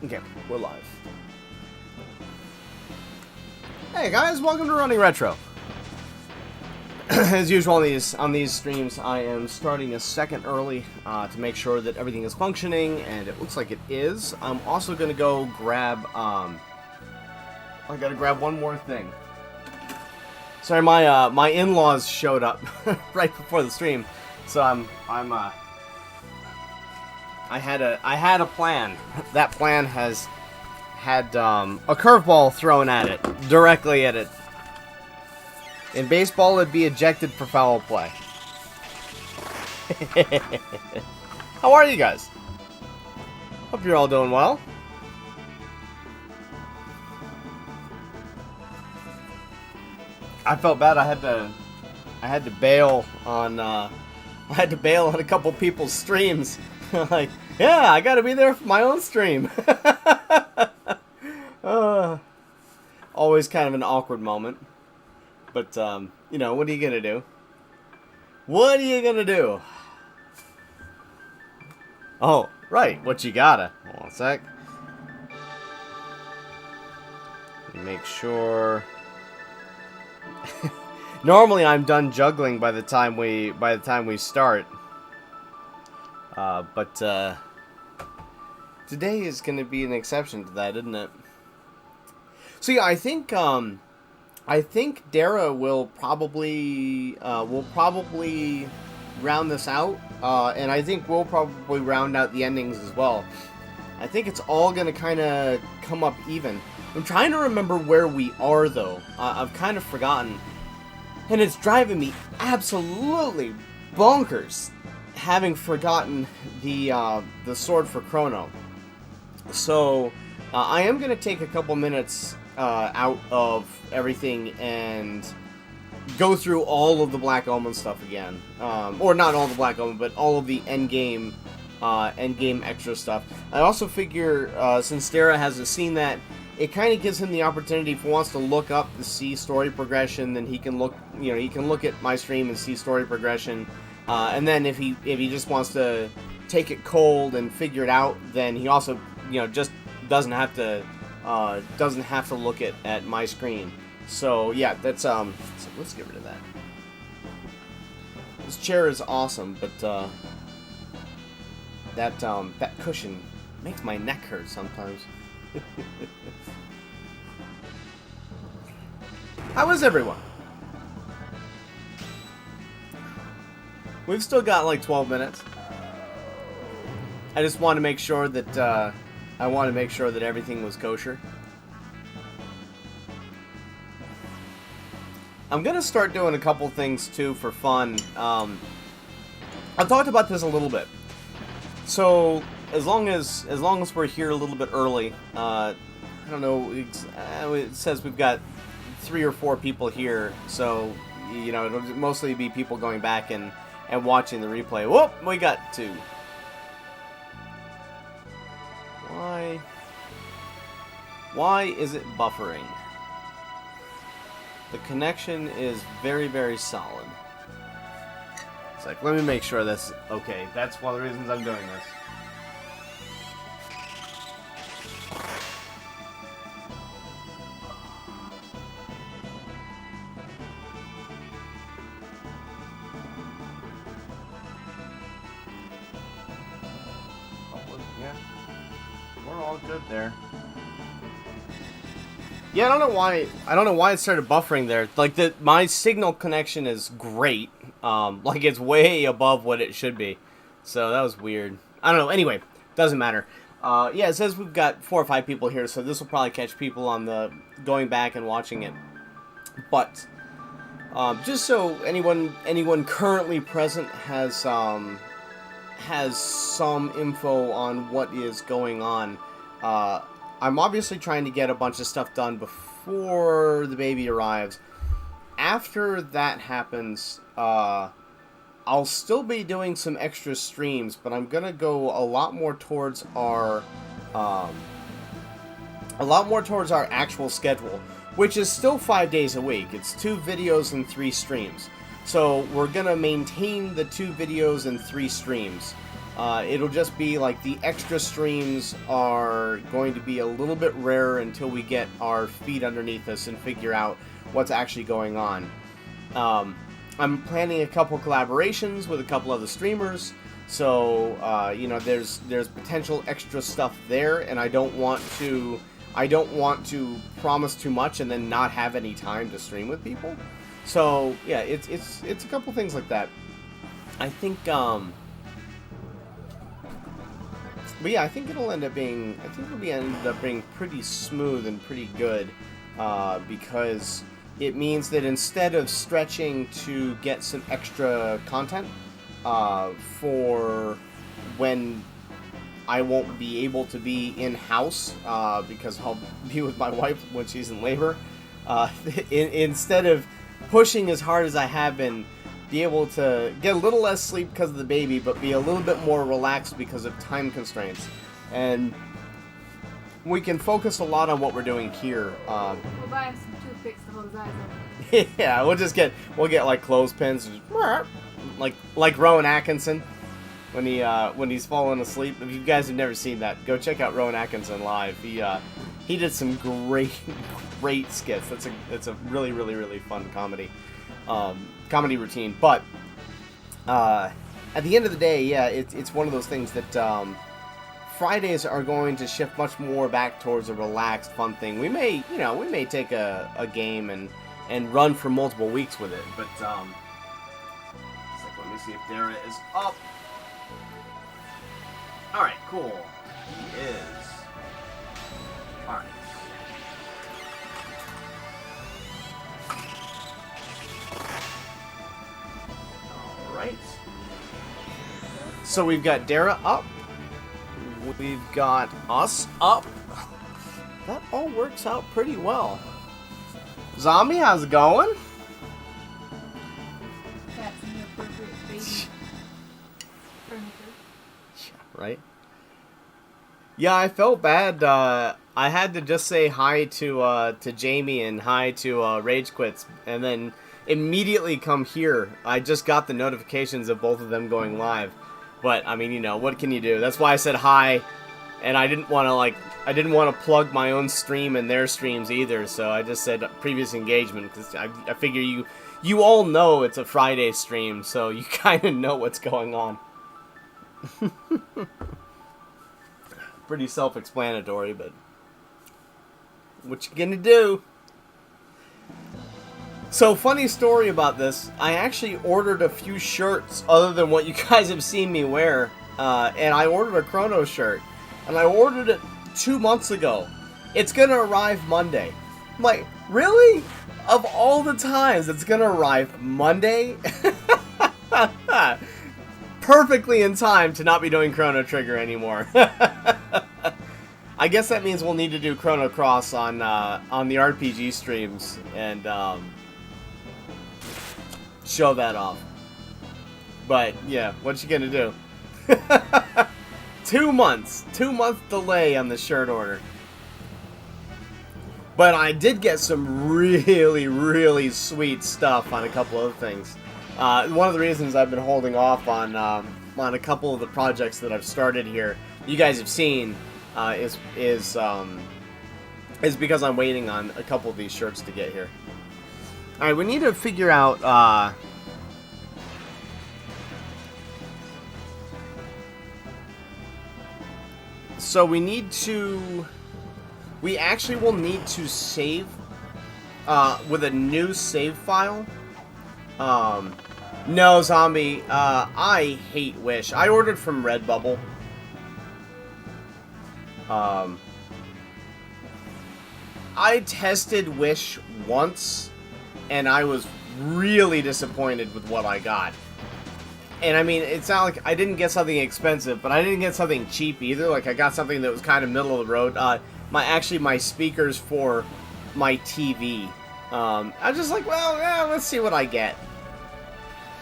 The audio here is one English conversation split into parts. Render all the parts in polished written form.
Okay, we're live. Hey guys, welcome to Running Retro. As usual on these streams, I am starting a second early to make sure that everything is functioning, and it looks like it is. I'm also gonna go grab I gotta grab one more thing. Sorry, my in-laws showed up right before the stream, so I had a plan. That plan has had a curveball thrown at it, directly at it. In baseball, it'd be ejected for foul play. How are you guys? Hope you're all doing well. I felt bad. I had to bail on a couple people's streams. Like, yeah, I gotta be there for my own stream. Always kind of an awkward moment. But, you know, what are you gonna do? What are you gonna do? Oh, right, what you gotta. Hold on a sec. Let me make sure. Normally I'm done juggling by the time we start. But today is going to be an exception to that, isn't it? So yeah, I think Dara will probably round this out, and I think we'll probably round out the endings as well. I think it's all going to kind of come up even. I'm trying to remember where we are, though. I've kind of forgotten, and it's driving me absolutely bonkers, having forgotten the sword for Chrono. So I am going to take a couple minutes out of everything and go through all of the Black Omen stuff again. Or not all the Black Omen, but all of the endgame extra stuff. I also figure, since Dara hasn't seen that, it kind of gives him the opportunity, if he wants to look up to see story progression, then he can look at my stream and see story progression. And then if he just wants to take it cold and figure it out, then he also, just doesn't have to look at my screen. So yeah, that's so let's get rid of that. This chair is awesome, but that cushion makes my neck hurt sometimes. How is everyone? We've still got like 12 minutes. I just want to make sure that everything was kosher. I'm gonna start doing a couple things too for fun. I've talked about this a little bit. So as long as we're here a little bit early, I don't know. It says we've got 3 or 4 people here, so it'll mostly be people going back and watching the replay. Whoop! We got 2. Why is it buffering? The connection is very, very solid. It's like, let me make sure that's okay. That's one of the reasons I'm doing this. Yeah, we're all good there. Yeah, I don't know why it started buffering there. Like, my signal connection is great. Like, it's way above what it should be. So that was weird. I don't know. Anyway, doesn't matter. Yeah, it says we've got 4 or 5 people here, so this will probably catch people on the going back and watching it. But just so anyone currently present has some info on what is going on. I'm obviously trying to get a bunch of stuff done before the baby arrives. After that happens, I'll still be doing some extra streams, but I'm gonna go a lot more towards our actual schedule, which is still 5 days a week. It's 2 videos and 3 streams. So we're gonna maintain the 2 videos and 3 streams. It'll just be like the extra streams are going to be a little bit rarer until we get our feet underneath us and figure out what's actually going on. I'm planning a couple collaborations with a couple other streamers, so you know, there's potential extra stuff there, and I don't want to promise too much and then not have any time to stream with people. So yeah, it's a couple things like that. I think but yeah, I think it'll end up being pretty smooth and pretty good, because it means that instead of stretching to get some extra content for when I won't be able to be in-house, because I'll be with my wife when she's in labor, instead of pushing as hard as I have been, be able to get a little less sleep because of the baby, but be a little bit more relaxed because of time constraints. And we can focus a lot on what we're doing here. We'll buy him some toothpicks to hold his eyes open. Yeah, we'll get like clothespins, like Rowan Atkinson when he's falling asleep. If you guys have never seen that, go check out Rowan Atkinson live. He did some great skits. It's a really, really, really fun comedy routine. But at the end of the day, yeah, it's one of those things that Fridays are going to shift much more back towards a relaxed, fun thing. We may take a game and run for multiple weeks with it, but let me see if Dara is up. All right, cool. He is. All right. Right. So we've got Dara up. We've got us up. That all works out pretty well. Zombie, how's it going? That's inappropriate baby furniture. Right? Yeah, I felt bad. I had to just say hi to Jamie and hi to Rage Quits, and then immediately come here. I just got the notifications of both of them going live. But I mean, you know, what can you do? That's why I said hi, and I didn't want to plug my own stream and their streams either. So I just said previous engagement, because I figure you all know it's a Friday stream, so you kind of know what's going on. Pretty self-explanatory, but what you gonna do? So, funny story about this, I actually ordered a few shirts other than what you guys have seen me wear, and I ordered a Chrono shirt, and I ordered it 2 months ago. It's gonna arrive Monday. I'm like, really? Of all the times it's gonna arrive Monday? Perfectly in time to not be doing Chrono Trigger anymore. I guess that means we'll need to do Chrono Cross on the RPG streams, and show that off. But yeah, what you gonna do? 2 months. 2 month delay on the shirt order. But I did get some really, really sweet stuff on a couple other things. One of the reasons I've been holding off on a couple of the projects that I've started here, you guys have seen, is because I'm waiting on a couple of these shirts to get here. Alright, we need to figure out, so we actually will need to save, with a new save file. No, Zombie, I hate Wish. I ordered from Redbubble. I tested Wish once, and I was really disappointed with what I got. And I mean, it's not like I didn't get something expensive, but I didn't get something cheap either. Like, I got something that was kind of middle of the road. My speakers for my TV. I was just like, well, yeah, let's see what I get.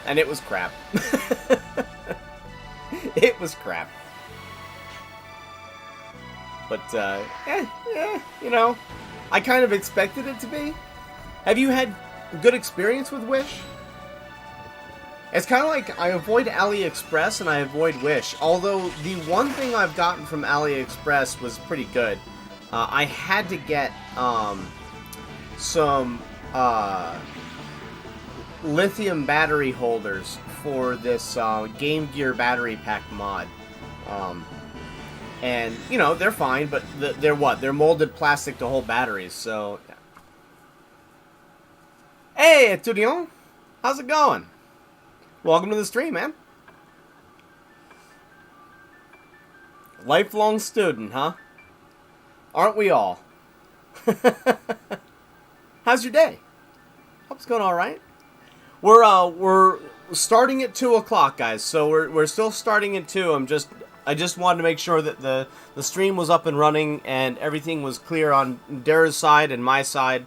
And it was crap. It was crap. But, you know, I kind of expected it to be. Have you had good experience with Wish? It's kind of like I avoid AliExpress and I avoid Wish. Although the one thing I've gotten from AliExpress was pretty good. I had to get some lithium battery holders for this Game Gear battery pack mod. And, you know, they're fine, but they're what? They're molded plastic to hold batteries, so... Hey, étudiant! How's it going? Welcome to the stream, man. Lifelong student, huh? Aren't we all? How's your day? Hope it's going all right. We're starting at 2 o'clock, guys. So we're still starting at 2. I just wanted to make sure that the stream was up and running and everything was clear on Dara's side and my side.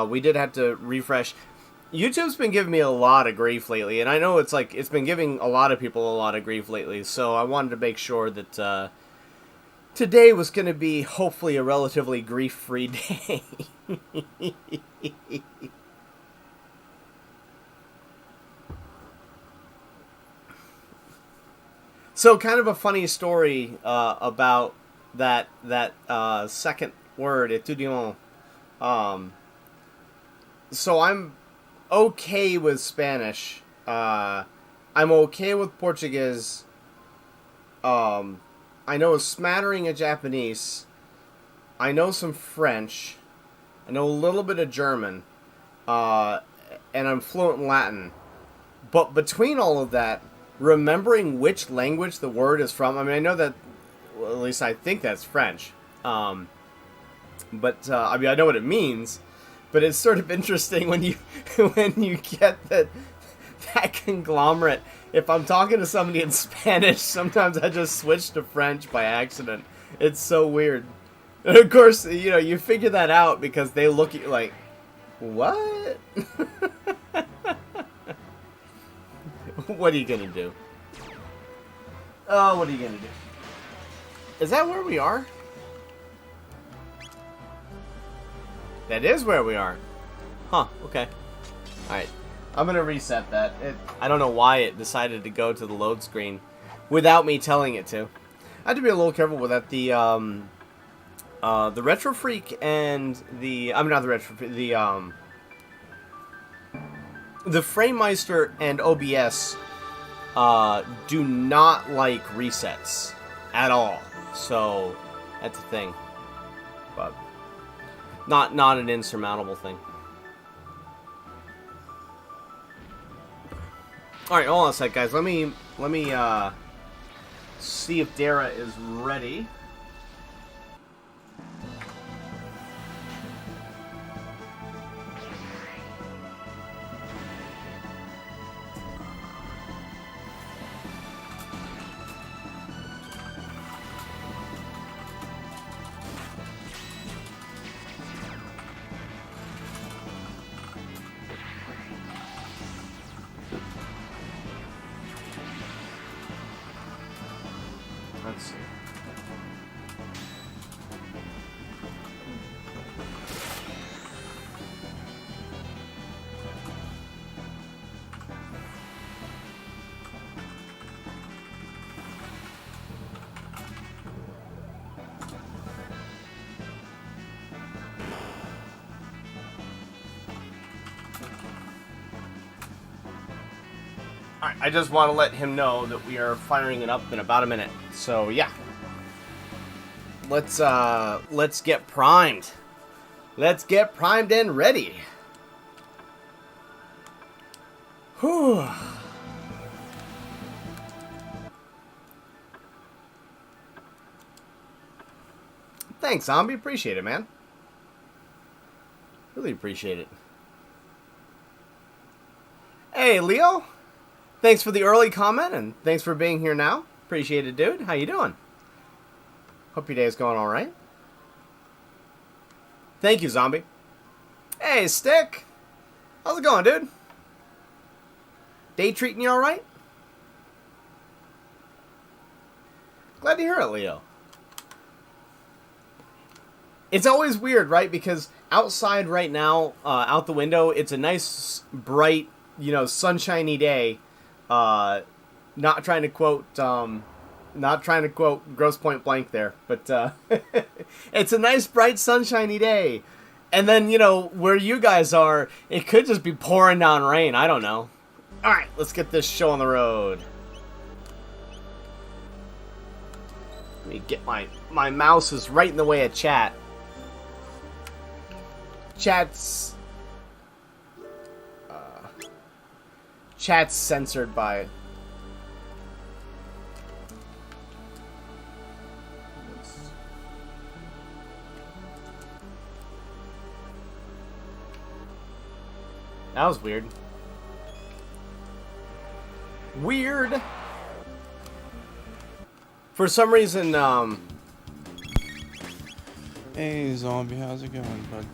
We did have to refresh. YouTube's been giving me a lot of grief lately, and I know it's been giving a lot of people a lot of grief lately, so I wanted to make sure that today was going to be hopefully a relatively grief-free day. So, kind of a funny story about that second word, étudiant. So I'm okay with Spanish. I'm okay with Portuguese. I know a smattering of Japanese. I know some French. I know a little bit of German. And I'm fluent in Latin. But between all of that, remembering which language the word is from, I mean, I know that, well, at least I think that's French. But I mean, I know what it means. But it's sort of interesting when you get that conglomerate. If I'm talking to somebody in Spanish, sometimes I just switch to French by accident. It's so weird. And of course, you know, you figure that out because they look at you like, what? What are you gonna do? Oh, what are you gonna do? Is that where we are? That is where we are. Huh, okay. Alright. I'm gonna reset that. I don't know why it decided to go to the load screen without me telling it to. I have to be a little careful with that. The Retro Freak and the FrameMeister and OBS do not like resets at all. So that's a thing. But not an insurmountable thing. All right, hold on a sec, guys. Let me see if Dara is ready. Let's see. Alright, I just want to let him know that we are firing it up in about a minute. So, yeah. Let's get primed. Let's get primed and ready. Whew. Thanks, Zombie. Appreciate it, man. Really appreciate it. Hey, Leo. Thanks for the early comment, and thanks for being here now. Appreciate it, dude. How you doing? Hope your day is going all right. Thank you, Zombie. Hey, Stick. How's it going, dude? Day treating you all right? Glad to hear it, Leo. It's always weird, right? Because outside right now, out the window, it's a nice, bright, you know, sunshiny day. Not trying to quote Grosse Point Blank there, but it's a nice, bright, sunshiny day. And then, you know, where you guys are, it could just be pouring down rain. I don't know. All right, let's get this show on the road. Let me get my mouse is right in the way of chat. Chat's censored by that was weird. Weird. For some reason, Hey, zombie, how's it going, bud?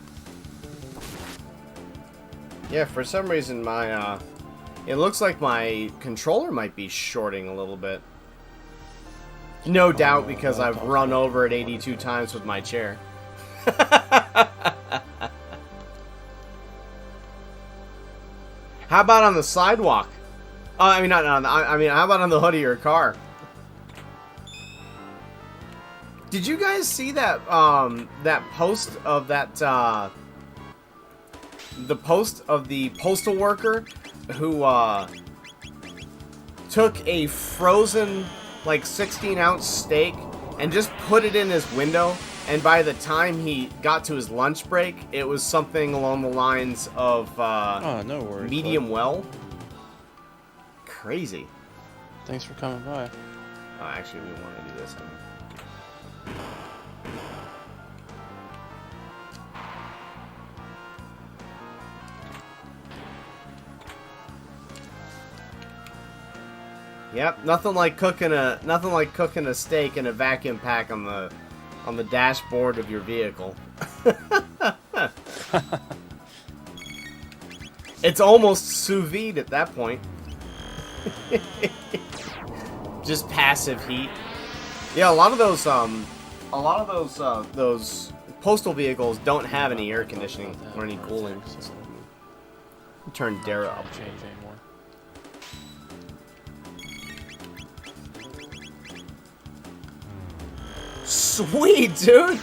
yeah, for some reason my, it looks like my controller might be shorting a little bit. No doubt because I've run over it 82 times with my chair. How about on the sidewalk? I mean, not on the, I mean, how about on the hood of your car? Did you guys see that that post of that the post of the postal worker who took a frozen like 16-ounce steak and just put it in his window, and by the time he got to his lunch break, it was something along the lines of Oh, no worries, medium bud. well? Crazy. Thanks for coming by. Oh, actually, we want to do this. Yep, nothing like cooking a steak in a vacuum pack on the dashboard of your vehicle. It's almost sous vide at that point. Just passive heat. Yeah, a lot of those postal vehicles don't have any air conditioning or any cooling. Turn Dara up. Change anymore. Sweet, dude!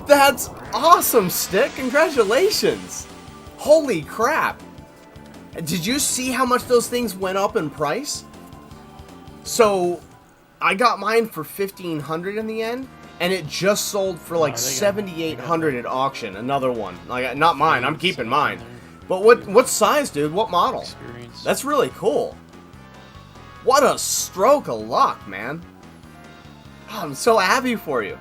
That's awesome, Stick! Congratulations! Holy crap! Did you see how much those things went up in price? So, I got mine for $1,500 in the end, and it just sold for like $7,800 at auction. Another one, like not mine. I'm keeping mine. But what size, dude? What model? Experience. That's really cool. What a stroke of luck, man! Oh, I'm so happy for you.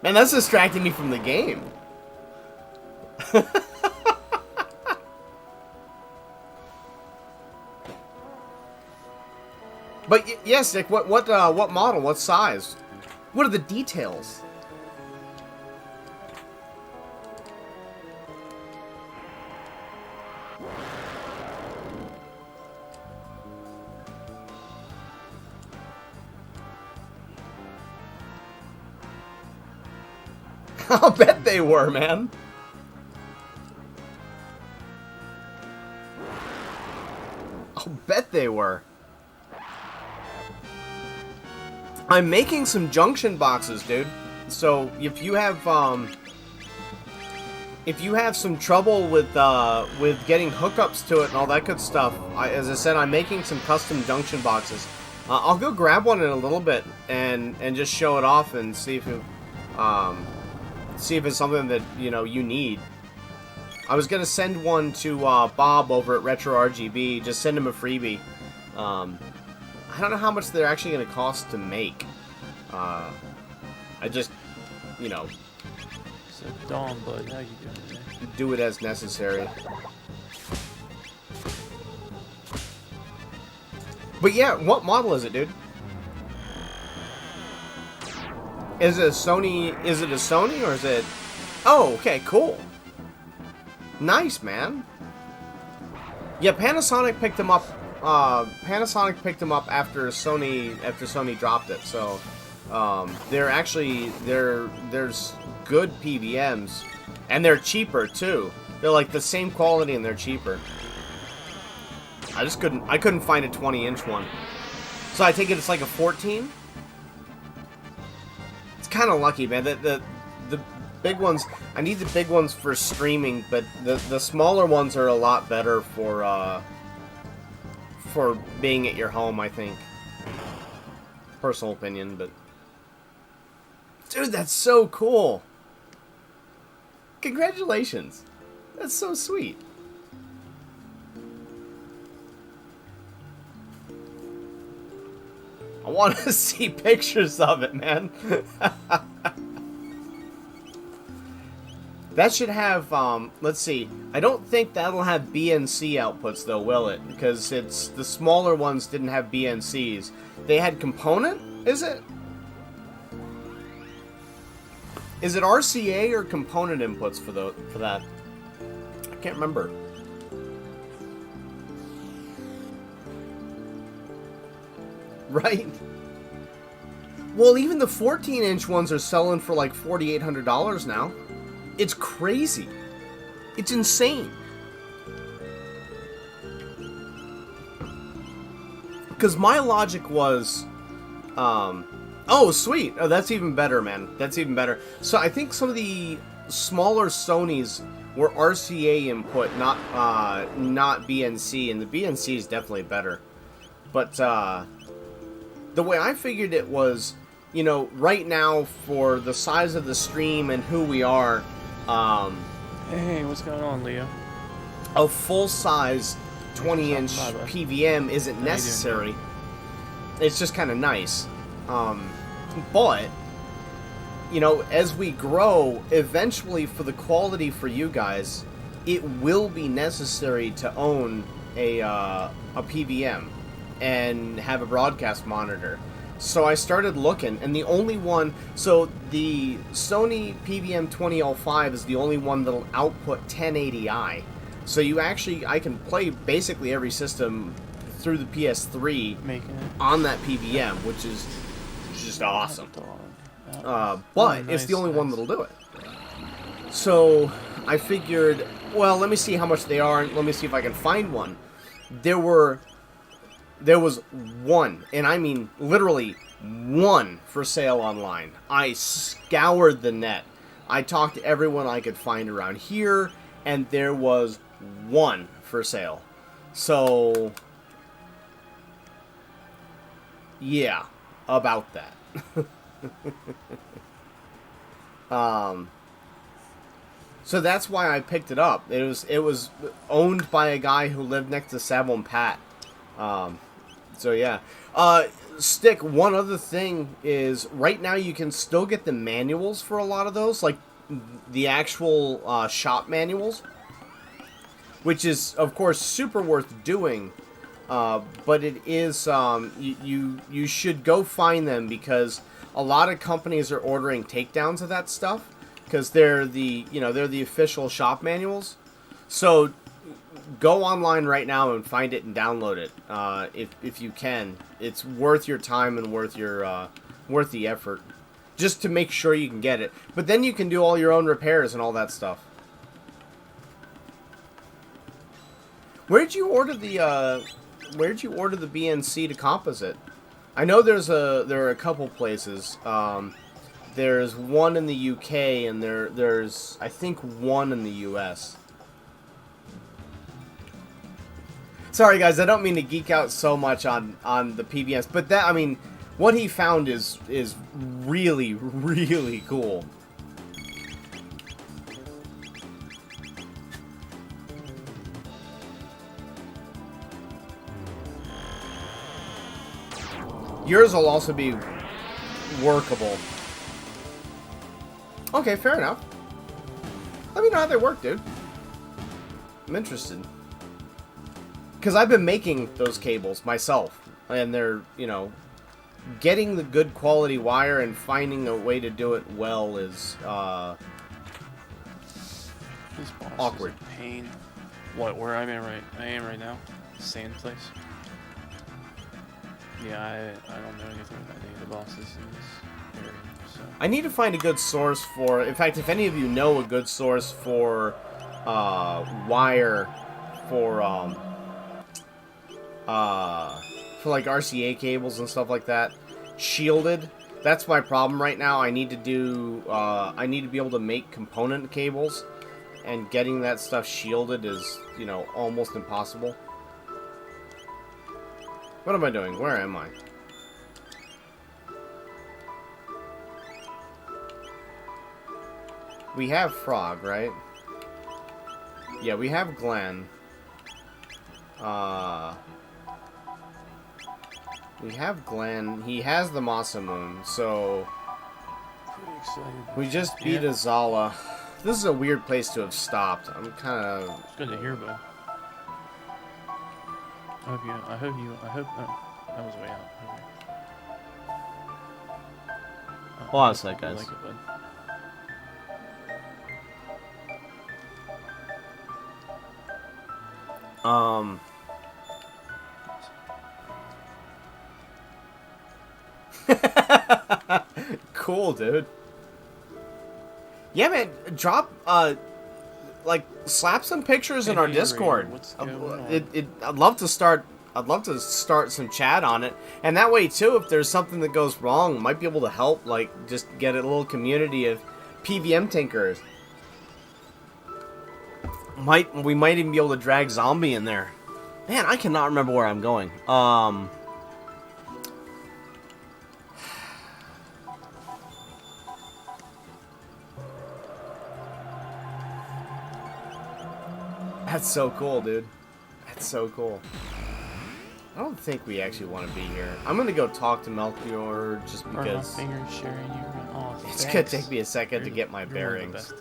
Man, that's distracting me from the game. But yes, Nick. What model? What size? What are the details? I'll bet they were, man. I'll bet they were. I'm making some junction boxes, dude. So if you have some trouble with getting hookups to it and all that good stuff, as I said, I'm making some custom junction boxes. I'll go grab one in a little bit and just show it off and see if it's something that you need. I was gonna send one to Bob over at Retro RGB. Just send him a freebie. I don't know how much they're actually gonna cost to make. I just, So, Dawn, bud, how you doing today? do it as necessary. But yeah, what model is it, dude? Is it a Sony? Is it a Sony or is it? Oh, okay, cool. Nice, man. Yeah, Panasonic picked them up. Panasonic picked them up after Sony dropped it. So, there's good PVMs, And they're cheaper, too. They're like the same quality and they're cheaper. I couldn't find a 20-inch one. So I take it it's like a 14? It's kind of lucky, man. The big ones, I need the big ones for streaming, but the smaller ones are a lot better for being at your home, I think. Personal opinion, but... Dude, that's so cool! Congratulations! That's so sweet. I want to see pictures of it, man. That should have, let's see. I don't think that'll have BNC outputs, though, will it? Because it's the smaller ones didn't have BNCs. They had component, is it? Is it RCA or component inputs for that? I can't remember. Right? Well, even the 14-inch ones are selling for like $4,800 now. It's crazy. It's insane. Because my logic was, oh, sweet. Oh, that's even better, man. That's even better. So I think some of the smaller Sonys were RCA input, not BNC, and the BNC is definitely better. But the way I figured it was, you know, right now for the size of the stream and who we are, Hey, what's going on, Leo? a full-size 20-inch Bye, bud. PVM isn't How you necessary. It's just kind of nice. But, you know, as we grow, eventually for the quality for you guys, it will be necessary to own a PVM and have a broadcast monitor. So I started looking, and the only one... So the Sony PVM 20L5 is the only one that'll output 1080i. So you actually... I can play basically every system through the PS3 Making it. on that PVM, which is just awesome. Dog. But Oh, it's the nice, only one nice. that'll do it. So I figured, well, let me see how much they are, and let me see if I can find one. There was one, and I mean literally one, for sale online. I scoured the net. I talked to everyone I could find around here, and there was one for sale. So, yeah, about that. So that's why I picked it up. It was owned by a guy who lived next to Savon Pat. So yeah. Stick, one other thing is, right now you can still get the manuals for a lot of those, like the actual shop manuals, which is, of course, super worth doing. But it is, you should go find them, because a lot of companies are ordering takedowns of that stuff, because they're the official shop manuals. So go online right now and find it and download it, if you can. It's worth your time and worth the effort, just to make sure you can get it. But then you can do all your own repairs and all that stuff. Where'd you order the BNC to composite? I know there are a couple places. There's one in the UK, and there's I think one in the US. Sorry guys, I don't mean to geek out so much on the PVMs, but that, I mean, what he found is really, really cool. Yours will also be workable. Okay, fair enough. Let me know how they work, dude. I'm interested. Because I've been making those cables myself, and they're, you know, getting the good quality wire and finding a way to do it well is This boss awkward. is a pain. What? Where I am right now? Sand place. Yeah, I don't know anything about any of the bosses in this area. So. I need to find a good source for... In fact, if any of you know a good source for wire for like RCA cables and stuff like that, shielded. That's my problem right now. I need to do... I need to be able to make component cables, and getting that stuff shielded is, you know, almost impossible. What am I doing? Where am I? We have Frog, right? Yeah, we have Glenn. We have Glenn. He has the Masamune, so... Pretty excited. We just beat Azala. This is a weird place to have stopped. I'm kind of... It's good to hear, bud. I hope... Oh, that was way out. Okay. Hold on a sec, guys. I like it, bud. Cool, dude. Yeah, man, drop, like, slap some pictures in our Discord. What's going on? I'd love to start some chat on it. And that way, too, if there's something that goes wrong, might be able to help, like, just get a little community of PVM tinkers. We might even be able to drag Zombie in there. Man, I cannot remember where I'm going. That's so cool, dude. That's so cool. I don't think we actually want to be here. I'm gonna go talk to Melchior just because My fingers sharing you. Oh, it's gonna take me a second to get my bearings.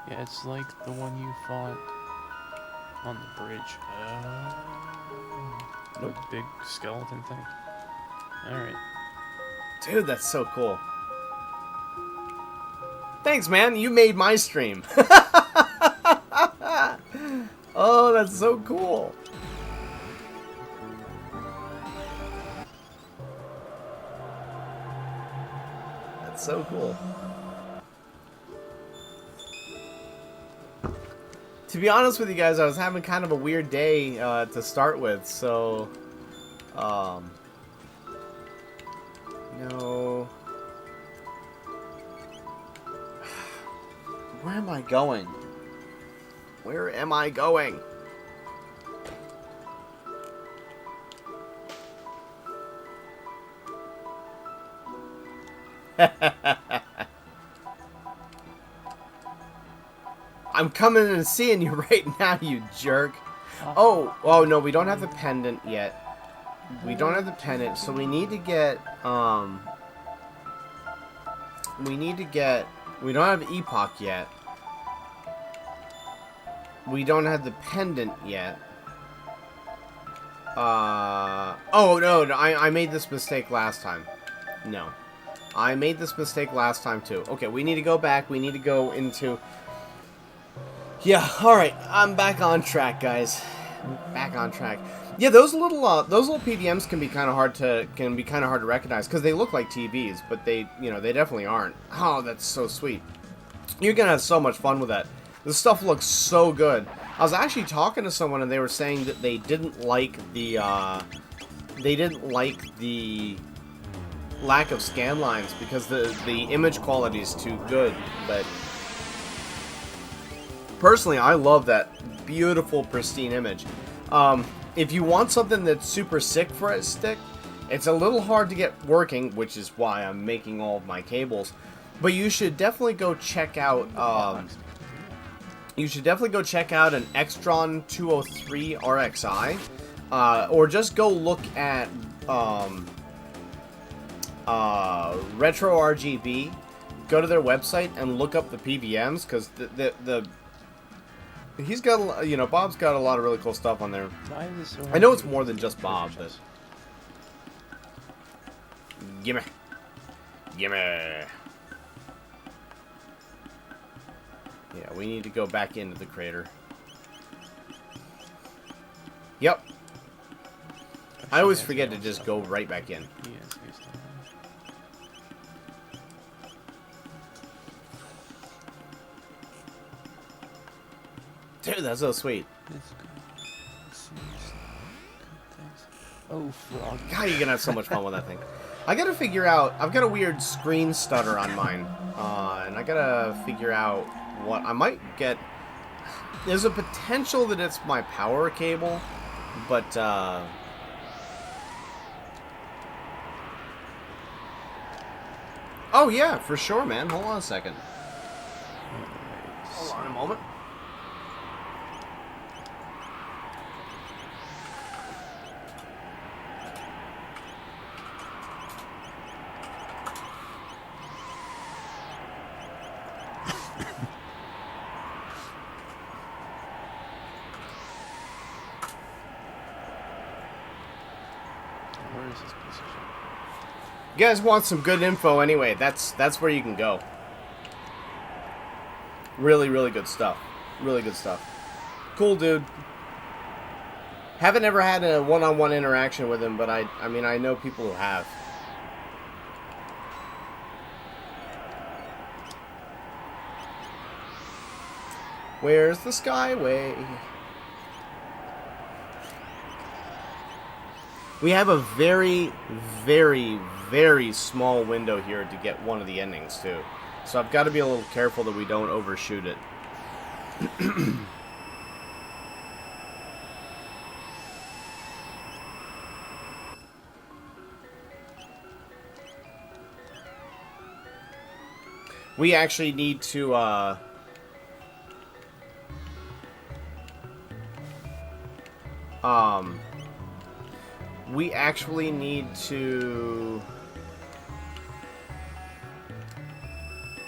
Yeah, it's like the one you fought on the bridge. Nope. The big skeleton thing. Alright. Dude, that's so cool. Thanks, man. You made my stream. Oh, that's so cool. That's so cool. To be honest with you guys, I was having kind of a weird day to start with, so... No... Where am I going? Where am I going? I'm coming and seeing you right now, you jerk. Oh no, we don't have the pendant yet. We don't have the pendant, so we need to get, we don't have Epoch yet. We don't have the pendant yet. Oh, no, I made this mistake last time. No. I made this mistake last time, too. Okay, we need to go back. We need to go into... Yeah, alright. I'm back on track, guys. Back on track. Yeah, those little PDMs can be kind of hard to recognize because they look like TVs, but they definitely aren't. Oh, that's so sweet. You're gonna have so much fun with that. This stuff looks so good. I was actually talking to someone and they were saying that they didn't like the lack of scan lines because the image quality is too good. But personally, I love that beautiful, pristine image. If you want something that's super sick for a stick, it's a little hard to get working, which is why I'm making all of my cables. But you should definitely go check out. You should definitely go check out an Extron 203 RXI, or just go look at Retro RGB. Go to their website and look up the PVMs because he's got, Bob's got a lot of really cool stuff on there. Why is this so I know it's more than just Bob, but... Gimme. Gimme. Yeah, we need to go back into the crater. Yep. I always forget to just go right back in. Yes, yes. Dude, that's so sweet. It's good. Let's see, good things. Oh, frog. God, you're gonna have so much fun with that thing. I gotta figure out. I've got a weird screen stutter on mine, and I gotta figure out what I might get. There's a potential that it's my power cable, but oh yeah, for sure, man. Hold on a second. Hold on a moment. Where is this piece of shit? You guys want some good info anyway, that's where you can go. Really, really good stuff. Really good stuff. Cool dude. Haven't ever had a one-on-one interaction with him, but I mean, I know people who have. Where's the Skyway? We have a very, very, very small window here to get one of the endings, too. So I've got to be a little careful that we don't overshoot it. We actually need to, we actually need to...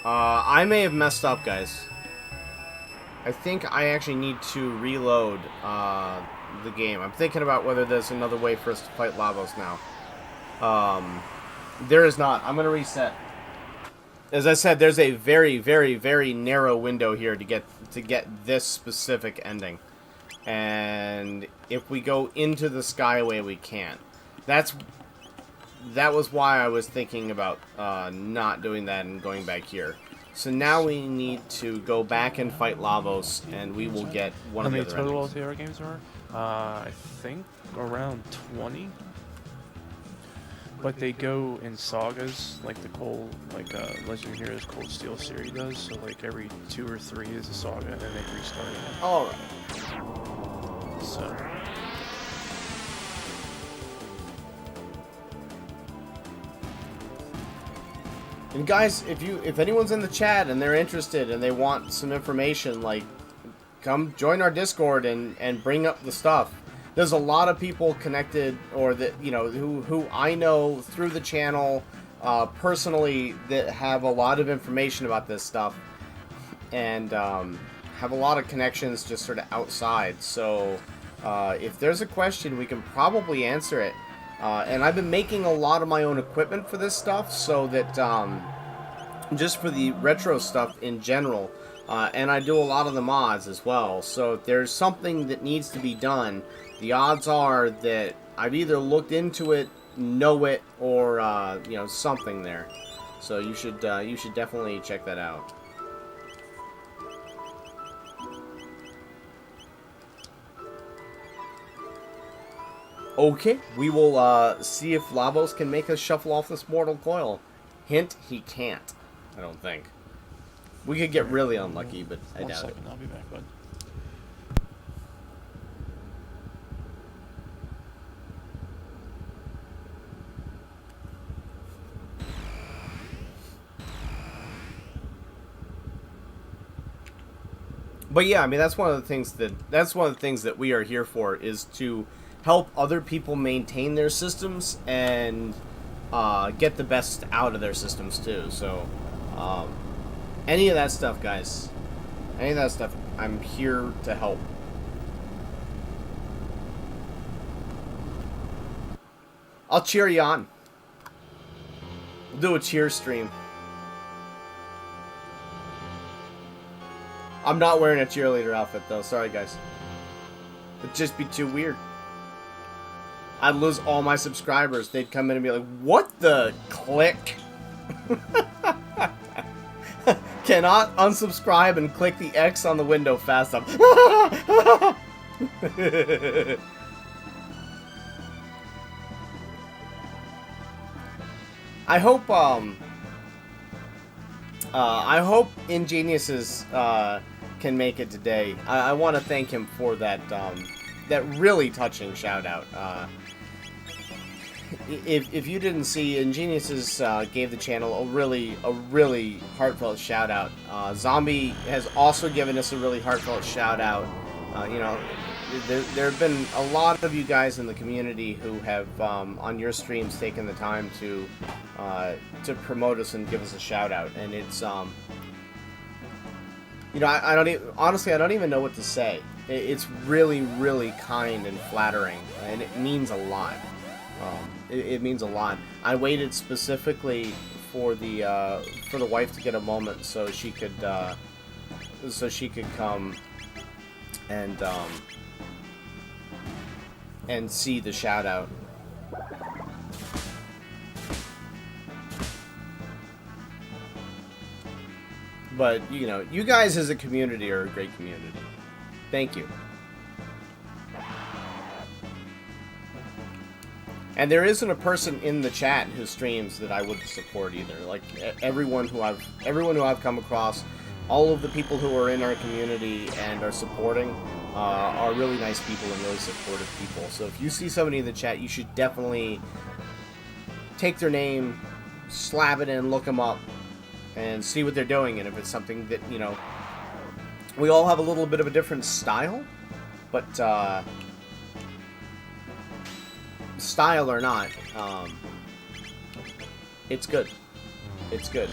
I may have messed up, guys. I think I actually need to reload, the game. I'm thinking about whether there's another way for us to fight Lavos now. There is not. I'm gonna reset. As I said, there's a very, very, very narrow window here to get this specific ending. And if we go into the Skyway, we can't. That was why I was thinking about not doing that and going back here. So now we need to go back and fight Lavos, and we will get one of the other How many total endings. LTR games are? I think around 20. But they go in sagas, like the Cold, Legend of Heroes Cold Steel series does. So like every 2 or 3 is a saga, and then they restart again. All right. So. And guys, if anyone's in the chat and they're interested and they want some information, like, come join our Discord and bring up the stuff. There's a lot of people connected, or that, you know, who I know through the channel personally, that have a lot of information about this stuff, and have a lot of connections just sort of outside. So if there's a question, we can probably answer it. And I've been making a lot of my own equipment for this stuff, so that just for the retro stuff in general, and I do a lot of the mods as well. So if there's something that needs to be done, the odds are that I've either looked into it, know it, or you know, something there. So you should definitely check that out. Okay, we will see if Lavos can make us shuffle off this mortal coil. Hint, he can't. I don't think. We could get really unlucky, but I doubt it. 1 second, I'll be back, bud. But yeah, I mean, that's one of the things that we are here for, is to help other people maintain their systems and get the best out of their systems too. So any of that stuff, guys, any of that stuff, I'm here to help. I'll cheer you on. We'll do a cheer stream. I'm not wearing a cheerleader outfit, though. Sorry, guys. It'd just be too weird. I'd lose all my subscribers. They'd come in and be like, what the click? Cannot unsubscribe and click the X on the window fast enough. I hope Ingeniouses can make it today. I want to thank him for that that really touching shout out. If you didn't see, Ingeniouses gave the channel a really heartfelt shout out. Zombie has also given us a really heartfelt shout out. You know, there have been a lot of you guys in the community who have on your streams taken the time to promote us and give us a shout out, and it's you know, I don't honestly I don't even know what to say. It's really kind and flattering, and it means a lot. It means a lot. I waited specifically for the wife to get a moment so she could come and see the shout out. But you know, you guys as a community are a great community. Thank you. And there isn't a person in the chat who streams that I wouldn't support either. Like everyone who I've come across, all of the people who are in our community and are supporting are really nice people and really supportive people. So if you see somebody in the chat, you should definitely take their name, slap it in, look them up, and see what they're doing. And if it's something that, you know, we all have a little bit of a different style, but style or not, it's good. It's good.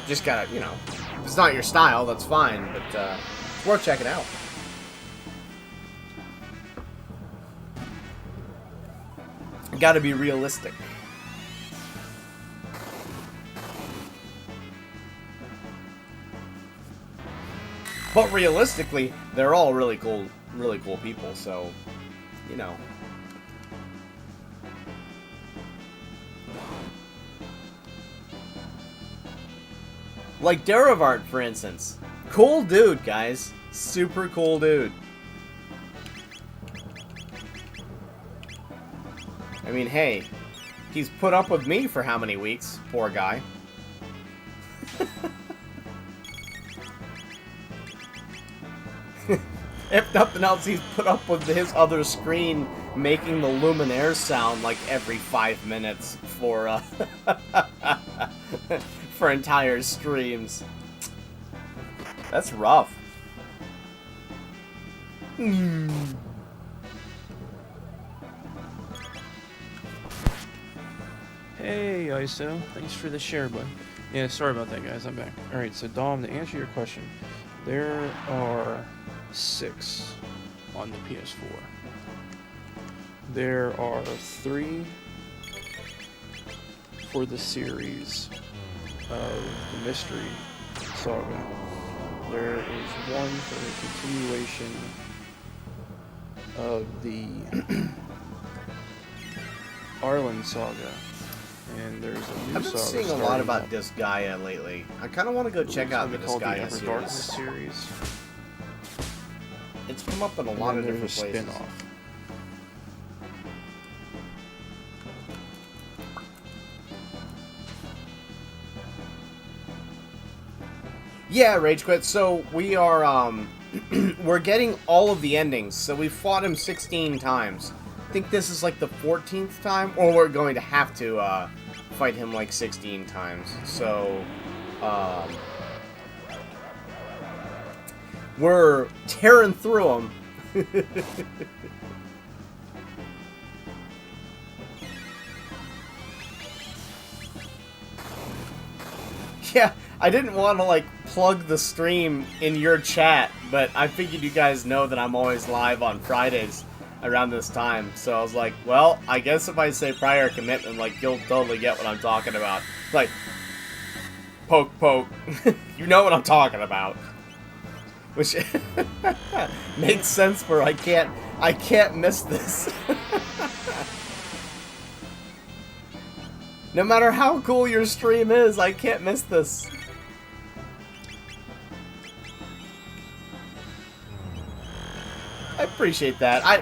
Just gotta, you know, if it's not your style, that's fine, but it's worth checking out. Gotta be realistic. But realistically, they're all really cool people, so, you know. Like Derivart, for instance. Cool dude, guys. Super cool dude. I mean, hey, he's put up with me for how many weeks? Poor guy. If nothing else, he's put up with his other screen making the Luminaire sound like every 5 minutes for for entire streams. That's rough. Hey, ISO. Thanks for the share, bud. Yeah, sorry about that, guys. I'm back. Alright, so Dom, to answer your question, there are 6 on the PS4. There are 3 for the series of the Mystery Saga. There is 1 for the continuation of the Arlen Saga. And there's a new I've been seeing a lot about Disgaea lately. I kind of want to go check out the Disgaea series. It's come up in a lot of different places. Spin-off. Yeah, Rage Quit. So we are we're getting all of the endings. So we fought him 16 times. I think this is like the 14th time, or we're going to have to fight him like 16 times. So we're tearing through them. Yeah, I didn't want to like plug the stream in your chat, but I figured you guys know that I'm always live on Fridays around this time. So I was like, well, I guess if I say prior commitment, like, you'll totally get what I'm talking about. Like, poke, poke. You know what I'm talking about. Which makes sense for I can't miss this. No matter how cool your stream is, I can't miss this. I appreciate that. I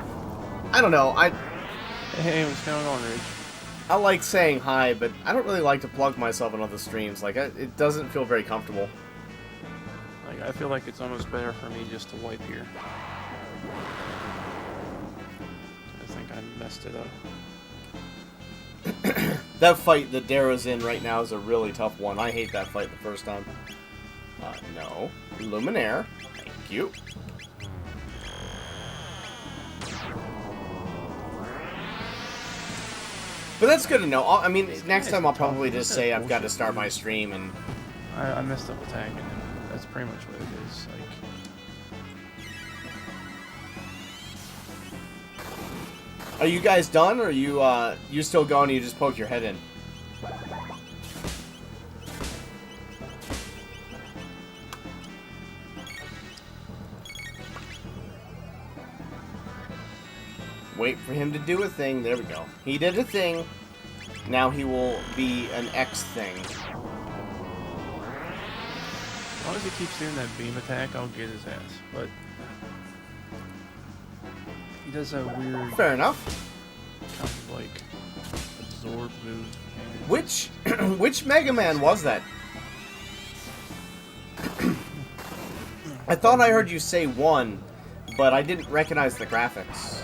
don't know. Hey, what's going on, Rich? I like saying hi, but I don't really like to plug myself in other streams. Like, it doesn't feel very comfortable. Like, I feel like it's almost better for me just to wipe here. I think I messed it up. That fight that Darrow's in right now is a really tough one. I hate that fight the first time. No. Luminaire. Thank you. But that's good to know. I mean, next time I'll probably just say I've got to start my stream and... I messed up attacking him. That's pretty much what it is. Like... Are you guys done, or are you still going and you just poke your head in? Wait for him to do a thing. There we go. He did a thing. Now he will be an X thing. As long as he keeps doing that beam attack, I'll get his ass. But he does a weird... Fair enough. Kind of like absorb move. Which Mega Man was that? I thought I heard you say 1, but I didn't recognize the graphics.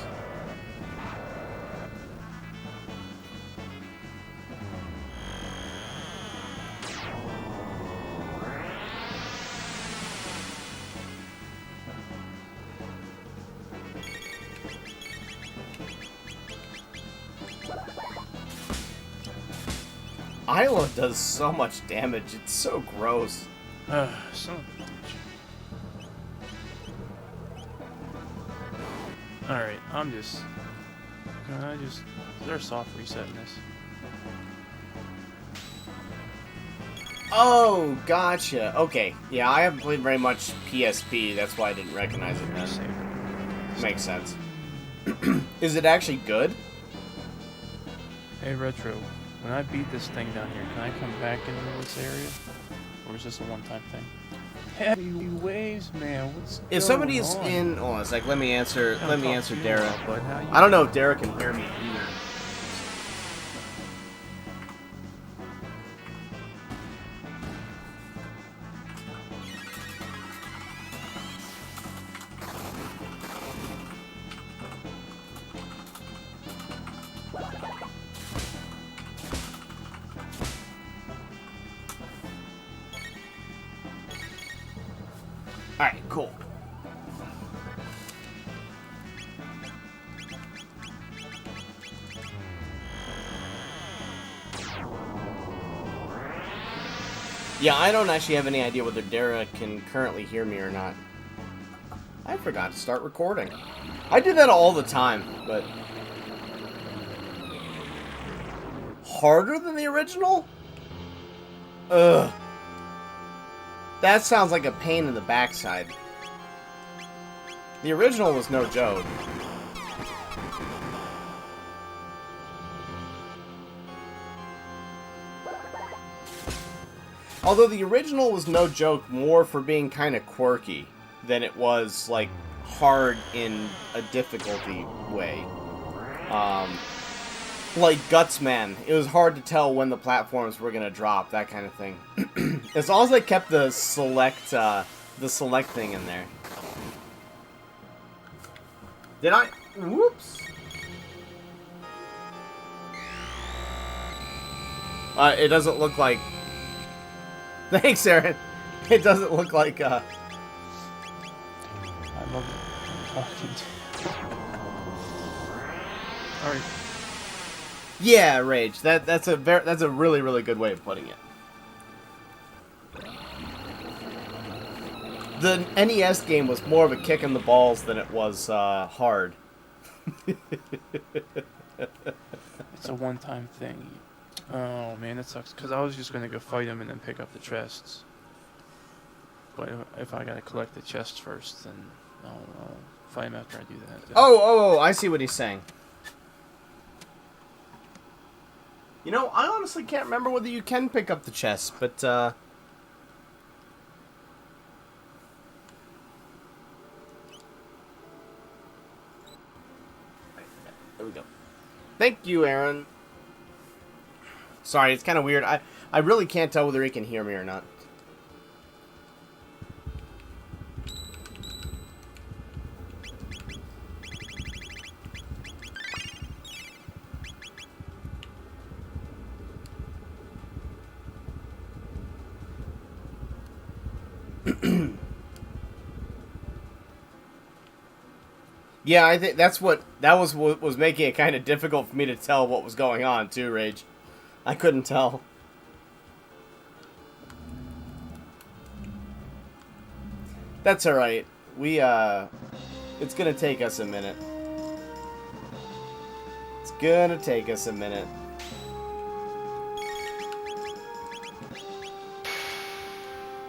Isla does so much damage, it's so gross. So much. Alright, Can I just... Is there a soft reset in this? Oh, gotcha. Okay. Yeah, I haven't played very much PSP, that's why I didn't recognize it then. Makes sense. Is it actually good? Hey, Retro. When I beat this thing down here, can I come back into this area? Or is this a one-time thing? Heavy waves, man. What's If somebody's going on? in... Oh, it's like, let me answer Dara. But how you... I don't know if Dara can hear me either. Alright, cool. Yeah, I don't actually have any idea whether Dara can currently hear me or not. I forgot to start recording. I do that all the time, but... Harder than the original? Ugh. That sounds like a pain in the backside. The original was no joke. Although the original was no joke more for being kind of quirky than it was, like, hard in a difficulty way. Like Gutsman, it was hard to tell when the platforms were gonna drop, that kind of thing. As long as they kept the select thing in there. Did I? Whoops. It doesn't look like... Thanks, Aaron. It doesn't look like, I love talking to Alright. Yeah, Rage. That's a really, really good way of putting it. The NES game was more of a kick in the balls than it was hard. It's a one-time thing. Oh man, that sucks. Because I was just going to go fight him and then pick up the chests. But if I got to collect the chests first, then I'll fight him after I do that. Oh, I see what he's saying. You know, I honestly can't remember whether you can pick up the chest, but, There we go. Thank you, Aaron. Sorry, it's kind of weird. I really can't tell whether he can hear me or not. Yeah, I think that was what was making it kind of difficult for me to tell what was going on too, Rage. I couldn't tell. That's all right. It's gonna take us a minute. It's gonna take us a minute.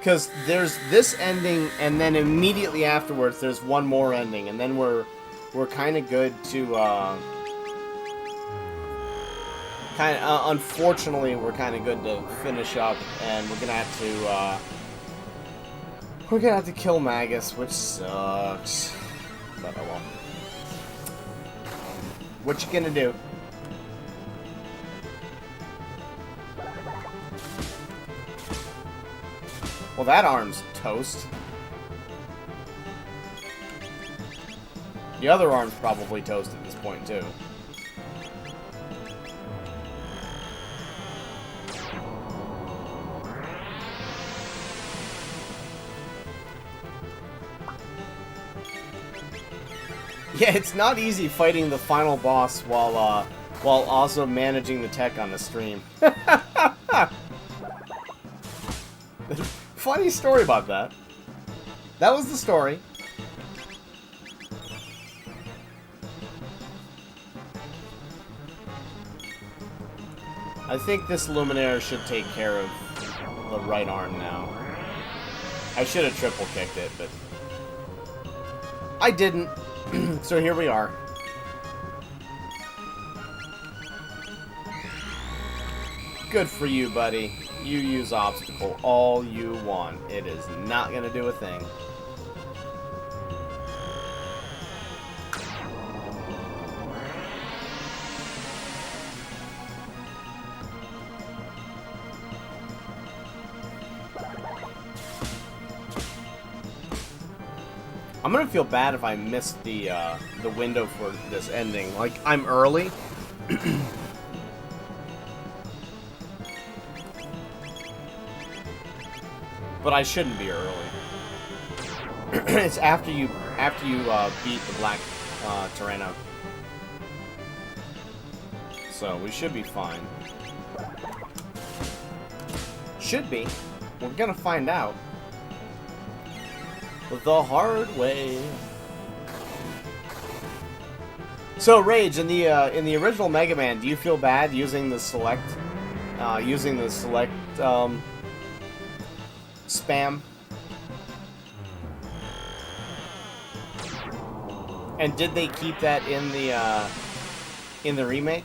Because there's this ending, and then immediately afterwards, there's one more ending, and then we're kind of good to, unfortunately, we're kind of good to finish up, and we're gonna have to kill Magus, which sucks. But oh well. What you gonna do? Well, that arm's toast. The other arm's probably toast at this point, too. Yeah, it's not easy fighting the final boss while also managing the tech on the stream. Funny story about that. That was the story. I think this Luminaire should take care of the right arm now. I should have triple kicked it, but I didn't. So here we are. Good for you, buddy. You use obstacle all you want. It is not gonna do a thing. I'm gonna feel bad if I missed the window for this ending. Like, I'm early. But I shouldn't be early. It's after you beat the Black Tyranno. So we should be fine. Should be. We're gonna find out. The hard way. So Rage, in the original Mega Man, do you feel bad using the select spam? And did they keep that in the remake?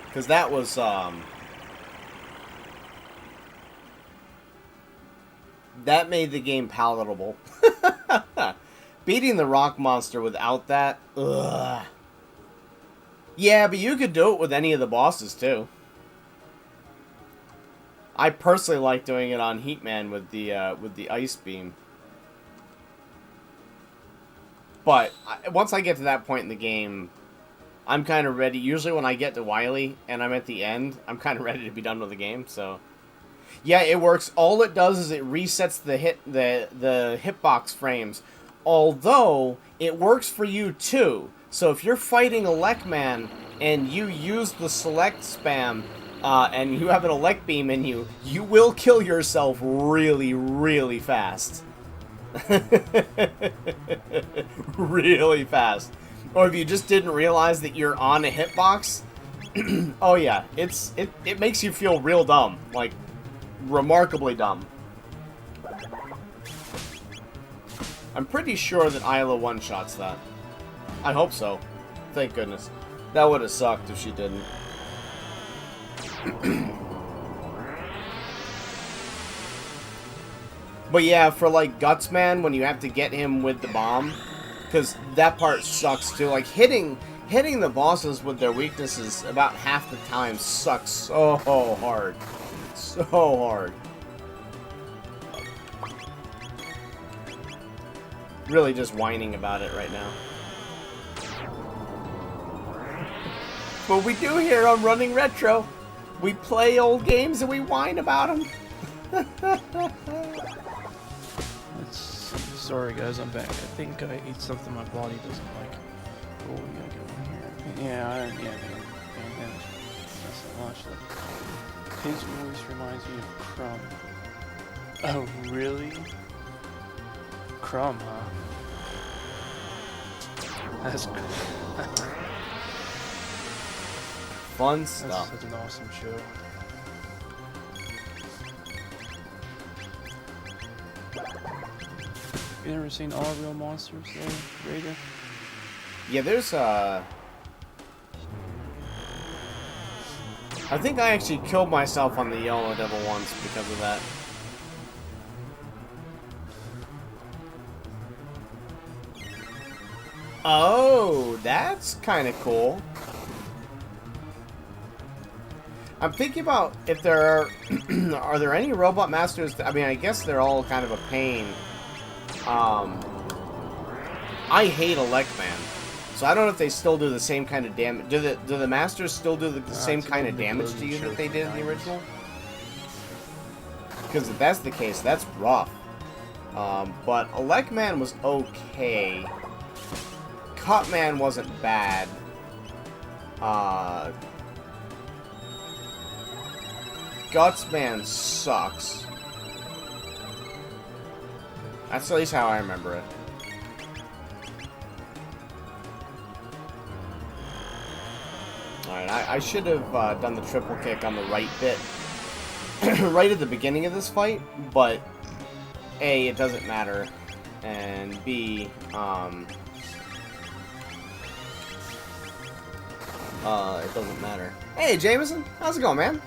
Because that was, that made the game palatable. Beating the rock monster without that, ugh. Yeah, but you could do it with any of the bosses, too. I personally like doing it on Heatman with the ice beam. But once I get to that point in the game, I'm kind of ready. Usually when I get to Wily and I'm at the end, I'm kind of ready to be done with the game. So, yeah, it works. All it does is it resets the hitbox frames. Although it works for you too. So if you're fighting Elecman and you use the select spam and you have an elect beam in you, you will kill yourself really, really fast. Really fast. Or if you just didn't realize that you're on a hitbox, Oh yeah, it makes you feel real dumb, like remarkably dumb. I'm pretty sure that Isla one-shots that. I hope so. Thank goodness. That would have sucked if she didn't. But yeah, for like Gutsman, when you have to get him with the bomb, because that part sucks too. Like hitting the bosses with their weaknesses about half the time sucks so hard. So hard. Really just whining about it right now. But we do here on Running Retro. We play old games and we whine about them. Sorry guys, I'm back. I think I ate something my body doesn't like. Oh, we gotta go in here. Yeah, man. That's not much. His voice reminds me of Crumb. Oh, really? Crumb, huh? That's cool. Fun That's stuff. such an awesome show. You ever seen All Real Monsters, Raider? Yeah, there's I think I actually killed myself on the Yellow Devil once because of that. Oh, that's kind of cool. I'm thinking about if there are there any robot masters I mean, I guess they're all kind of a pain. I hate Elecman, so I don't know if they still do the same kind of damage. Do the masters still do the same kind of damage to you that they did in the original? Because if that's the case, that's rough. But Elecman was okay. Cutman wasn't bad. Gutsman sucks. That's at least how I remember it. Alright, I should have done the triple kick on the right bit right at the beginning of this fight, but A, it doesn't matter, and B, it doesn't matter. Hey, Jameson! How's it going, man?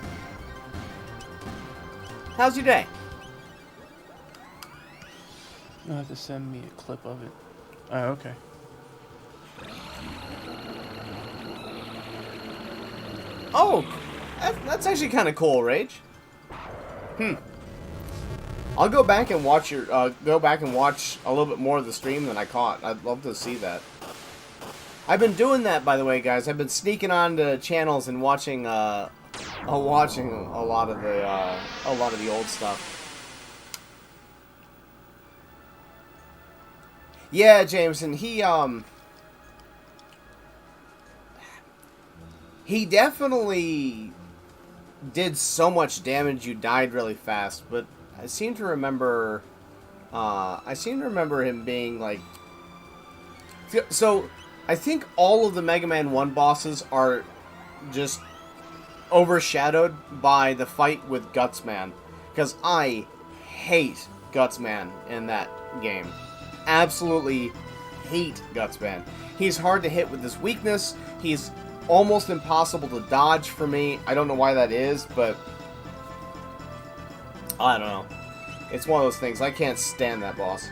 How's your day? You'll have to send me a clip of it. Oh, okay. Oh, that's actually kind of cool, Rage. I'll go back and watch your go back and watch a little bit more of the stream than I caught. I'd love to see that. I've been doing that, by the way, guys. I've been sneaking on to channels and watching watching a lot of the old stuff. Yeah, Jameson, he definitely did so much damage you died really fast, but I seem to remember him being like, so I think all of the Mega Man 1 bosses are just overshadowed by the fight with Gutsman, because I hate Gutsman in that game. Absolutely hate Gutsman. He's hard to hit with his weakness. He's almost impossible to dodge for me. I don't know why that is, but I don't know. It's one of those things. I can't stand that boss.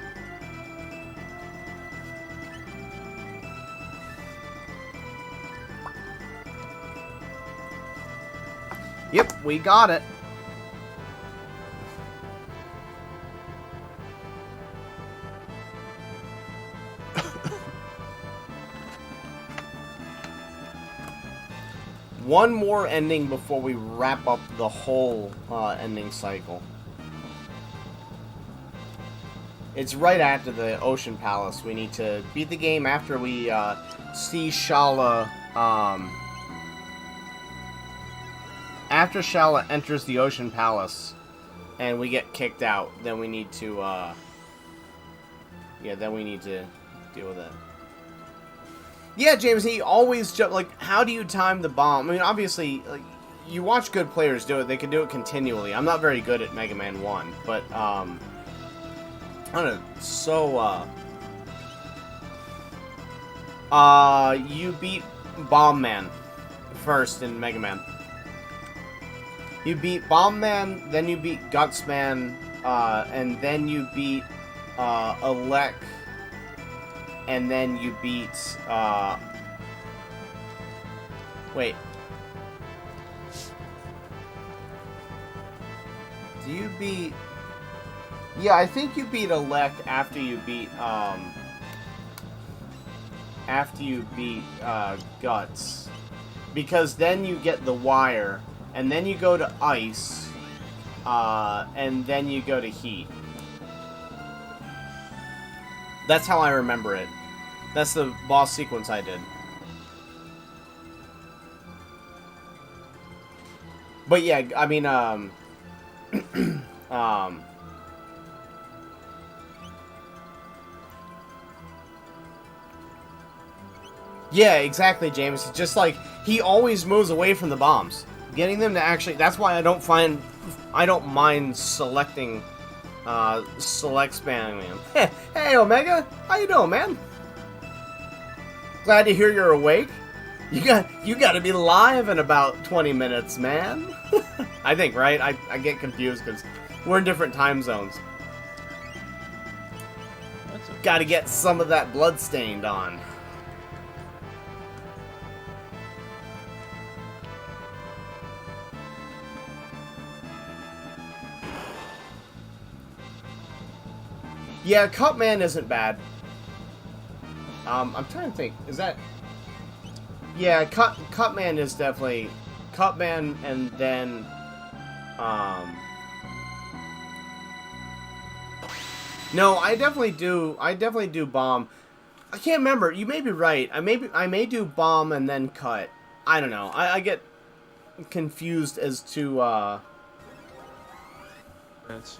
Yep, we got it. One more ending before we wrap up the whole ending cycle. It's right after the Ocean Palace. We need to beat the game after we see Shala. After Shala enters the Ocean Palace and we get kicked out, then we need to then we need to deal with it. Yeah, James, he always jump. Like, how do you time the bomb? I mean, obviously, like, you watch good players do it. They can do it continually. I'm not very good at Mega Man 1, but, I don't know. So, you beat Bomb Man first in Mega Man. You beat Bomb Man, then you beat Guts Man, and then you beat, Alec, and then you beat, wait. Do you beat... Yeah, I think you beat Alec after you beat, Guts. Because then you get the wire, and then you go to ice, and then you go to heat. That's how I remember it. That's the boss sequence I did. But yeah, I mean, yeah, exactly, James. It's just like, he always moves away from the bombs. Getting them to actually... That's why I don't mind selecting... select spamming him. Hey, Omega! How you doing, man? Glad to hear you're awake. You got to be live in about 20 minutes, man. I think, right? I get confused because we're in different time zones. Got to get some of that bloodstained on. Yeah, Cutman isn't bad. I'm trying to think. Is that... Yeah, Cutman is definitely... Cutman, and then... No, I definitely do Bomb. I can't remember. You may be right. I may do Bomb and then Cut. I don't know. I get confused as to, That's...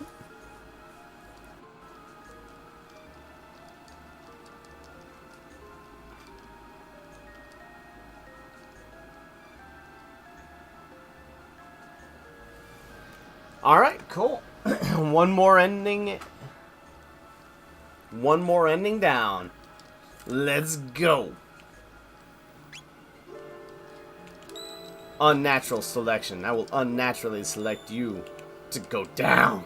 Alright, cool. One more ending down. Let's go. Unnatural selection. I will unnaturally select you to go down.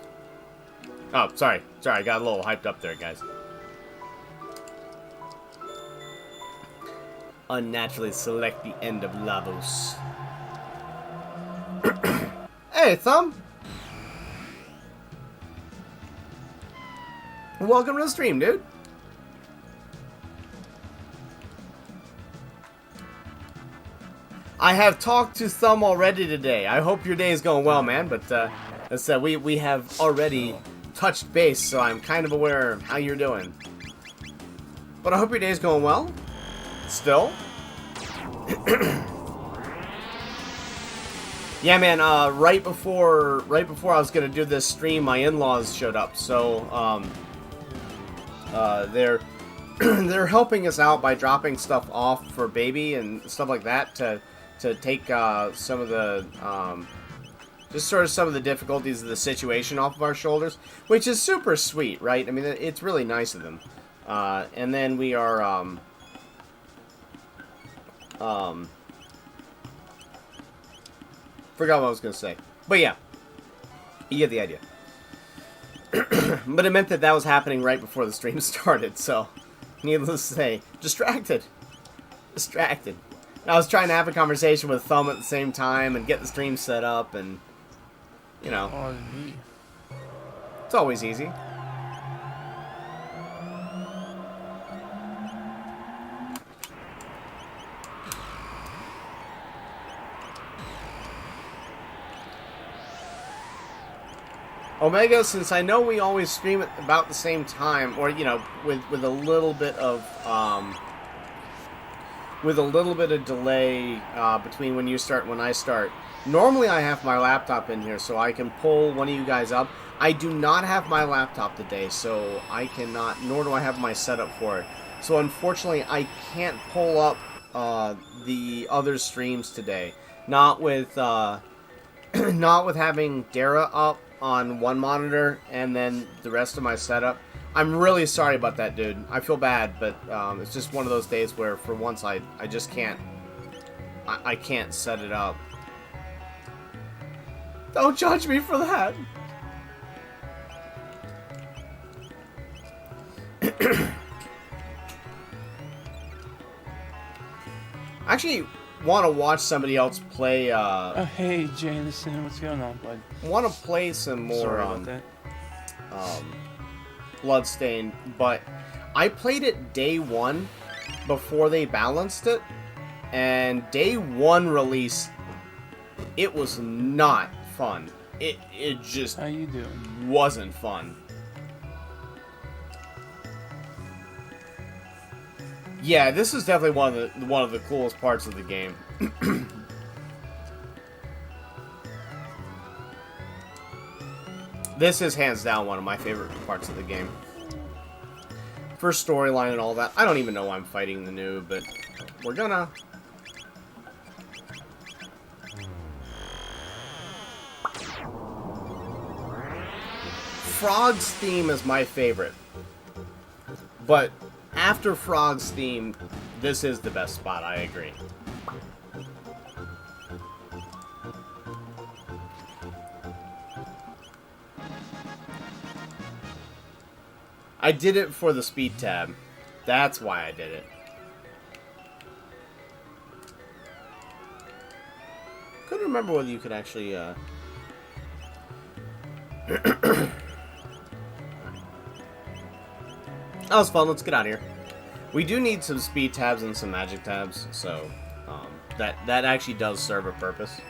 Oh, sorry. I got a little hyped up there, guys. Unnaturally select the end of Lavos. Hey, Thumb. Welcome to the stream, dude. I have talked to Thumb already today. I hope your day is going well, man. But as I said, we have already touched base, so I'm kind of aware of how you're doing. But I hope your day is going well. Still. Yeah, man. Right before I was gonna do this stream, my in-laws showed up. So they're they're helping us out by dropping stuff off for baby and stuff like that to take some of the just sort of some of the difficulties of the situation off of our shoulders, which is super sweet, right? I mean, it's really nice of them. And then we are forgot what I was gonna say, but yeah, you get the idea. But it meant that was happening right before the stream started, so needless to say, distracted. And I was trying to have a conversation with Thumb at the same time and get the stream set up, and you know, it's always easy. Omega, since I know we always stream at about the same time, or you know, with a little bit of delay between when you start and when I start. Normally I have my laptop in here so I can pull one of you guys up. I do not have my laptop today, so I cannot, nor do I have my setup for it. So unfortunately, I can't pull up the other streams today. Not with not with having Dara up on one monitor and then the rest of my setup. I'm really sorry about that, dude. I feel bad, but it's just one of those days where for once I just can't. I can't set it up. Don't judge me for that. I actually want to watch somebody else play. Oh, hey, Jameson, what's going on, bud? Want to play some more Sorry about that. Bloodstained, but I played it day one before they balanced it, and day one release, it was not fun. It just How you doing? wasn't fun. Yeah, this is definitely one of the coolest parts of the game. This is hands down one of my favorite parts of the game. First storyline and all that. I don't even know why I'm fighting the noob, but we're gonna. Frog's theme is my favorite. But after Frog's theme, this is the best spot, I agree. I did it for the speed tab. That's why I did it. Couldn't remember whether you could actually, That was fun. Let's get out of here. We do need some speed tabs and some magic tabs, so that actually does serve a purpose.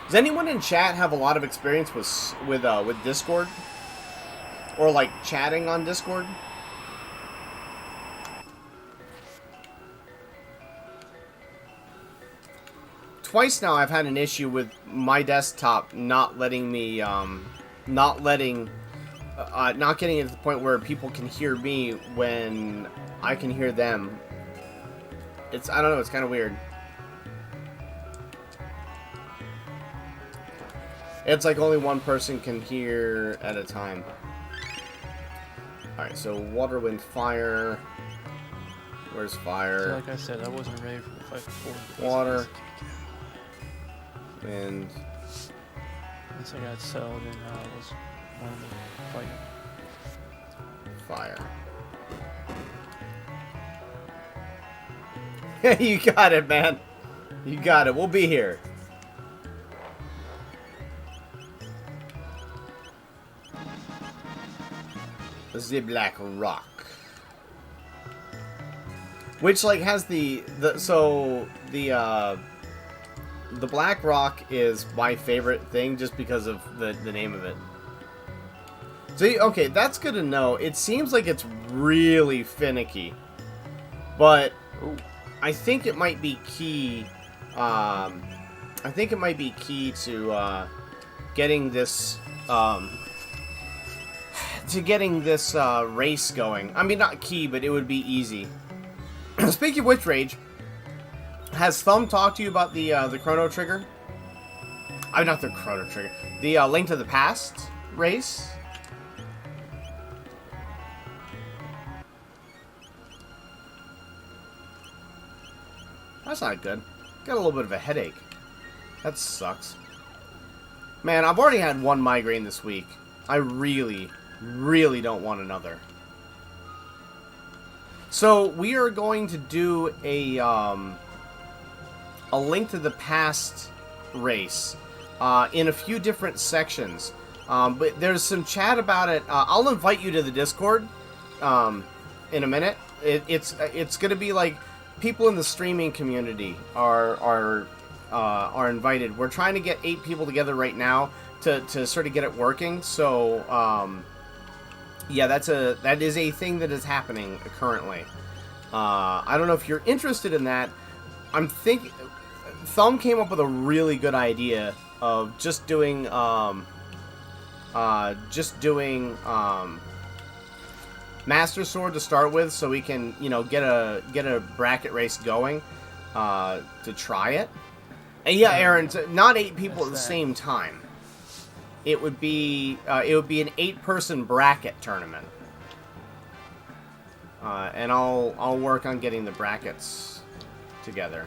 Does anyone in chat have a lot of experience with Discord? Or like chatting on Discord? Twice now I've had an issue with my desktop not letting me not getting it to the point where people can hear me when I can hear them. I don't know, it's kind of weird. It's like only one person can hear at a time. Alright, so water, wind, fire. Where's fire? So like I said, I wasn't ready for the fight before. Water. Wind. Once I got settled in, I was wanting to fight. Fire. You got it, man. You got it. We'll be here. The Black Rock, which like has the Black Rock is my favorite thing just because of the name of it. So okay, that's good to know. It seems like it's really finicky, but I think it might be key. I think it might be key to getting this. Race going. I mean, not key, but it would be easy. Speaking of which, Rage, has Thumb talked to you about the Chrono Trigger? I'm not the Chrono Trigger. The Link to the Past race? That's not good. Got a little bit of a headache. That sucks. Man, I've already had one migraine this week. I really don't want another. So we are going to do a Link to the Past race in a few different sections. But there's some chat about it. I'll invite you to the Discord in a minute. It's going to be like people in the streaming community are invited. We're trying to get 8 people together right now to sort of get it working. So Yeah, that is a thing that is happening currently. I don't know if you're interested in that. I'm thinking Thumb came up with a really good idea of just doing Master Sword to start with, so we can get a bracket race going to try it. And yeah, Aaron, not 8 people at the same time. It would be an 8-person bracket tournament, and I'll work on getting the brackets together.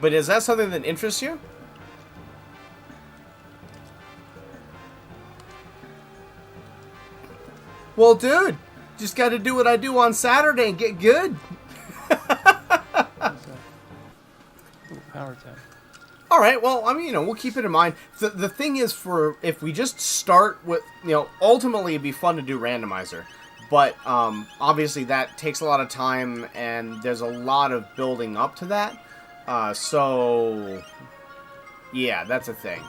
But is that something that interests you? Well, dude, just got to do what I do on Saturday and get good. Power tap. All right, well, I mean, we'll keep it in mind. The thing is, if we just start with, ultimately it'd be fun to do randomizer. But obviously that takes a lot of time, and there's a lot of building up to that. So, yeah, that's a thing.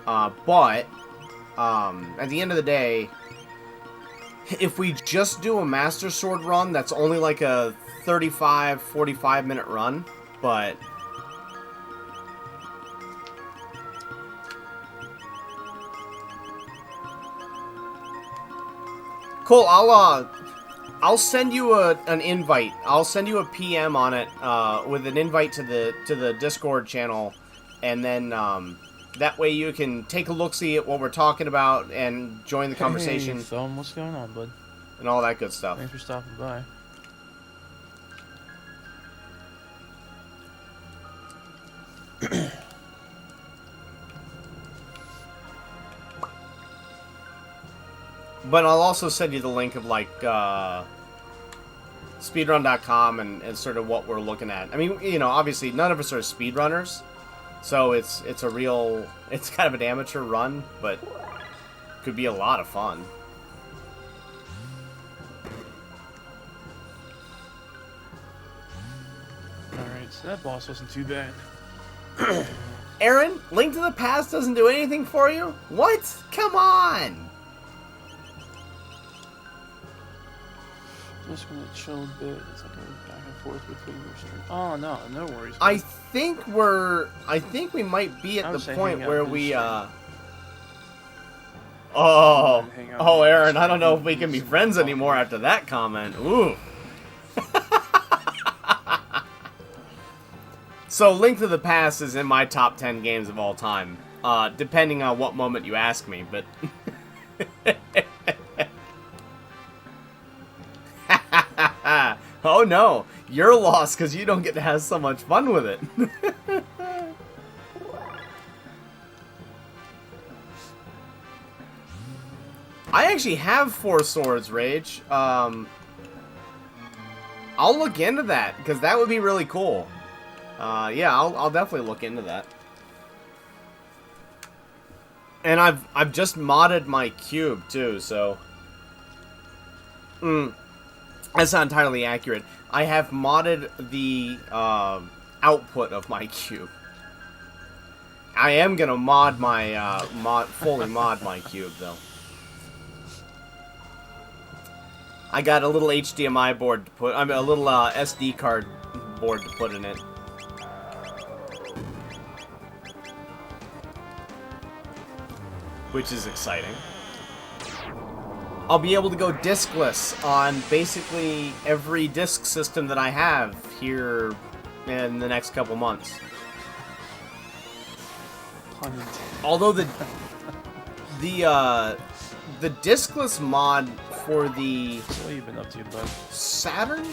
But at the end of the day, if we just do a Master Sword run, that's only like a 35, 45-minute run, but... Cool, I'll send you an invite. I'll send you a PM on it with an invite to the Discord channel, and then that way you can take a look-see at what we're talking about and join the conversation. Hey, Thumb, what's going on, bud? And all that good stuff. Thanks for stopping by. But I'll also send you the link of, like, speedrun.com and sort of what we're looking at. I mean, obviously none of us are speedrunners, so it's kind of an amateur run, but could be a lot of fun. Alright, so that boss wasn't too bad. Aaron, Link to the Past doesn't do anything for you? What? Come on! Just gonna chill a bit. It's like a back and forth between your stream. Oh no worries. I think we might be at the point where we Oh, Aaron, I don't know if we can be friends anymore after that comment. Ooh. So, Link to the Past is in my top 10 games of all time, depending on what moment you ask me, but... Oh no, you're lost because you don't get to have so much fun with it. I actually have 4 swords, Rage. I'll look into that because that would be really cool. Yeah, I'll definitely look into that. And I've just modded my cube too, so. That's not entirely accurate. I have modded the output of my cube. I am gonna mod my fully mod my cube though. I got a little HDMI board to put. A little SD card board to put in it. Which is exciting. I'll be able to go discless on basically every disc system that I have here in the next couple months. Although the discless mod for the What you been up to, bud? Saturn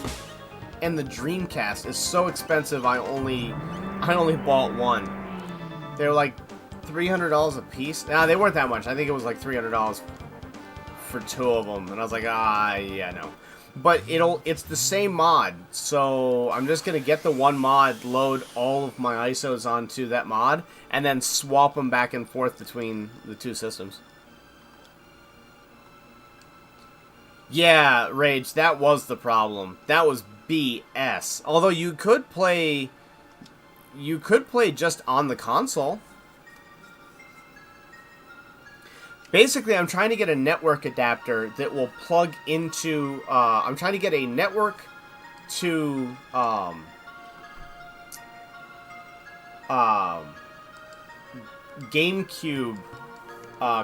and the Dreamcast is so expensive. I only bought one. They were like $300 a piece. Nah, they weren't that much. I think it was like $300 for 2 of them, and I was like, yeah, no. But it's the same mod, so I'm just gonna get the one mod, load all of my ISOs onto that mod, and then swap them back and forth between the 2 systems. Yeah, Rage, that was the problem. That was BS. Although you could play just on the console. Basically, I'm trying to get a network adapter that will plug into... I'm trying to get a network to... GameCube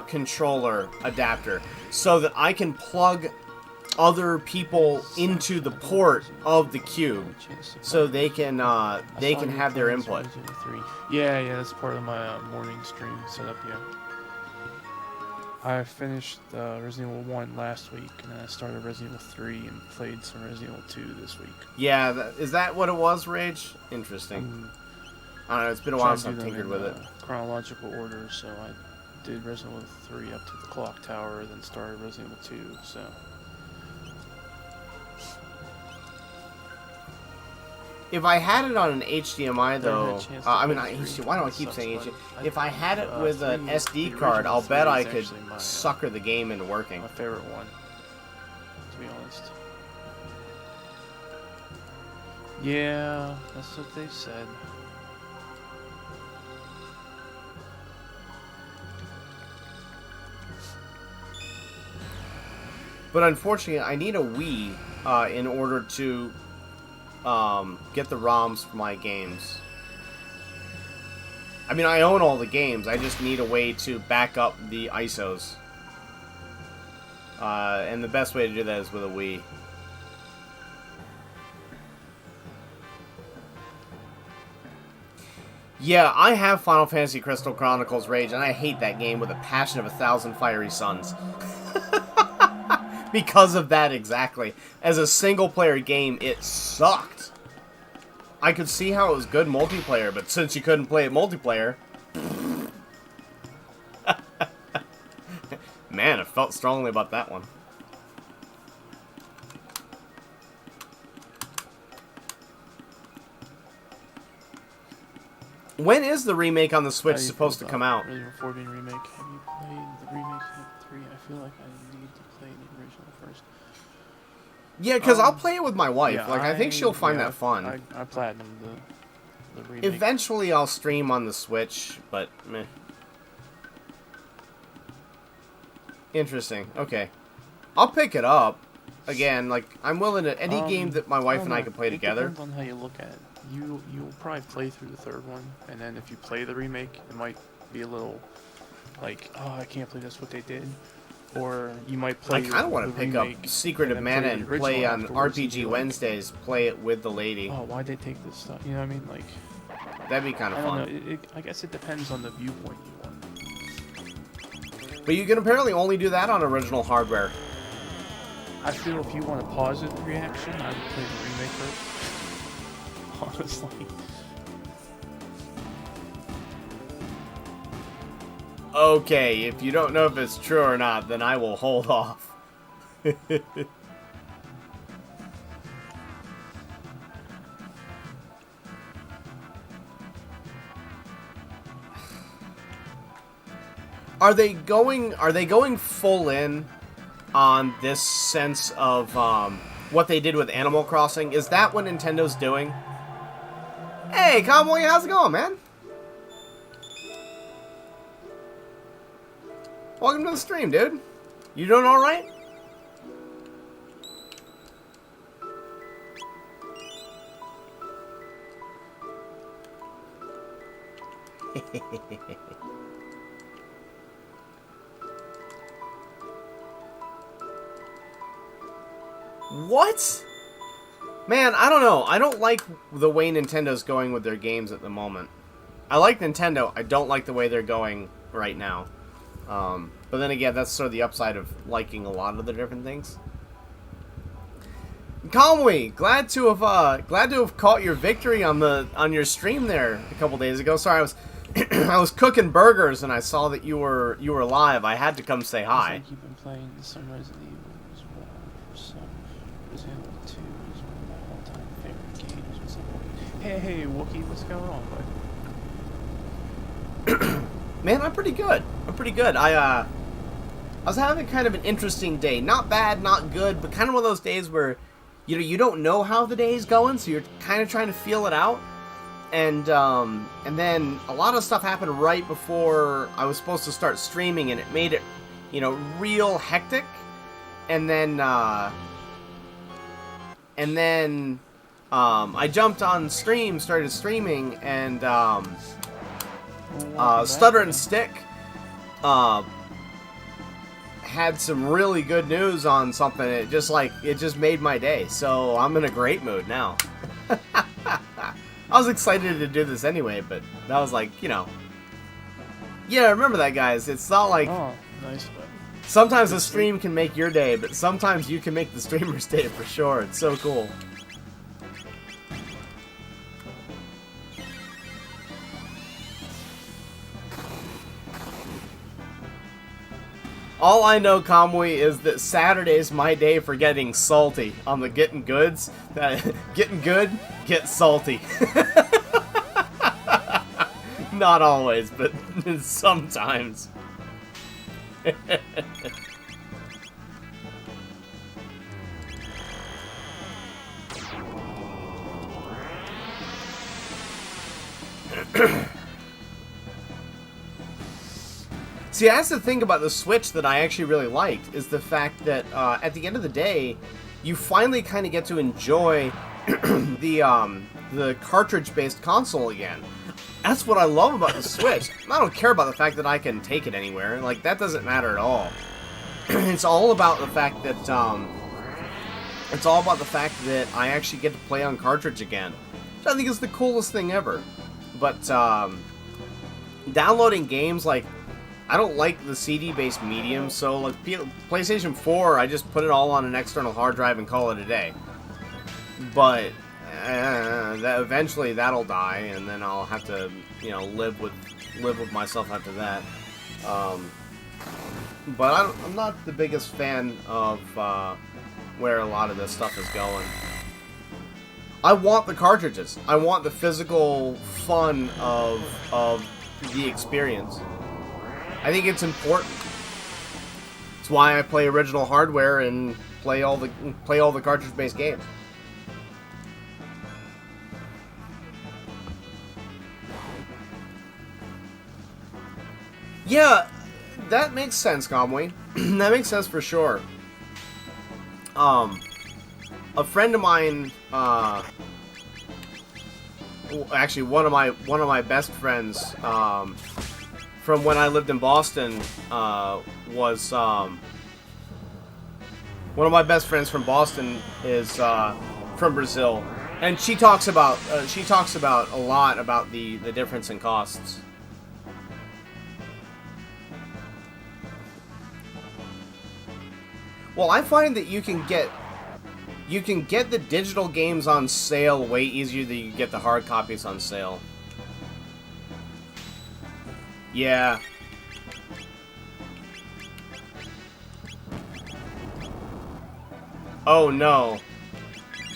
controller adapter so that I can plug other people into the port of the cube so they can have their input. Yeah, that's part of my morning stream setup. Yeah, I finished Resident Evil 1 last week, and then I started Resident Evil 3 and played some Resident Evil 2 this week. Yeah, is that what it was, Rage? Interesting. I don't know, it's been a while since I've tinkered with it. Chronological order, so I did Resident Evil 3 up to the clock tower, then started Resident Evil 2, so... If I had it on an HDMI, though... why do I keep saying HDMI? If I had it with an SD card, I'll bet I could sucker the game into working. My favorite one, to be honest. Yeah, that's what they said. But unfortunately, I need a Wii in order to get the ROMs for my games. I mean, I own all the games. I just need a way to back up the ISOs. And the best way to do that is with a Wii. Yeah, I have Final Fantasy Crystal Chronicles Rage, and I hate that game with a passion of 1,000 fiery suns. Because of that, exactly. As a single-player game, it sucked. I could see how it was good multiplayer, but since you couldn't play it multiplayer... Man, I felt strongly about that one. When is the remake on the Switch supposed to come out? Resident Evil 4 being remake. Have you played the remake of 3? I feel like I need to play the original first. Yeah, because I'll play it with my wife. Yeah, I think she'll find that fun. I platinumed the remake. Eventually I'll stream on the Switch, but meh. Interesting. Okay. I'll pick it up. Again, like, I'm willing to... Any game that my wife and I can play together. It depends on how you look at it. You'll probably play through the third one, and then if you play the remake, it might be a little like, oh, I can't believe that's what they did. Or you might play. I kind of want to pick up Secret of Mana and play on RPG Wednesdays. Play it with the lady. Oh, why'd they take this stuff? You know what I mean? Like, that'd be kind of fun. I don't know. I guess it depends on the viewpoint you want. But you can apparently only do that on original hardware. I feel if you want to pause it reaction, I would play the remake first. Honestly. Okay, if you don't know if it's true or not, then I will hold off. Are they going full in on this sense of what they did with Animal Crossing? Is that what Nintendo's doing? Hey, Cowboy, how's it going, man? Welcome to the stream, dude. You doing all right? What? Man, I don't know. I don't like the way Nintendo's going with their games at the moment. I like Nintendo. I don't like the way they're going right now. But then again, that's sort of the upside of liking a lot of the different things. Calmly, glad to have caught your victory on your stream there a couple days ago. Sorry, I was I was cooking burgers and I saw that you were live. I had to come say hi. You've been playing some Resident Evil as well. Some Resident Evil 2 is one of my all-time favorite games. Or something. Hey, Wookie, what's going on, bud? Man, I'm pretty good. I was having kind of an interesting day. Not bad, not good, but kind of one of those days where, you know, you don't know how the day's going, so you're kind of trying to feel it out. And then a lot of stuff happened right before I was supposed to start streaming, and it made it you know, real hectic, and then I jumped on stream, started streaming, and Stutter and Stick had some really good news on something. It just made my day. So I'm in a great mood now. I was excited to do this anyway, but that was like, you know, yeah, remember that, guys. It's not like nice. Sometimes a stream can make your day, but sometimes you can make the streamer's day for sure. It's so cool. All I know, Kamui, is that Saturday's my day for getting salty on the getting goods. Getting good, get salty. Not always, but sometimes. See, that's the thing about the Switch that I actually really liked, is the fact that at the end of the day, you finally kind of get to enjoy the cartridge-based console again. That's what I love about the Switch. I don't care about the fact that I can take it anywhere. Like, that doesn't matter at all. It's all about the fact that I actually get to play on cartridge again, which I think is the coolest thing ever. But downloading games, like, I don't like the CD-based medium, so like PlayStation 4, I just put it all on an external hard drive and call it a day. But eventually that'll die, and then I'll have to, you know, live with myself after that. But I'm not the biggest fan of where a lot of this stuff is going. I want the cartridges. I want the physical fun of the experience. I think it's important. It's why I play original hardware and play all the cartridge-based games. Yeah, that makes sense, Conway. That makes sense for sure. A friend of mine, actually one of my best friends, from when I lived in Boston, was one of my best friends from Boston is from Brazil, and she talks about a lot about the difference in costs. Well, I find that you can get the digital games on sale way easier than you get the hard copies on sale. Yeah. Oh no.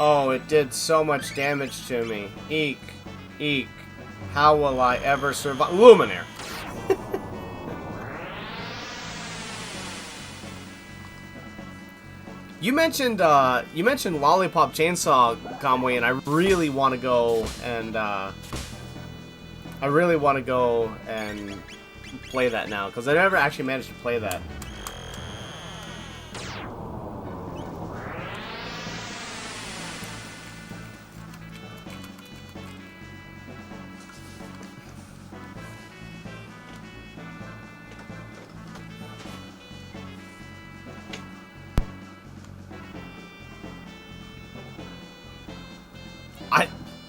Oh, it did so much damage to me. Eek. Eek. How will I ever survive? Luminaire. You mentioned Lollipop Chainsaw, Conway, and I really want to go and play that now, because I never actually managed to play that.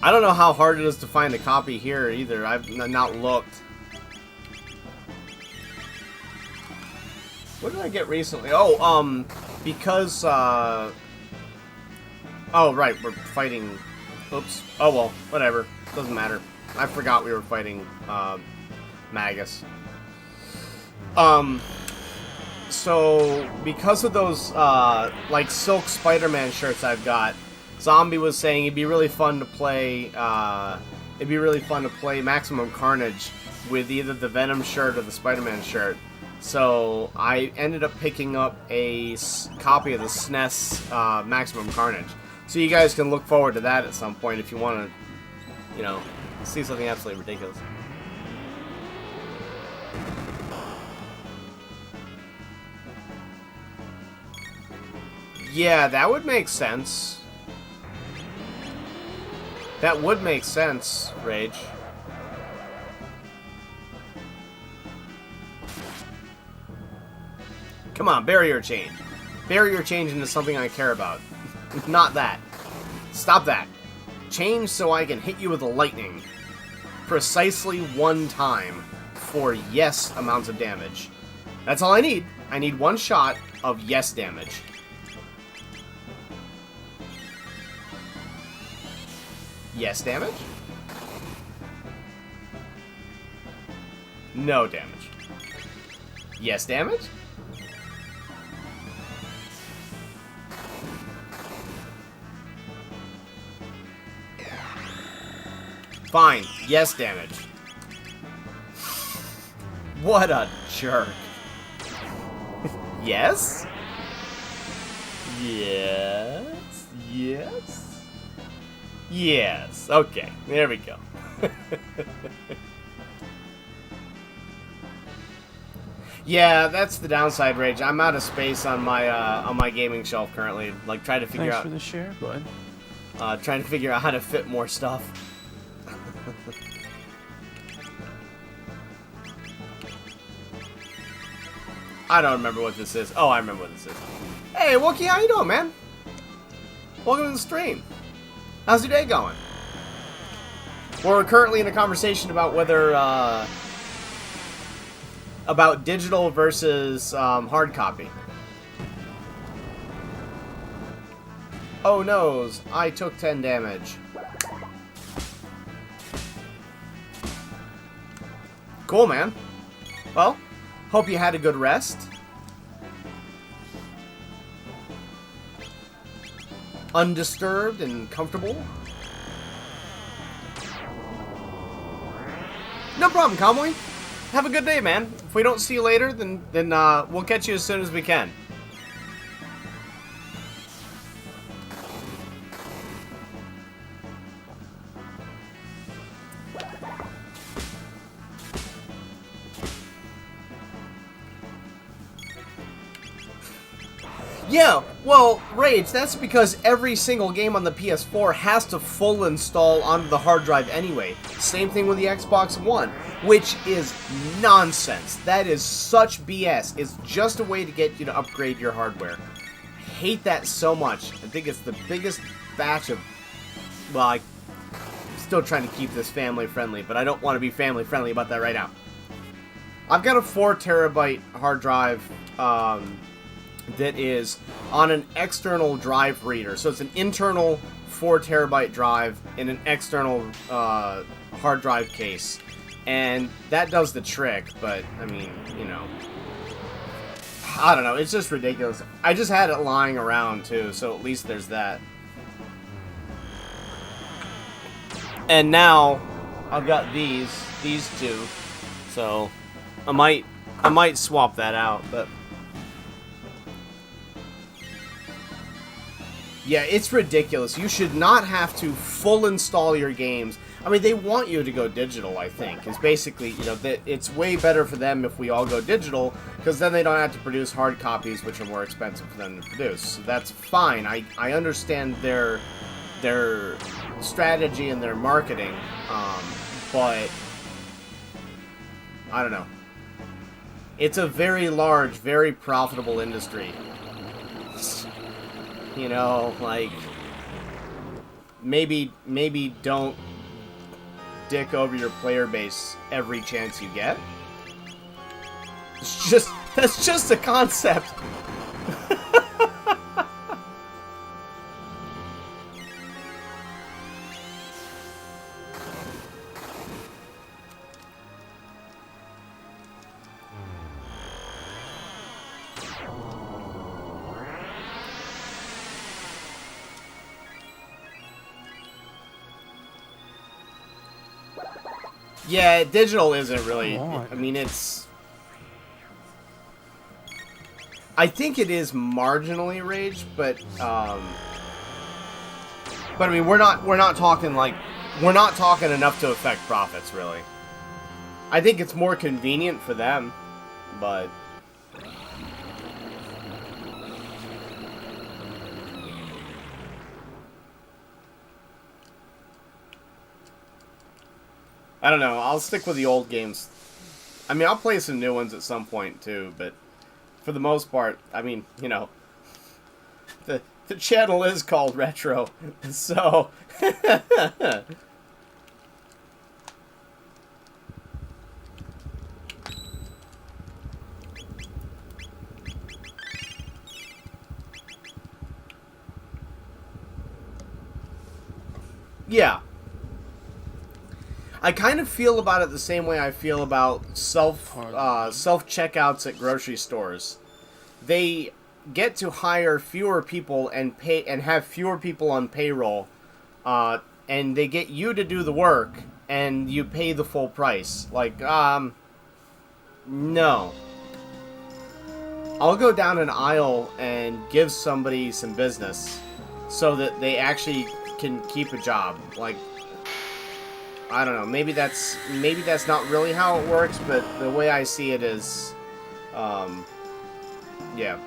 I don't know how hard it is to find a copy here either. I've not looked. What did I get recently? Oh, because, oh, right, we're fighting... Oops. Oh, well, whatever. Doesn't matter. I forgot we were fighting, Magus. So, because of those, like, Silk Spider-Man shirts I've got, Zombie was saying it'd be really fun to play, Maximum Carnage with either the Venom shirt or the Spider-Man shirt. So I ended up picking up a copy of the SNES Maximum Carnage. So you guys can look forward to that at some point if you want to, you know, see something absolutely ridiculous. Yeah, that would make sense. That would make sense, Rage. Come on, barrier change. Barrier change into something I care about. Not that. Stop that. Change so I can hit you with a lightning. Precisely one time for yes amounts of damage. That's all I need. I need one shot of yes damage. Yes damage? No damage. Yes damage? Fine. Yes damage. What a jerk. Yes? Yes? Yes? Yes. Okay. There we go. Yeah, that's the downside, Rage. I'm out of space on my gaming shelf currently. Like, trying to figure Thanks for the share, bud. trying to figure out how to fit more stuff. I don't remember what this is. Oh, I remember what this is. Hey, Wookie, how you doing, man? Welcome to the stream. How's your day going? We're currently in a conversation about whether, about digital versus, hard copy. Oh, noes. I took 10 damage. Cool, man. Well, hope you had a good rest. Undisturbed and comfortable. No problem, Conway. Have a good day, man. If we don't see you later, then we'll catch you as soon as we can. Yeah, well, Rage, that's because every single game on the PS4 has to full install onto the hard drive anyway. Same thing with the Xbox One, which is nonsense. That is such BS. It's just a way to get you to upgrade your hardware. I hate that so much. I think it's the biggest batch of... Well, I'm still trying to keep this family friendly, but I don't want to be family friendly about that right now. I've got a 4 terabyte hard drive, that is on an external drive reader. So it's an internal 4 terabyte drive in an external hard drive case. And that does the trick, but, I mean, you know. I don't know, it's just ridiculous. I just had it lying around, too, so at least there's that. And now, I've got these two. So, I might swap that out, but... Yeah, it's ridiculous. You should not have to full install your games. I mean, they want you to go digital, I think. It's basically, you know, that it's way better for them if we all go digital, because then they don't have to produce hard copies, which are more expensive for them to produce. So that's fine. I understand their strategy and their marketing, but I don't know. It's a very large, very profitable industry. You know, like, maybe don't dick over your player base every chance you get. That's just a concept. Yeah, digital isn't really... I mean, it's... I think it is marginally Rage, but I mean, we're not talking like... We're not talking enough to affect profits, really. I think it's more convenient for them, but... I don't know. I'll stick with the old games. I mean, I'll play some new ones at some point too, but for the most part, I mean, you know, the channel is called Retro, so. Yeah. I kind of feel about it the same way I feel about self checkouts at grocery stores. They get to hire fewer people and pay and have fewer people on payroll, and they get you to do the work, and you pay the full price. Like, no. I'll go down an aisle and give somebody some business so that they actually can keep a job. Like, I don't know. Maybe that's not really how it works, but the way I see it is, yeah.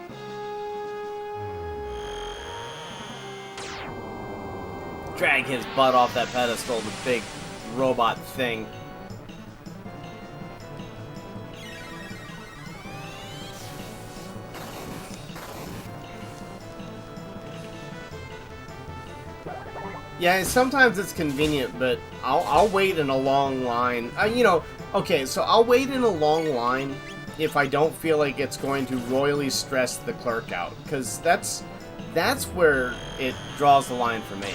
Drag his butt off that pedestal, the big robot thing. Yeah, sometimes it's convenient, but I'll wait in a long line. You know, okay, so I'll wait in a long line if I don't feel like it's going to royally stress the clerk out, because that's where it draws the line for me.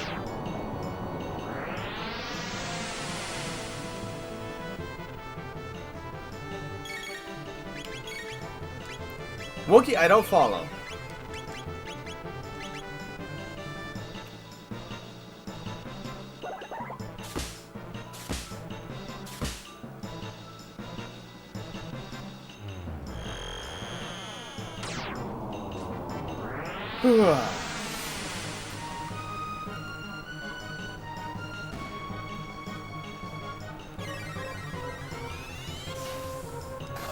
Wookie, I don't follow.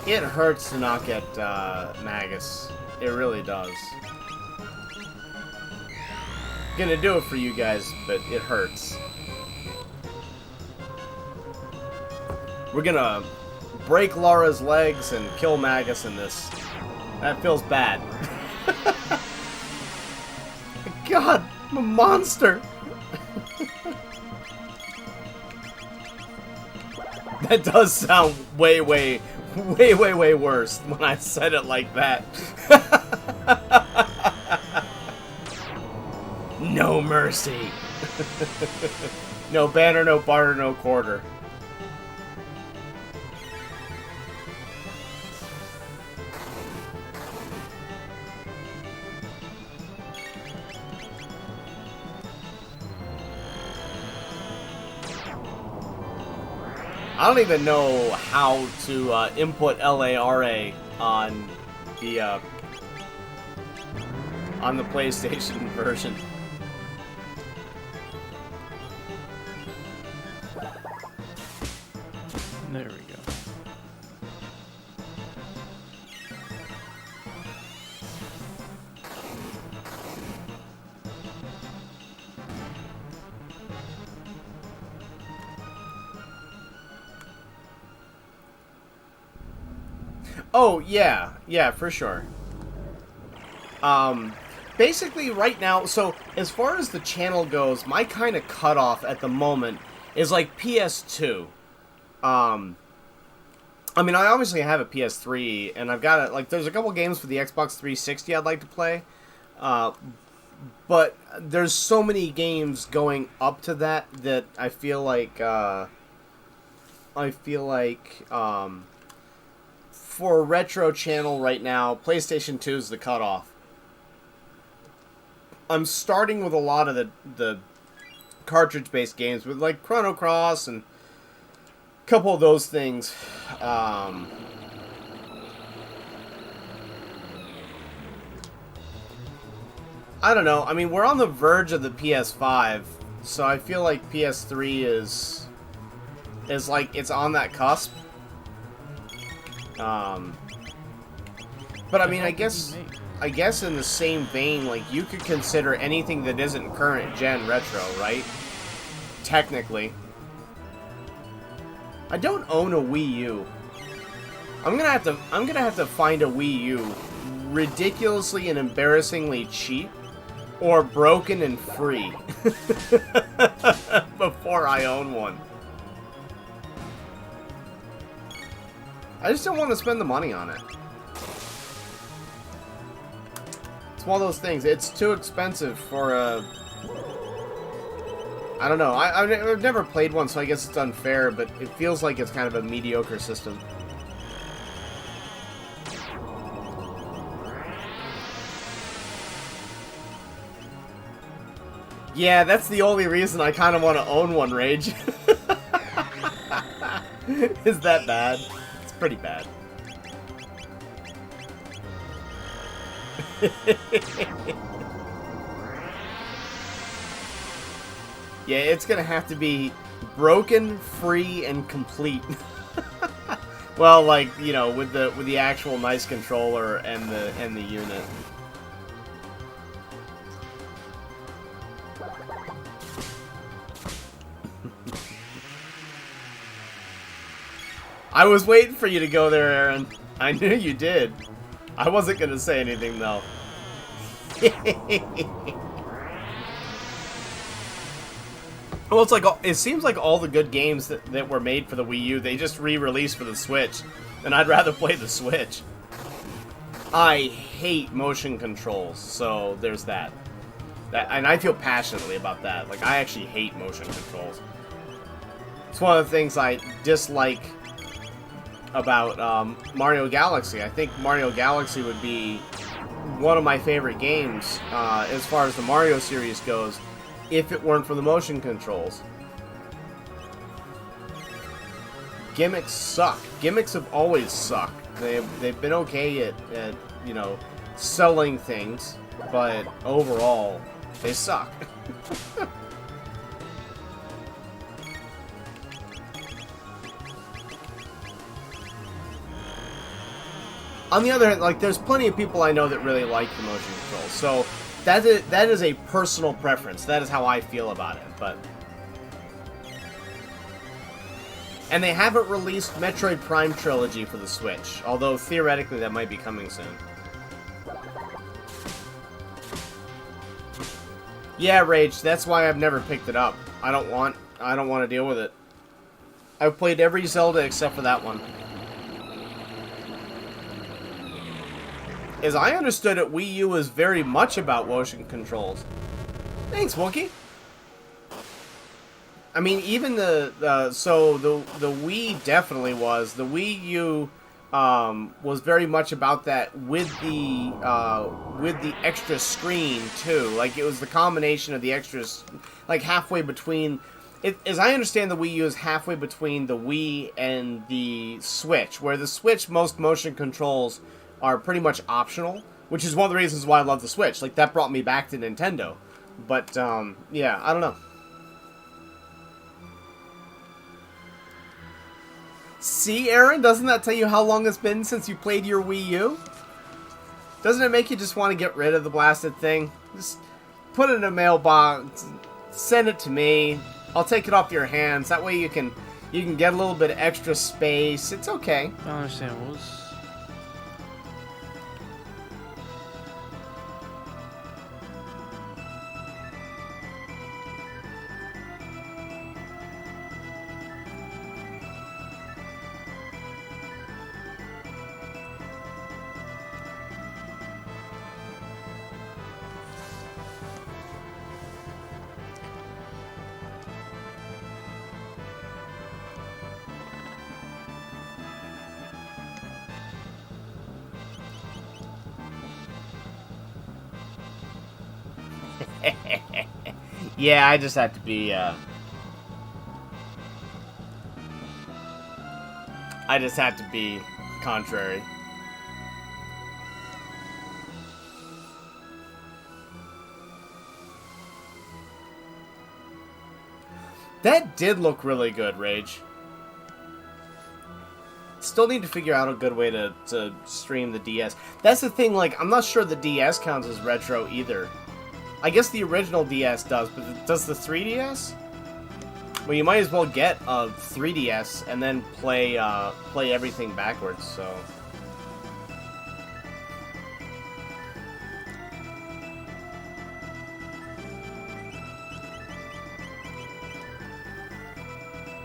It hurts to not get Magus. It really does. Gonna do it for you guys, but it hurts. We're gonna break Laura's legs and kill Magus in this. That feels bad. God, I'm a monster. That does sound way worse when I said it like that. No mercy. No banner, no barter, no quarter. I don't even know how to input LARA on the PlayStation version. There we go. Oh, yeah, for sure. Basically right now, so as far as the channel goes, my kind of cutoff at the moment is like PS2. I mean, I obviously have a PS3, and I've got it, like, there's a couple games for the Xbox 360 I'd like to play, but there's so many games going up to that I feel like, for a retro channel right now, PlayStation 2 is the cutoff. I'm starting with a lot of the cartridge-based games, with like Chrono Cross and a couple of those things. I don't know. I mean, we're on the verge of the PS5, so I feel like PS3 is like, it's on that cusp. But I mean, I guess in the same vein, like, you could consider anything that isn't current gen retro, right? Technically. I don't own a Wii U. I'm gonna have to find a Wii U ridiculously and embarrassingly cheap or broken and free before I own one. I just don't want to spend the money on it. It's one of those things. It's too expensive for a... I don't know. I've never played one, so I guess it's unfair, but it feels like it's kind of a mediocre system. Yeah, that's the only reason I kind of want to own one, Rage. Is that bad? It's pretty bad. Yeah, it's gonna have to be broken, free, and complete. Well, like, you know, with the actual nice controller and the unit. I was waiting for you to go there, Aaron. I knew you did. I wasn't gonna say anything though. Well, it's like it seems like all the good games that were made for the Wii U, they just re-released for the Switch, and I'd rather play the Switch. I hate motion controls, so there's that. And I feel passionately about that. Like, I actually hate motion controls. It's one of the things I dislike about Mario Galaxy. I think Mario Galaxy would be one of my favorite games as far as the Mario series goes, if it weren't for the motion controls. Gimmicks suck. Gimmicks have always sucked. They've been okay at you know, selling things, but overall, they suck. On the other hand, like, there's plenty of people I know that really like the motion controls, so that is a personal preference. That is how I feel about it, but... And they haven't released Metroid Prime Trilogy for the Switch, although theoretically that might be coming soon. Yeah, Rage, that's why I've never picked it up. I don't want to deal with it. I've played every Zelda except for that one. As I understood it, Wii U is very much about motion controls. Thanks, Wookie. I mean, even the Wii definitely was. The Wii U was very much about that with the extra screen too. Like, it was the combination of the extras, like halfway between. As I understand, the Wii U is halfway between the Wii and the Switch, where the Switch, most motion controls are pretty much optional, which is one of the reasons why I love the Switch. Like, that brought me back to Nintendo. But, yeah, I don't know. See, Aaron? Doesn't that tell you how long it's been since you played your Wii U? Doesn't it make you just want to get rid of the blasted thing? Just put it in a mailbox, send it to me, I'll take it off your hands. That way you can get a little bit of extra space. It's okay. I don't understand. What was... Yeah, I just have to be, I just have to be contrary. That did look really good, Rage. Still need to figure out a good way to stream the DS. That's the thing, like, I'm not sure the DS counts as retro either. I guess the original DS does, but does the 3DS? Well, you might as well get a 3DS and then play everything backwards. So.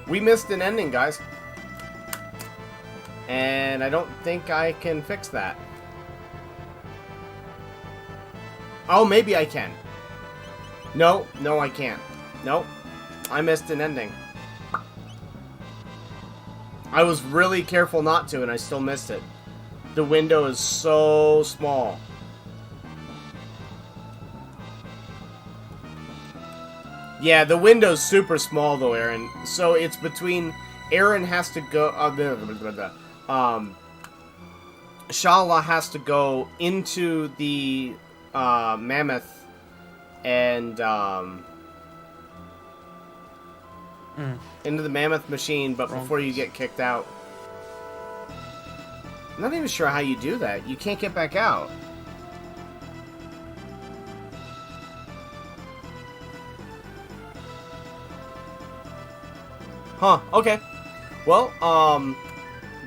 We missed an ending, guys. And I don't think I can fix that. Oh, maybe I can. No, I can't. Nope. I missed an ending. I was really careful not to, and I still missed it. The window is so small. Yeah, the window's super small, though, Aaron. So it's between... Aaron has to go... Shala has to go into the mammoth and... into the mammoth machine, but before you get kicked out. I'm not even sure how you do that. You can't get back out. Huh, okay. Well,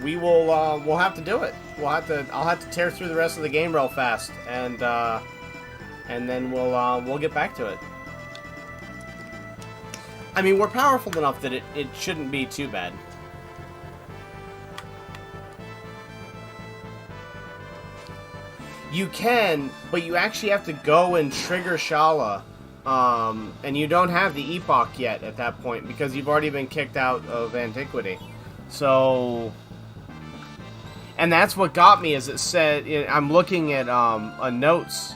we'll have to do it. I'll have to tear through the rest of the game real fast, and then we'll get back to it. I mean, we're powerful enough that it shouldn't be too bad. You can, but you actually have to go and trigger Shala. And you don't have the epoch yet at that point because you've already been kicked out of Antiquity. So, and that's what got me. Is it said I'm looking at a notes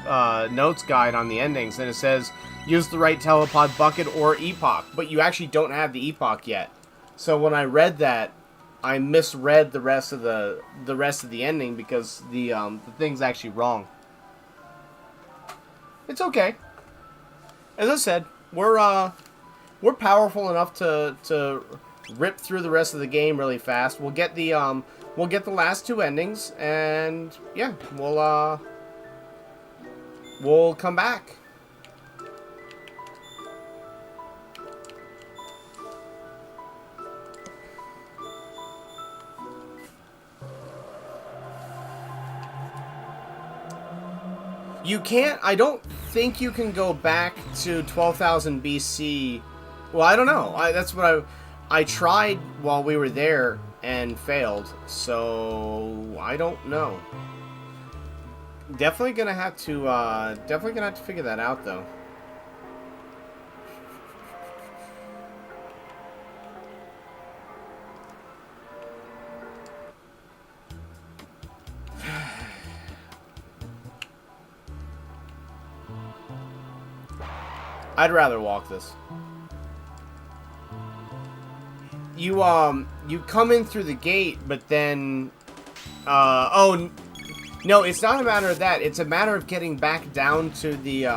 guide on the endings, and it says use the right telepod bucket or epoch, but you actually don't have the epoch yet. So when I read that, I misread the rest of the ending because the thing's actually wrong. It's okay. As I said, we're powerful enough to rip through the rest of the game really fast. We'll get the last two endings, and yeah, we'll come back. You can't... I don't think you can go back to 12,000 BC. Well, I don't know. That's what I tried while we were there and failed. So, I don't know. Definitely gonna have to figure that out, though. I'd rather walk this. You come in through the gate, but then, oh, no, it's not a matter of that. It's a matter of getting back down to the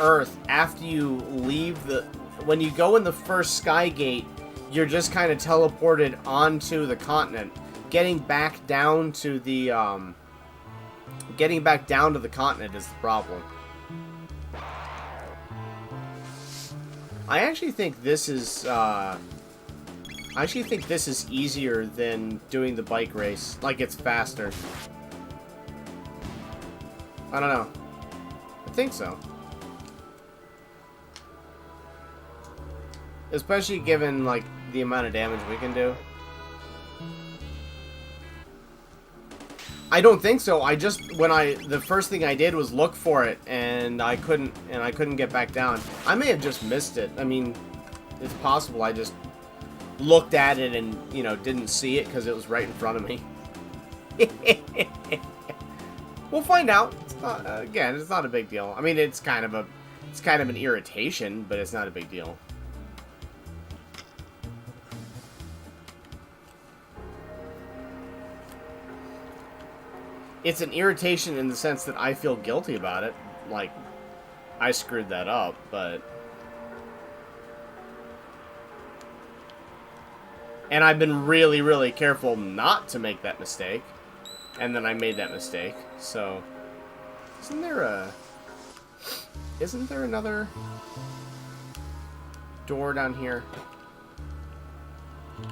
earth after you leave when you go in the first sky gate, you're just kind of teleported onto the continent. Getting back down to the continent is the problem. I actually think this is easier than doing the bike race. Like, it's faster. I don't know. I think so. Especially given, like, the amount of damage we can do. I don't think so. The first thing I did was look for it, and I couldn't get back down. I may have just missed it. I mean, it's possible I just looked at it and, didn't see it because it was right in front of me. We'll find out. It's not a big deal. I mean, it's kind of an irritation, but it's not a big deal. It's an irritation in the sense that I feel guilty about it. Like, I screwed that up, but... And I've been really, really careful not to make that mistake. And then I made that mistake, so... Isn't there another... door down here? I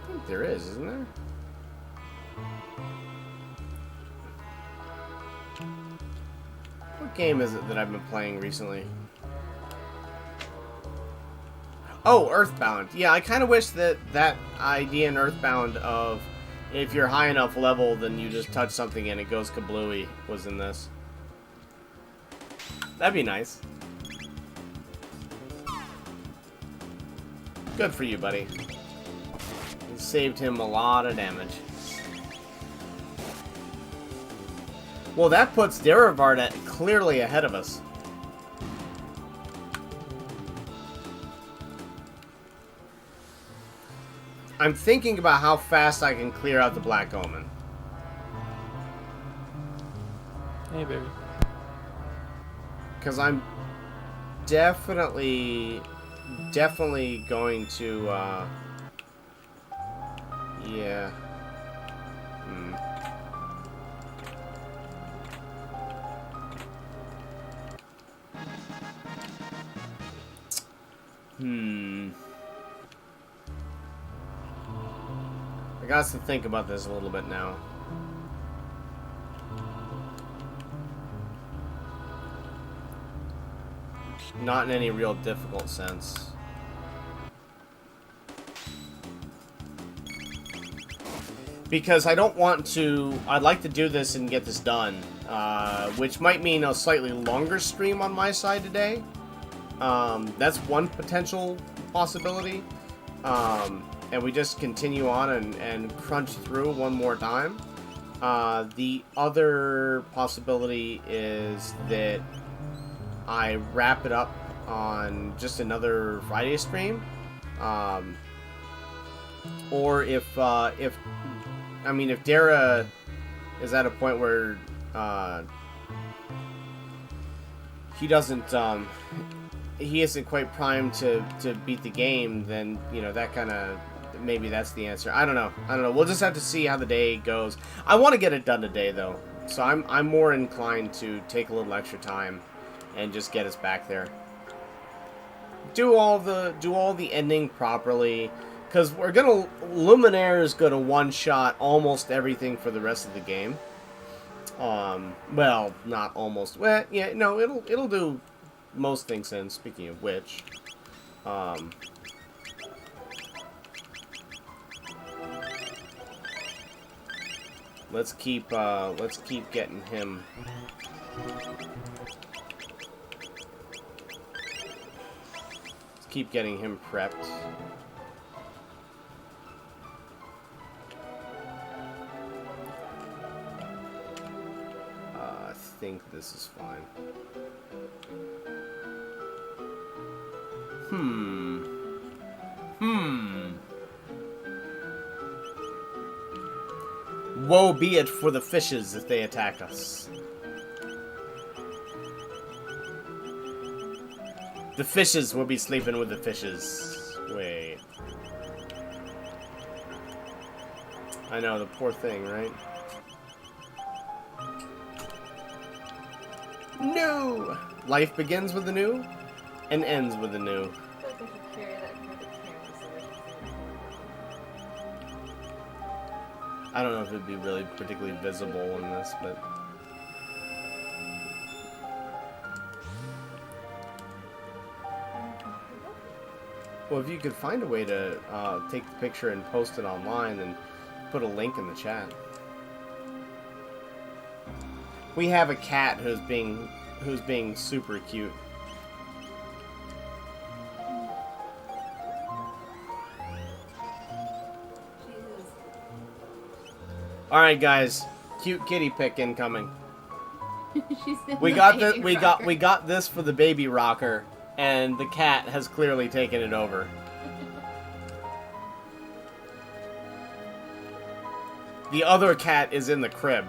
think there is, isn't there? What game is it that I've been playing recently? Oh, Earthbound. Yeah, I kind of wish that that idea in Earthbound of if you're high enough level, then you just touch something and it goes kablooey was in this. That'd be nice. Good for you, buddy. You saved him a lot of damage. Well, that puts Derivard clearly ahead of us. I'm thinking about how fast I can clear out the Black Omen. Hey, baby. Because I'm definitely going to, yeah. I got to think about this a little bit now. Not in any real difficult sense. Because I don't want to... I'd like to do this and get this done. Which might mean a slightly longer stream on my side today. That's one potential possibility. And we just continue on and crunch through one more time. The other possibility is that I wrap it up on just another Friday stream. Or if Dara is at a point where he doesn't he isn't quite primed to beat the game, then that kind of maybe that's the answer. I don't know. We'll just have to see how the day goes. I want to get it done today though, so I'm more inclined to take a little extra time and just get us back there. Do all the ending properly, because Luminaire is gonna one-shot almost everything for the rest of the game. Well, not almost. Well, yeah, no, it'll do most things. In speaking of which, let's keep getting him. Let's keep getting him prepped. I think this is fine. Woe be it for the fishes if they attack us. The fishes will be sleeping with the fishes. Wait. I know, the poor thing, right? No! Life begins with a new and ends with a new. I feel like I should carry that for the camera so they can see. I don't know if it'd be really particularly visible in this, but... Well, if you could find a way to take the picture and post it online, then put a link in the chat. We have a cat who's being super cute. All right, guys, cute kitty pic incoming. We got this for the baby rocker, and the cat has clearly taken it over. The other cat is in the crib.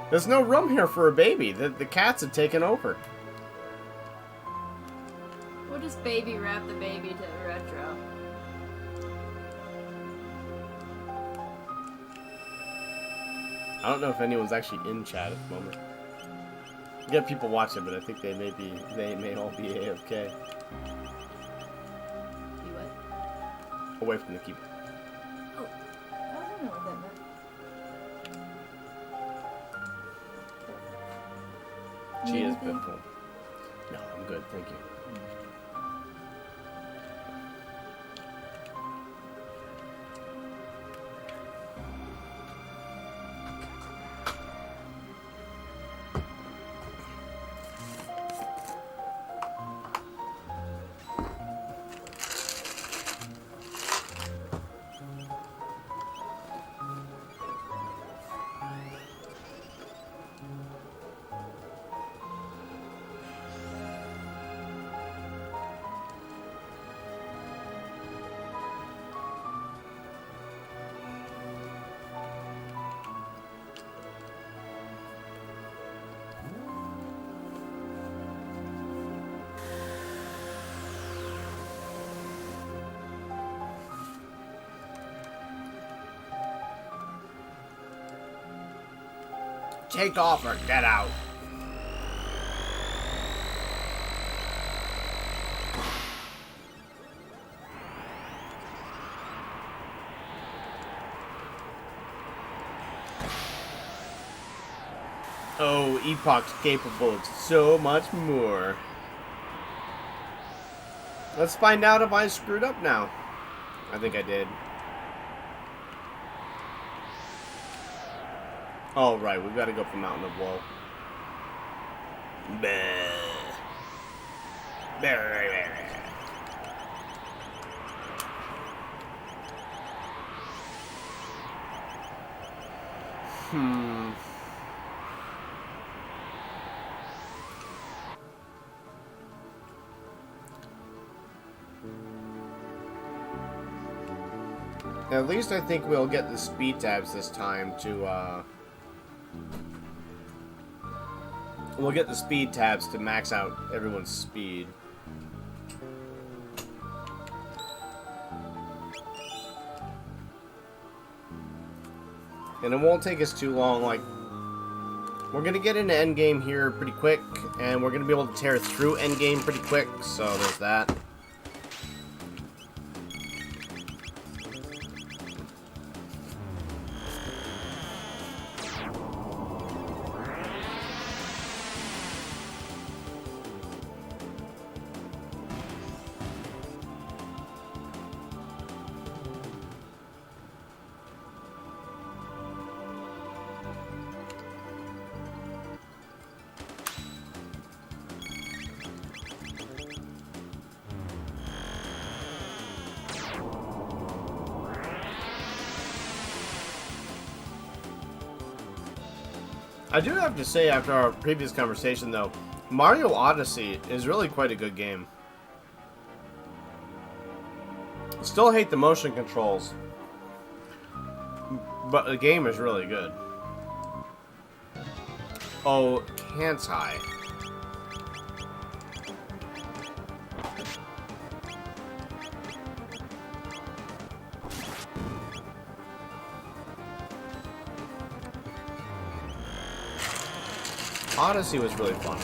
There's no room here for a baby. The cats have taken over. We'll just baby wrap the baby to retro. I don't know if anyone's actually in chat at the moment. Get people watching, but I think they may all be AFK. You what? Away from the keyboard. Oh. I don't know what that meant. She is Anything? pitiful. No, I'm good, thank you. Take off or get out. Oh, Epoch's capable of so much more. Let's find out if I screwed up now. I think I did. Oh, right, we've got to go up the mountain of woe. At least I think we'll get the speed tabs this time to, we'll get the speed tabs to max out everyone's speed. And it won't take us too long, like, we're gonna get into endgame here pretty quick, and we're gonna be able to tear through endgame pretty quick, so there's that. I do have to say, after our previous conversation, though, Mario Odyssey is really quite a good game. Still hate the motion controls, but the game is really good. Oh, can't I? Odyssey was really fun.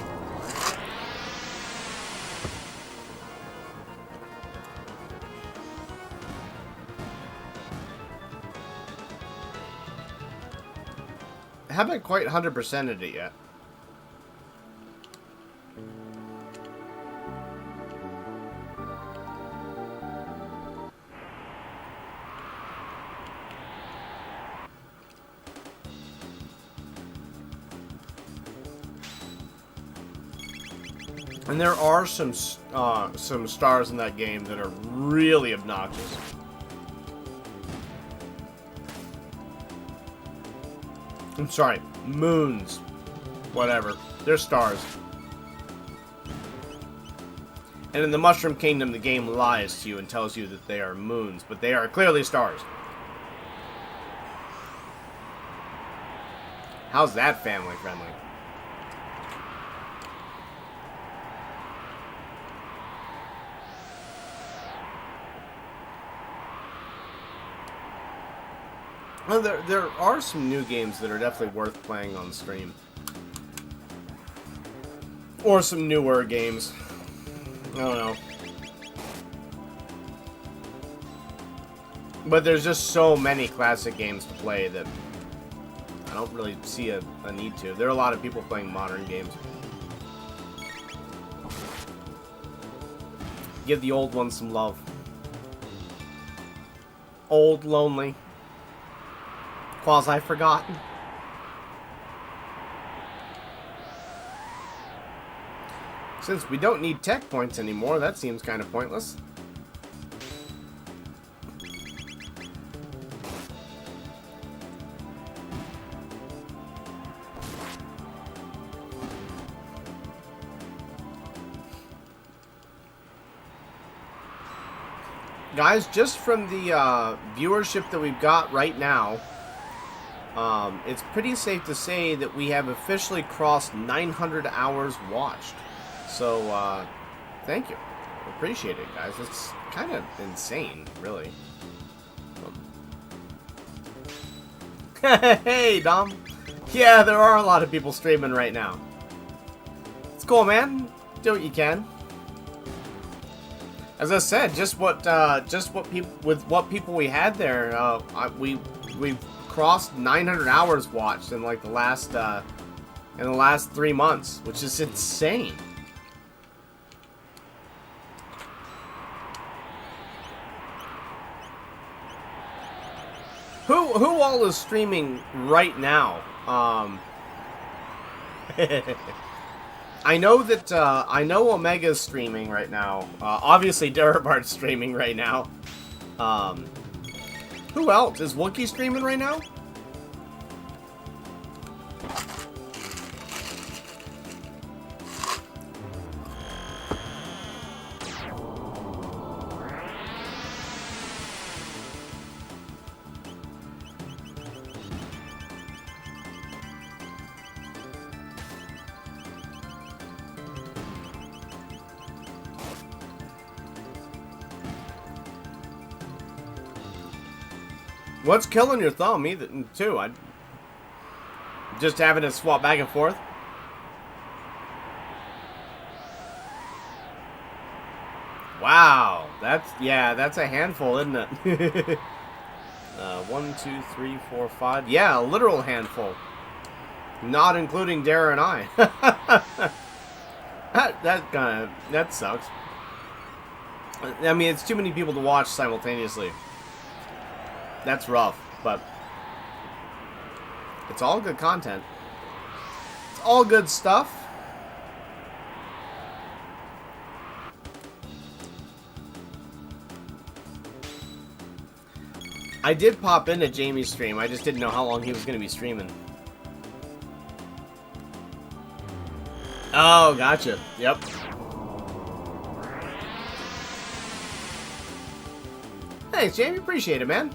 I haven't quite 100%ed it yet. And there are some stars in that game that are really obnoxious. I'm sorry, moons. Whatever. They're stars. And in the Mushroom Kingdom, the game lies to you and tells you that they are moons, but they are clearly stars. How's that family friendly? Well, there are some new games that are definitely worth playing on stream. Or some newer games. I don't know. But there's just so many classic games to play that I don't really see a need to. There are a lot of people playing modern games. Give the old ones some love. Old, lonely. Quasi-forgotten. Since we don't need tech points anymore, that seems kind of pointless. Guys, just from the viewership that we've got right now, it's pretty safe to say that we have officially crossed 900 hours watched. So, thank you. Appreciate it, guys. It's kind of insane, really. Hey, Dom. Yeah, there are a lot of people streaming right now. It's cool, man. Do what you can. As I said, just what people we had there, we've crossed 900 hours watched in like the last 3 months, which is insane. Who all is streaming right now? I know that I know Omega's streaming right now. Obviously, Durabart's streaming right now. Who else is Wookie streaming right now? What's killing your thumb, either, too? I just having to swap back and forth. Wow, that's a handful, isn't it? 1, 2, 3, 4, 5. Yeah, a literal handful, not including Dara and I. that sucks. I mean, it's too many people to watch simultaneously. That's rough, but it's all good content. It's all good stuff. I did pop into Jamie's stream. I just didn't know how long he was going to be streaming. Oh, gotcha. Yep. Thanks, Jamie. Appreciate it, man.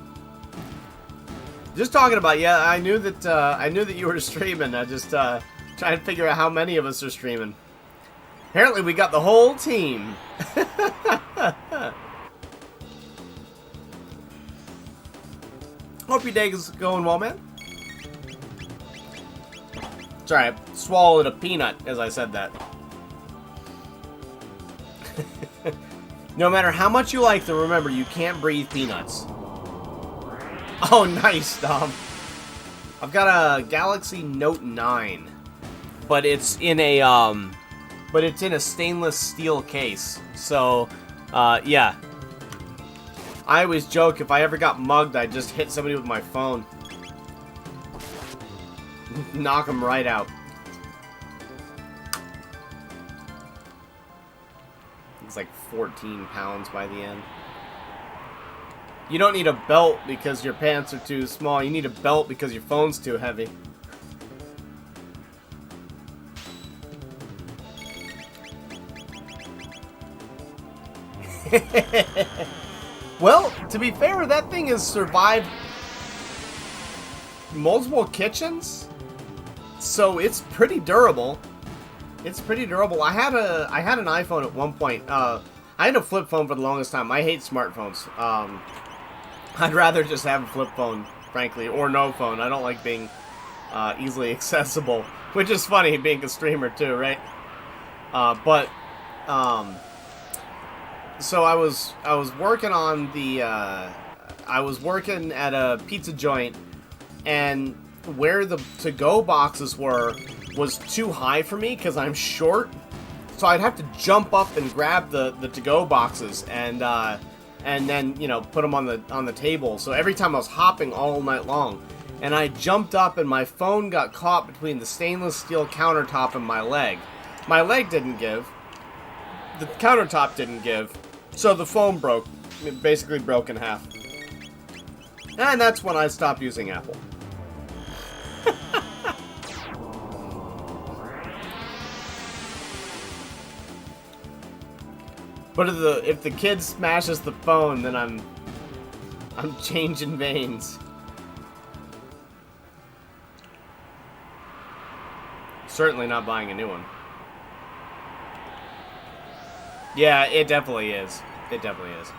Just talking about, yeah, I knew that you were streaming. I just trying to figure out how many of us are streaming. Apparently, we got the whole team. Hope your day is going well, man. Sorry, I swallowed a peanut as I said that. No matter how much you like them, remember, you can't breathe peanuts. Oh, nice, Dom. I've got a Galaxy Note 9, but it's in a stainless steel case. So, yeah. I always joke if I ever got mugged, I'd just hit somebody with my phone. Knock them right out. It's like 14 pounds by the end. You don't need a belt because your pants are too small. You need a belt because your phone's too heavy. Well, to be fair, that thing has survived multiple kitchens, so it's pretty durable. It's pretty durable. I had an iPhone at one point. I had a flip phone for the longest time. I hate smartphones. I'd rather just have a flip phone, frankly, or no phone. I don't like being easily accessible, which is funny being a streamer too, right? But so I was working on the I was working at a pizza joint, and where the to-go boxes were was too high for me because I'm short. So I'd have to jump up and grab the to-go boxes and then, you know, put them on the table. So every time I was hopping all night long, and I jumped up and my phone got caught between the stainless steel countertop and my leg. My leg didn't give. The countertop didn't give. So the phone broke. It basically broke in half. And that's when I stopped using Apple. But if the kid smashes the phone, then I'm changing veins. Certainly not buying a new one. Yeah, it definitely is. It definitely is.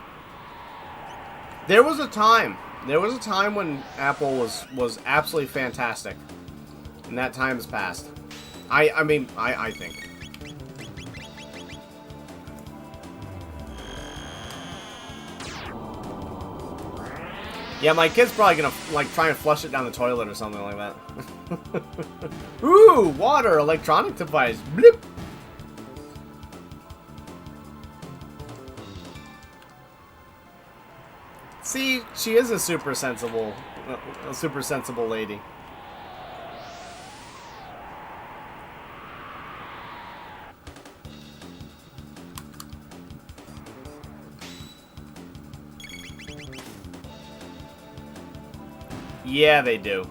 There was a time when Apple was absolutely fantastic. And that time has passed. I mean, I think. Yeah, my kid's probably gonna, like, try and flush it down the toilet or something like that. Ooh, water, electronic device. Bloop. See, she is a super sensible lady. Yeah, they do.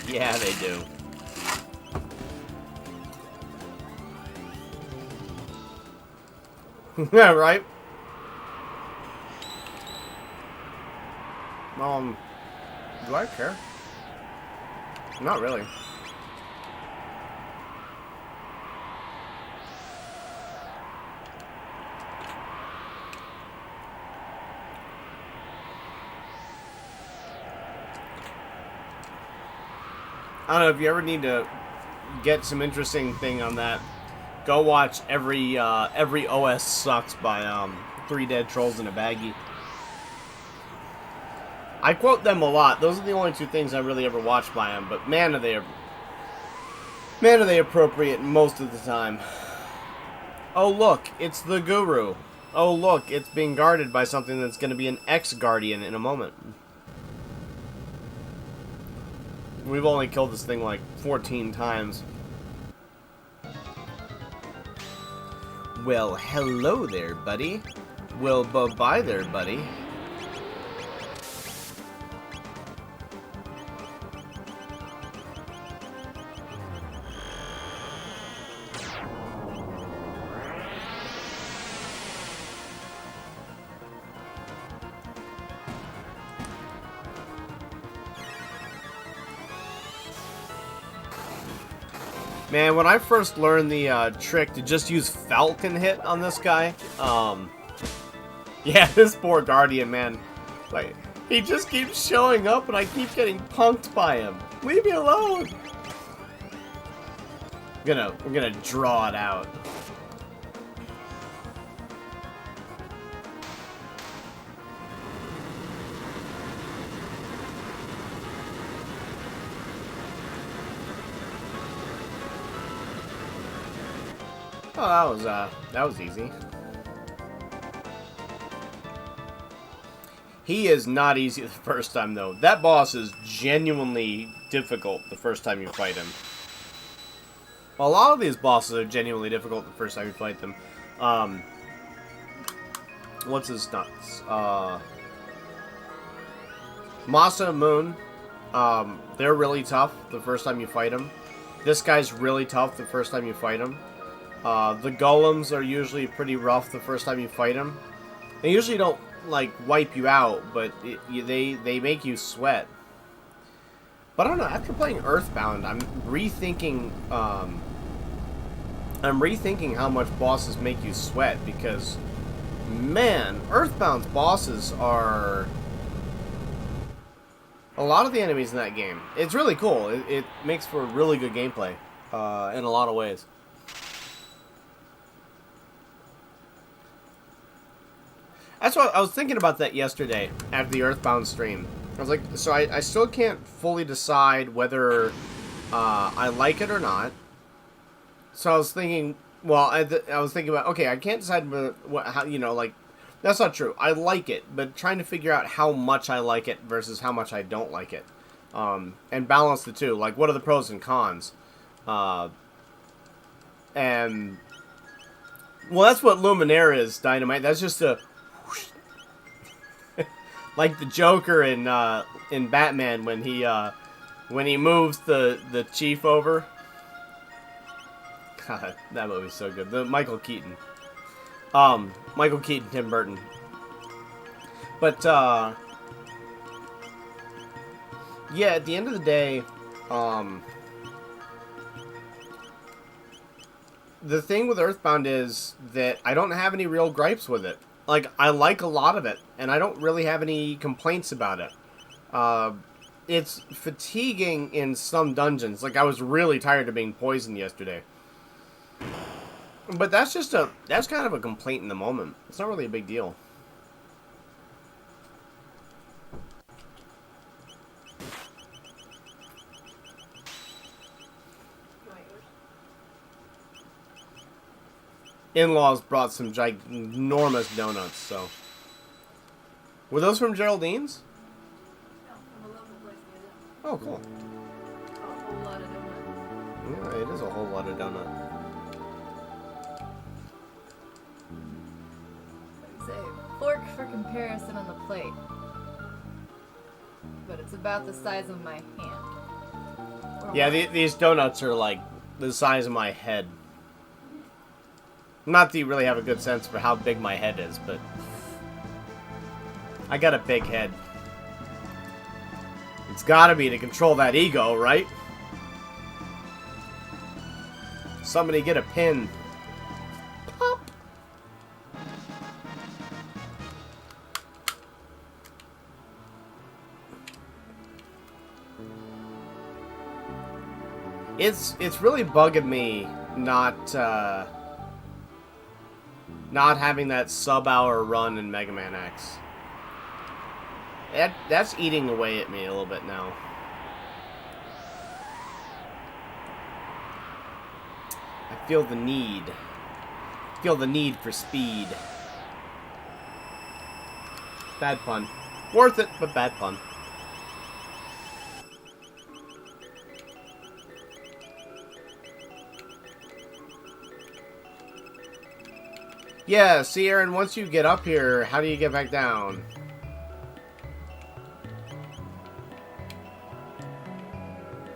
Yeah, they do. Yeah, right? Do I care? Not really. I don't know, if you ever need to get some interesting thing on that, go watch every OS Sucks by 3 Dead Trolls in a Baggie. I quote them a lot. Those are the only two things I really ever watched by them, but man are they appropriate most of the time. Oh look, it's the Guru. Oh look, it's being guarded by something that's going to be an ex-guardian in a moment. We've only killed this thing like 14 times. Well, hello there, buddy. Well, bye-bye there, buddy. Man, when I first learned the trick to just use Falcon hit on this guy, yeah, this poor Guardian, man. Like, he just keeps showing up and I keep getting punked by him. Leave me alone! We're gonna draw it out. Oh, that was easy. He is not easy the first time, though. That boss is genuinely difficult the first time you fight him. Well, a lot of these bosses are genuinely difficult the first time you fight them. What's his nuts? Masa Moon. They're really tough the first time you fight them. This guy's really tough the first time you fight him. The golems are usually pretty rough the first time you fight them. They usually don't, like, wipe you out, but they make you sweat. But I don't know, after playing Earthbound, I'm rethinking how much bosses make you sweat, because, man, Earthbound's bosses are... A lot of the enemies in that game. It's really cool. It makes for really good gameplay. in a lot of ways. That's what I was thinking about that yesterday after the Earthbound stream. I was like, so I still can't fully decide whether I like it or not. So I was thinking, well, I was thinking about, okay, I can't decide how, you know, like, that's not true. I like it, but trying to figure out how much I like it versus how much I don't like it. And balance the two. Like, what are the pros and cons? And, well, that's what Luminaire is, Dynamite. That's just a, like the Joker in Batman when he moves the chief over. God, that movie's so good. The Michael Keaton, Tim Burton. But yeah, at the end of the day, the thing with Earthbound is that I don't have any real gripes with it. Like, I like a lot of it, and I don't really have any complaints about it. It's fatiguing in some dungeons. Like, I was really tired of being poisoned yesterday. But that's kind of a complaint in the moment. It's not really a big deal. In-laws brought some ginormous donuts, so. Were those from Geraldine's? No, from a local place near them. Oh, cool. A whole lot of donuts. Yeah, it is a whole lot of donut. Say, fork for comparison on the plate. But it's about the size of my hand. Or Yeah, more. these donuts are like the size of my head. Not that you really have a good sense for how big my head is, but I got a big head. It's gotta be to control that ego, right? Somebody get a pin. Pop. It's really bugging me not having that sub-hour run in Mega Man X. That's eating away at me a little bit now. I feel the need. For speed. Bad pun. Worth it, but bad pun. Yeah, see, Aaron, once you get up here, how do you get back down?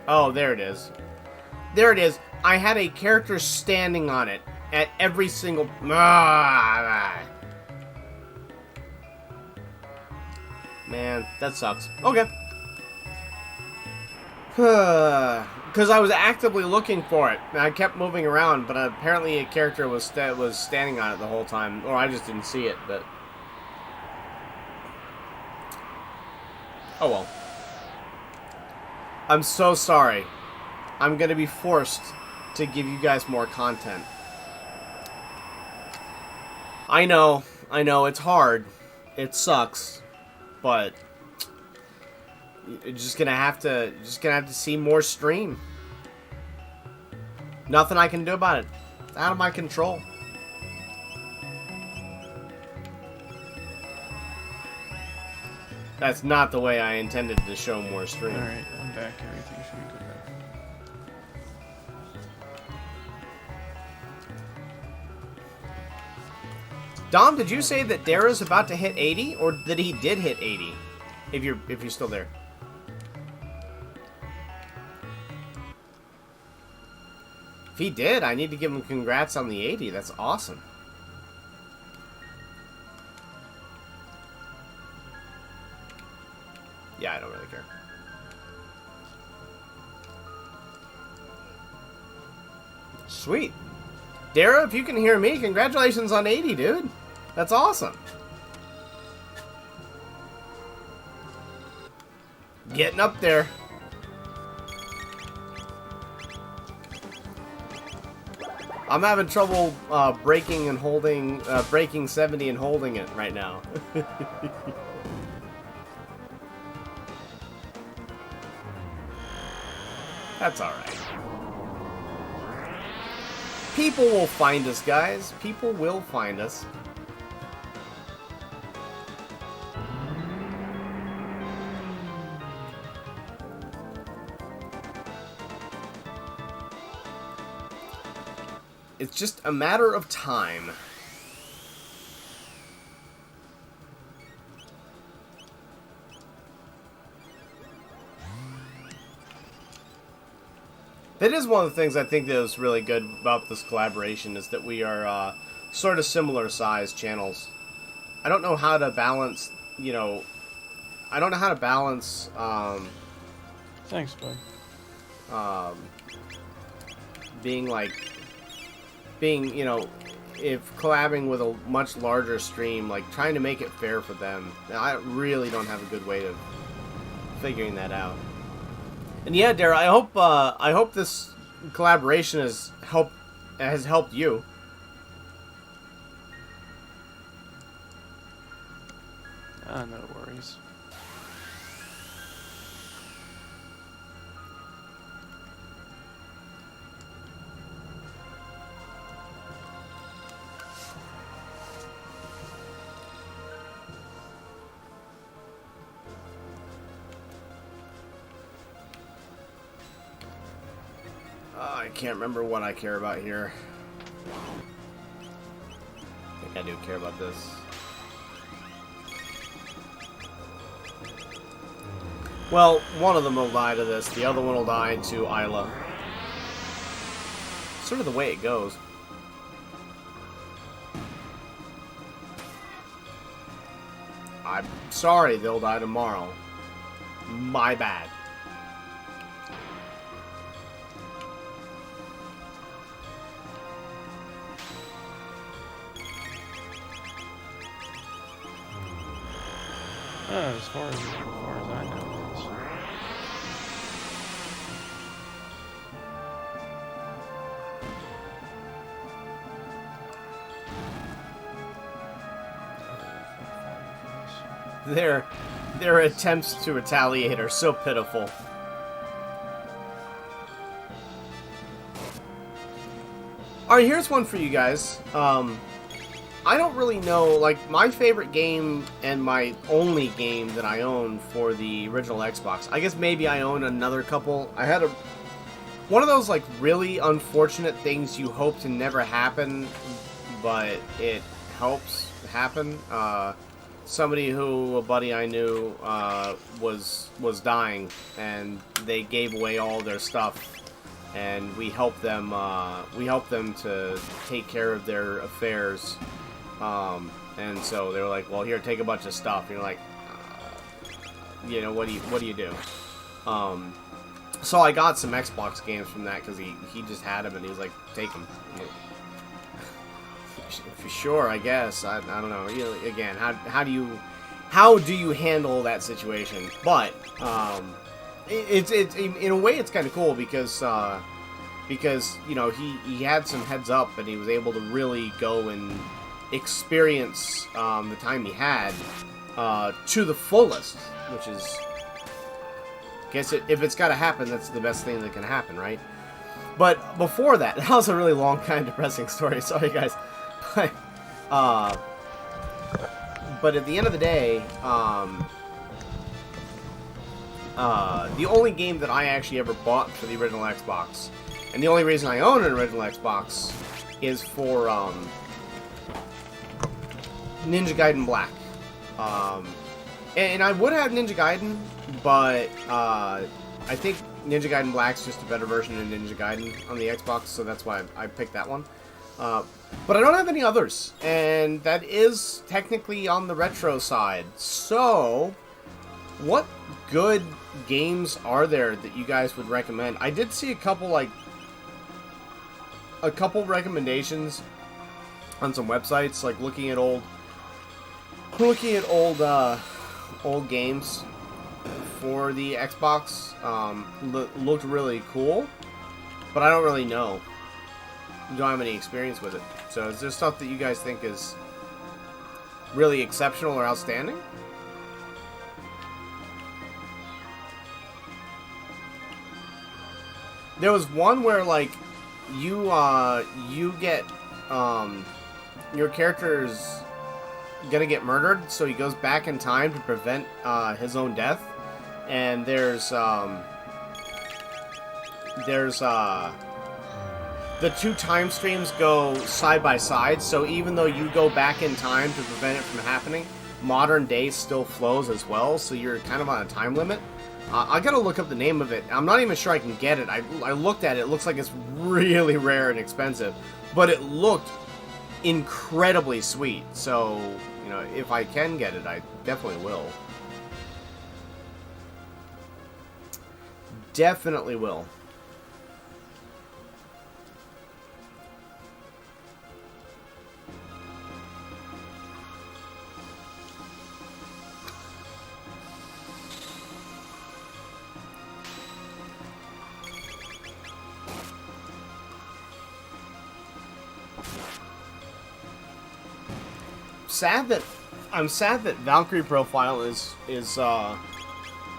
Oh, there it is. There it is. I had a character standing on it at every single... Man, that sucks. Okay. Because I was actively looking for it, and I kept moving around, but apparently a character was standing on it the whole time, or I just didn't see it, but... Oh well. I'm so sorry. I'm gonna be forced to give you guys more content. I know, it's hard. It sucks, but... You're just gonna have to see more stream. Nothing I can do about it. It's out of my control. That's not the way I intended to show more stream. Alright, I'm back. Everything should be good now. Dom, did you say that Dara's about to hit 80, or that he did hit 80? If you're still there. If he did, I need to give him congrats on the 80. That's awesome. Yeah, I don't really care. Sweet. Dara, if you can hear me, congratulations on 80, dude. That's awesome. Getting up there. I'm having trouble breaking and holding, breaking 70 and holding it right now. That's alright. People will find us, guys. People will find us. It's just a matter of time. That is one of the things I think that is really good about this collaboration, is that we are sort of similar sized channels. I don't know how to balance, you know, I don't know how to balance, Thanks, bud. being, you know, if collabing with a much larger stream, like trying to make it fair for them. I really don't have a good way of figuring that out. And yeah, Dara, I hope this collaboration has helped you. No worries. I can't remember what I care about here. I think I do care about this. Well, one of them will die to this, the other one will die to Isla. Sort of the way it goes. I'm sorry they'll die tomorrow. My bad. As far as I know, it is. Their attempts to retaliate are so pitiful. Alright, here's one for you guys. I don't really know, like, my favorite game and my only game that I own for the original Xbox. I guess maybe I own another couple. I had one of those, like, really unfortunate things you hope to never happen, but it helps happen. Somebody who, a buddy I knew, was dying, and they gave away all their stuff. And we helped them to take care of their affairs. And so they were like, well, here, take a bunch of stuff. And you're like, you know, what do you do? So I got some Xbox games from that because he just had them and he was like, take them. Sure, I guess. I don't know. You know, again, how do you handle that situation? But it's in a way it's kind of cool because you know he had some heads up and he was able to really go and experience the time he had to the fullest, which is, I guess if it's got to happen, that's the best thing that can happen, right? But before that, that was a really long, kind of depressing story. Sorry, guys. But at the end of the day, the only game that I actually ever bought for the original Xbox, and the only reason I own an original Xbox, is for Ninja Gaiden Black. And I would have Ninja Gaiden, but I think Ninja Gaiden Black's just a better version of Ninja Gaiden on the Xbox, so that's why I picked that one. But I don't have any others, and that is technically on the retro side. So, what good games are there that you guys would recommend? I did see a couple recommendations on some websites, like looking at old games for the Xbox. Looked really cool, but I don't really know. don't have any experience with it. So is there stuff that you guys think is really exceptional or outstanding? There was one where like you get your character's gonna get murdered, so he goes back in time to prevent his own death, and there's the two time streams go side by side, so even though you go back in time to prevent it from happening, modern day still flows as well, so you're kind of on a time limit. I gotta look up the name of it. I'm not even sure I can get it. I looked at it. It looks like it's really rare and expensive, but it looked incredibly sweet. So, you know, if I can get it, I definitely will. Definitely will. I'm sad that Valkyrie Profile is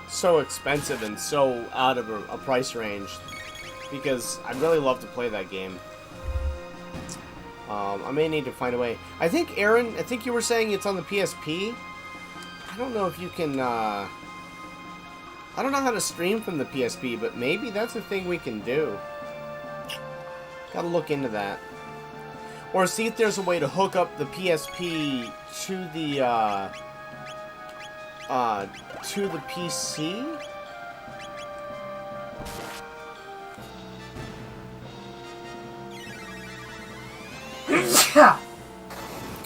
so expensive and so out of a price range, because I'd really love to play that game. I may need to find a way. I think, Aaron, I think you were saying it's on the PSP. I don't know if you can, I don't know how to stream from the PSP, but maybe that's a thing we can do. Gotta look into that. Or see if there's a way to hook up the PSP to the PC.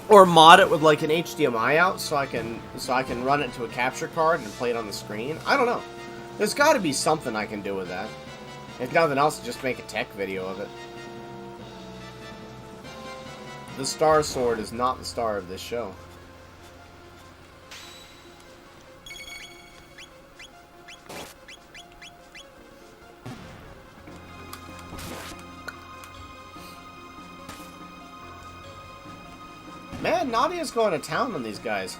Or mod it with like an HDMI out so I can run it to a capture card and play it on the screen. I don't know. There's got to be something I can do with that. If nothing else, just make a tech video of it. The Star Sword is not the star of this show. Man, Nadia's going to town on these guys.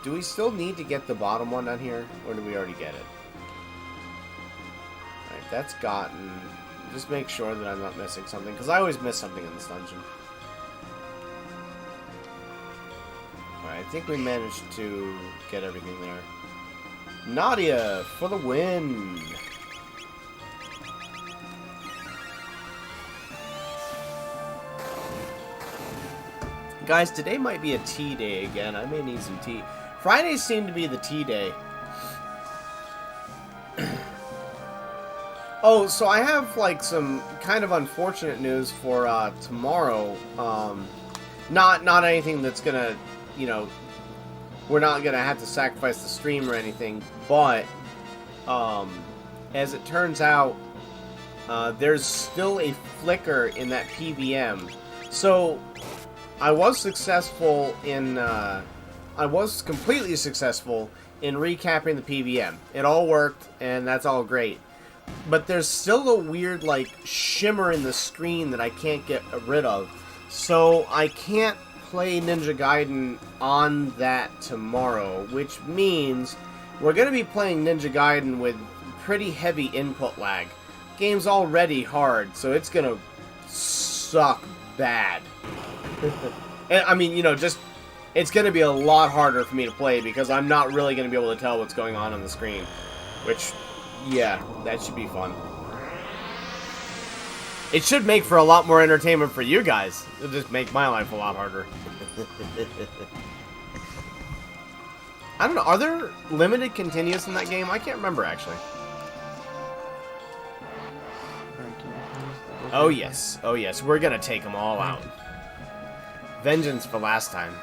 Do we still need to get the bottom one on here, or do we already get it? Alright, that's gotten. Just make sure that I'm not missing something, because I always miss something in this dungeon. Alright, I think we managed to get everything there. Nadia, for the win! Guys, today might be a tea day again. I may need some tea. Fridays seem to be the tea day. Oh, so I have like some kind of unfortunate news for tomorrow. Not anything that's gonna, you know, we're not gonna have to sacrifice the stream or anything. But as it turns out, there's still a flicker in that PVM. So I was successful in. I was completely successful in recapping the PVM. It all worked, and that's all great. But there's still a weird, like, shimmer in the screen that I can't get rid of. So I can't play Ninja Gaiden on that tomorrow, which means we're going to be playing Ninja Gaiden with pretty heavy input lag. Game's already hard, so it's going to suck bad. And, I mean, you know, just... It's going to be a lot harder for me to play because I'm not really going to be able to tell what's going on the screen. Which, yeah, that should be fun. It should make for a lot more entertainment for you guys. It'll just make my life a lot harder. I don't know, are there limited continuous in that game? I can't remember, actually. Oh yes, we're going to take them all out. Vengeance for last time.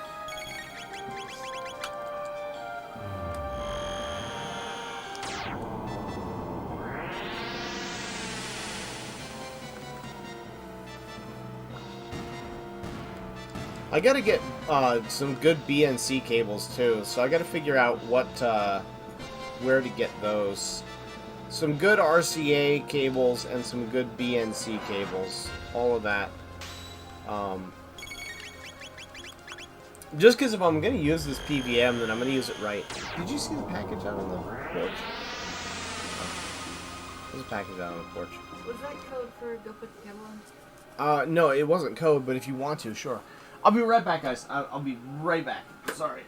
I gotta get some good BNC cables too, so I gotta figure out where to get those. Some good RCA cables and some good BNC cables. All of that. Just because if I'm gonna use this PVM, then I'm gonna use it right. Did you see the package out on the porch? There's a package out on the porch. Was that code for go put the kettle on? No, it wasn't code, but if you want to, sure. I'll be right back, guys. I'll be right back. Sorry.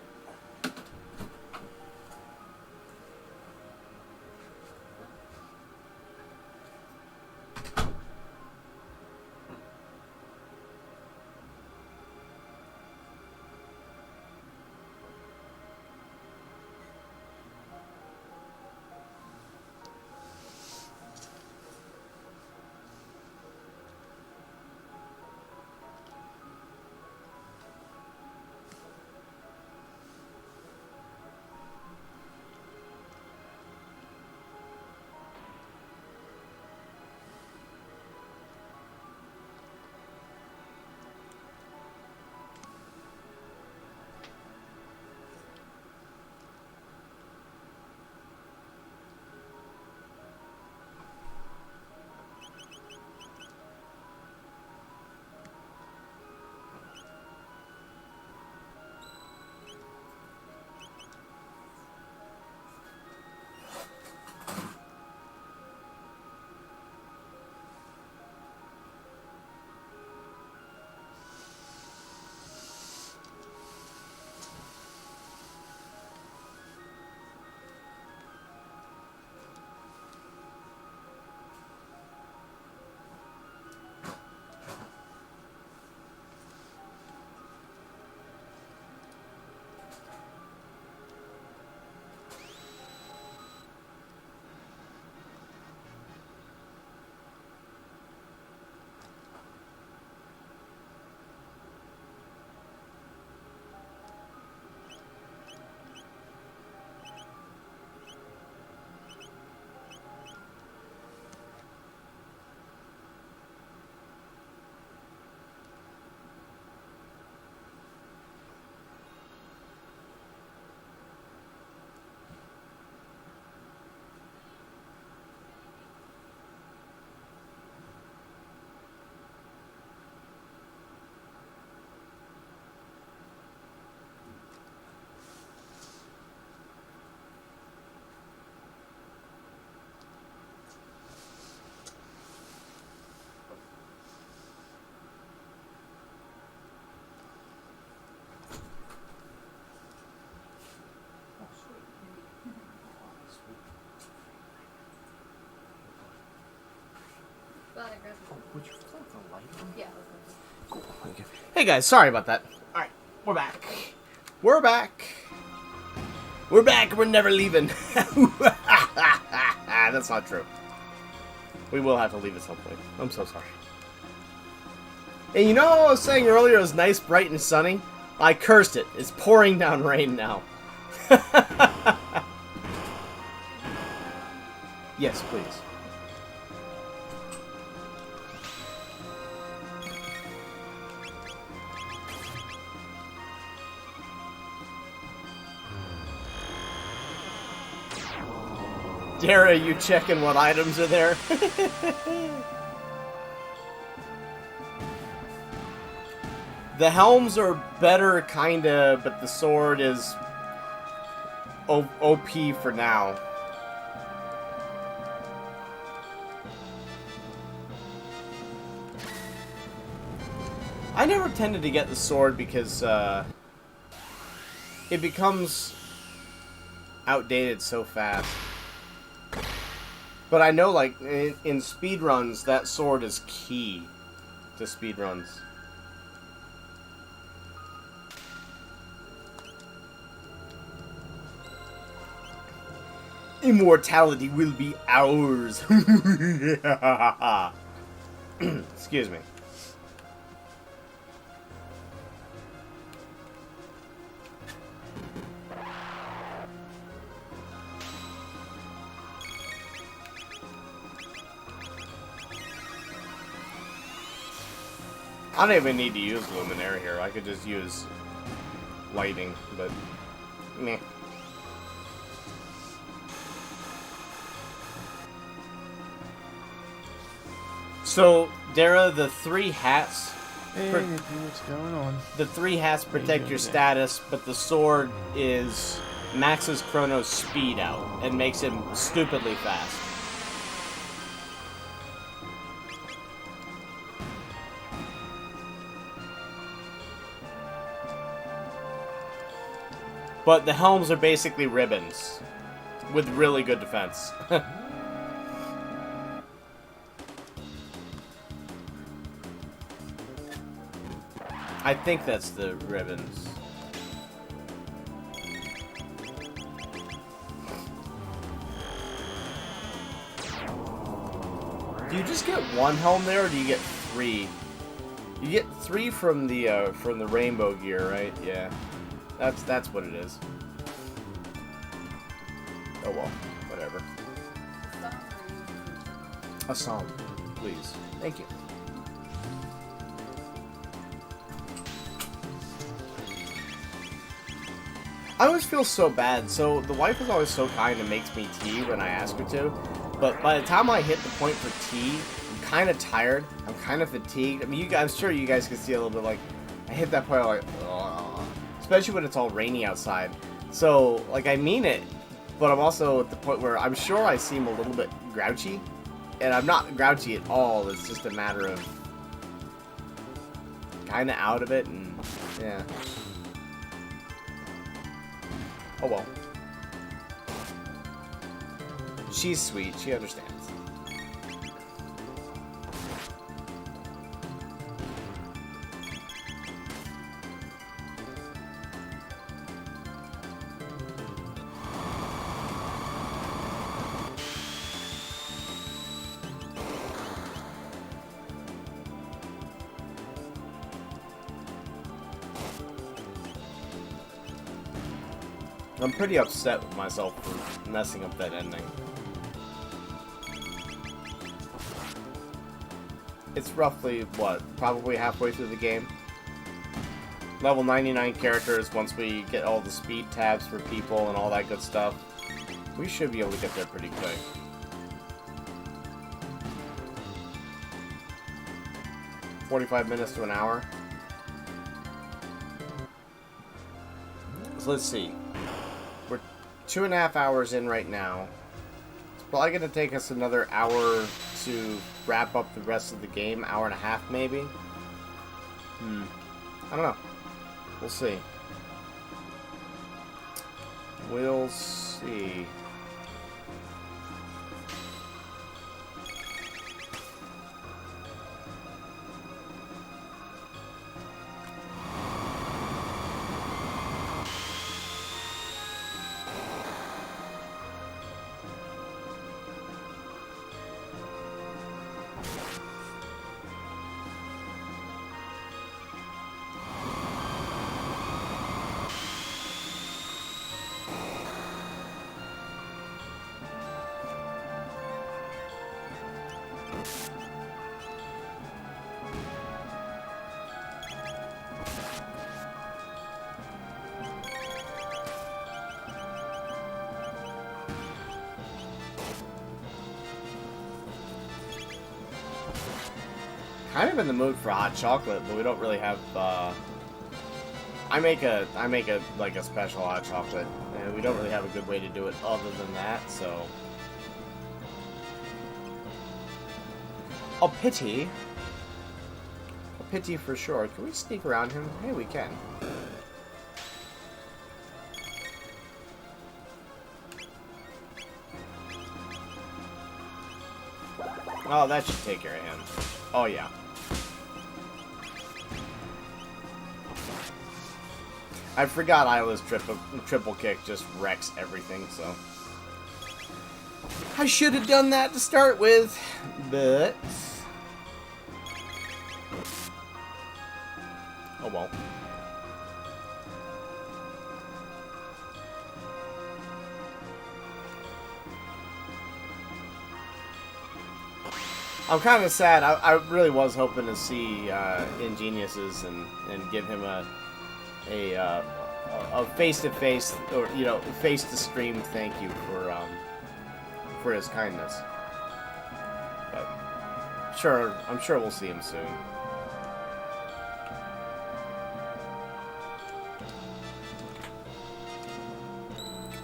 Would you flip the light on? Yeah. Cool. Okay. Hey guys, sorry about that. Alright, we're back. We're back. We're back, we're never leaving. That's not true. We will have to leave at some point. I'm so sorry. And you know what I was saying earlier, it was nice, bright, and sunny? I cursed it. It's pouring down rain now. Yes, please. Dara, you checking what items are there? The helms are better, kinda, but the sword is OP for now. I never tended to get the sword because it becomes outdated so fast. But I know, like, in speedruns, that sword is key to speedruns. Immortality will be ours. Excuse me. I don't even need to use Luminaire here. I could just use lighting, but meh. So, Dara, the 3 hats... Hey, what's going on? The 3 hats protect your status, but the sword is maxes Chrono's speed out and makes him stupidly fast. But the helms are basically ribbons with really good defense. I think that's the ribbons. Do you just get 1 helm there, or do you get 3? You get 3 from the rainbow gear, right? Yeah, that's what it is. Oh well, whatever. A song, please. Thank you. I always feel so bad. So the wife is always so kind and makes me tea when I ask her to. But by the time I hit the point for tea, I'm kind of tired. I'm kind of fatigued. I mean, I'm sure you guys can see a little bit. Like, I hit that point, I'm like, ugh. Especially when it's all rainy outside. So, like, I mean it, but I'm also at the point where I'm sure I seem a little bit grouchy, and I'm not grouchy at all. It's just a matter of kind of out of it, and yeah. Oh well. She's sweet. She understands. I'm pretty upset with myself for messing up that ending. It's roughly, what, probably halfway through the game? Level 99 characters, once we get all the speed tabs for people and all that good stuff, we should be able to get there pretty quick. "45 minutes to an hour. So let's see. We're 2.5 hours in right now. It's probably going to take us another hour to wrap up the rest of the game. Hour and a half, maybe? I don't know. We'll see. We'll see. Kind of in the mood for hot chocolate, but we don't really have. I make a like a special hot chocolate, and we don't really have a good way to do it other than that. So, a pity for sure. Can we sneak around him? Hey, we can. Oh, that should take care of him. Oh yeah. I forgot Isla's triple kick just wrecks everything, so... I should have done that to start with, but... Oh well. I'm kind of sad. I really was hoping to see Ingenius's and give him a face-to-face or face-to-stream thank you for his kindness. But I'm sure we'll see him soon.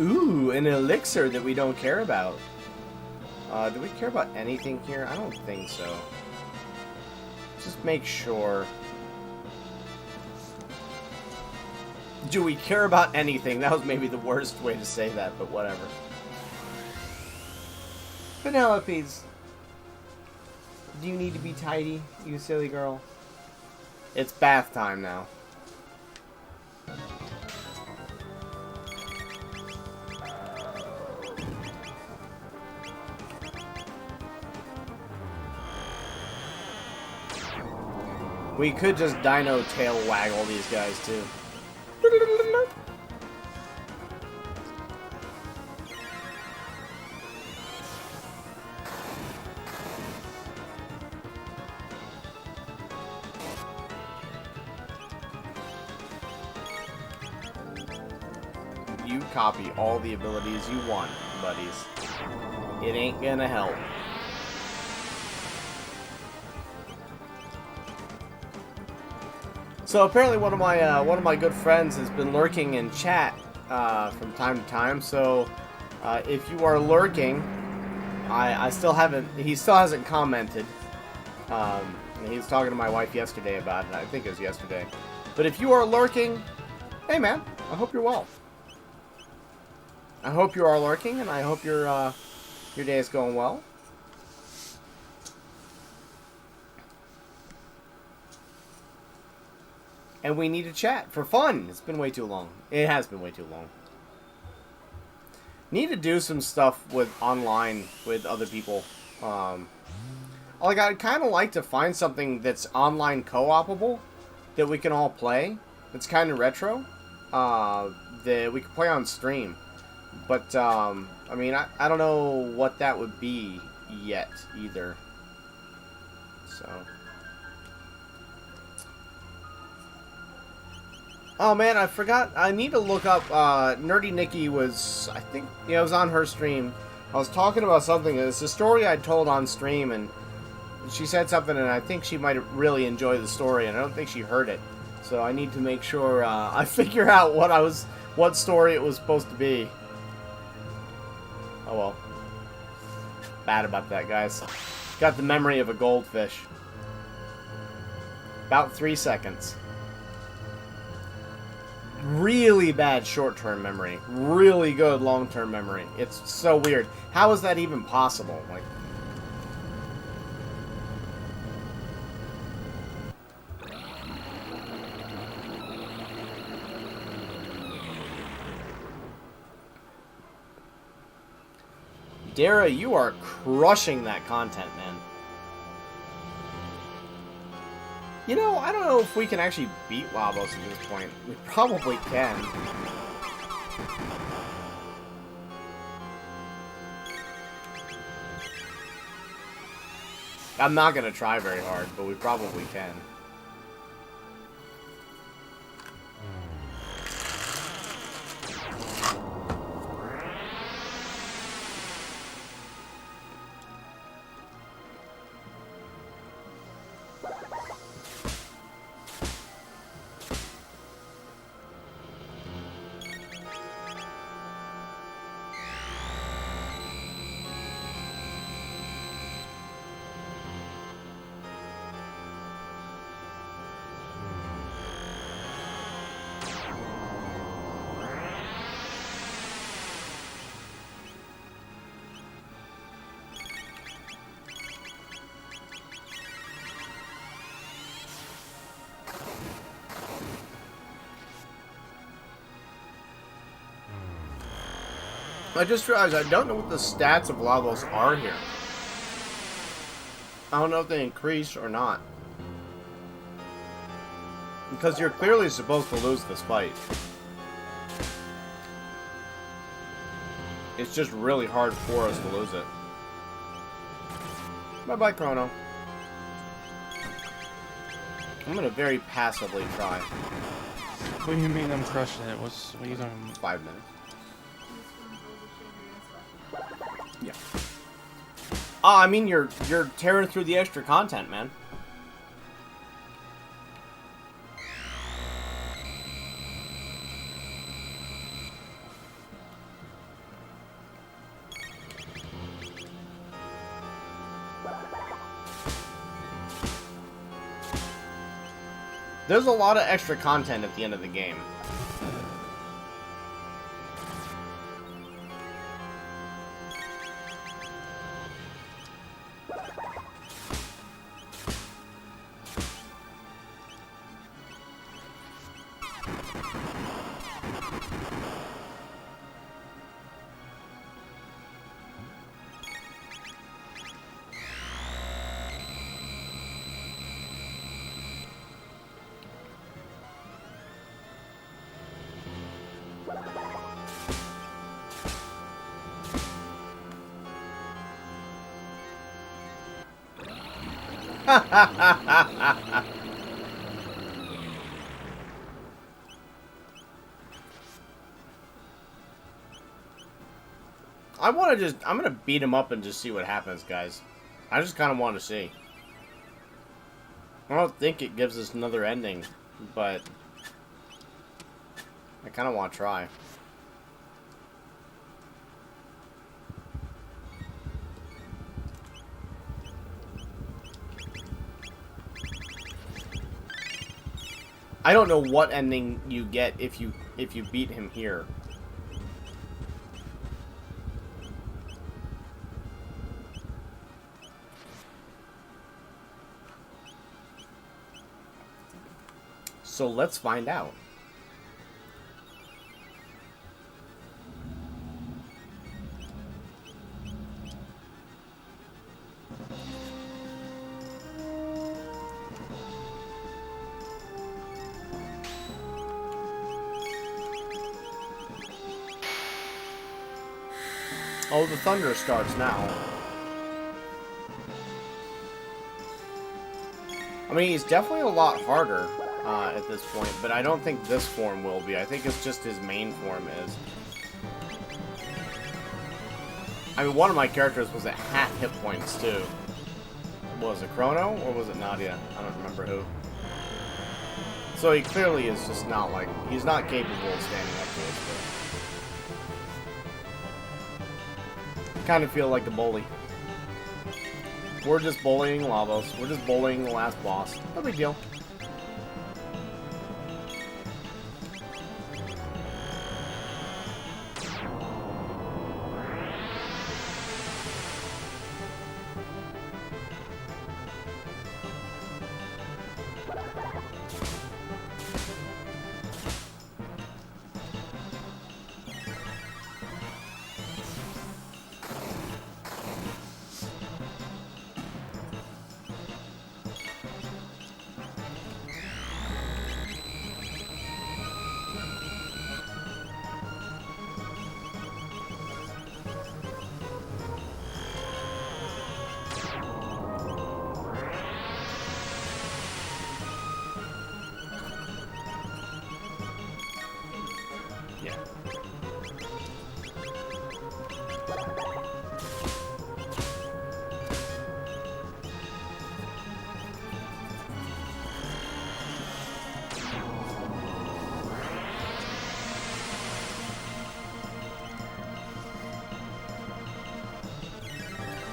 Ooh, an elixir that we don't care about. Do we care about anything here? I don't think so. Just make sure. Do we care about anything? That was maybe the worst way to say that, but whatever. Penelope's. Do you need to be tidy, you silly girl? It's bath time now. We could just dino tail waggle these guys too. You copy all the abilities you want, buddies. It ain't gonna help. So apparently one of my good friends has been lurking in chat from time to time. So if you are lurking, he still hasn't commented. He was talking to my wife yesterday about it. I think it was yesterday. But if you are lurking, hey man, I hope you're well. I hope you are lurking, and I hope your day is going well. And we need to chat for fun. It's been way too long. It has been way too long. Need to do some stuff with online with other people. Like I'd kind of like to find something that's online co-opable that we can all play. That's kind of retro. That we can play on stream. But I mean, I don't know what that would be yet either. So. Oh man, I forgot. I need to look up. Nerdy Nikki was, I think, it was on her stream. I was talking about something. It's a story I told on stream, and she said something, and I think she might really enjoy the story, and I don't think she heard it. So I need to make sure I figure out what story it was supposed to be. Oh well. Bad about that, guys. Got the memory of a goldfish. About 3 seconds. Really bad short-term memory. Really good long-term memory. It's so weird. How is that even possible? Like, Dara, you are crushing that content, man. You know, I don't know if we can actually beat Labos at this point. We probably can. I'm not going to try very hard, but we probably can. I just realized I don't know what the stats of Lavos are here. I don't know if they increase or not. Because you're clearly supposed to lose this fight. It's just really hard for us to lose it. Bye-bye, Chrono. I'm gonna very passively try. What do you mean I'm crushing it? What are you talking about? 5 minutes. Yeah. Oh, I mean, you're tearing through the extra content, man. There's a lot of extra content at the end of the game. I'm gonna beat him up and just see what happens, guys. I just kind of want to see. I don't think it gives us another ending, but I kind of want to try. I don't know what ending you get if you beat him here. So let's find out. Oh, the thunder starts now. I mean, he's definitely a lot harder at this point, but I don't think this form will be. I think it's just his main form is. I mean, one of my characters was at half hit points, too. Was it Chrono, or was it Nadia? I don't remember who. So he clearly is just not, like, he's not capable of standing up to us, but kind of feel like a bully. We're just bullying Lavos. We're just bullying the last boss. No big deal.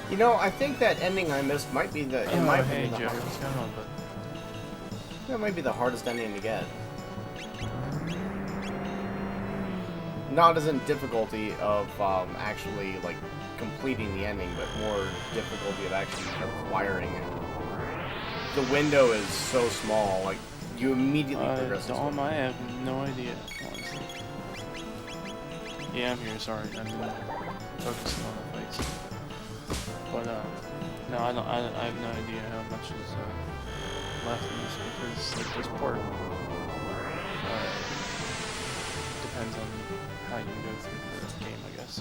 You know, I think that ending I missed might be the. It might hey, be the Joey, hardest. what's going on, bud? That might be the hardest ending to get. Not as in difficulty of actually like completing the ending, but more difficulty of actually acquiring it. The window is so small, like you immediately progress. Dom, I have no idea, honestly. Yeah, I'm here. Sorry, I'm focusing on the fights. But no, I have no idea how much is left in this because like, this part depends on how you go through the game, I guess.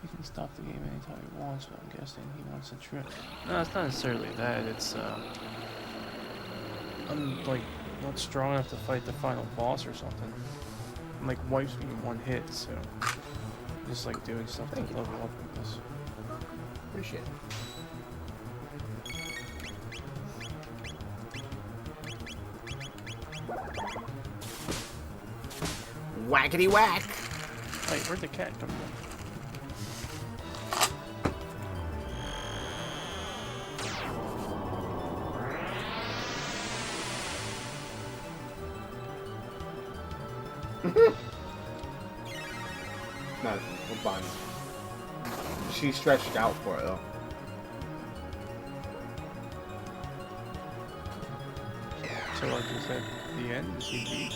He can stop the game anytime he wants, but I'm guessing he wants a trip. No, it's not necessarily that. It's, I'm, like, not strong enough to fight the final boss or something. I'm, like, wipes me in one hit, so... Just, like, doing stuff to level up with this. Appreciate it. Whackety whack! Wait, where'd the cat come from? No, we're fine. She stretched out for it though. So, like, is that the end? Is he beat?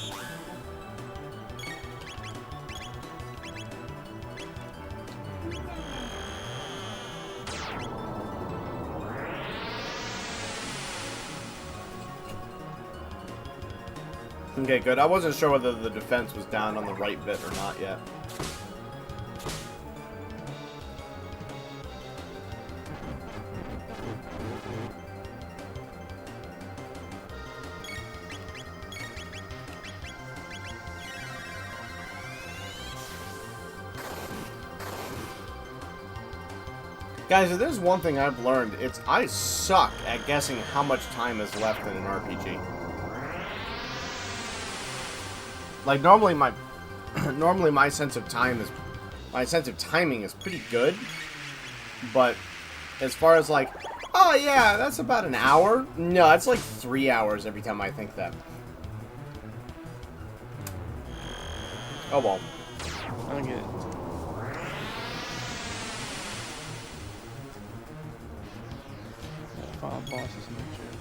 Okay, good. I wasn't sure whether the defense was down on the right bit or not yet. Guys, if there's one thing I've learned, it's I suck at guessing how much time is left in an RPG. Like normally my sense of timing is pretty good, but as far as like, oh yeah, that's about an hour. No, it's like 3 hours every time I think that. Oh well. I don't get it. Final boss is no joke.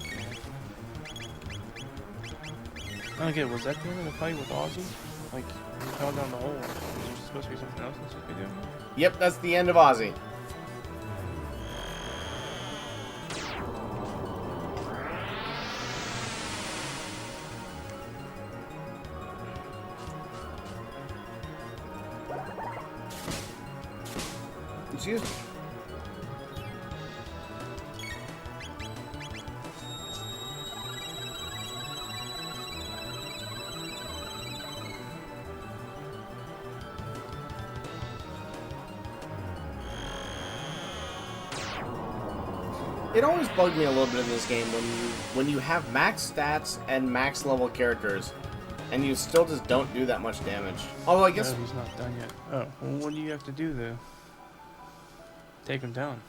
I don't get it. Was that the end of the fight with Ozzy? Like, he fell down the hole. Was there supposed to be something else that's supposed to be doing? Yep, that's the end of Ozzy. Excuse me. It always bugged me a little bit in this game when you have max stats and max level characters, and you still just don't do that much damage. Although I guess No, he's not done yet. Oh, well, what do you have to do to take him down?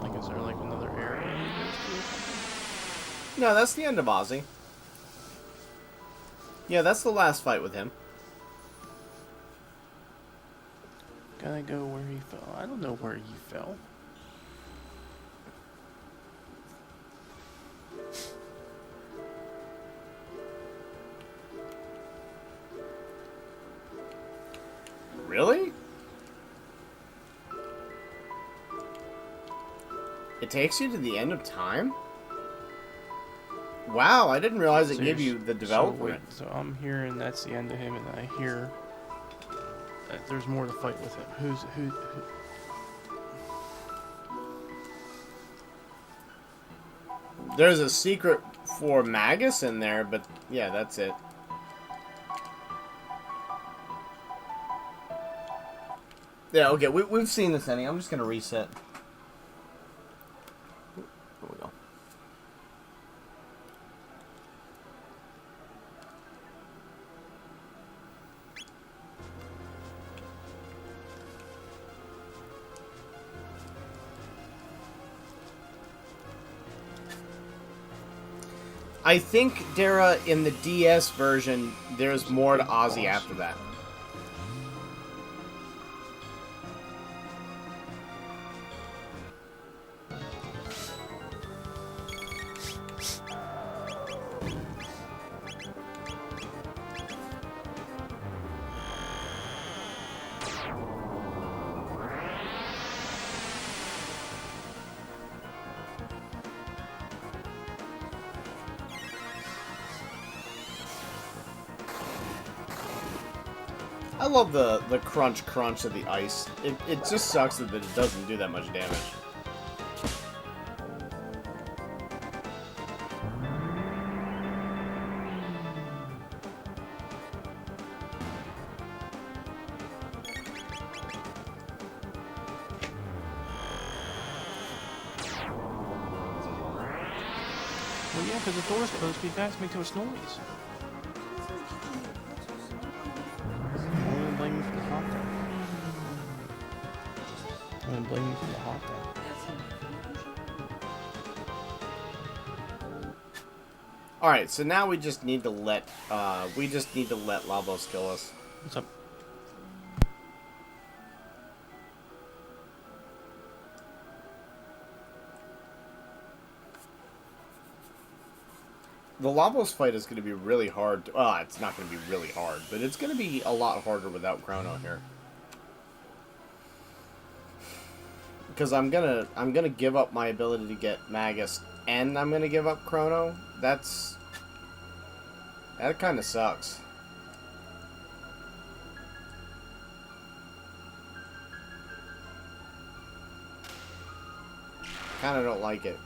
Like, is there like another area he goes to or something? no, that's the end of Ozzy. Yeah, that's the last fight with him. Gotta go where he fell. I don't know where he fell. Really? It takes you to the end of time? Wow, I didn't realize it gave you the development. So I'm hearing that's the end of him, and I hear that there's more to fight with him. Who? There's a secret for Magus in there, but yeah, that's it. Yeah, okay, we've seen this ending. I'm just gonna reset. There we go. I think, Dara, in the DS version, there's more to Ozzy after that. I love the crunch of the ice. It just sucks that it doesn't do that much damage. Well, yeah, because the door's closed, but you guys make too much noise. I'm gonna blame you for the hot dog. I'm gonna blame you for the hot dog. All right, so now we just need to let Labos kill us. What's up? The Labos fight is going to be really hard. Well, it's not going to be really hard, but it's going to be a lot harder without Chrono here. Because I'm gonna give up my ability to get Magus, and I'm gonna give up Chrono. That kind of sucks. Kind of don't like it.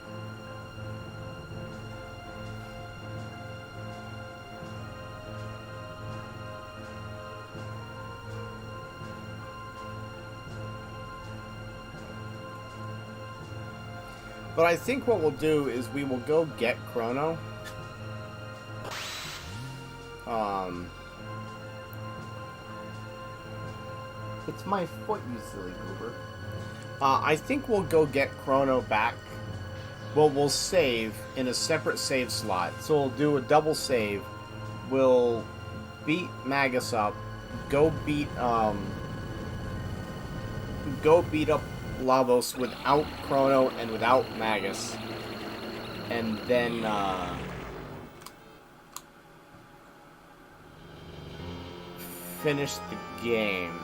But I think what we'll do is we will go get Chrono. It's my foot, you silly goober. I think we'll go get Chrono back. Well, we'll save in a separate save slot. So we'll do a double save. We'll beat Magus up. Go beat up Lavos without Chrono and without Magus. And then, finish the game.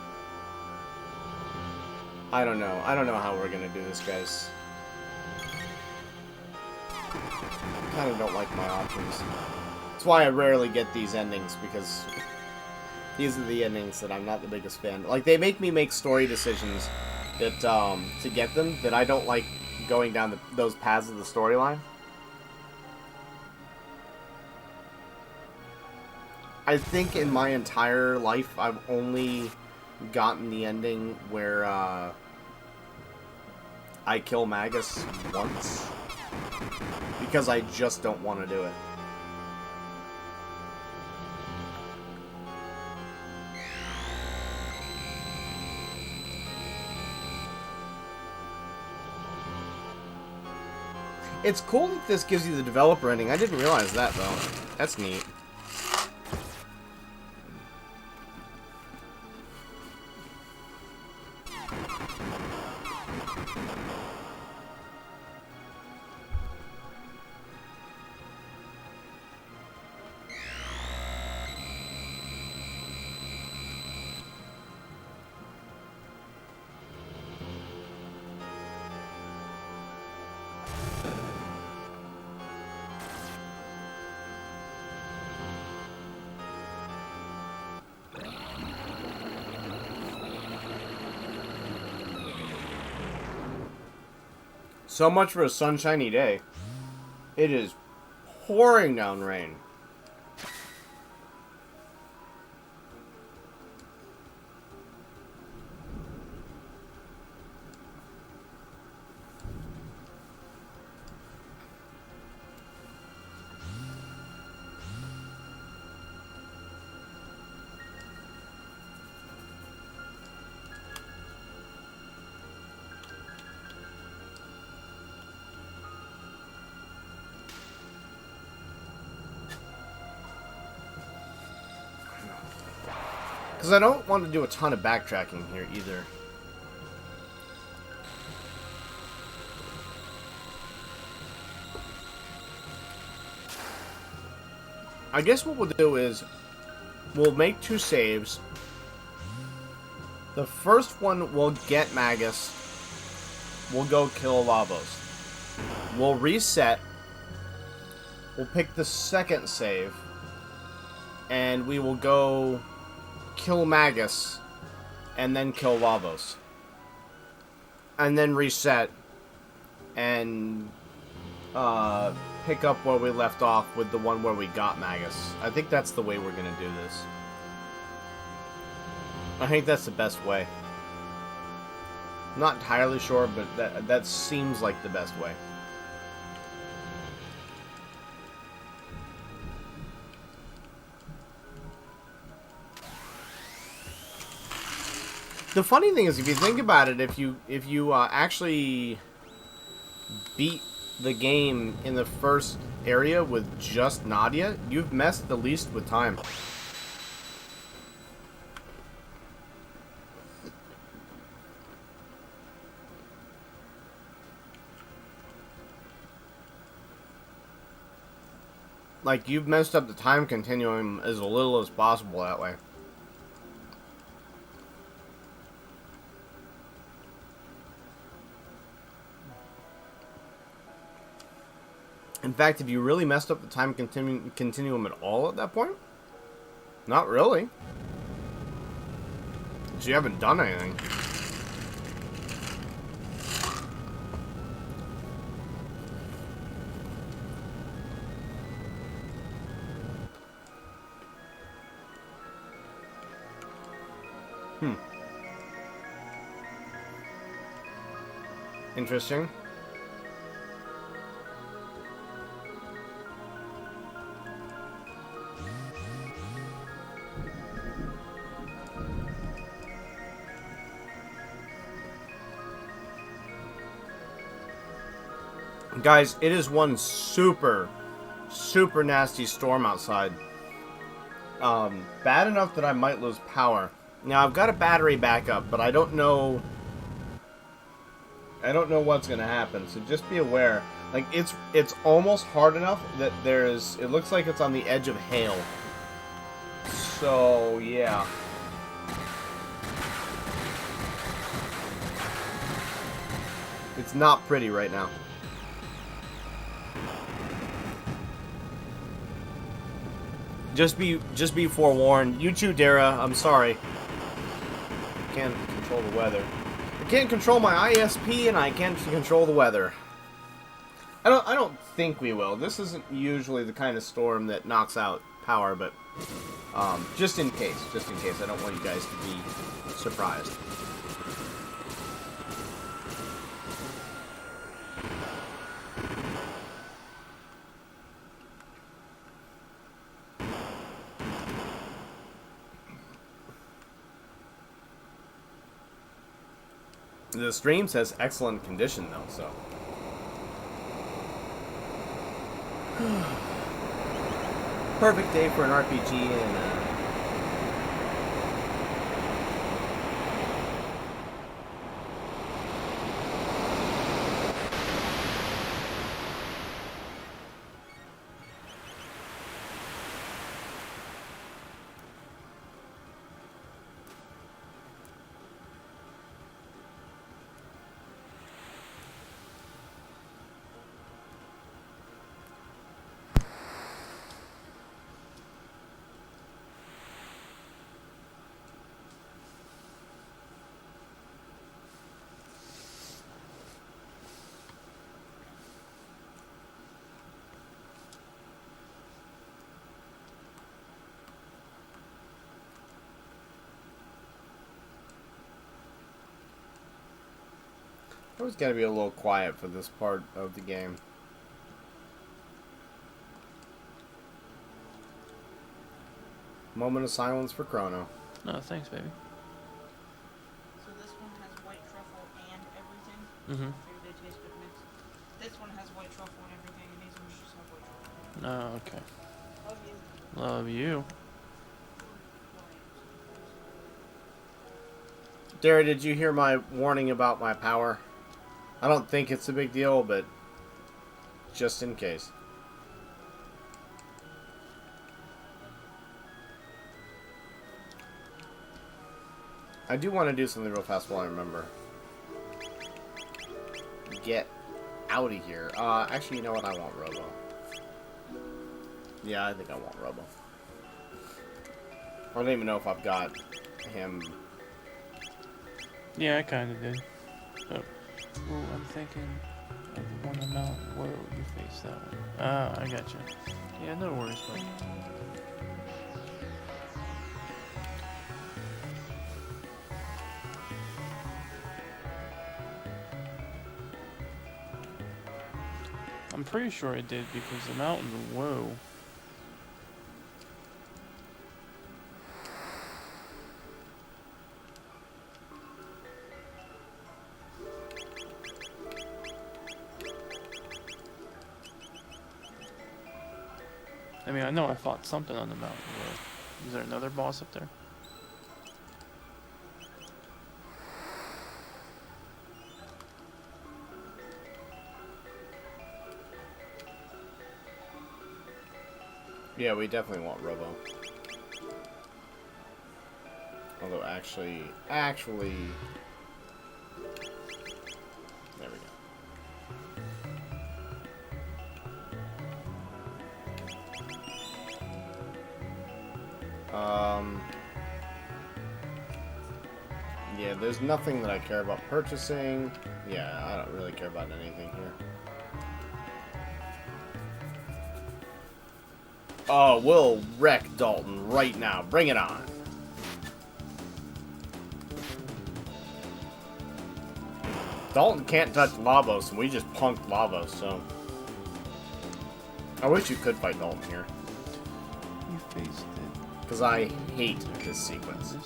I don't know. I don't know how we're gonna do this, guys. Kind of don't like my options. That's why I rarely get these endings, because these are the endings that I'm not the biggest fan. Like, they make me make story decisions that, to get them, that I don't like going down those paths of the storyline. I think in my entire life, I've only gotten the ending where, I kill Magus once. Because I just don't want to do it. It's cool that this gives you the developer ending. I didn't realize that, though. That's neat. So much for a sunshiny day. It is pouring down rain. Because I don't want to do a ton of backtracking here either. I guess what we'll do is we'll make 2 saves. The first one will get Magus. We'll go kill Lavos. We'll reset. We'll pick the second save. And we will go kill Magus, and then kill Lavos. And then reset, and pick up where we left off with the one where we got Magus. I think that's the way we're going to do this. I think that's the best way. I'm not entirely sure, but that seems like the best way. The funny thing is, if you think about it, if you actually beat the game in the first area with just Nadia, you've messed the least with time. Like, you've messed up the time continuum as little as possible that way. In fact, have you really messed up the time continuum at all at that point? Not really. Because you haven't done anything. Interesting. Guys, it is one super nasty storm outside. Bad enough that I might lose power. Now, I've got a battery backup, but I don't know what's gonna happen, so just be aware. Like, it's almost hard enough that it looks like it's on the edge of hail. So, yeah. It's not pretty right now. Just be forewarned. You too, Dara. I'm sorry. I can't control the weather. I can't control my ISP, and I can't control the weather. I don't think we will. This isn't usually the kind of storm that knocks out power, but just in case. I don't want you guys to be surprised. The stream says excellent condition, though, so. Perfect day for an RPG and always gotta be a little quiet for this part of the game. Moment of silence for Chrono. No, thanks, baby. So this one has white truffle and everything. Mm-hmm. Maybe they taste good mixed. This one has white truffle and everything, and these ones just have white truffle. Oh, okay. Love you. Love you. Dara, did you hear my warning about my power? I don't think it's a big deal, but just in case. I do want to do something real fast while I remember. Get out of here. Actually, you know what? I want Robo. Yeah, I think I want Robo. I don't even know if I've got him. Yeah, I kind of did. Oh, ooh, I'm thinking of the one amount. Whoa, you face that one. Ah, I got you. Yeah, no worries, bud. I'm pretty sure I did because the mountain. Whoa. I mean, I know I fought something on the mountain. Is there another boss up there? Yeah, we definitely want Robo. Although, actually... There we go. Yeah, there's nothing that I care about purchasing. Yeah, I don't really care about anything here. Oh, we'll wreck Dalton right now. Bring it on. Dalton can't touch Lavos, and we just punked Lavos, so... I wish you could fight Dalton here. You faced it. Because I hate this sequence.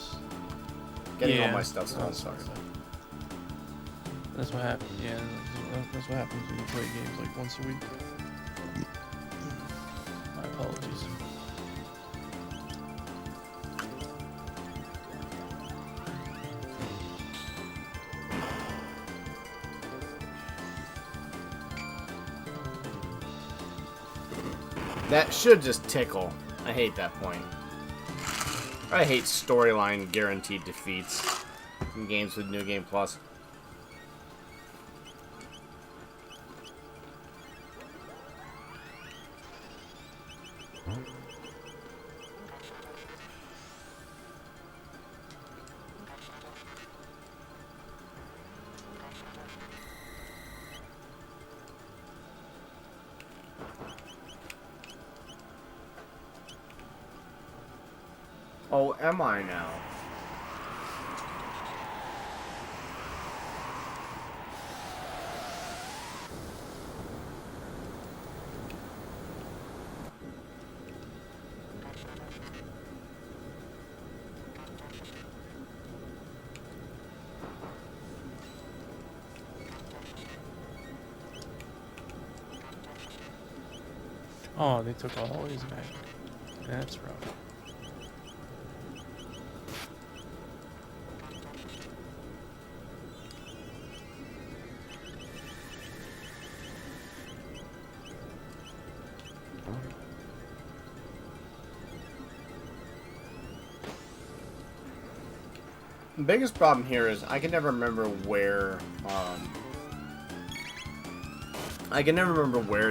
Getting all my stuff done, sorry. That's what happens, yeah. That's what happens when you play games like once a week. My apologies. That should just tickle. I hate that point. I hate storyline guaranteed defeats in games with New Game Plus. Oh, am I now? Oh, they took all his back. That's rough. The biggest problem here is I can never remember where,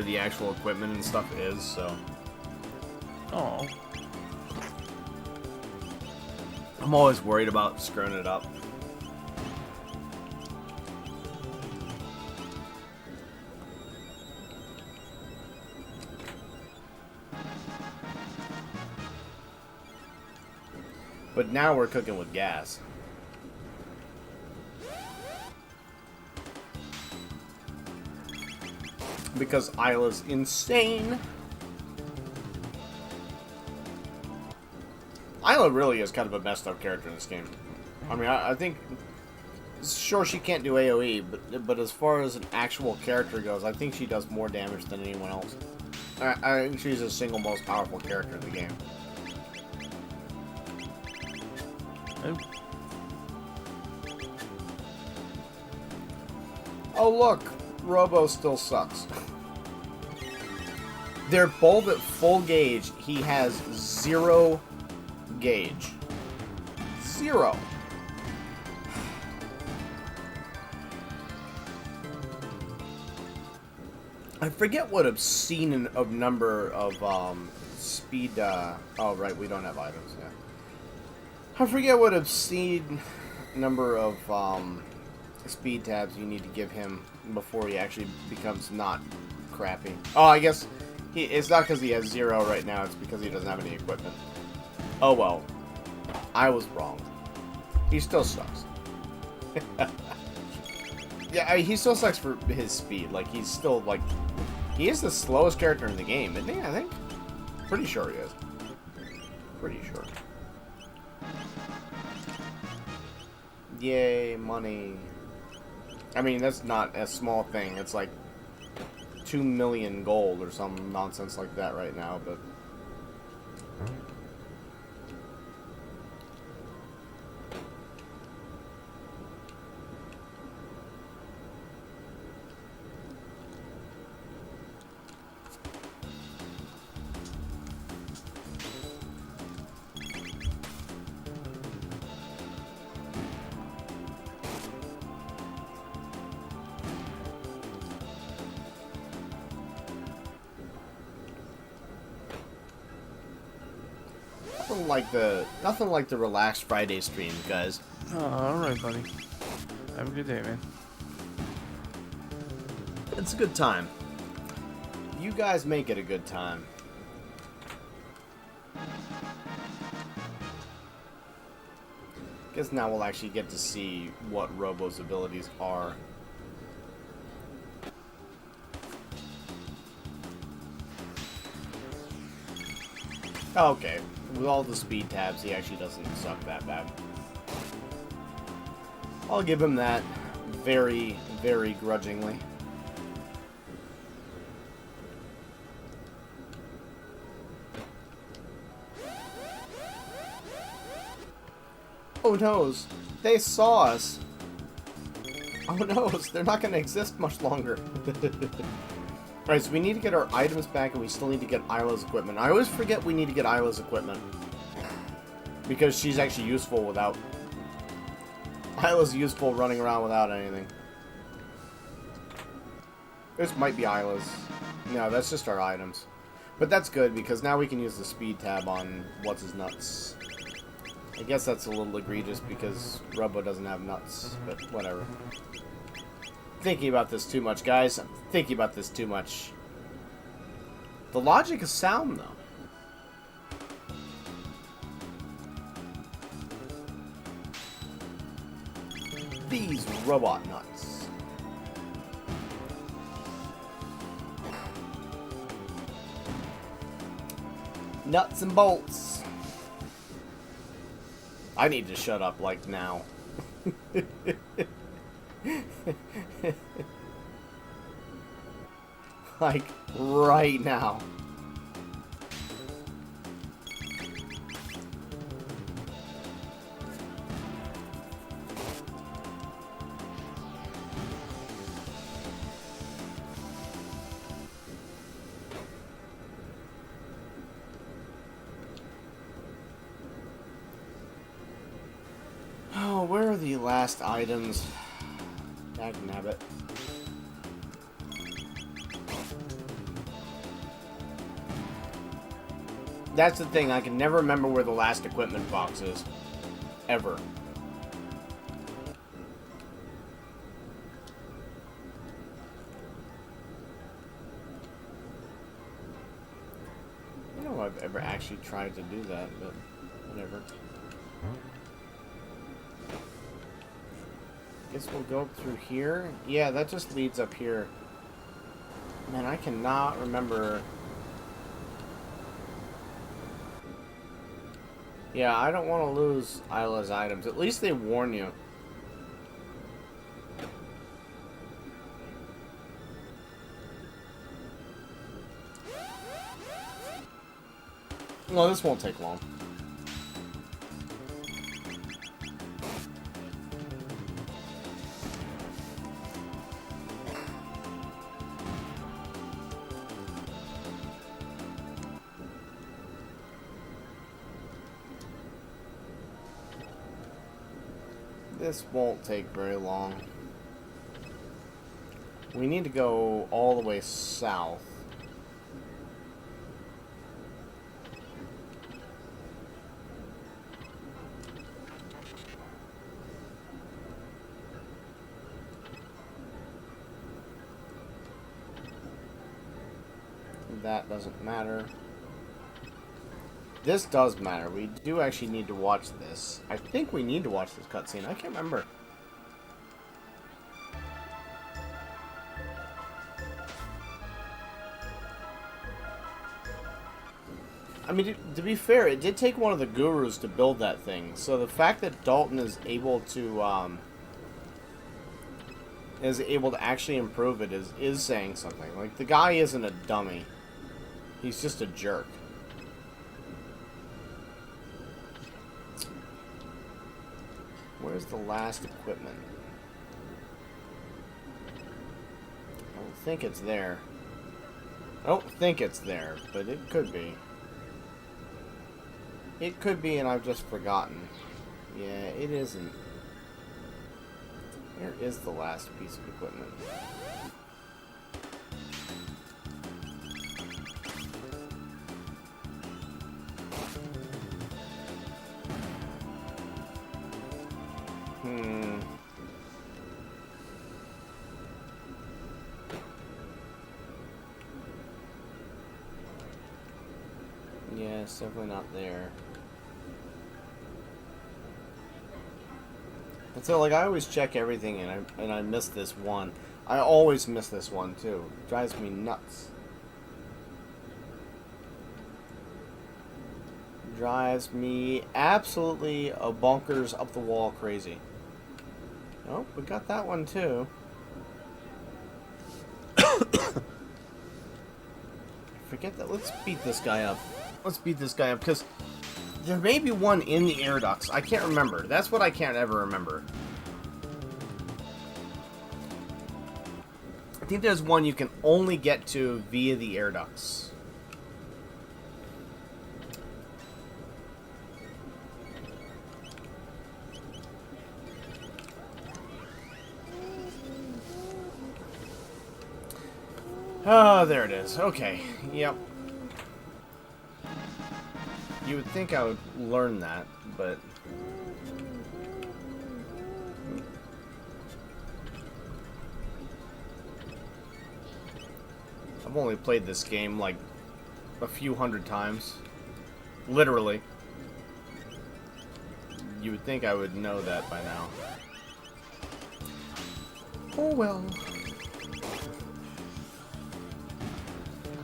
the actual equipment and stuff is, so... Oh. I'm always worried about screwing it up. But now we're cooking with gas. Because Isla's insane. Isla really is kind of a messed up character in this game. I mean, I think... Sure, she can't do AoE, but as far as an actual character goes, I think she does more damage than anyone else. I think she's the single most powerful character in the game. Oh. Oh, look! Robo still sucks. They're both at full gauge. He has 0 gauge. 0. I forget what obscene of number of speed. Oh, right, we don't have items. Yeah. I forget what obscene number of speed tabs you need to give him before he actually becomes not crappy. Oh, I guess it's not because he has 0 right now, it's because he doesn't have any equipment. Oh well. I was wrong. He still sucks. Yeah, he still sucks for his speed. Like, he's still, like... He is the slowest character in the game, isn't he, I think? Pretty sure he is. Pretty sure. Yay, money. I mean, that's not a small thing. It's like 2 million gold or some nonsense like that right now, but... Nothing like the relaxed Friday stream, guys. Oh, alright, buddy. Have a good day, man. It's a good time. You guys make it a good time. Guess now we'll actually get to see what Robo's abilities are. Okay, with all the speed tabs, he actually doesn't suck that bad. I'll give him that very, very grudgingly. Oh noes, they saw us. Oh noes, they're not going to exist much longer. Alright, so we need to get our items back, and we still need to get Isla's equipment. I always forget we need to get Isla's equipment. Because she's actually useful without... Isla's useful running around without anything. This might be Isla's. No, that's just our items. But that's good, because now we can use the speed tab on What's-His-Nuts. I guess that's a little egregious, because Robo doesn't have nuts, but whatever. Thinking about this too much, guys. I'm thinking about this too much. The logic is sound, though. These robot nuts. Nuts and bolts. I need to shut up, like, now. Like, right now. Oh, where are the last items? Dagnabbit. That's the thing, I can never remember where the last equipment box is. Ever. I don't know if I've ever actually tried to do that, but whatever. Guess we'll go up through here. Yeah, that just leads up here. Man, I cannot remember. Yeah, I don't want to lose Isla's items. At least they warn you. Well, this won't take long. This won't take very long. We need to go all the way south. that doesn't matter. This does matter. We do actually need to watch this. I think we need to watch this cutscene. I can't remember. I mean, to be fair, it did take one of the gurus to build that thing. So the fact that Dalton is able to actually improve it is saying something. Like, the guy isn't a dummy. He's just a jerk. Where's the last equipment? I don't think it's there. I don't think it's there, but it could be. It could be, and I've just forgotten. Yeah, it isn't. Where is the last piece of equipment? Yeah, it's definitely not there. And so, like, I always check everything, and I miss this one. I always miss this one too. It drives me nuts. Drives me absolutely bonkers up the wall crazy. Oh, we got that one too. Forget that. Let's beat this guy up. Let's beat this guy up, because there may be one in the air ducts. I can't remember. That's what I can't ever remember. I think there's one you can only get to via the air ducts. Oh, there it is. Okay. Yep. You would think I would learn that, but... I've only played this game, like, a few hundred times. Literally. You would think I would know that by now. Oh well.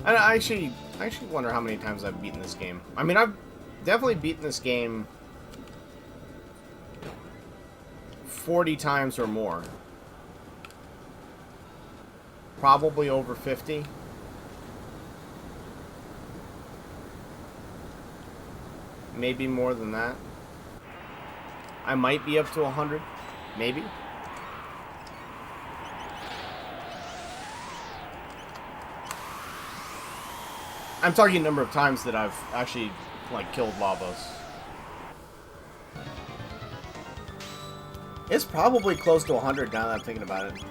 I actually wonder how many times I've beaten this game. I mean, I've definitely beaten this game 40 times or more. Probably over 50. Maybe more than that. I might be up to 100. Maybe. I'm talking number of times that I've actually, like, killed Lavos. It's probably close to 100 now that I'm thinking about it.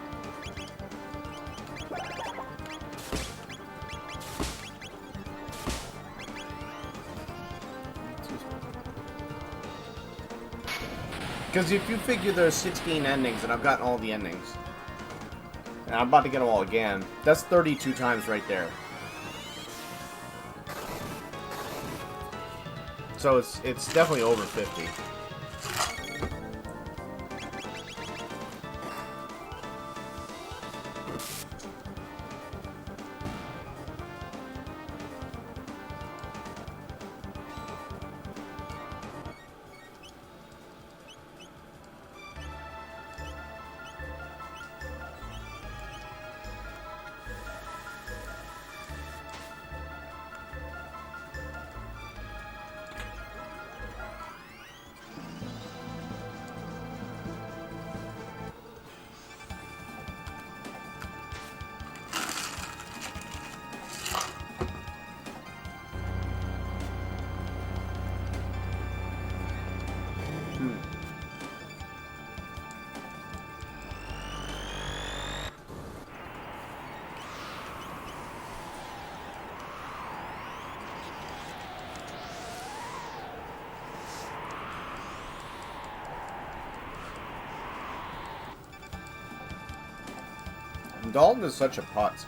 Because if you figure there's 16 endings, and I've gotten all the endings, and I'm about to get them all again, that's 32 times right there. So it's definitely over 50. Dalton is such a putz.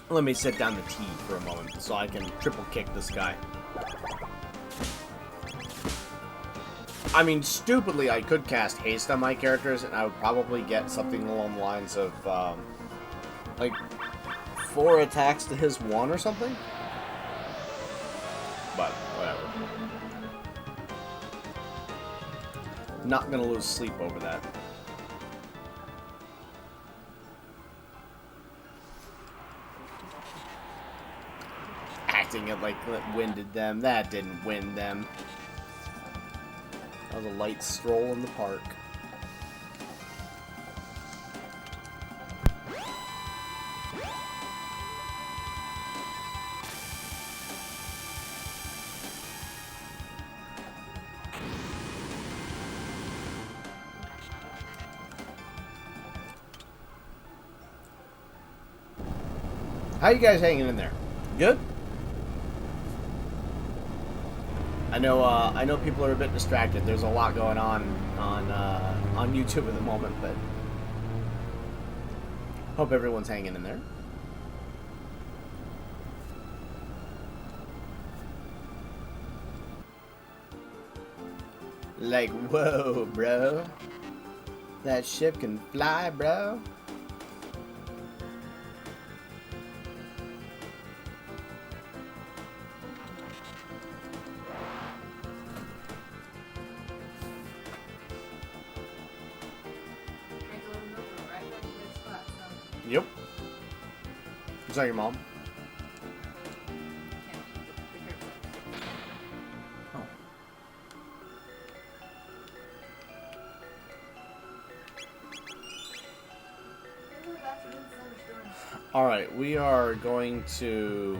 Let me set down the T for a moment so I can triple kick this guy. I mean, stupidly, I could cast haste on my characters, and I would probably get something along the lines of, like, 4 attacks to his 1 or something. But, whatever. Not gonna lose sleep over that. Acting it like it winded them. That didn't wind them. That was a light stroll in the park. How you guys hanging in there? Good? I know people are a bit distracted. There's a lot going on YouTube at the moment, but hope everyone's hanging in there. Like, whoa, bro. That ship can fly, bro. Yep. Is that your mom? Oh. Alright, we are going to...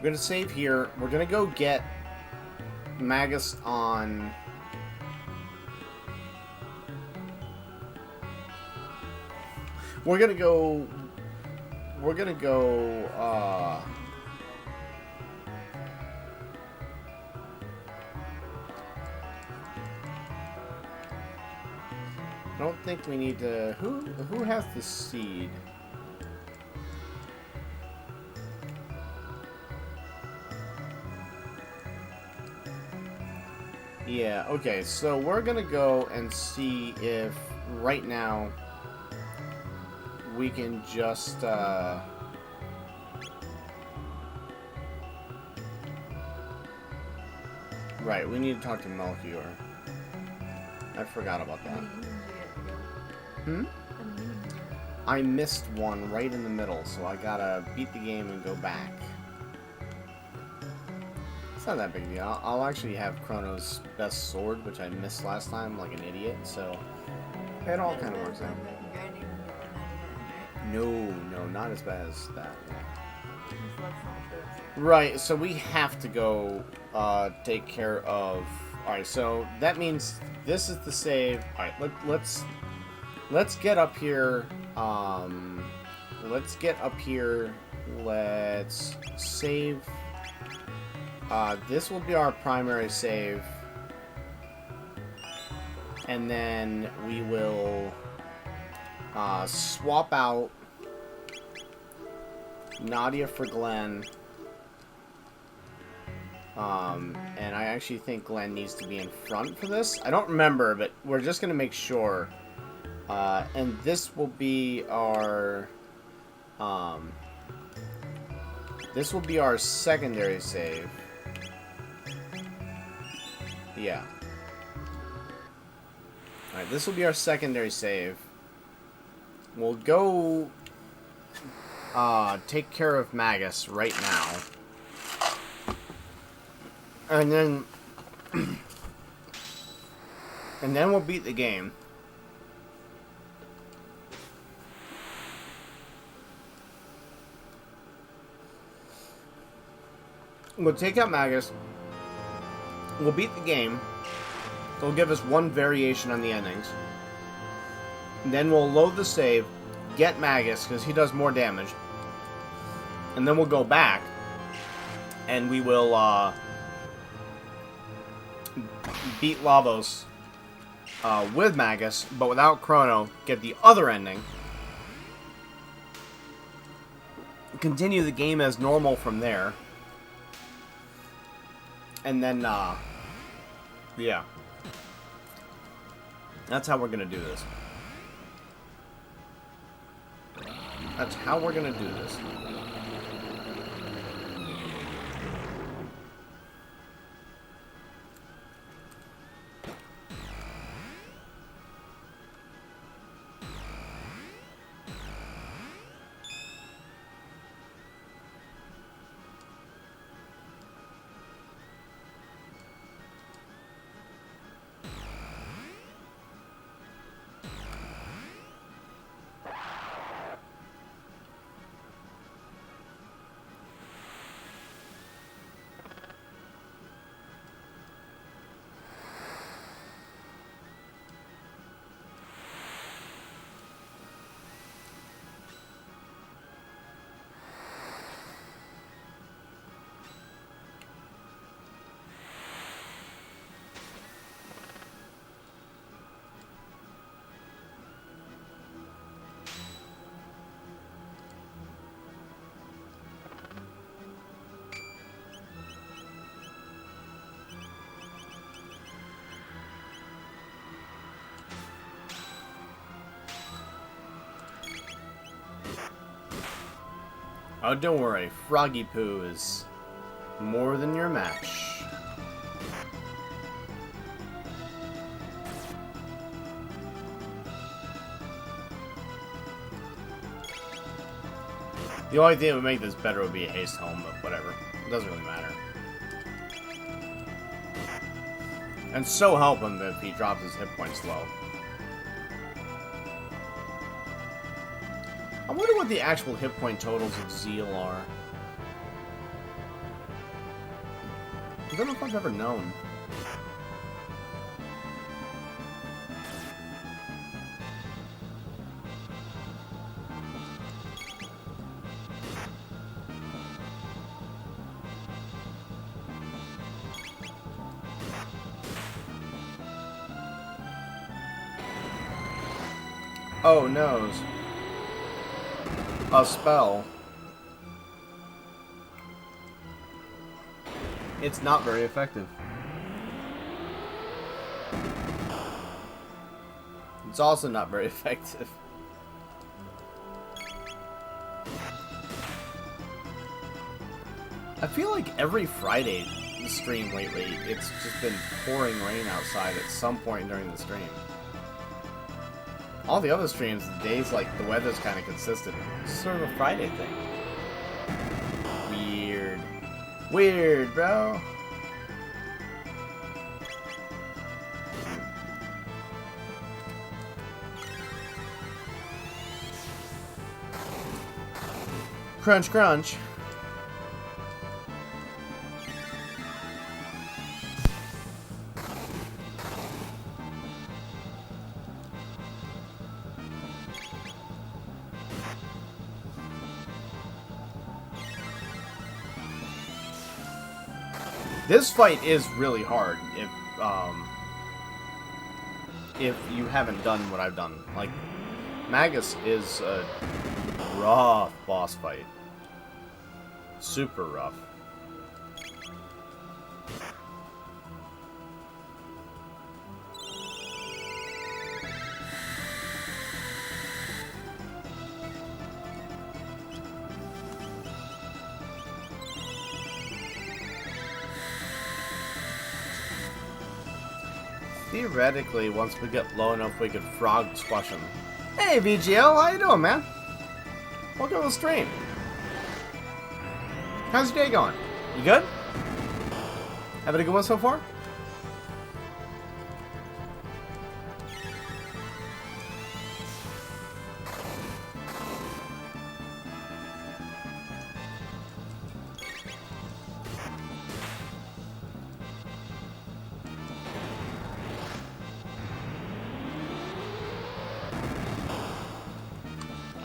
We're gonna save here. We're gonna go get Magus on... We're gonna go... I don't think we need to... Who has the seed? Yeah, okay, so we're gonna go and see if right now we can just, Right, we need to talk to Melchior. I forgot about that. Hmm? I missed one right in the middle, so I gotta beat the game and go back. It's not that big a deal. I'll actually have Chrono's best sword, which I missed last time like an idiot, so it all kind of works out. No, not as bad as that. Yeah. Right, so we have to go take care of... Alright, so that means this is the save. Alright, let's get up here. Let's get up here. Let's save... this will be our primary save. And then we will swap out Nadia for Glenn. And I actually think Glenn needs to be in front for this. I don't remember, but we're just going to make sure. And this will be our... this will be our secondary save. Yeah. Alright, this will be our secondary save. We'll go take care of Magus right now. And then and then we'll beat the game. We'll take out Magus. We'll beat the game. It'll give us one variation on the endings. And then we'll load the save, get Magus, because he does more damage. And then we'll go back, and we will beat Lavos with Magus, but without Chrono, get the other ending. Continue the game as normal from there. And then, yeah. That's how we're gonna do this. That's how we're gonna do this. Oh, don't worry. Froggy Poo is more than your match. The only thing that would make this better would be a haste home, but whatever. It doesn't really matter. And so help him if he drops his hit points low. I wonder what the actual hit point totals of Zeal are. I don't know if I've ever known. Oh, noes. A spell. It's not very effective. It's also not very effective. I feel like every Friday stream lately, it's just been pouring rain outside at some point during the stream. All the other streams, the days, like, the weather's kind of consistent. It's sort of a Friday thing. Weird. Weird, bro. Crunch, crunch. This fight is really hard if you haven't done what I've done. Like, Magus is a rough boss fight. Super rough. Theoretically, once we get low enough, we could frog squash him. Hey, VGL, how you doing, man? Welcome to the stream. How's your day going? You good? Having a good one so far?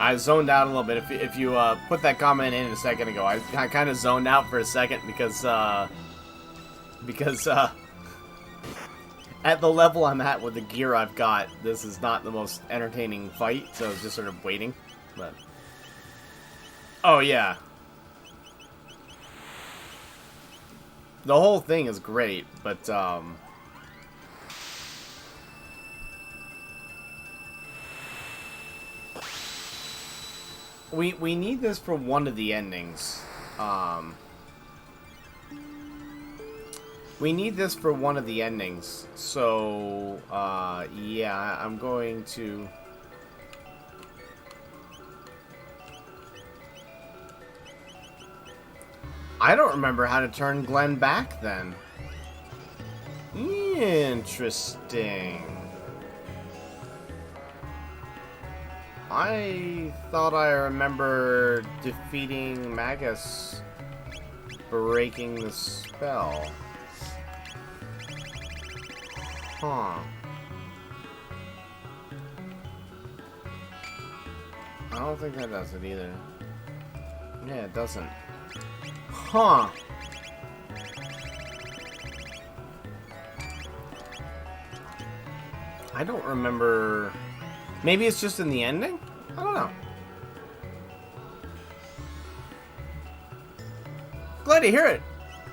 I zoned out a little bit. If you put that comment in a second ago, I kind of zoned out for a second because at the level I'm at with the gear I've got, this is not the most entertaining fight, so I was just sort of waiting. But oh yeah, the whole thing is great, but we need this for one of the endings. We need this for one of the endings. So, yeah, I'm going to... I don't remember how to turn Glenn back then. Interesting. I thought I remember defeating Magus, breaking the spell. Huh. I don't think that does it either. Yeah, it doesn't. Huh. I don't remember... Maybe it's just in the ending? I don't know. Glad to hear it.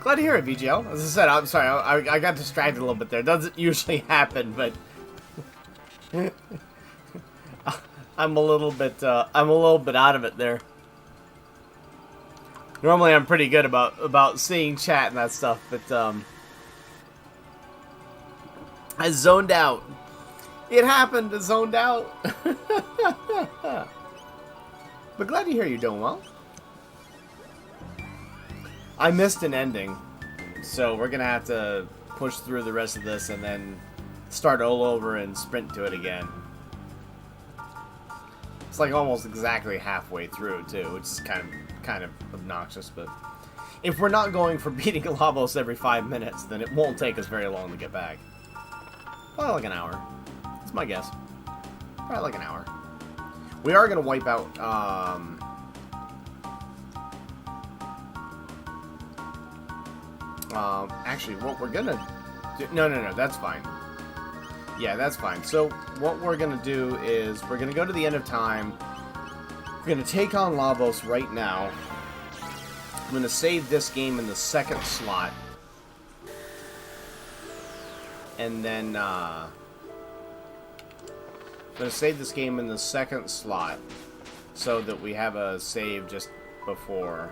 Glad to hear it, VGL. As I said, I'm sorry, I got distracted a little bit there. It doesn't usually happen, but... I'm a little bit out of it there. Normally I'm pretty good about seeing chat and that stuff, but I zoned out. It happened, I zoned out. But glad to hear you're doing well. I missed an ending, so we're gonna have to push through the rest of this and then start all over and sprint to it again. It's like almost exactly halfway through too, which is kind of obnoxious, but if we're not going for beating Lavos every 5 minutes, then it won't take us very long to get back. Probably like an hour. That's my guess. Probably like an hour. We are gonna wipe out actually, what we're gonna do... No, that's fine. Yeah, that's fine. So, what we're gonna do is, we're gonna go to the end of time. We're gonna take on Lavos right now. I'm gonna save this game in the second slot. And then, I'm gonna save this game in the second slot, so that we have a save just before...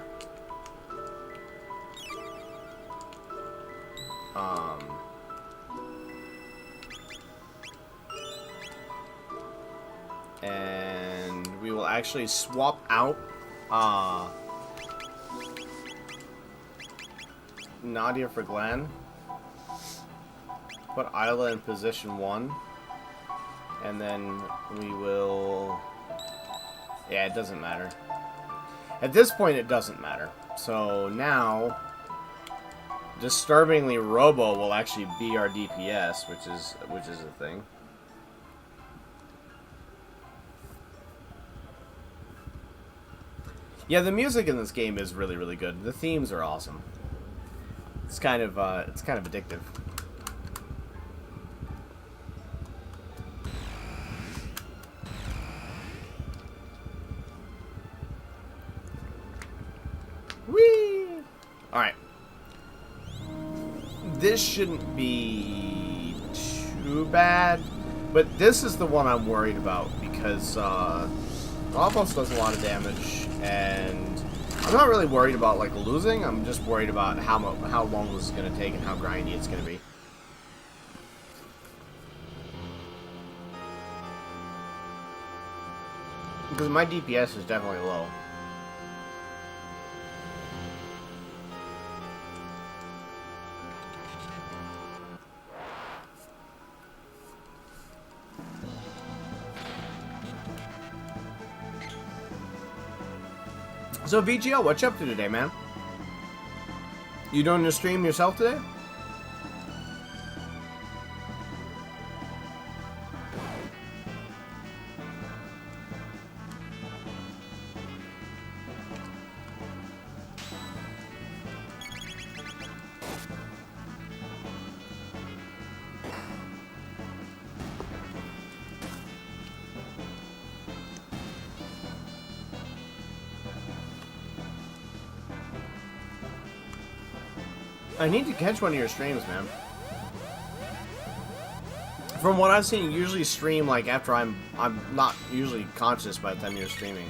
and we will actually swap out Nadia for Glenn. Put Isla in position 1. And then we will... Yeah, it doesn't matter. At this point, it doesn't matter. So now... Disturbingly, Robo will actually be our DPS, which is a thing. Yeah, the music in this game is really, really good. The themes are awesome. It's kind of addictive. Whee! All right. This shouldn't be too bad, but this is the one I'm worried about because Lavos does a lot of damage, and I'm not really worried about like losing. I'm just worried about how long this is going to take and how grindy it's going to be. Because my DPS is definitely low. So VGL, what you up to today, man? You doing your stream yourself today? I need to catch one of your streams, man. From what I've seen, you usually stream like after I'm not usually conscious by the time you're streaming,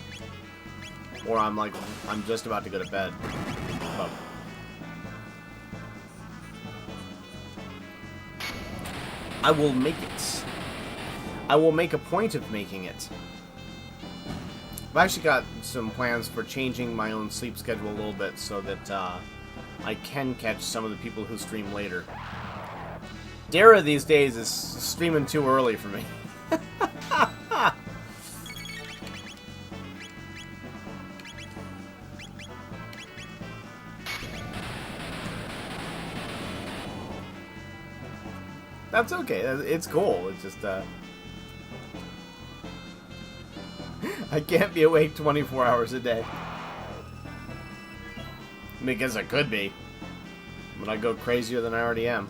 or I'm just about to go to bed. But I will make it. I will make a point of making it. I've actually got some plans for changing my own sleep schedule a little bit so that I can catch some of the people who stream later. Dara these days is streaming too early for me. That's okay. It's cool. It's just, I can't be awake 24 hours a day. Because I could be. But I go crazier than I already am.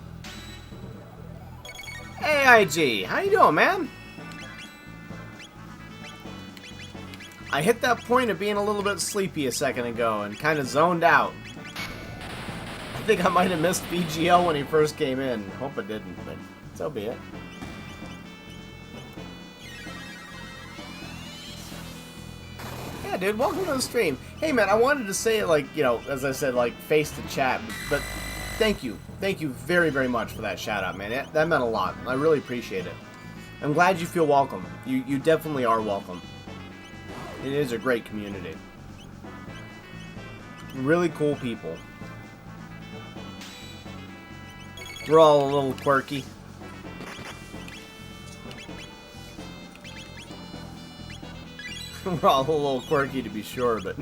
Hey, IG! How you doing, man? I hit that point of being a little bit sleepy a second ago and kind of zoned out. I think I might have missed VGL when he first came in. Hope I didn't, but so be it. Yeah, dude, welcome to the stream. Hey, man, I wanted to say it like, you know, as I said, like, face to chat, but thank you. Thank you very, very much for that shout-out, man. That meant a lot. I really appreciate it. I'm glad you feel welcome. You definitely are welcome. It is a great community. Really cool people. We're all a little quirky. We're all a little quirky to be sure, but...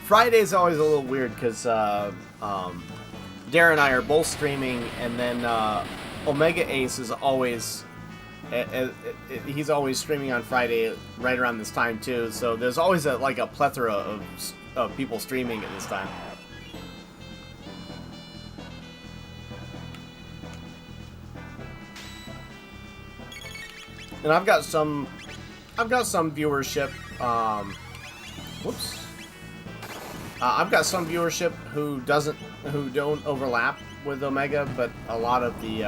Friday's always a little weird because Darren and I are both streaming, and then Omega Ace is always he's always streaming on Friday right around this time too. So there's always a plethora of people streaming at this time. And I've got some viewership. Whoops. I've got some viewership who don't overlap with Omega, but a lot of the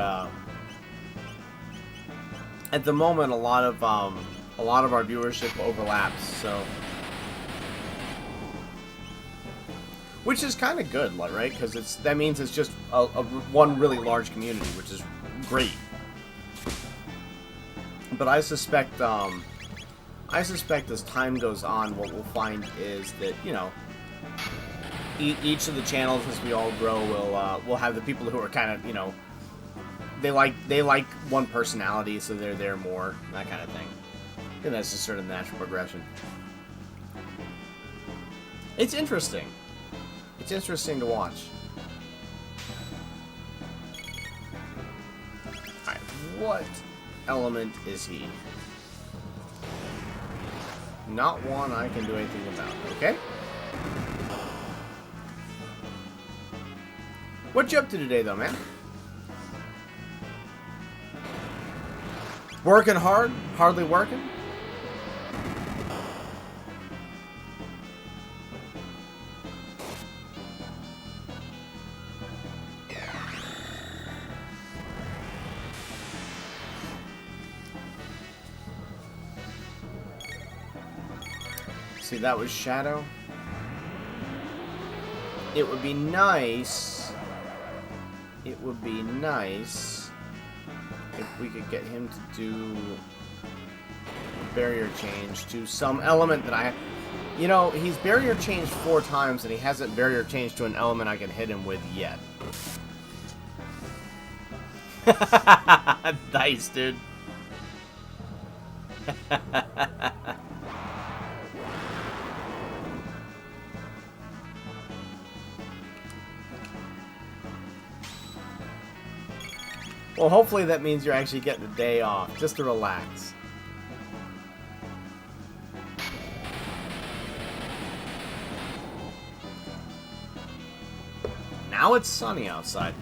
at the moment a lot of our viewership overlaps. So, which is kind of good, right? Because that means it's just one really large community, which is great. But I suspect as time goes on, what we'll find is that, you know, each of the channels, as we all grow, will have the people who are kind of, you know, they like one personality, so they're there more, that kind of thing. And that's just sort of natural progression. It's interesting. It's interesting to watch. Alright, what element is he? Not one I can do anything about, okay? What you up to today, though, man? Working hard? Hardly working? See, that was Shadow. It would be nice. It would be nice if we could get him to do barrier change to some element that I... You know, he's barrier changed 4 times and he hasn't barrier changed to an element I can hit him with yet. Nice, dude. Well, hopefully that means you're actually getting a day off, just to relax. Now it's sunny outside.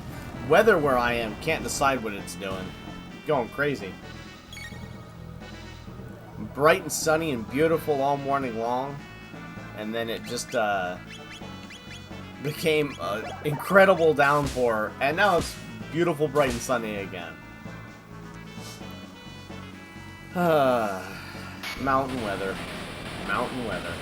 Weather where I am can't decide what it's doing. Going crazy. bright and sunny and beautiful all morning long, and then it just became an incredible downpour, and now it's beautiful, bright and sunny again. Mountain weather. Mountain weather.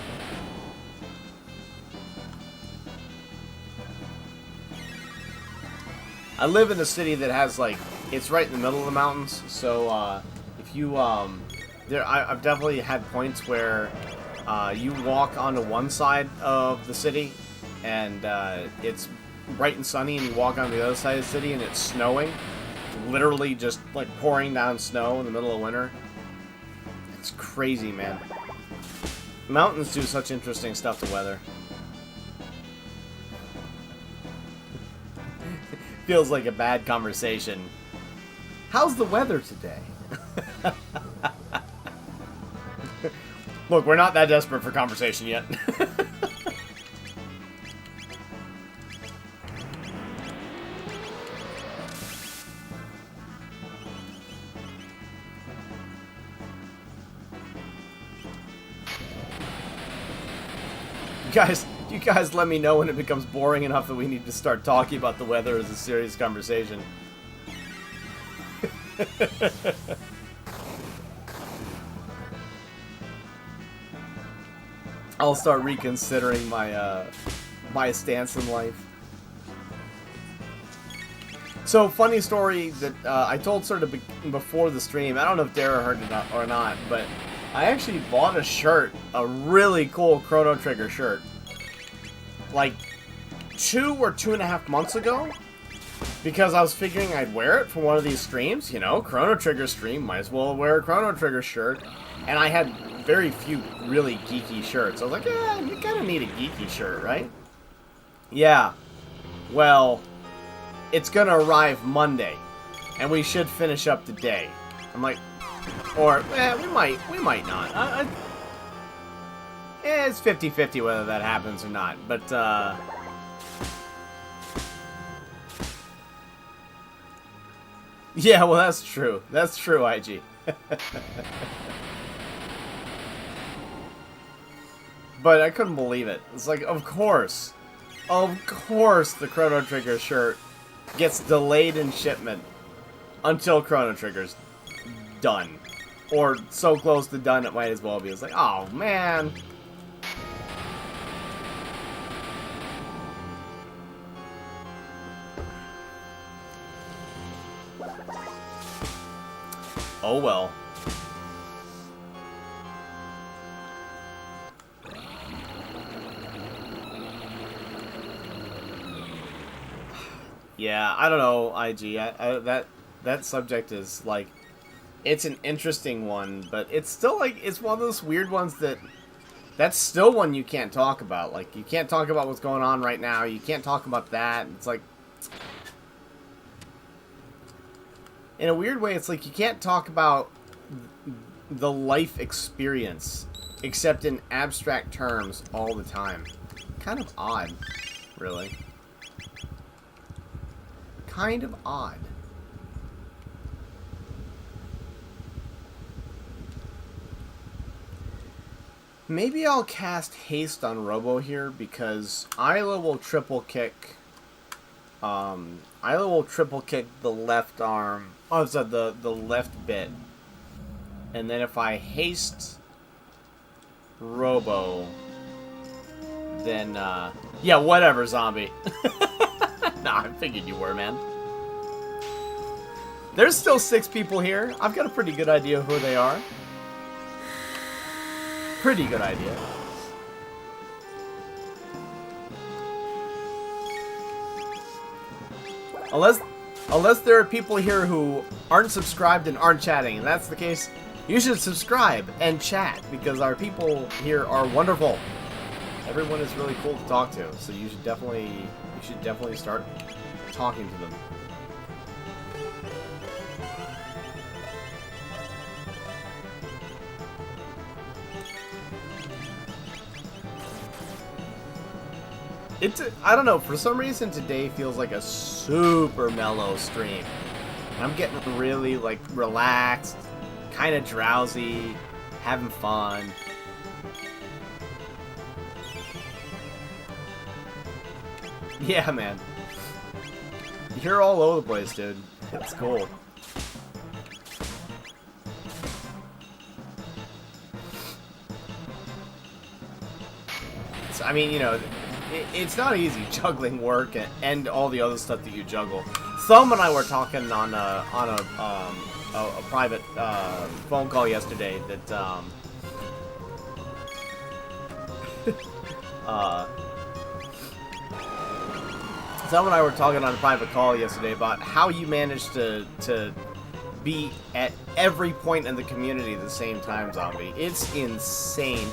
I live in a city that has, like, it's right in the middle of the mountains, so, if you, I've definitely had points where, you walk onto one side of the city, and, it's bright and sunny, and you walk on the other side of the city, and it's snowing. Literally just, like, pouring down snow in the middle of winter. It's crazy, man. Mountains do such interesting stuff to weather. Feels like a bad conversation. How's the weather today? Look, we're not that desperate for conversation yet. You guys let me know when it becomes boring enough that we need to start talking about the weather as a serious conversation. I'll start reconsidering my my stance in life. So, funny story that I told sort of before the stream. I don't know if Dara heard it or not, but I actually bought a shirt, a really cool Chrono Trigger shirt, like 2 or 2.5 months ago, because I was figuring I'd wear it for one of these streams. You know, Chrono Trigger stream, might as well wear a Chrono Trigger shirt. And I had very few really geeky shirts. I was like, yeah, you kind of need a geeky shirt, right? Yeah. Well, it's gonna arrive Monday, and we should finish up today. I'm like, or we might not. It's 50-50 whether that happens or not. But yeah, well, that's true. That's true, IG. But I couldn't believe it. It's like, of course the Chrono Trigger shirt gets delayed in shipment until Chrono Trigger's done. Or so close to done it might as well be. It's like, oh man. Oh well. Yeah, I don't know, IG. That subject is, like, it's an interesting one, but it's still, like, it's one of those weird ones that's still one you can't talk about. Like, you can't talk about what's going on right now. You can't talk about that. It's like, in a weird way, it's like you can't talk about the life experience except in abstract terms all the time. Kind of odd, really. Kind of odd. Maybe I'll cast haste on Robo here because Isla will triple kick. Isla will triple kick the left arm. Oh, so the left bit. And then if I haste Robo, then yeah, whatever, zombie. Nah, I figured you were, man. There's still 6 people here. I've got a pretty good idea of who they are. Pretty good idea. Unless there are people here who aren't subscribed and aren't chatting. If that's the case, you should subscribe and chat because our people here are wonderful. Everyone is really cool to talk to, so you should definitely start talking to them. I don't know, for some reason today feels like a super mellow stream. I'm getting really, like, relaxed, kind of drowsy, having fun. Yeah, man. You're all over the place, dude. It's cool. So, I mean, you know, it's not easy juggling work and all the other stuff that you juggle. Thumb and I were talking on a private phone call yesterday that Thumb and I were talking on a private call yesterday about how you managed to be at every point in the community at the same time, Zombie. It's insane.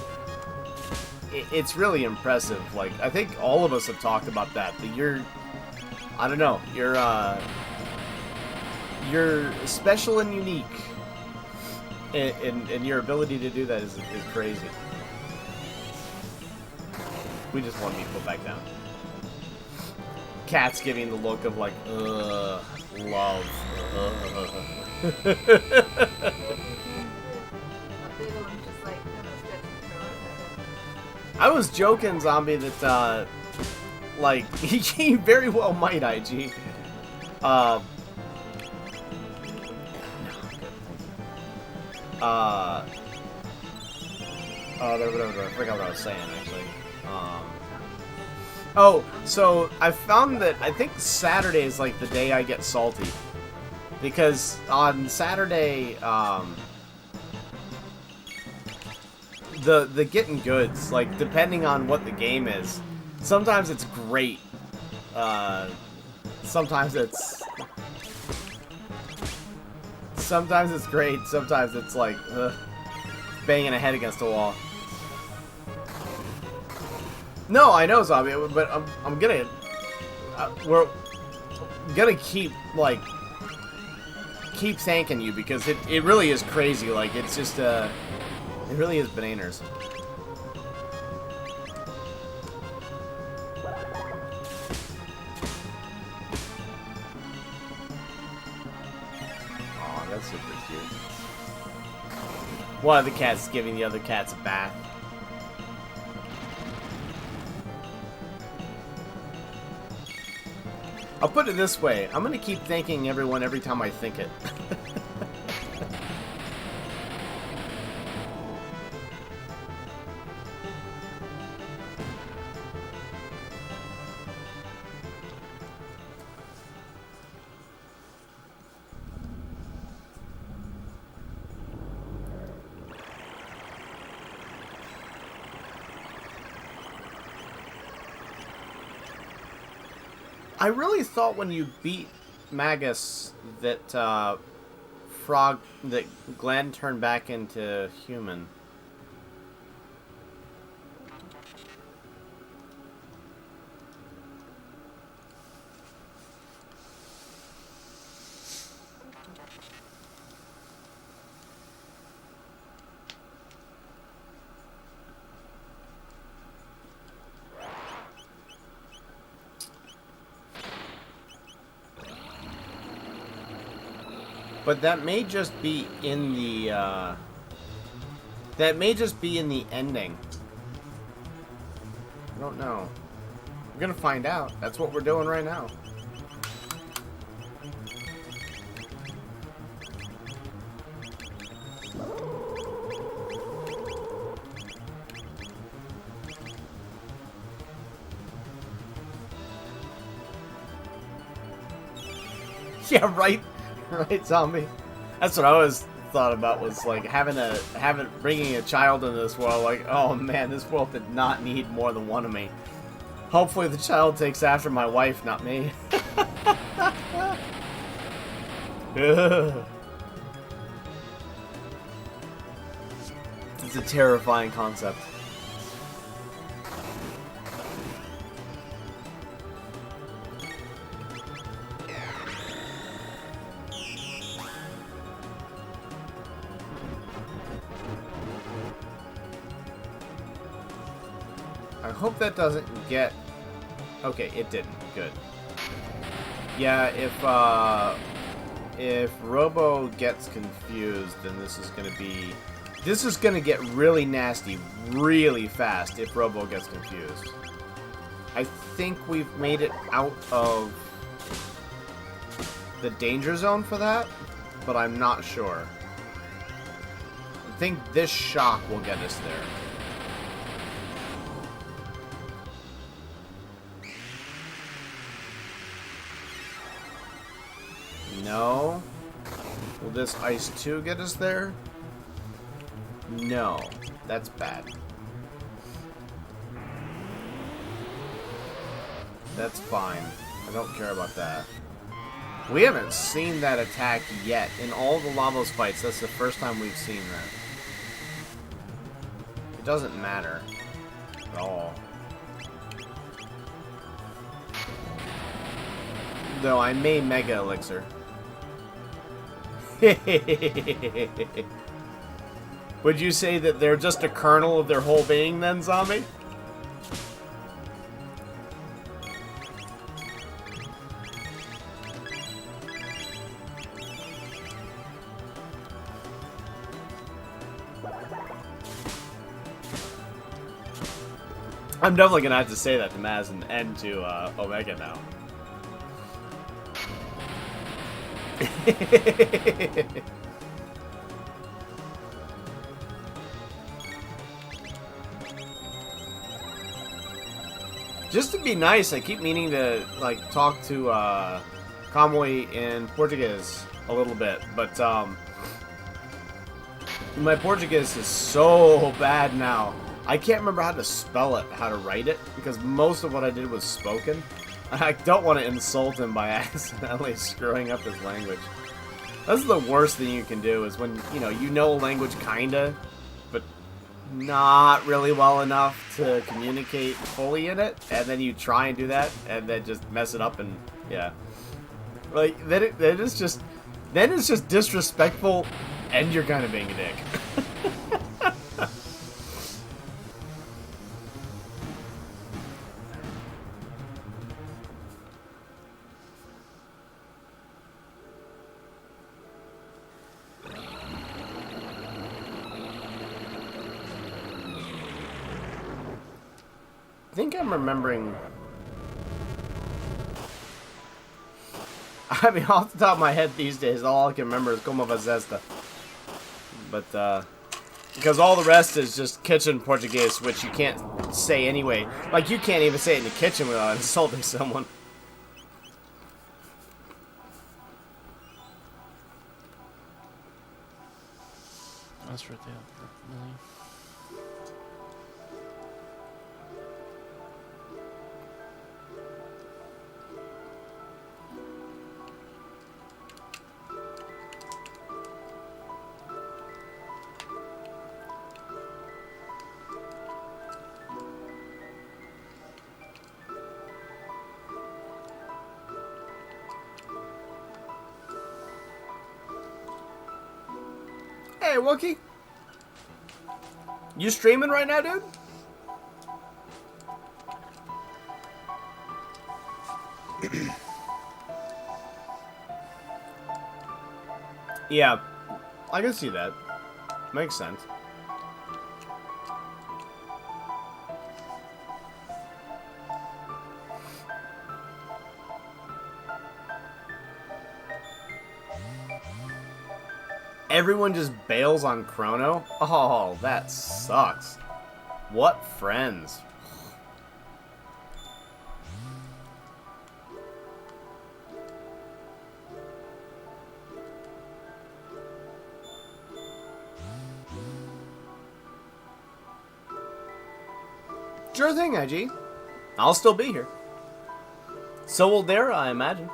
It's really impressive. Like, I think all of us have talked about that. That you're, I don't know, you're special and unique, and your ability to do that is crazy. We just want to be put back down. Cat's giving the look of like, love. I was joking, Zombie, that, like, he very well might, IG. I forgot what I was saying, actually. Oh, so I found that I think Saturday is, like, the day I get salty. Because on Saturday, the getting goods, like, depending on what the game is, sometimes it's great. Sometimes it's great. Sometimes it's like banging a head against a wall. No, I know, Zombie, but I'm gonna we're gonna keep thanking you because it really is crazy. Like, it's just it really is bananas. Aw, that's super cute. One of the cats giving the other cats a bath. I'll put it this way. I'm gonna keep thanking everyone every time I think it. I really thought when you beat Magus that that Glenn turned back into human. But that may just be in the, ending. I don't know. We're gonna find out. That's what we're doing right now. Yeah, right? Right, Zombie? That's what I always thought about, was like bringing a child into this world. Like, oh man, this world did not need more than one of me. Hopefully the child takes after my wife, not me. It's a terrifying concept. I hope that doesn't get... Okay, it didn't. Good. Yeah, if Robo gets confused, then this is going to be This is gonna get really nasty really fast if Robo gets confused. I think we've made it out of the danger zone for that, but I'm not sure. I think this shock will get us there. No. Will this Ice 2 get us there? No. That's bad. That's fine. I don't care about that. We haven't seen that attack yet. In all the Lavos fights, that's the first time we've seen that. It doesn't matter at all. Though I may Mega Elixir. Would you say that they're just a kernel of their whole being then, zombie? I'm definitely gonna have to say that to Maz and to Omega now. Just to be nice, I keep meaning to like talk to Conway in Portuguese a little bit, but my Portuguese is so bad now. I can't remember how to spell it, how to write it, because most of what I did was spoken. I don't want to insult him by accidentally screwing up his language. That's the worst thing you can do, is when, you know a language kinda, but not really well enough to communicate fully in it, and then you try and do that, and then just mess it up, and yeah. Like, then it's just disrespectful, and you're kind of being a dick. I think I'm remembering... I mean, off the top of my head these days, all I can remember is Como Fazesta. But, because all the rest is just kitchen Portuguese, which you can't say anyway. Like, you can't even say it in the kitchen without insulting someone. That's right there. Really? Hey, Wookie. You streaming right now, dude? Yeah, I can see that. Makes sense. Everyone just bails on Chrono? Oh, that sucks. What friends? Sure thing, IG. I'll still be here. So will Dara, I imagine.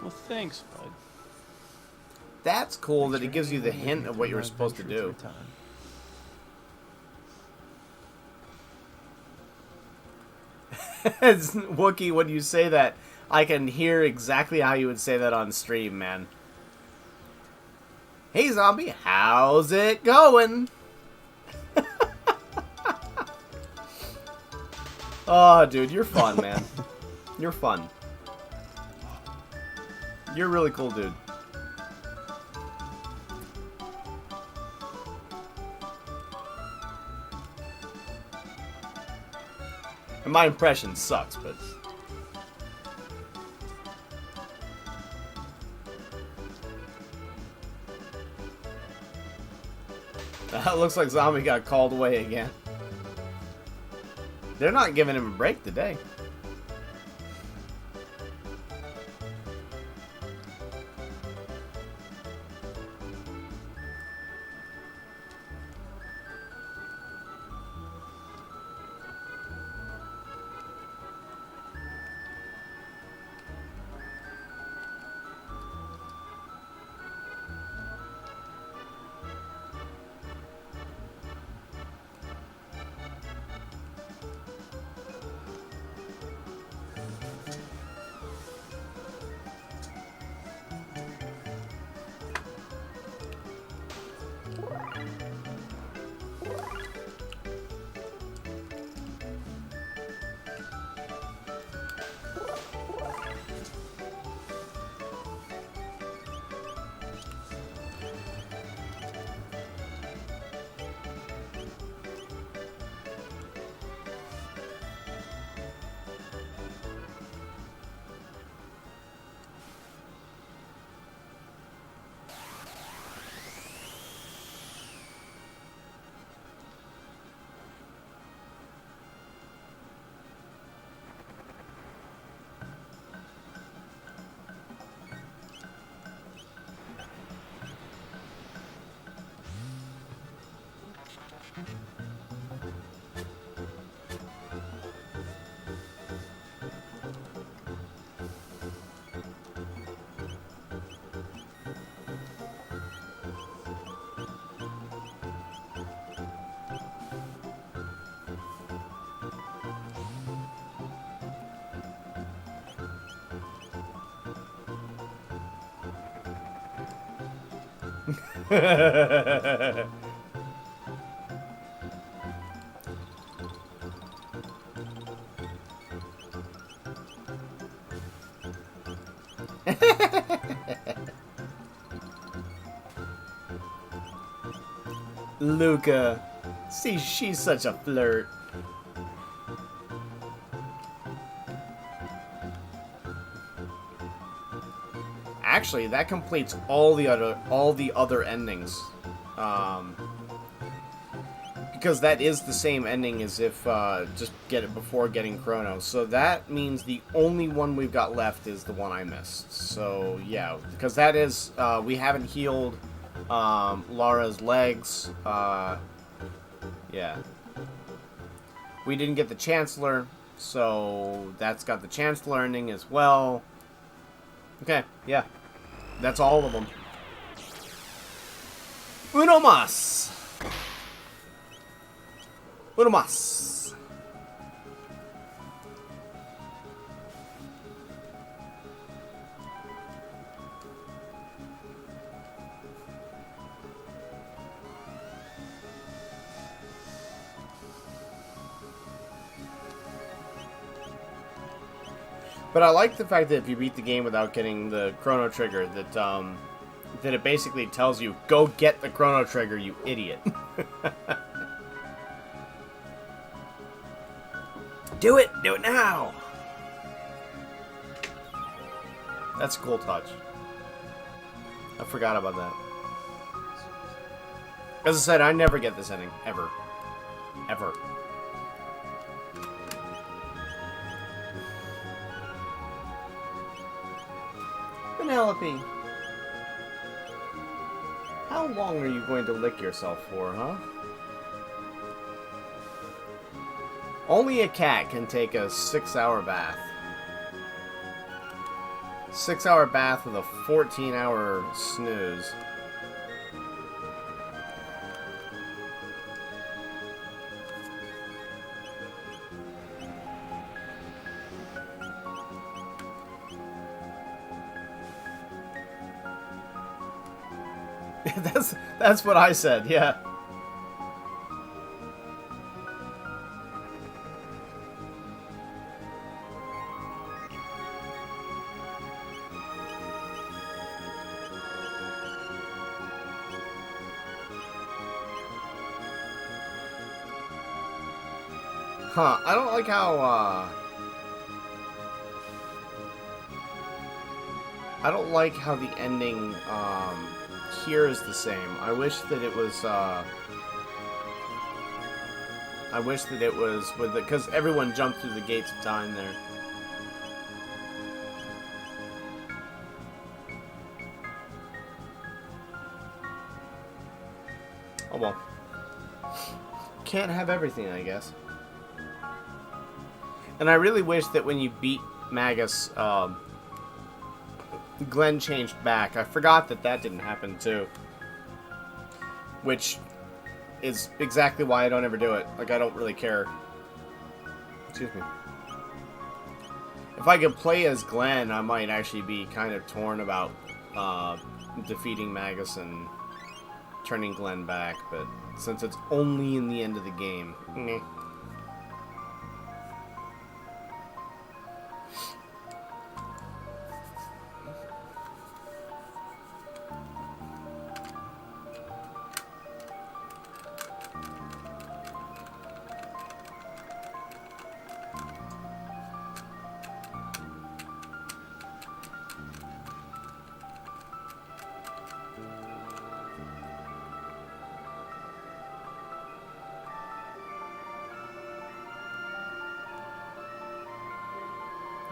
Well, thanks, bud. That's cool Thanks that it for gives you the taking hint me of what through you were my supposed to adventure do. through time. Wookie, when you say that, I can hear exactly how you would say that on stream, man. Hey, zombie, how's it going? Oh, dude, you're fun, man. You're fun. You're a really cool dude. And my impression sucks, but... That looks like Zombie got called away again. They're not giving him a break today. Luca. See, she's such a flirt. Actually, that completes all the other endings. Because that is the same ending as if just get it before getting Chrono. So that means the only one we've got left is the one I missed. So yeah, because that is we haven't healed Lara's legs. Yeah, we didn't get the Chancellor, so that's got the Chancellor ending as well. Okay, yeah, that's all of them. Uno más. Uno más. But I like the fact that if you beat the game without getting the Chrono Trigger, that it basically tells you, go get the Chrono Trigger, you idiot. Do it! Do it now! That's a cool touch. I forgot about that. As I said, I never get this ending. Ever. Ever. Penelope. How long are you going to lick yourself for, huh? Only a cat can take a 6-hour bath. 6-hour bath with a 14-hour snooze. That's what I said, yeah. Huh, I don't like how, I don't like how the ending, here is the same. I wish that it was, with the, because everyone jumped through the gates of time there. Oh well. Can't have everything, I guess. And I really wish that when you beat Magus, Glenn changed back. I forgot that that didn't happen too. Which is exactly why I don't ever do it. Like, I don't really care. Excuse me. If I could play as Glenn, I might actually be kind of torn about defeating Magus and turning Glenn back, but since it's only in the end of the game, meh.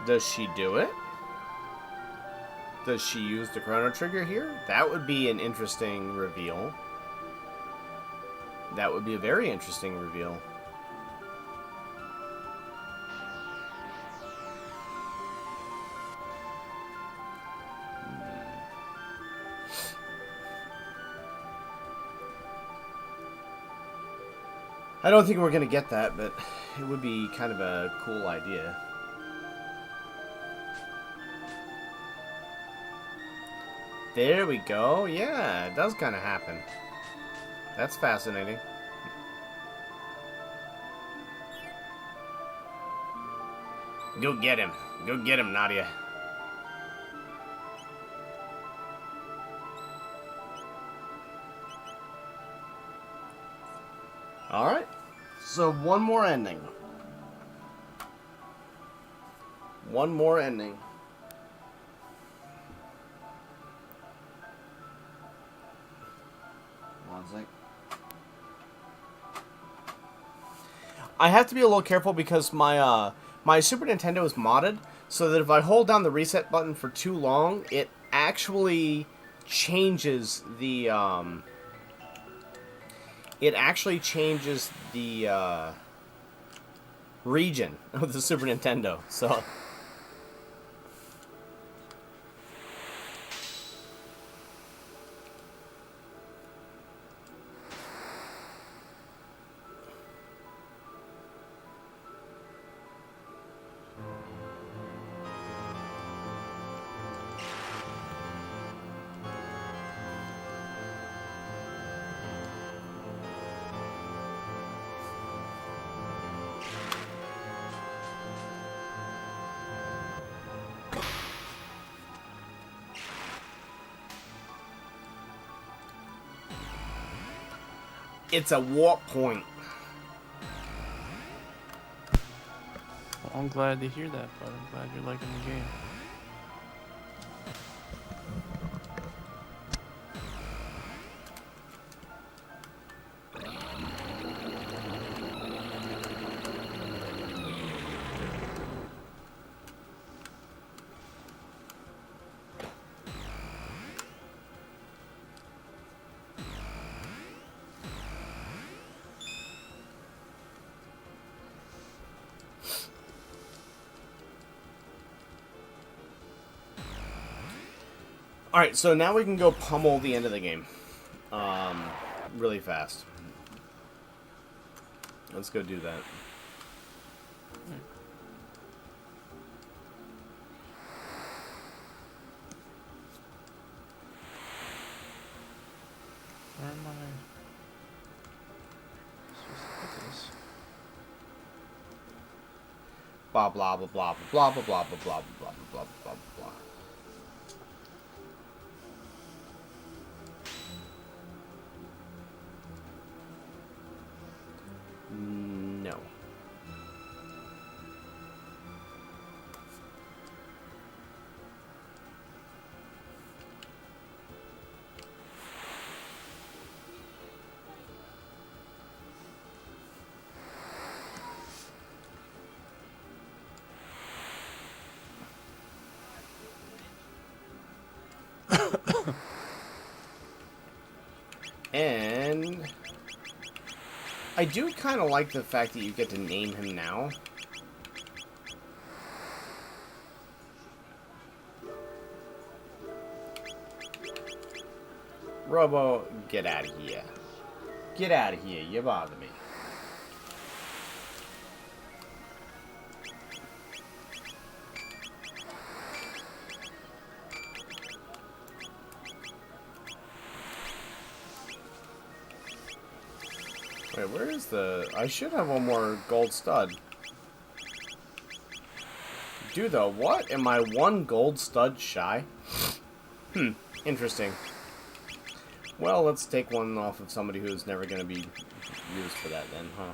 Does she do it? Does she use the Chrono Trigger here? That would be an interesting reveal. That would be a very interesting reveal. I don't think we're going to get that, but it would be kind of a cool idea. There we go. Yeah, it does kind of happen. That's fascinating. Go get him. Go get him, Nadia. Alright. So, one more ending. One more ending. One sec. I have to be a little careful because my my Super Nintendo is modded, so that if I hold down the reset button for too long, it actually changes the region of the Super Nintendo. So it's a warp point. Well, I'm glad to hear that, bud. I'm glad you're liking the game. Alright, so now we can go pummel the end of the game. Really fast. Let's go do that. Where am I? Supposed to put this. Blah blah blah blah blah blah blah blah blah blah blah blah blah. No. And I do kind of like the fact that you get to name him now. Robo, get out of here. Get out of here, you bother me. Wait, where is the... I should have one more gold stud. Do though, what? Am I one gold stud shy? Interesting. Well, let's take one off of somebody who's never going to be used for that then, huh?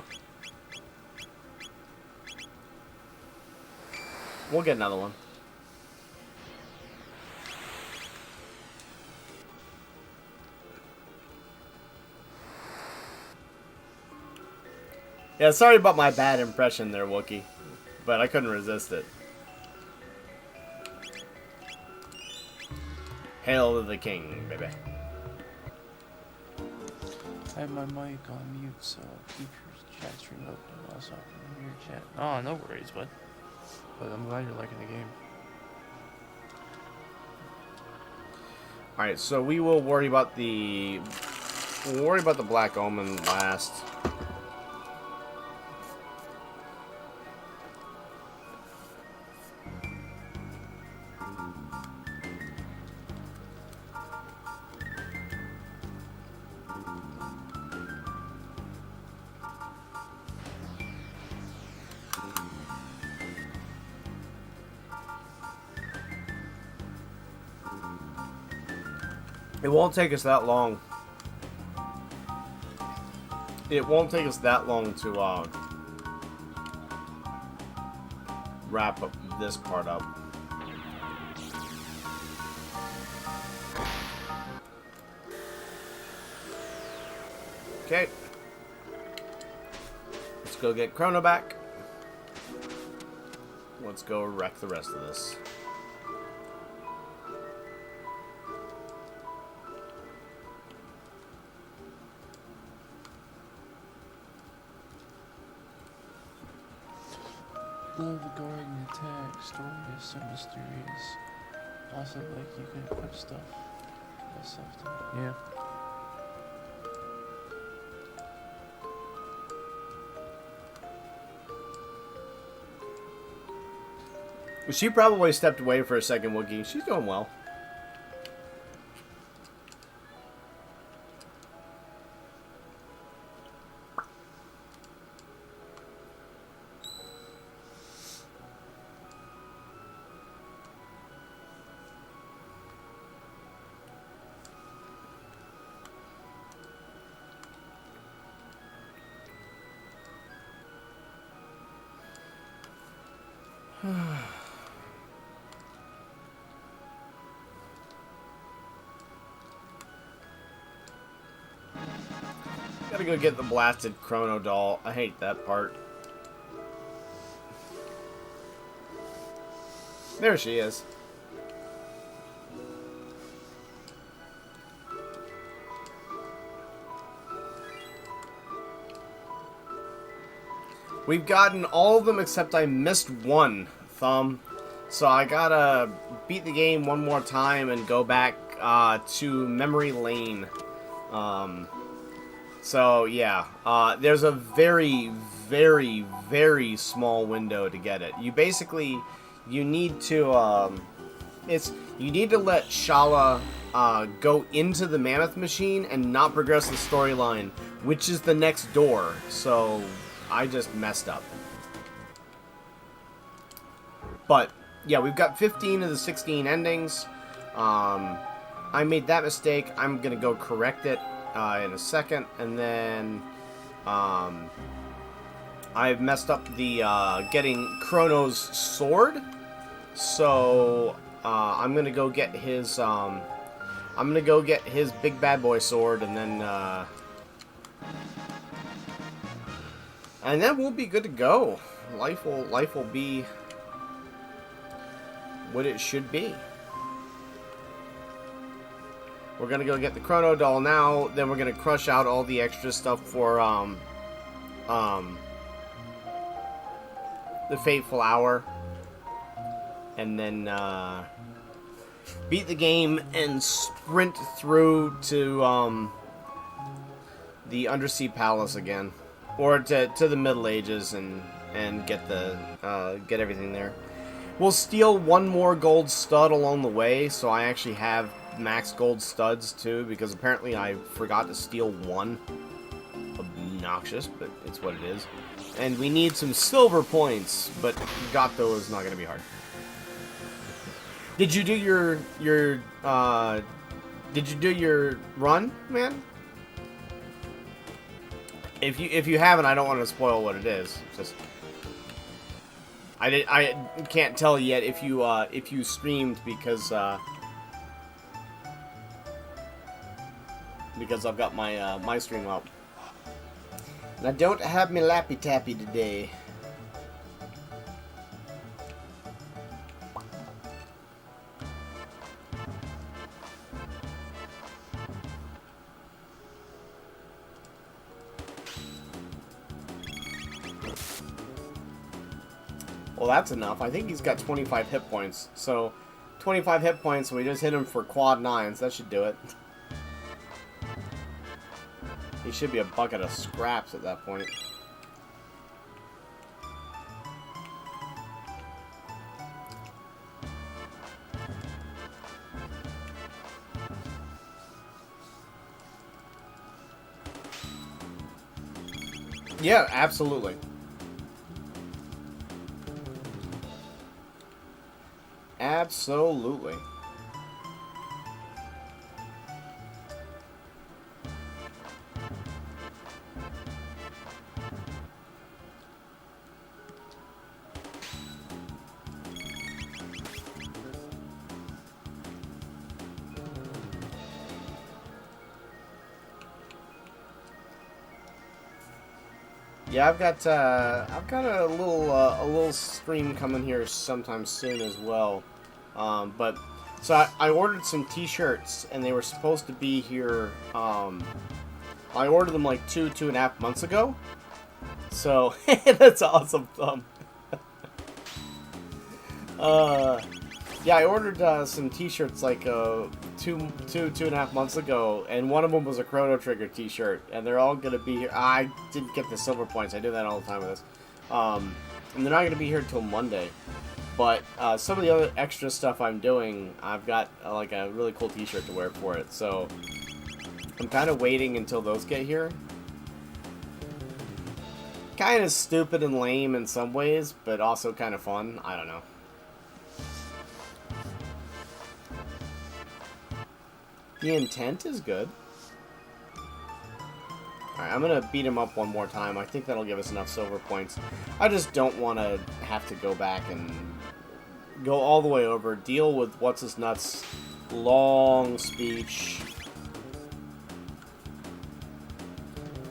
We'll get another one. Yeah, sorry about my bad impression there, Wookie. But I couldn't resist it. Hail to the king, baby. I have my mic on mute, so keep your chat stream open while so I can hear your chat. Oh, no worries, bud. But I'm glad you're liking the game. Alright, so we will worry about the... We'll worry about the Black Omen last. It won't take us that long. It won't take us that long to wrap up this part up. Okay. Let's go get Chrono back. Let's go wreck the rest of this. Love the guarding attack. Story is so mysterious. Also, like, you can equip stuff. That stuff too. Yeah. She probably stepped away for a second, Wookie. She's doing well. Gotta go get the blasted Chrono doll. I hate that part. There she is. We've gotten all of them except I missed one, Thumb. So I gotta beat the game one more time and go back to Memory Lane. So yeah, there's a very, very, very small window to get it. You basically, you need to, you need to let Shala go into the Mammoth Machine and not progress the storyline, which is the next door. So I just messed up. But yeah, we've got 15 of the 16 endings. I made that mistake. I'm gonna go correct it in a second, and then I've messed up the getting Chrono's sword. So I'm gonna go get his big bad boy sword, and then we'll be good to go. Life will be what it should be. We're gonna go get the Chrono doll now. Then we're gonna crush out all the extra stuff for the Fateful Hour, and then beat the game and sprint through to the Undersea Palace again, or to the Middle Ages and get get everything there. We'll steal one more gold stud along the way, so I actually have max gold studs too, because apparently I forgot to steal one. Obnoxious, but it's what it is. And we need some silver points, but got those, not gonna be hard. Did you do your run, man? If you haven't, I don't want to spoil what it is. Just I can't tell yet if you streamed because I've got my my stream up. And I don't have my Lappy Tappy today. Well, that's enough. I think he's got 25 hit points. So, 25 hit points, we just hit him for quad 9s. That should do it. He should be a bucket of scraps at that point. Yeah, absolutely. Absolutely. Yeah, I've got a little stream coming here sometime soon as well. But so I ordered some T-shirts and they were supposed to be here. I ordered them like 2.5 months ago. So that's awesome. Yeah, I ordered some T-shirts like 2.5 months ago, and one of them was a Chrono Trigger T-shirt, and they're all gonna be here. I didn't get the silver points. I do that all the time with this, and they're not gonna be here till Monday. But some of the other extra stuff I'm doing, I've got like a really cool T-shirt to wear for it. So I'm kind of waiting until those get here. Kind of stupid and lame in some ways, but also kind of fun. I don't know. The intent is good. Alright, I'm gonna beat him up one more time. I think that'll give us enough silver points. I just don't want to have to go back and go all the way over, deal with what's-his-nuts long speech,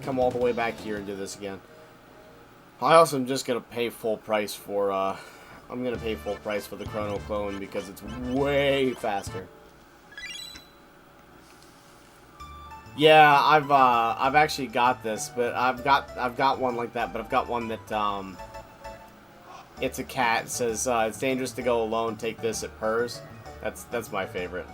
come all the way back here and do this again. I also am just gonna pay full price for I'm gonna pay full price for the Chrono clone because it's way faster. Yeah, I've actually got this, but I've got one like that, but I've got one that it's a cat. It says it's dangerous to go alone. Take this, it purrs. That's my favorite.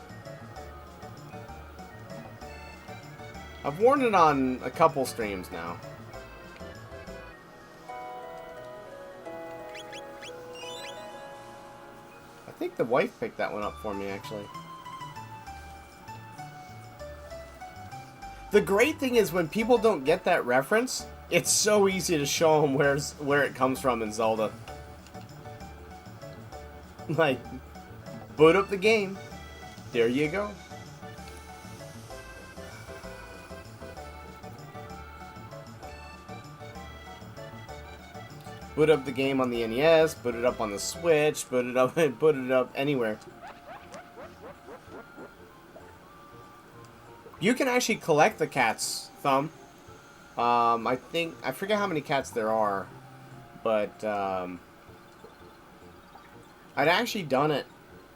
I've worn it on a couple streams now. I think the wife picked that one up for me, actually. The great thing is when people don't get that reference, it's so easy to show them where it comes from in Zelda. Like, boot up the game. There you go. Boot up the game on the NES, boot it up on the Switch, boot it up anywhere. You can actually collect the cats, Thumb. I forget how many cats there are, but I'd actually done it,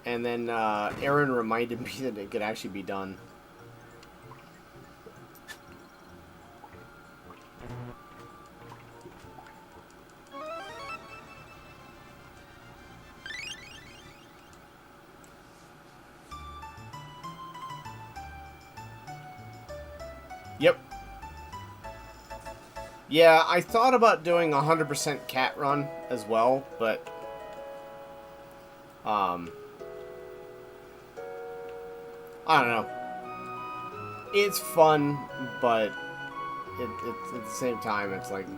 and then Aaron reminded me that it could actually be done. Yep. Yeah, I thought about doing 100% cat run as well, but I don't know. It's fun, but at the same time, it's like,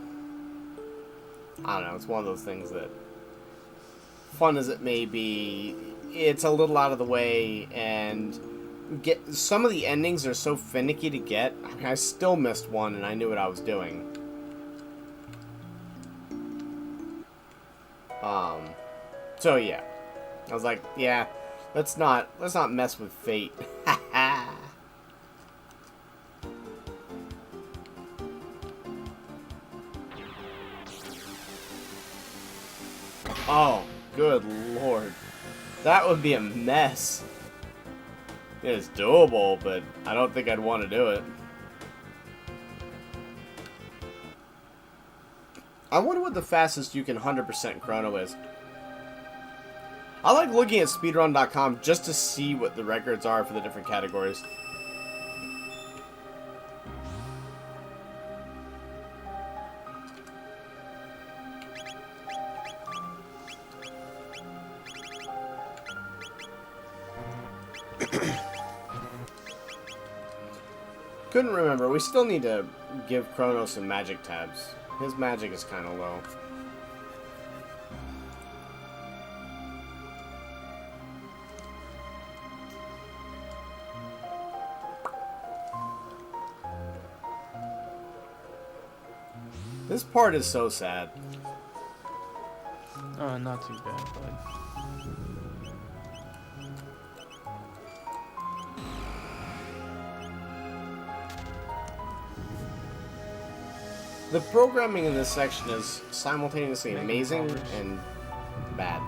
I don't know. It's one of those things that, fun as it may be, it's a little out of the way, and some of the endings are so finicky to get. I mean, I still missed one, and I knew what I was doing. So yeah, I was like, yeah, let's not mess with fate. Oh, good lord, that would be a mess. It's doable, but I don't think I'd want to do it. I wonder what the fastest you can 100% chrono is. I like looking at speedrun.com just to see what the records are for the different categories. Couldn't remember. We still need to give Chrono some magic tabs. His magic is kind of low. This part is so sad. Oh, not too bad, bud. The programming in this section is simultaneously amazing and bad.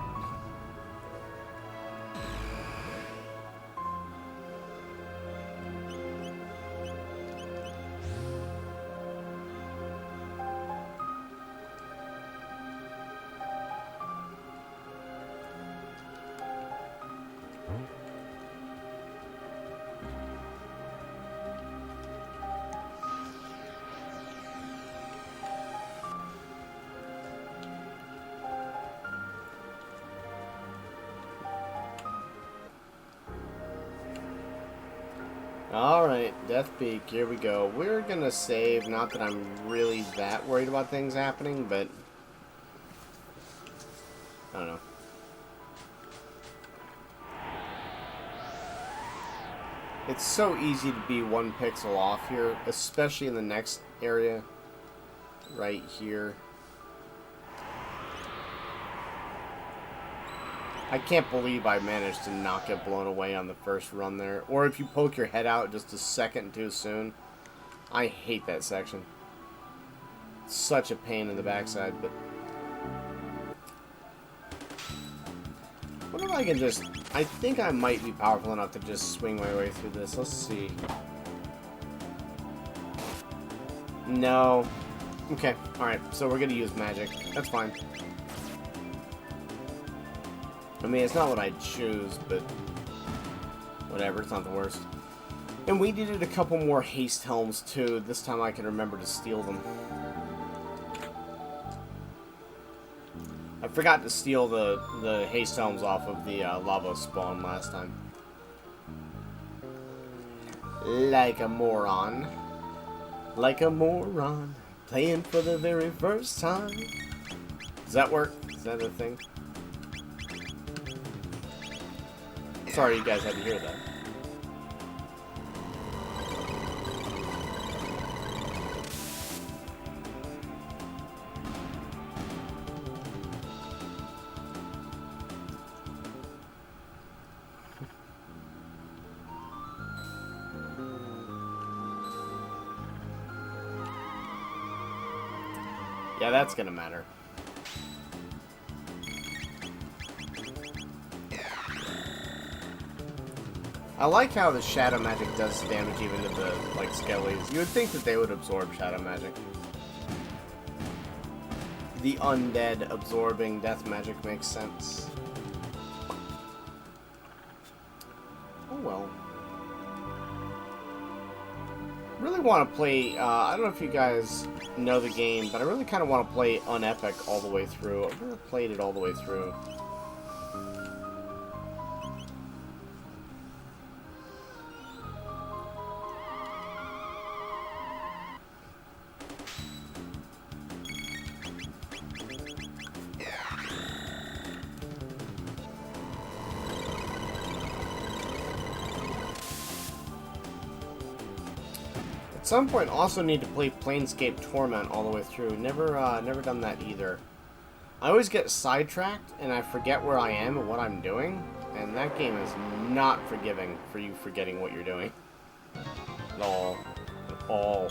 Alright, Death Peak, here we go. We're gonna save, not that I'm really that worried about things happening, but I don't know. It's so easy to be 1 pixel off here, especially in the next area, right here. I can't believe I managed to not get blown away on the first run there. Or if you poke your head out just a second too soon. I hate that section. It's such a pain in the backside, but... What if I can just... I think I might be powerful enough to just swing my way through this. Let's see. No. Okay, alright. So we're gonna use magic. That's fine. I mean, it's not what I'd choose, but whatever, it's not the worst. And we needed a couple more haste helms, too. This time I can remember to steal them. I forgot to steal the haste helms off of the lava spawn last time. Like a moron. Like a moron. Playing for the very first time. Does that work? Is that a thing? Sorry you guys had to hear that. Yeah, that's gonna matter. I like how the shadow magic does damage even to the, like, skellies. You would think that they would absorb shadow magic. The undead absorbing death magic makes sense. Oh well. Really want to play, I don't know if you guys know the game, but I really kind of want to play Unepic all the way through. I've never played it all the way through. At some point, also need to play Planescape Torment all the way through. Never done that either. I always get sidetracked and I forget where I am and what I'm doing, and that game is not forgiving for you forgetting what you're doing. At all. At all.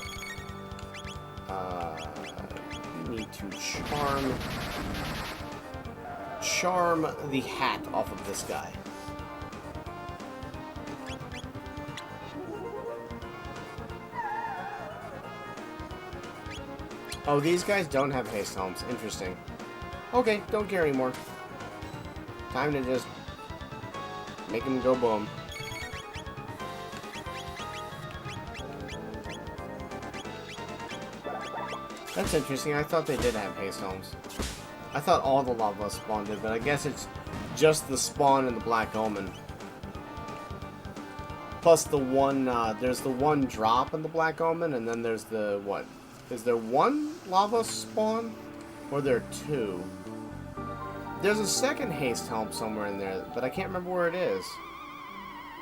You need to charm the hat off of this guy. Oh, these guys don't have haste helms. Interesting. Okay, don't care anymore. Time to just make them go boom. That's interesting. I thought they did have haste helms. I thought all the lava spawn did, but I guess it's just the spawn and the Black Omen. Plus the one, there's the one drop in the Black Omen, and then there's the, what? Is there one lava spawn? Or are there two? There's a second haste helm somewhere in there, but I can't remember where it is.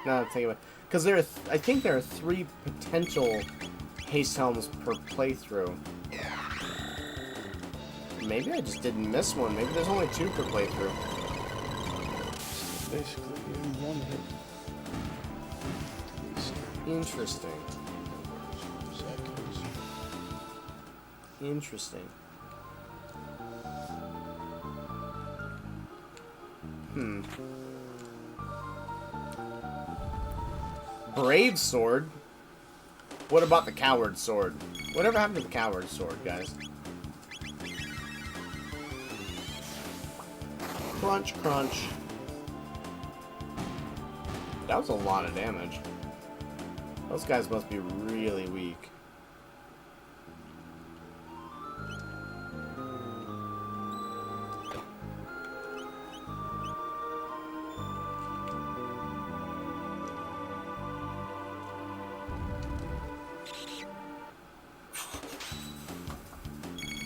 Now that I'm thinking about it. Because I think there are 3 potential haste helms per playthrough. Maybe I just didn't miss one. Maybe there's only 2 per playthrough. Basically, in one hit. Interesting. Interesting. Brave sword? What about the coward sword? Whatever happened to the coward sword, guys? Crunch, crunch. That was a lot of damage. Those guys must be really weak.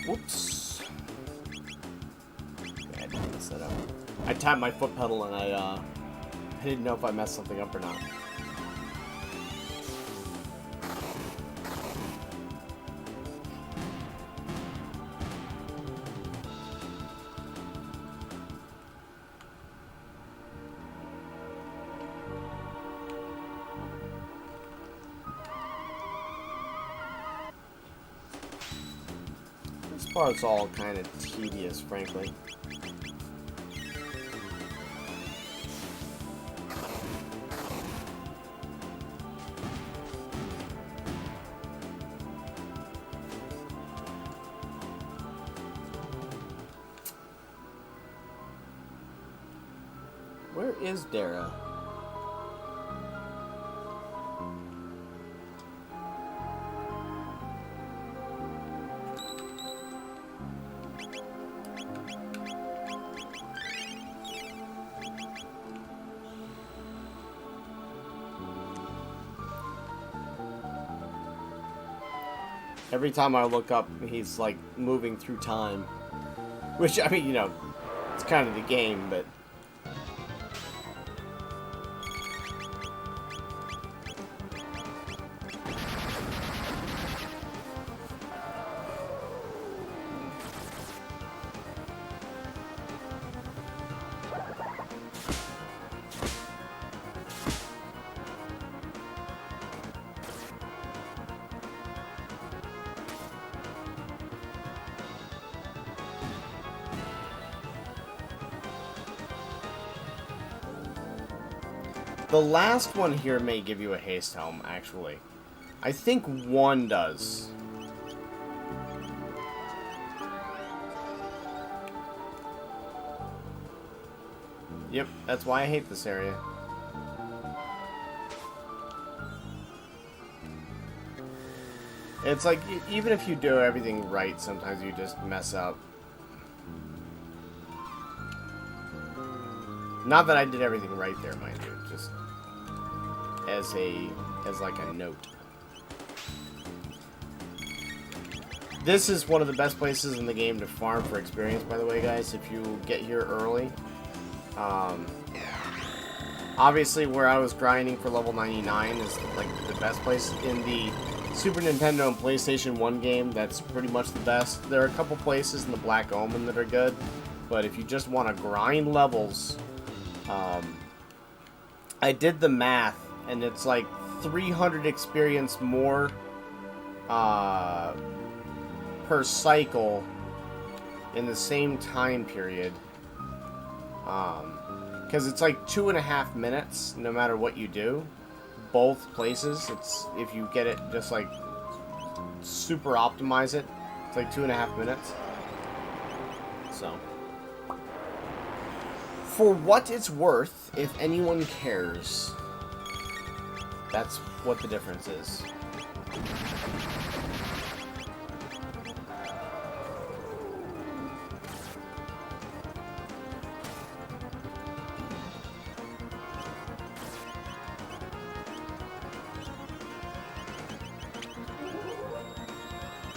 Whoops. Okay, I didn't mess that up. I tapped my foot pedal and I didn't know if I messed something up or not. This part's all kind of tedious, frankly. Where is Dara? Every time I look up, he's like moving through time. Which, I mean, you know, it's kind of the game, but... The last one here may give you a haste helm, actually. I think one does. Yep, that's why I hate this area. It's like, even if you do everything right, sometimes you just mess up. Not that I did everything right there, mind you. Just as like a note. This is one of the best places in the game to farm for experience, by the way, guys, if you get here early. Obviously, where I was grinding for level 99 is like the best place in the Super Nintendo and PlayStation 1 game. That's pretty much the best. There are a couple places in the Black Omen that are good, but if you just want to grind levels, I did the math, and it's like 300 experience more per cycle in the same time period. Because it's like 2.5 minutes no matter what you do. Both places, it's if you get it just like super optimize it, it's like 2.5 minutes. So, for what it's worth, if anyone cares, that's what the difference is.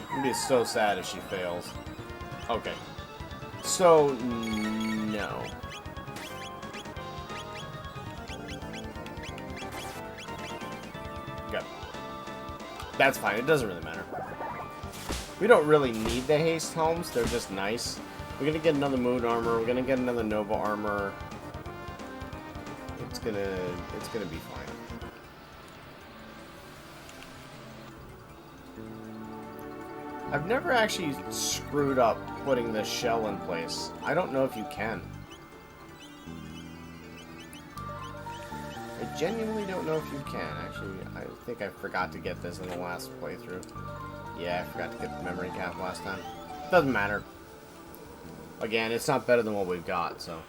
I'd be so sad if she fails. Okay. So, no. Okay. That's fine. It doesn't really matter. We don't really need the haste helms. They're just nice. We're gonna get another moon armor. We're gonna get another Nova armor. It's gonna be fine. I've never actually screwed up putting the shell in place. I don't know if you can. I genuinely don't know if you can. Actually, I think I forgot to get this in the last playthrough. Yeah, I forgot to get the memory cap last time. Doesn't matter. Again, it's not better than what we've got, so...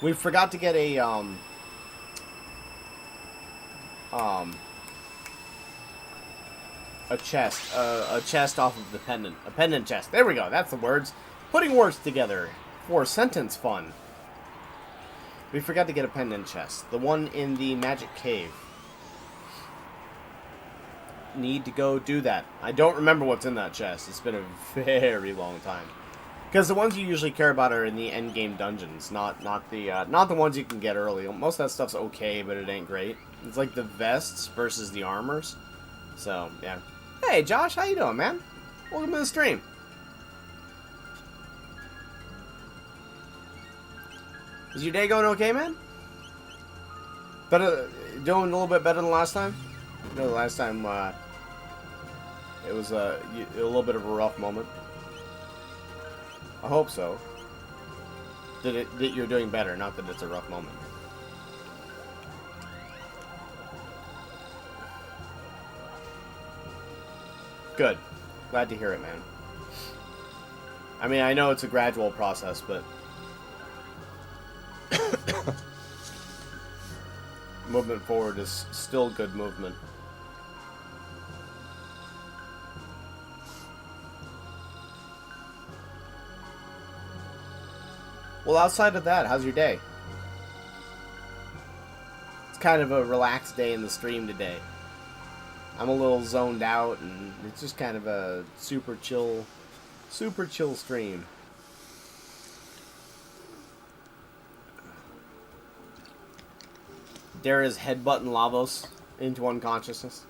We forgot to get a chest off of the pendant. A pendant chest. There we go. That's the words. Putting words together for sentence fun. We forgot to get a pendant chest. The one in the magic cave. Need to go do that. I don't remember what's in that chest. It's been a very long time. Because the ones you usually care about are in the end game dungeons, not the ones you can get early. Most of that stuff's okay, but it ain't great. It's like the vests versus the armors. So yeah. Hey Josh, how you doing, man? Welcome to the stream. Is your day going okay, man? Better, doing a little bit better than last time. You know, the last time it was a little bit of a rough moment. I hope so. That you're doing better, not that it's a rough moment. Good. Glad to hear it, man. I mean, I know it's a gradual process, but... movement forward is still good movement. Well, outside of that, how's your day? It's kind of a relaxed day in the stream today. I'm a little zoned out, and it's just kind of a super chill stream. Dara's headbutting Lavos into unconsciousness.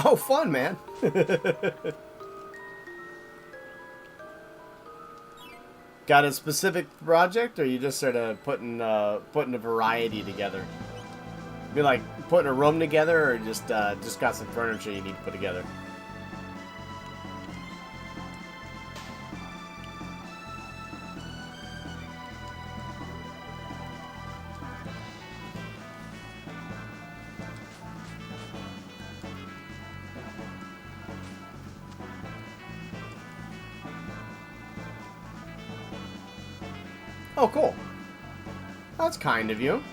Oh, fun, man. Got a specific project, or you just sort of putting a variety together? Be like putting a room together, or just got some furniture you need to put together? Oh, cool. That's kind of you.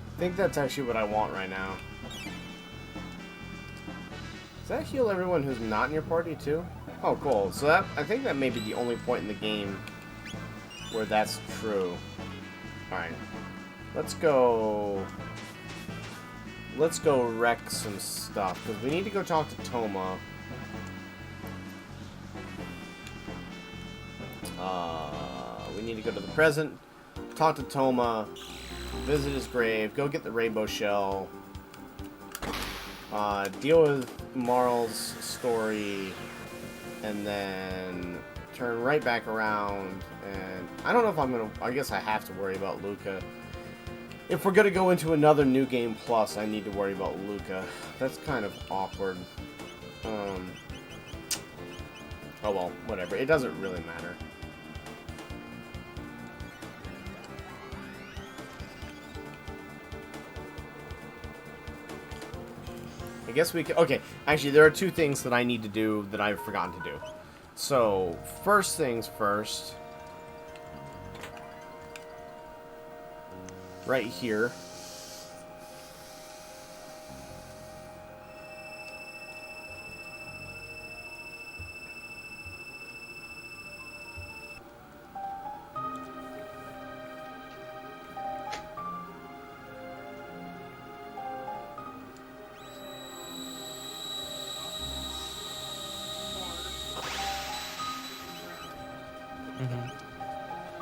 I think that's actually what I want right now. Does that heal everyone who's not in your party too? Oh, cool. So that, I think that may be the only point in the game where that's true. Alright. Let's go wreck some stuff, because we need to go talk to Toma. We need to go to the present, talk to Toma, visit his grave, go get the rainbow shell, deal with Marl's story, and then turn right back around. And I don't know if I'm gonna, I guess I have to worry about Luca. If we're gonna go into another New Game Plus, I need to worry about Luca. That's kind of awkward. Oh well, whatever. It doesn't really matter. I guess we can... Okay, actually, there are two things that I need to do that I've forgotten to do. So, first things first. Right here.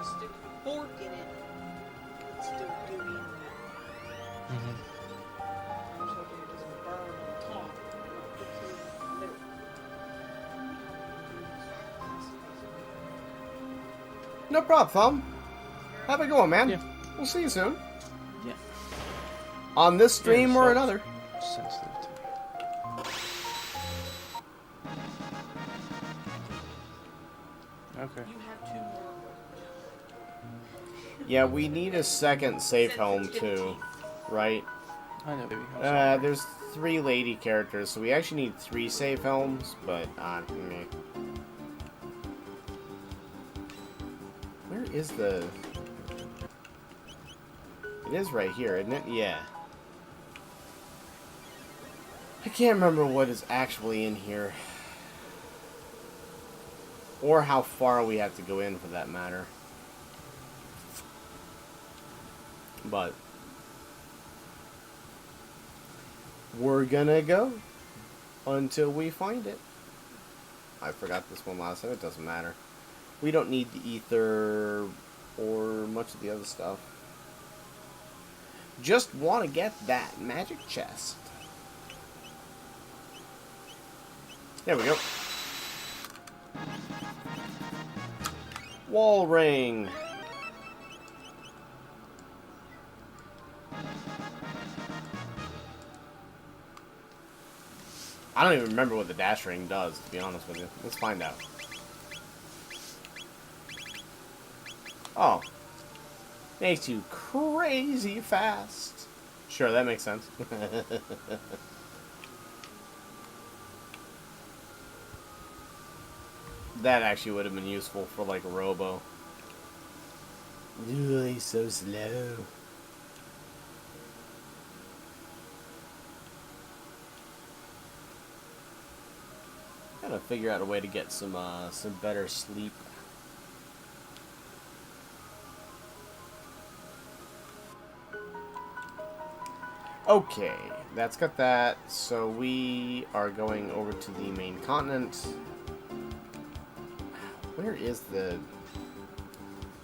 Stick a fork in it. It's still gooey. I was hoping it doesn't burn on the top. No problem, Thumb. Have a good one, man. Yeah. We'll see you soon. Yeah. On this stream Yeah, or so- another. Sensitive to me. Okay. You have two more. Yeah, we need a second safe home, too. Right? I know, baby. I'm sorry. There's 3 lady characters, so we actually need 3 safe homes, but, meh. Where is the... It is right here, isn't it? Yeah. I can't remember what is actually in here. Or how far we have to go in, for that matter. But... we're gonna go until we find it. I forgot this one last time. It doesn't matter. We don't need the ether or much of the other stuff. Just want to get that magic chest. There we go. Wall ring. I don't even remember what the dash ring does, to be honest with you. Let's find out. Oh. Makes you crazy fast. Sure, that makes sense. That actually would have been useful for, like, Robo. Ooh, he's so slow. Gotta figure out a way to get some better sleep. Okay, that's got that. So we are going over to the main continent. Where is the...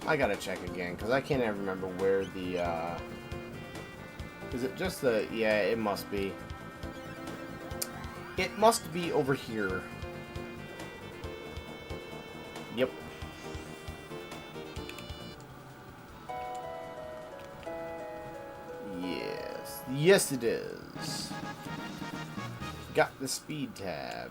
I gotta check again, because I can't ever remember where the, Is it just the... Yeah, it must be. It must be over here. Yep. Yes. Yes, it is. Got the speed tab.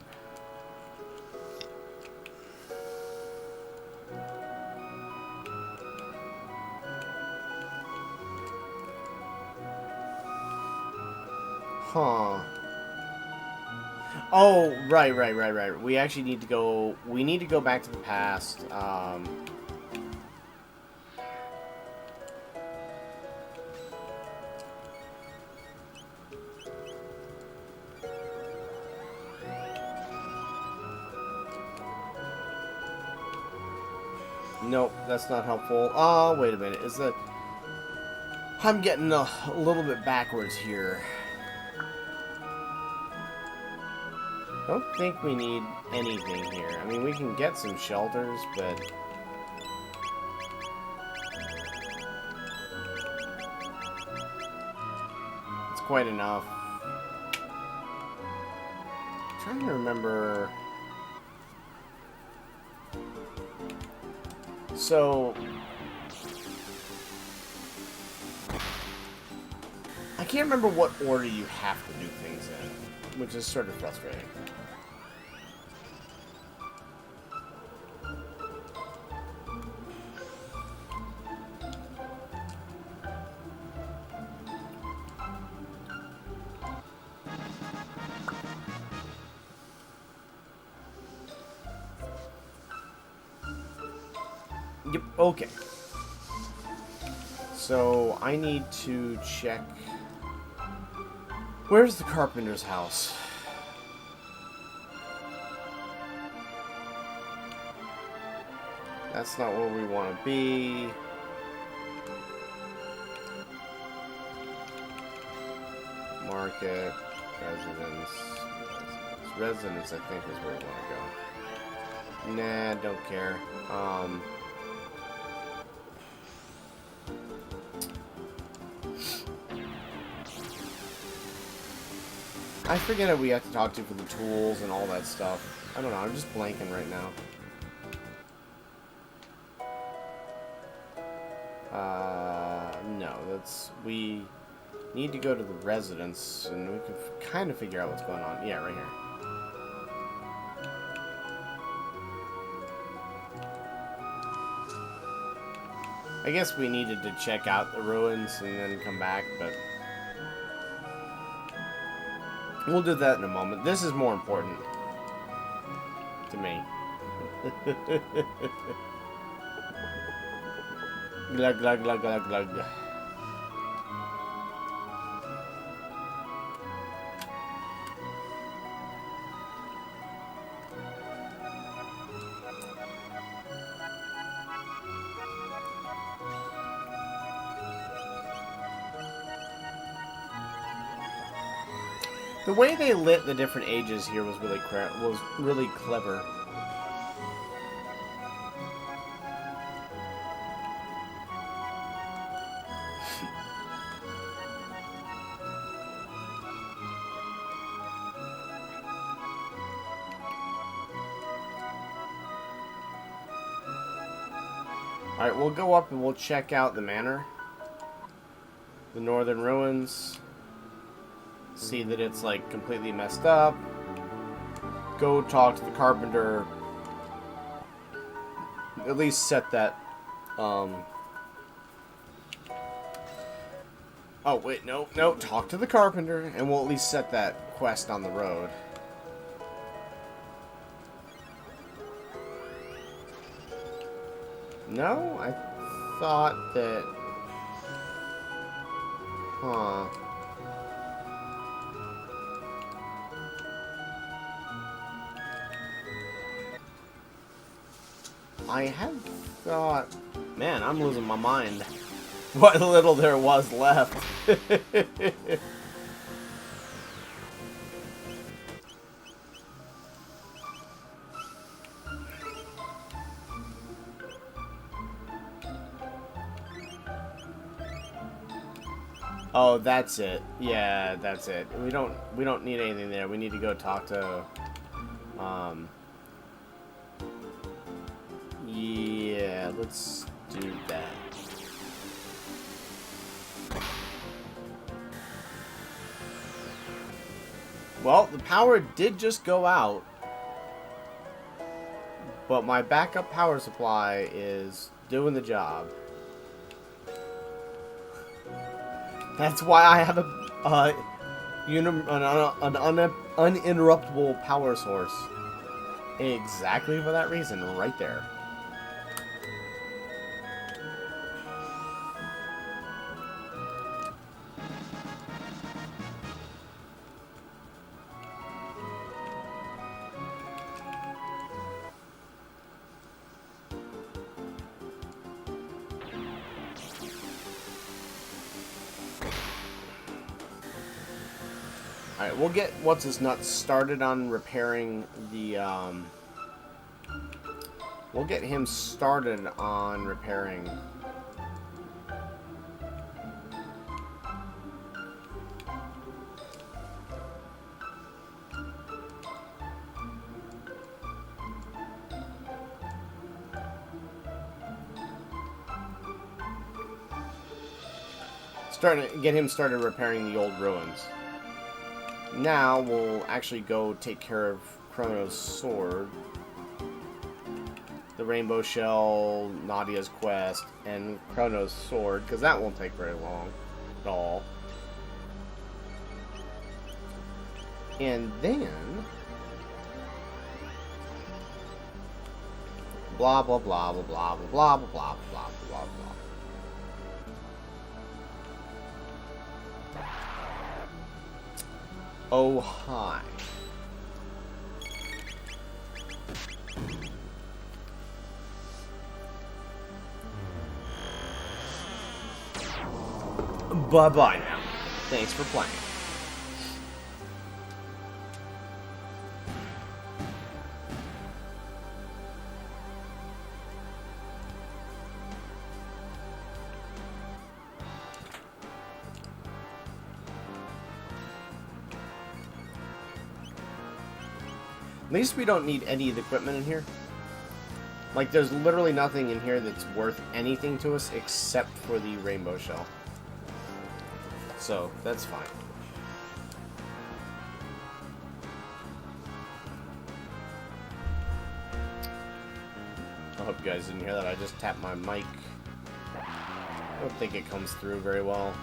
Huh. Oh, right. We actually need to go... We need to go back to the past. Nope, that's not helpful. Oh, wait a minute. Is that... I'm getting a little bit backwards here. Don't think we need anything here. I mean, we can get some shelters, but... It's quite enough. I'm trying to remember... So... I can't remember what order you have to do things in, which is sort of frustrating. Yep, okay. So, I need to check... Where's the carpenter's house? That's not where we want to be. Market, residence, I think is where we want to go. Nah, don't care. I forget who we have to talk to for the tools and all that stuff. I don't know, I'm just blanking right now. No, that's... We need to go to the residence, and we can kind of figure out what's going on. Yeah, right here. I guess we needed to check out the ruins and then come back, but... We'll do that in a moment. This is more important to me. Glug, glug, glug, glug, glug. The way they lit the different ages here was really clever. Alright, we'll go up and we'll check out the manor. The northern ruins. See that it's like completely messed up. Go talk to the carpenter. At least set that oh wait, no, talk to the carpenter and we'll at least set that quest on the road. No, I thought that... Huh. I had thought... Man, I'm losing my mind. What little there was left. Oh, that's it. Yeah, that's it. We don't need anything there. We need to go talk to yeah, let's do that. Well, the power did just go out, but my backup power supply is doing the job. That's why I have an uninterruptible power source. Exactly for that reason, right there. Alright, we'll get What's-His-Nuts started on repairing the, we'll get him started on repairing... Get him started repairing the old ruins. Now we'll actually go take care of Chrono's sword, the rainbow shell, Nadia's quest, and Chrono's sword, because that won't take very long at all. And then blah blah blah blah blah blah blah blah blah blah blah blah. Oh, hi. Bye-bye now. Thanks for playing. At least we don't need any of the equipment in here. Like, there's literally nothing in here that's worth anything to us except for the rainbow shell. So, that's fine. I hope you guys didn't hear that. I just tapped my mic. I don't think it comes through very well.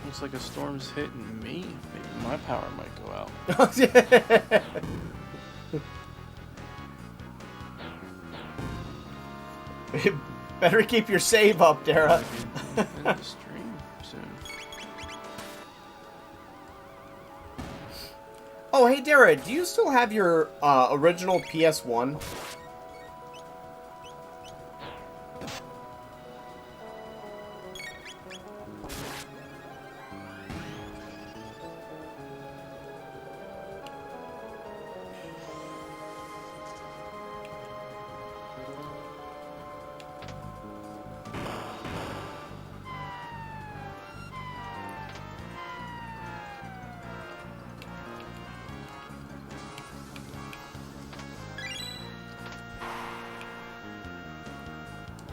Looks like a storm's hitting me. Maybe my power might go out. Better keep your save up, Dara. End the stream soon. Oh, hey, Dara, do you still have your original PS1?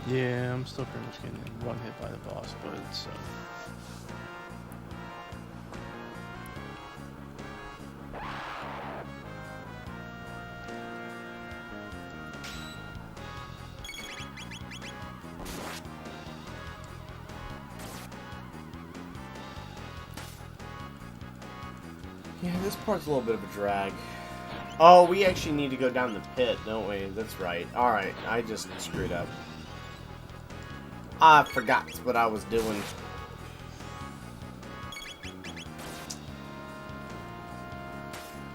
Yeah, I'm still pretty much getting one hit by the boss, but it's Yeah, this part's a little bit of a drag. Oh, we actually need to go down the pit, don't we? That's right. Alright, I just screwed up. I forgot what I was doing.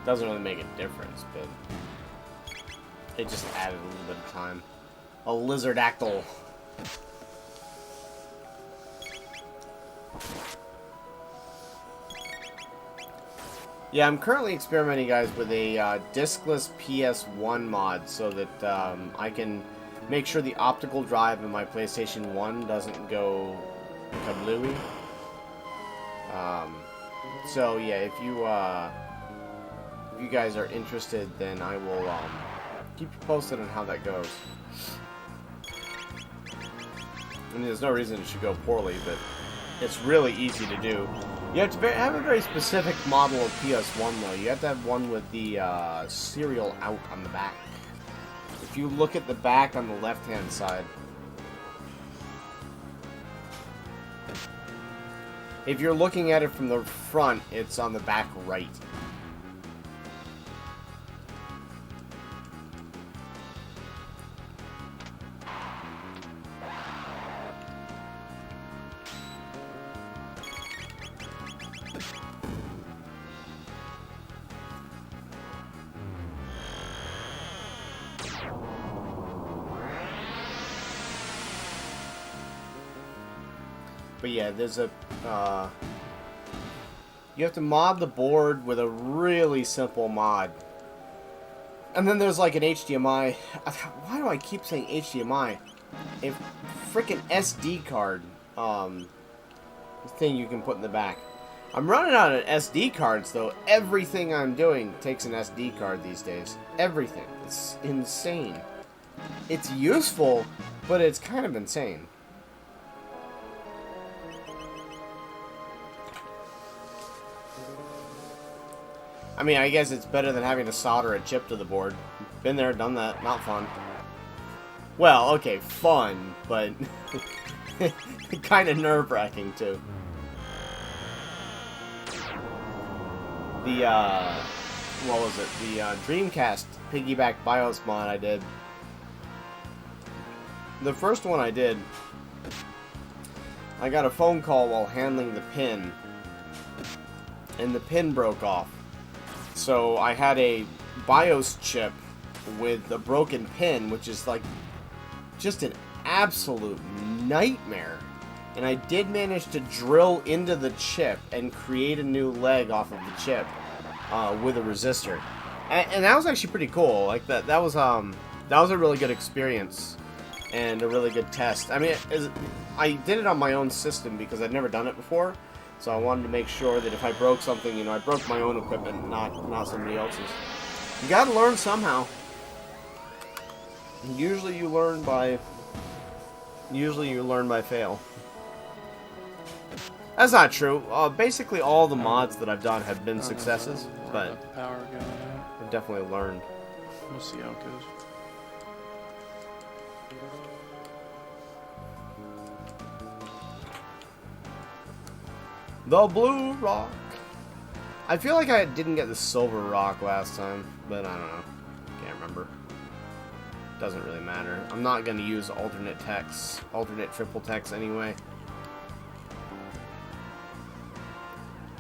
Doesn't really make a difference, but it just added a little bit of time. A lizardactyl. Yeah, I'm currently experimenting, guys, with a diskless PS1 mod so that I can make sure the optical drive in my PlayStation 1 doesn't go kablooey. So yeah, if you guys are interested, then I will keep you posted on how that goes. I mean, there's no reason it should go poorly, but it's really easy to do. You have to have a very specific model of PS1, though. You have to have one with the serial out on the back. If you look at the back on the left-hand side, if you're looking at it from the front, it's on the back right. But yeah, there's a, you have to mod the board with a really simple mod. And then there's like an HDMI, why do I keep saying HDMI? A freaking SD card, thing you can put in the back. I'm running out of SD cards, though. Everything I'm doing takes an SD card these days. Everything. It's insane. It's useful, but it's kind of insane. I mean, I guess it's better than having to solder a chip to the board. Been there, done that. Not fun. Well, okay, fun, but kind of nerve-wracking, too. The, what was it? The Dreamcast piggyback BIOS mod I did. The first one I did, I got a phone call while handling the pin, and the pin broke off. So I had a BIOS chip with a broken pin, which is like just an absolute nightmare. And I did manage to drill into the chip and create a new leg off of the chip with a resistor, and that was actually pretty cool. Like that was a really good experience and a really good test. I mean, I did it on my own system because I'd never done it before. So I wanted to make sure that if I broke something, you know, I broke my own equipment, not somebody else's. You gotta learn somehow. Usually you learn by fail. That's not true. Basically all the mods that I've done have been successes, but the power going out. I've definitely learned. We'll see how it goes. The blue rock. I feel like I didn't get the silver rock last time, but I don't know. Can't remember. Doesn't really matter. I'm not going to use alternate triple text anyway.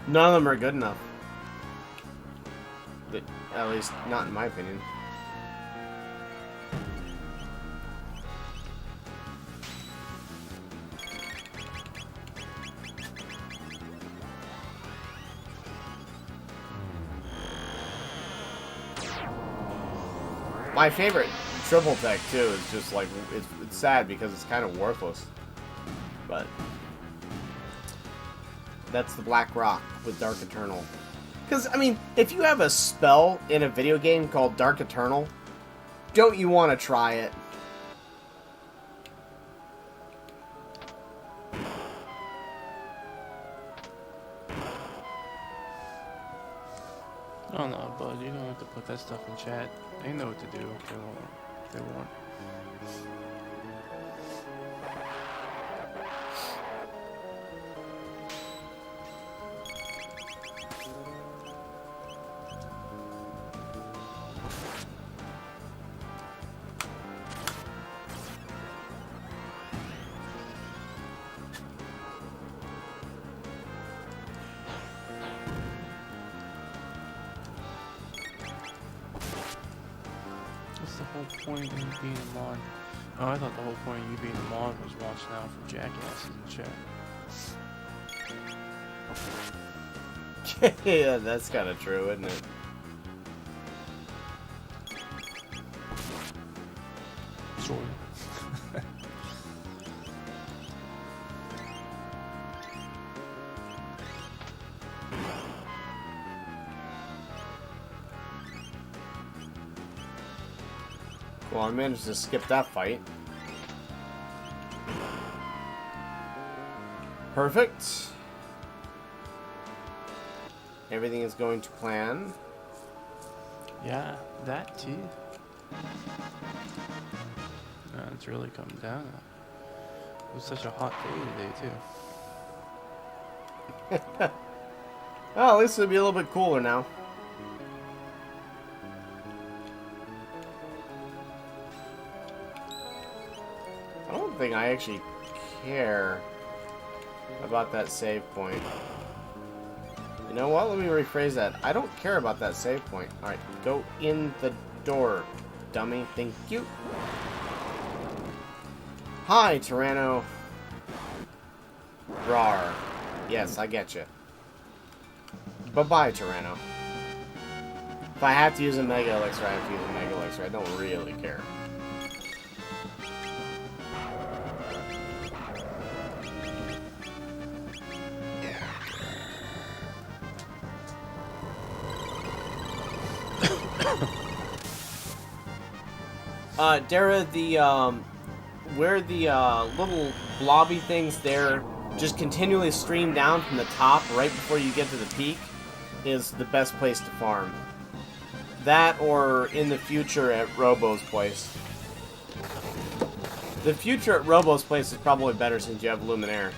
None of them are good enough. But at least not in my opinion. My favorite triple tech too is just like it's sad because it's kind of worthless, but that's the Black Rock with Dark Eternal. Because I mean, if you have a spell in a video game called Dark Eternal, don't you want to try it? I don't know, bud. You don't have to put that stuff in chat. They know what to do if they want. whole point of you being a mod? Oh, I thought the whole point of you being a mod was watching out for jackasses in chat. Yeah, that's kind of true, isn't it? Sort of. Well, I managed to skip that fight. Perfect. Everything is going to plan. Yeah, that too. It's really coming down. It was such a hot day today too. Well, at least it'll be a little bit cooler now. I don't think I actually care about that save point. You know what? Let me rephrase that. I don't care about that save point. Alright, go in the door, dummy. Thank you. Hi, Tyranno. Rar. Yes, I get you. Bye-bye, Tyranno. If I have to use a Mega Elixir, I have to use a Mega Elixir. I don't really care. Dara, where the little blobby things there just continually stream down from the top right before you get to the peak is the best place to farm. That or in the future at Robo's place. The future at Robo's place is probably better since you have Luminaire.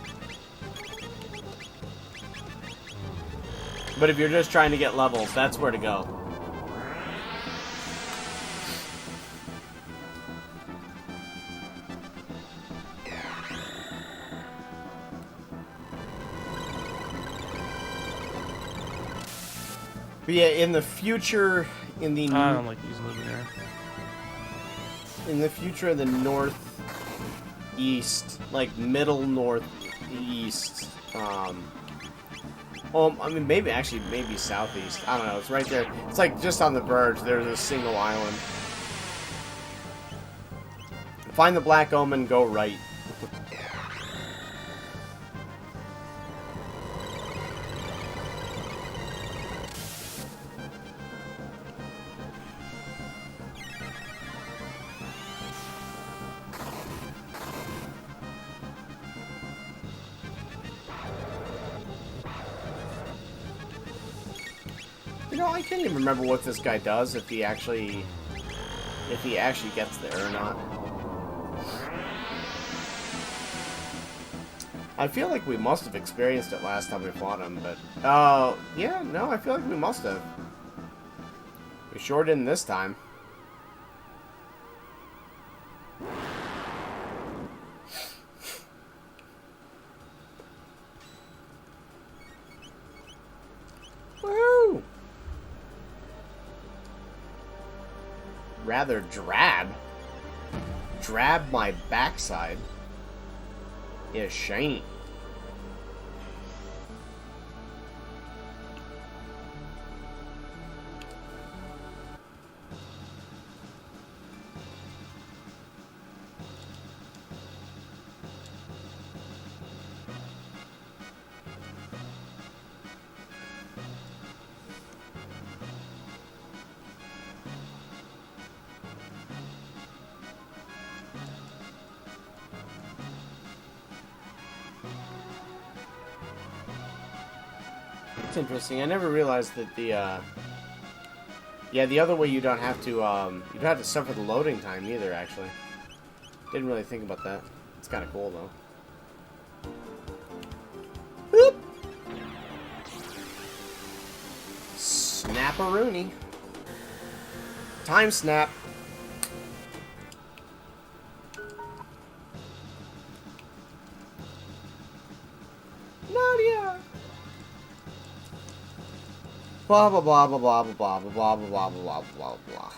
But if you're just trying to get levels, that's where to go. But yeah, in the future, in the I don't like using Luminaire. in the future of the northeast, like middle northeast, I mean maybe southeast. I don't know. It's right there. It's like just on the verge. There's a single island. Find the Black Omen. Go right. You know, I can't even remember what this guy does if he actually gets there or not. I feel like we must have experienced it last time we fought him, but yeah, no, I feel like we must have. We sure didn't this time. Woohoo! Rather drab. Drab my backside. Is shiny. It's interesting. I never realized that the other way you don't have to you don't have to suffer the loading time either. Actually, didn't really think about that. It's kind of cool though. Boop. Snap-a-rooney. Time snap. Nadia. Blah blah blah blah blah blah blah blah blah blah blah blah blah blah.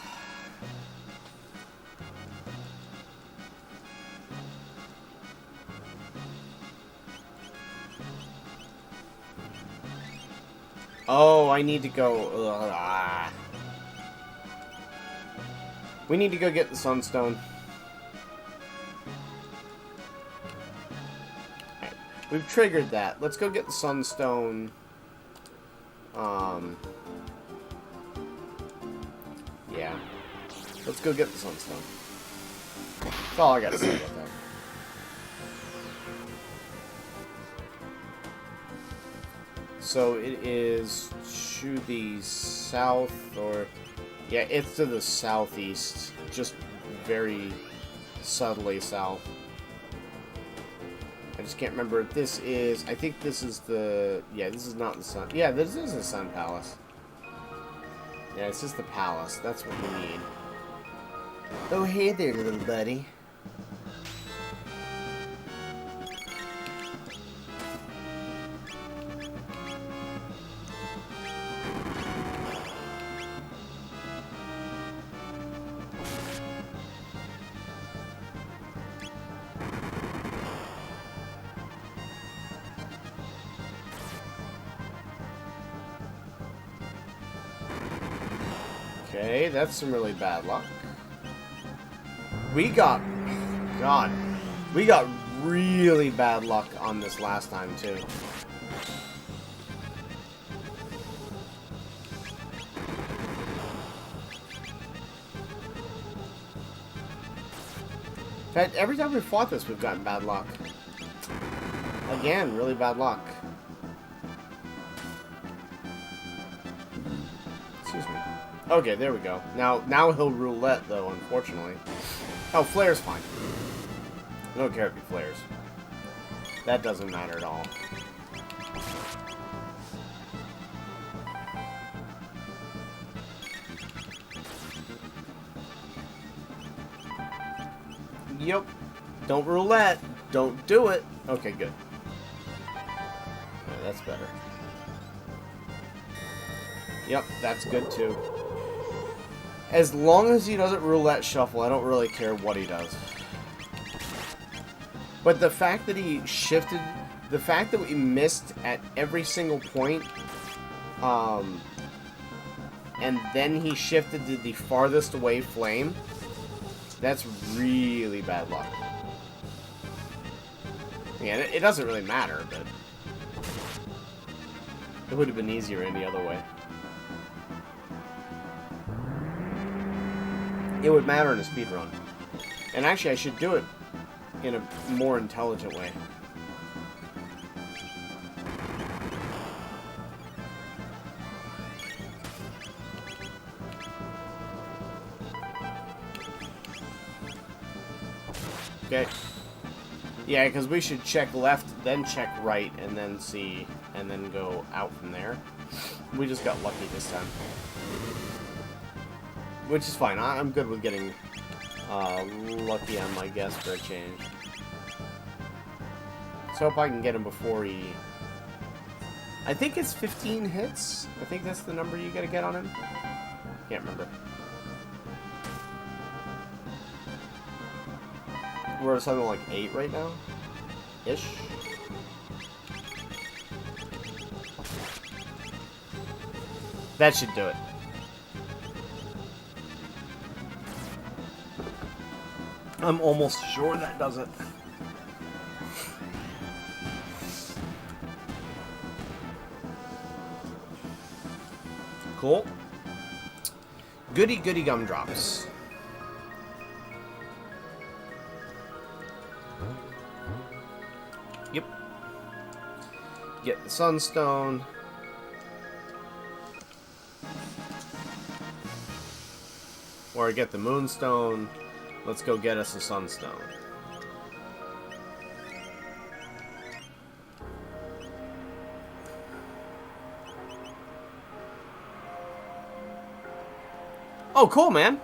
Oh, I need to go... We need to go get the Sunstone. Alright, we've triggered that. Let's go get the Sunstone. Yeah. Let's go get the Sunstone. That's all I gotta say about that. So it is to the south, or... Yeah, it's to the southeast. Just very subtly south. I just can't remember if this is... I think this is the... Yeah, this is not the Sun... Yeah, this is the Sun Palace. Yeah, this is the palace. That's what we need. Oh, hey there, little buddy. Okay, that's some really bad luck. We got... God. We got really bad luck on this last time, too. In fact, every time we fought this, we've gotten bad luck. Again, really bad luck. Excuse me. Okay, there we go. Now he'll roulette, though, unfortunately. Oh, flare's fine. I don't care if he flares. That doesn't matter at all. Yep. Don't roulette. Don't do it. Okay, good. Yeah, that's better. Yep, that's good too. As long as he doesn't roulette shuffle, I don't really care what he does. But the fact that he shifted, the fact that we missed at every single point, and then he shifted to the farthest away flame, that's really bad luck. Yeah, it doesn't really matter, but it would have been easier any other way. It would matter in a speedrun. And actually, I should do it in a more intelligent way. Okay. Yeah, because we should check left, then check right, and then see, and then go out from there. We just got lucky this time. Which is fine. I'm good with getting lucky on my guess for a change. So hope I can get him before he... I think it's 15 hits. I think that's the number you gotta get on him. Can't remember. We're at something like 8 right now? Ish. That should do it. I'm almost sure that does it. Cool. Goody goody gumdrops. Yep. Get the sunstone. Or get the moonstone. Let's go get us a sunstone. Oh, cool, man.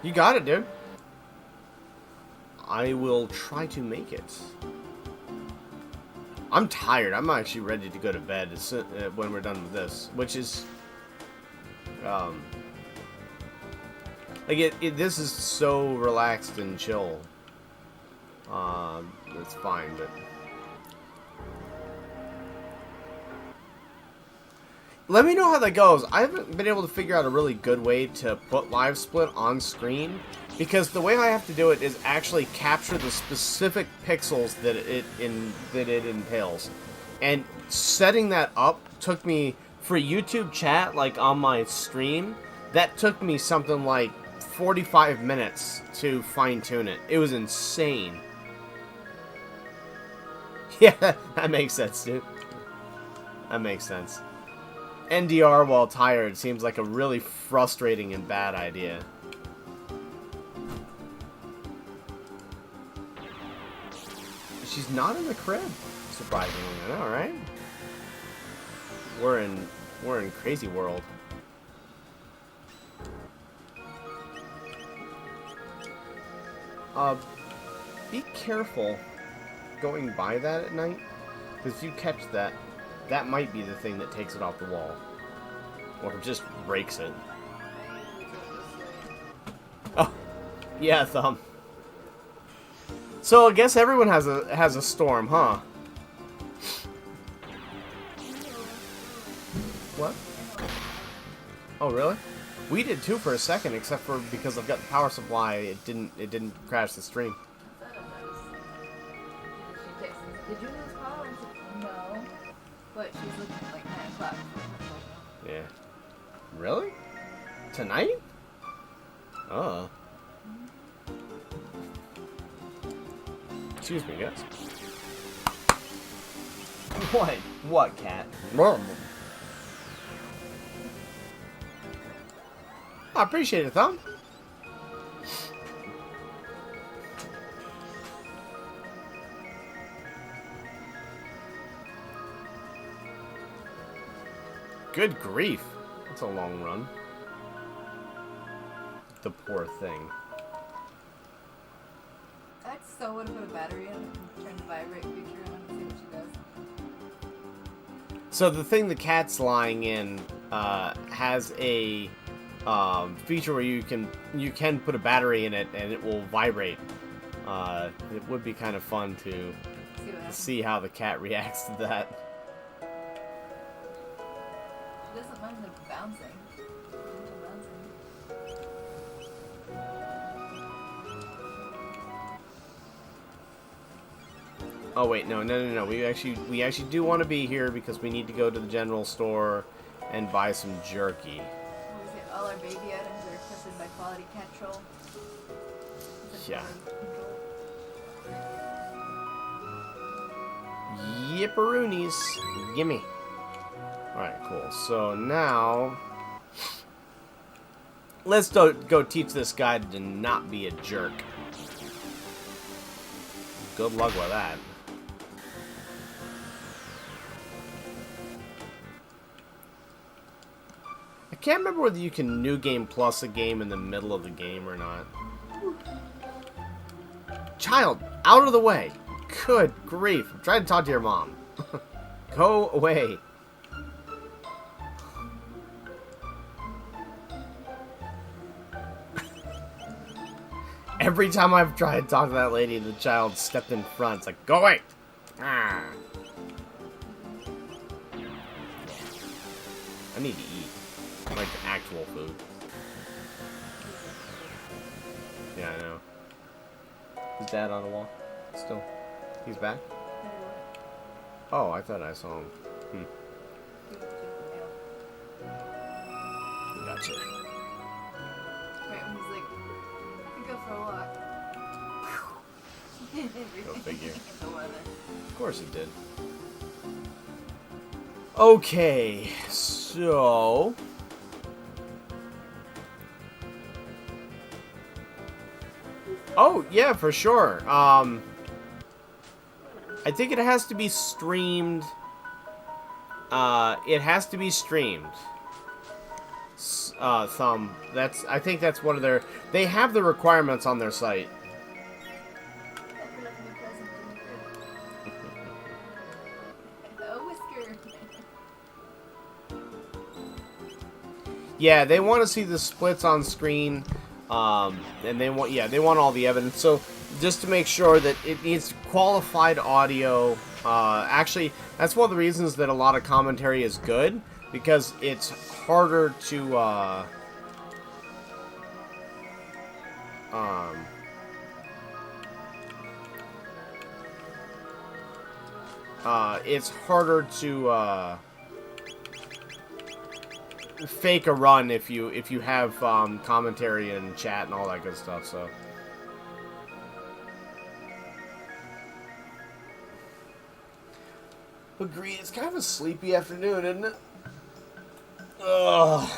You got it, dude. I will try to make it. I'm tired. I'm actually ready to go to bed when we're done with this, which is... like, this is so relaxed and chill. It's fine, but... Let me know how that goes. I haven't been able to figure out a really good way to put live split on screen, because the way I have to do it is actually capture the specific pixels that it entails. And setting that up took me, for YouTube chat, like on my stream, that took me something like 45 minutes to fine-tune it. It was insane. Yeah, that makes sense, dude. That makes sense. NDR while tired seems like a really frustrating and bad idea. She's not in the crib, surprisingly. I know, right? We're in crazy world. Be careful going by that at night, because if you catch that, that might be the thing that takes it off the wall. Or just breaks it. Oh, yeah, Thumb. So I guess everyone has a storm, huh? What? Oh, really? We did too for a second, except for because I've got the power supply, it didn't crash the stream. Did you lose power? I said, no. But she's looking at like 9 o'clock. Yeah. Really? Tonight? Oh. Excuse me, guys. What? What, cat? I appreciate it, Thumb. Good grief. That's a long run. The poor thing. I still would have put a battery in and turn the vibrate feature on and see what she does. So the thing the cat's lying in has a feature where you can put a battery in it and it will vibrate. It would be kind of fun to see how the cat reacts to that. She doesn't mind the bouncing. Oh wait, no. We actually do want to be here because we need to go to the general store and buy some jerky. What is it? All our baby items are tested by quality control. Yeah. Yipperoonies. Gimme. Alright, cool. So now, let's go teach this guy to not be a jerk. Good luck with that. I can't remember whether you can New Game Plus a game in the middle of the game or not. Child, out of the way. Good grief. I'm trying to talk to your mom. Go away. Every time I've tried to talk to that lady, the child stepped in front. It's like, go away. Ah. I need to eat. Like actual food. Yeah, I know. Is Dad on the wall? Still? He's back? Oh, I thought I saw him. Gotcha. Right when he's like, I could go for a walk. Go figure. The weather. Of course he did. Okay, so... Oh, yeah, for sure. I think it has to be streamed. It has to be streamed. Thumb. I think that's one of their... They have the requirements on their site. Yeah, they want to see the splits on screen, and they want all the evidence. So just to make sure that it needs qualified audio. Actually, that's one of the reasons that a lot of commentary is good, because it's harder to fake a run if you have commentary and chat and all that good stuff. So. Agreed. It's kind of a sleepy afternoon, isn't it? Ugh.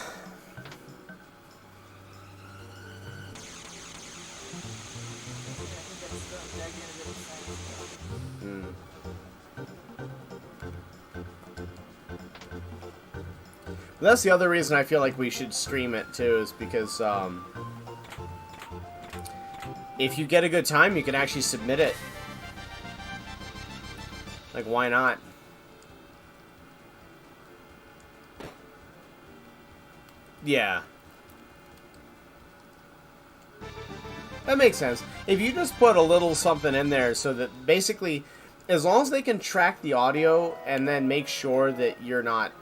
That's the other reason I feel like we should stream it too, is because if you get a good time, you can actually submit it. Like, why not? Yeah. That makes sense. If you just put a little something in there so that basically, as long as they can track the audio and then make sure that you're not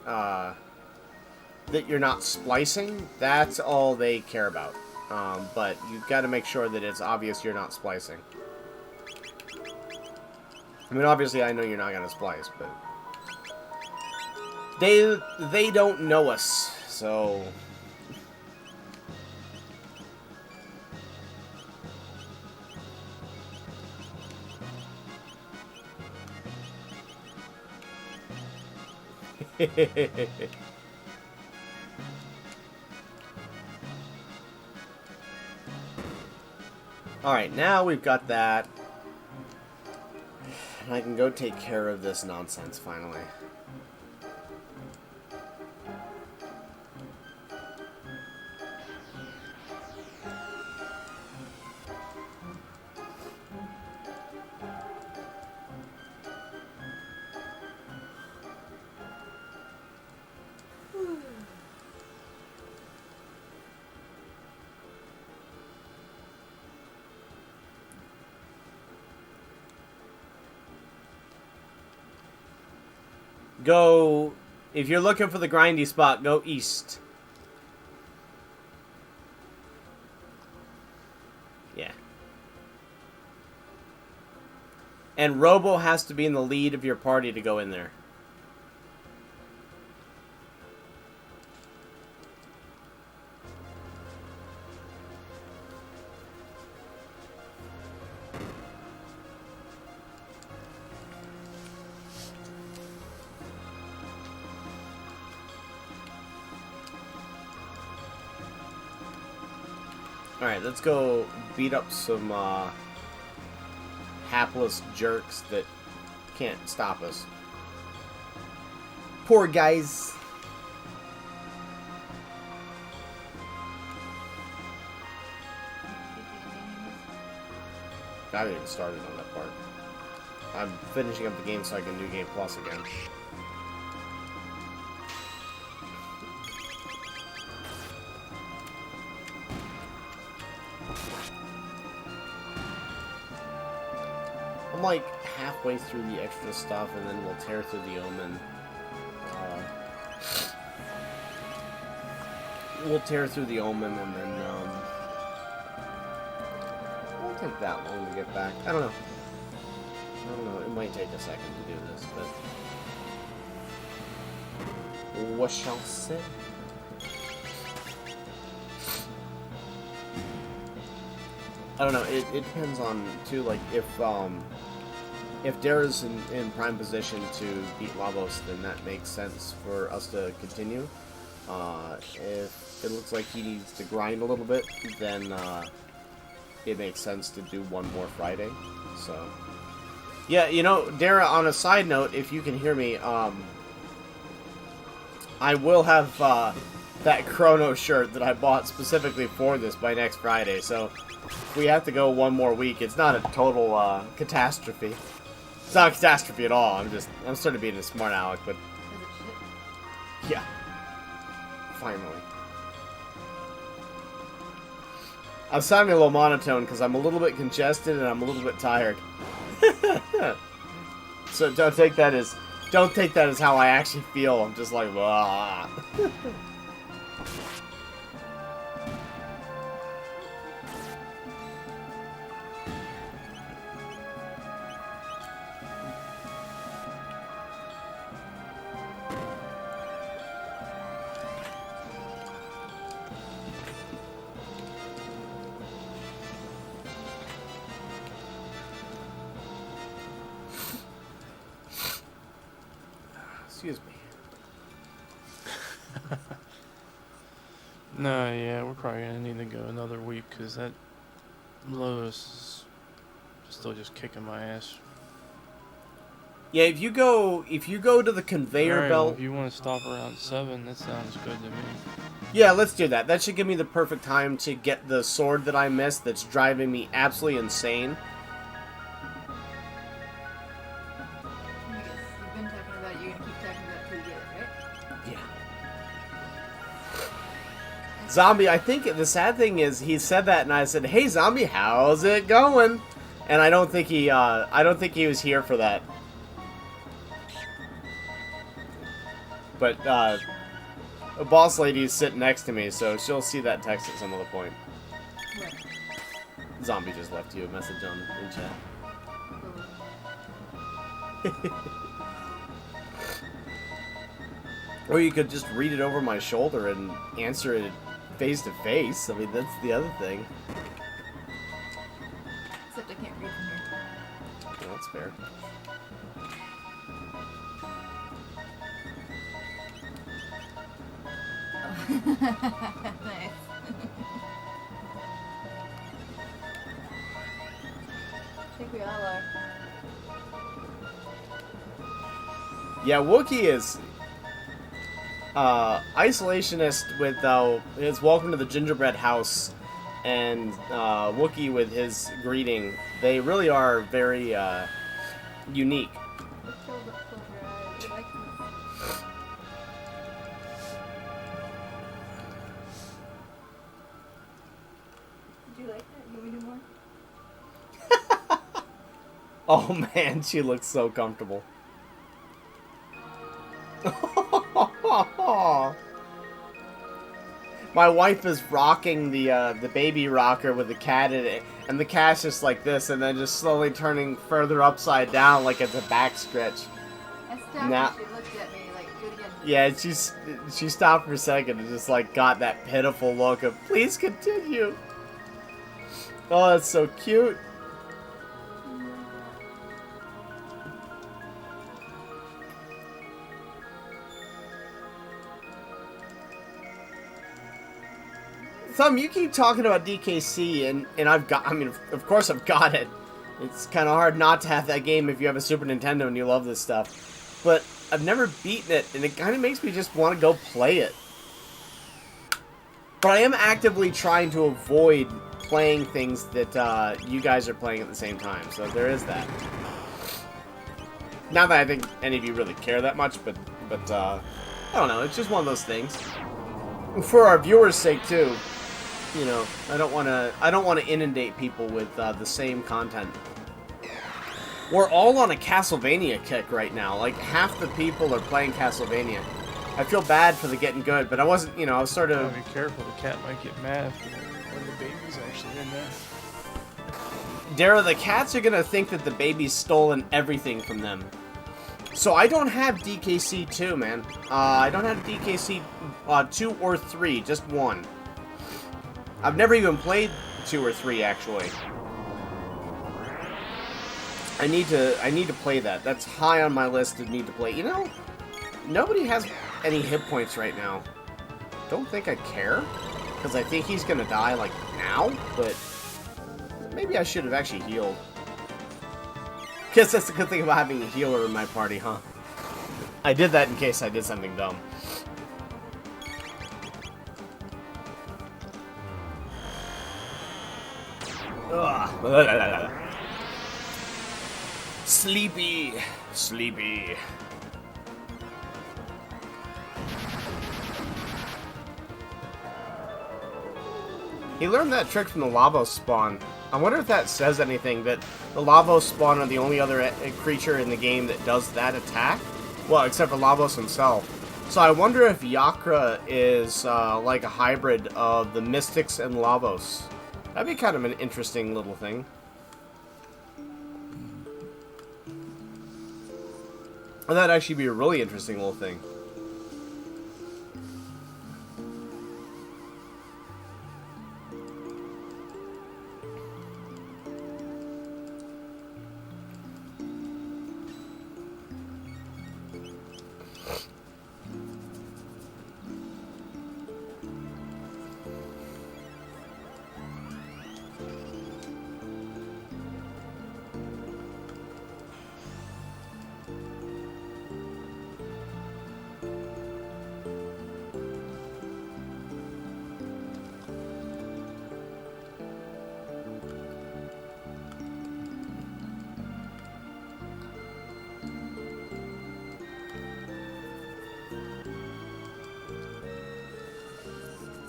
splicing, that's all they care about. But you've got to make sure that it's obvious you're not splicing. I mean, obviously, I know you're not gonna splice, but they don't know us, so. Alright, now we've got that. And I can go take care of this nonsense, finally. Go, if you're looking for the grindy spot, go east. Yeah. And Robo has to be in the lead of your party to go in there. Alright, let's go beat up some hapless jerks that can't stop us. Poor guys. I haven't even started on that part. I'm finishing up the game so I can do Game Plus again. I'm like halfway through the extra stuff, and then we'll tear through the Omen. We'll tear through the Omen, and then it won't take that long to get back. I don't know. It might take a second to do this, but what shall say? I don't know. It depends on too. Like if Dara's in prime position to beat Lavos, then that makes sense for us to continue. If it looks like he needs to grind a little bit, then it makes sense to do one more Friday. So, yeah, you know, Dara, on a side note, if you can hear me, I will have that Chrono shirt that I bought specifically for this by next Friday, so if we have to go one more week, it's not a total catastrophe. It's not a catastrophe at all. I'm starting to be a smart aleck, but yeah, finally. I'm sounding a little monotone because I'm a little bit congested and I'm a little bit tired. So don't take that as how I actually feel. I'm just like, ah. Excuse me. No, yeah, we're probably gonna need to go another week because that Lotus is still just kicking my ass. Yeah, if you go to the conveyor Alright, well, belt. if you want to stop around 7, that sounds good to me. Yeah, let's do that. That should give me the perfect time to get the sword that I missed that's driving me absolutely insane. You've been talking about it, you're gonna keep talking about it till you get it, right? Yeah. Zombie, I think the sad thing is he said that and I said, "Hey Zombie, how's it going?" And I don't think he was here for that. But a boss lady is sitting next to me, so she'll see that text at some other point. What? Zombie just left you a message in chat. Or you could just read it over my shoulder and answer it face to face. I mean, that's the other thing. Except I can't read from here. Yeah, that's fair. Nice. I think we all are. Yeah, Wookiee is isolationist with his welcome to the gingerbread house, and Wookiee with his greeting. They really are very unique. Close your eyes. You like this? Did you like that? You want me to do more? Oh man, she looks so comfortable. My wife is rocking the baby rocker with the cat in it, and the cat's just like this, and then just slowly turning further upside down like it's a back stretch. I stopped Nah. and she looked at me like, do it again. Yeah, she stopped for a second and just like got that pitiful look of please continue. Oh, that's so cute. Thumb, you keep talking about DKC, and I've got, I mean, of course I've got it. It's kind of hard not to have that game if you have a Super Nintendo and you love this stuff. But I've never beaten it, and it kind of makes me just want to go play it. But I am actively trying to avoid playing things that you guys are playing at the same time, so there is that. Not that I think any of you really care that much, but I don't know, it's just one of those things. For our viewers' sake, too. You know, I don't want to inundate people with the same content. We're all on a Castlevania kick right now. Like, half the people are playing Castlevania. I feel bad for the getting good, but I wasn't, you know, I was sort of... Be careful, the cat might get mad when the baby's actually in there. Dara, the cats are gonna think that the baby's stolen everything from them. So I don't have DKC 2, man. I don't have DKC 2 or 3, just 1. I've never even played 2 or 3, actually. I need to play that. That's high on my list of need to play. You know, nobody has any hit points right now. Don't think I care, because I think he's gonna die, like, now, but maybe I should have actually healed. Guess that's the good thing about having a healer in my party, huh? I did that in case I did something dumb. Ugh. Sleepy. Sleepy. He learned that trick from the Lavos spawn. I wonder if that says anything, that the Lavos spawn are the only other creature in the game that does that attack. Well, except for Lavos himself. So I wonder if Yakra is like a hybrid of the Mystics and Lavos. That'd be kind of an interesting little thing. Or that'd actually be a really interesting little thing.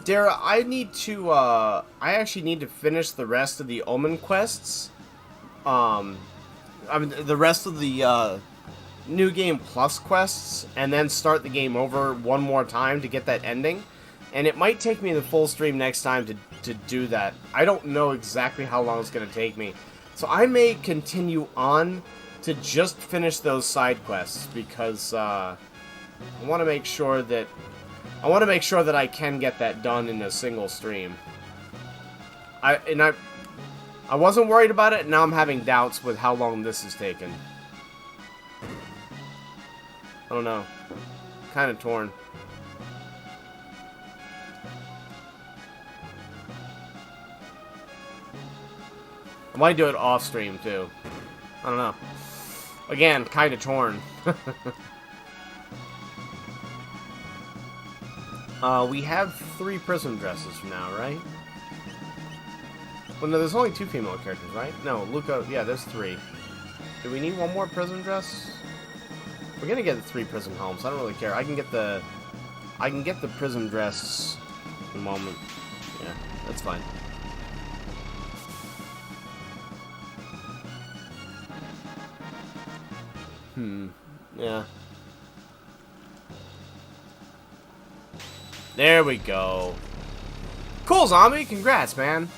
Dara, I actually need to finish the rest of the Omen quests. I mean, the rest of the New Game Plus quests, and then start the game over one more time to get that ending. And it might take me the full stream next time to do that. I don't know exactly how long it's going to take me. So I may continue on to just finish those side quests, because I want to make sure that I can get that done in a single stream. I wasn't worried about it, and now I'm having doubts with how long this is taking. I don't know. Kind of torn. I might do it off stream too. I don't know. Again, kind of torn. We have 3 prism dresses for now, right? Well, no, there's only 2 female characters, right? No, Luca, yeah, there's 3. Do we need one more prism dress? We're gonna get the 3 prism helms. I don't really care. I can get the prism dress in a moment. Yeah, that's fine. Yeah. There we go. Cool, zombie. Congrats, man.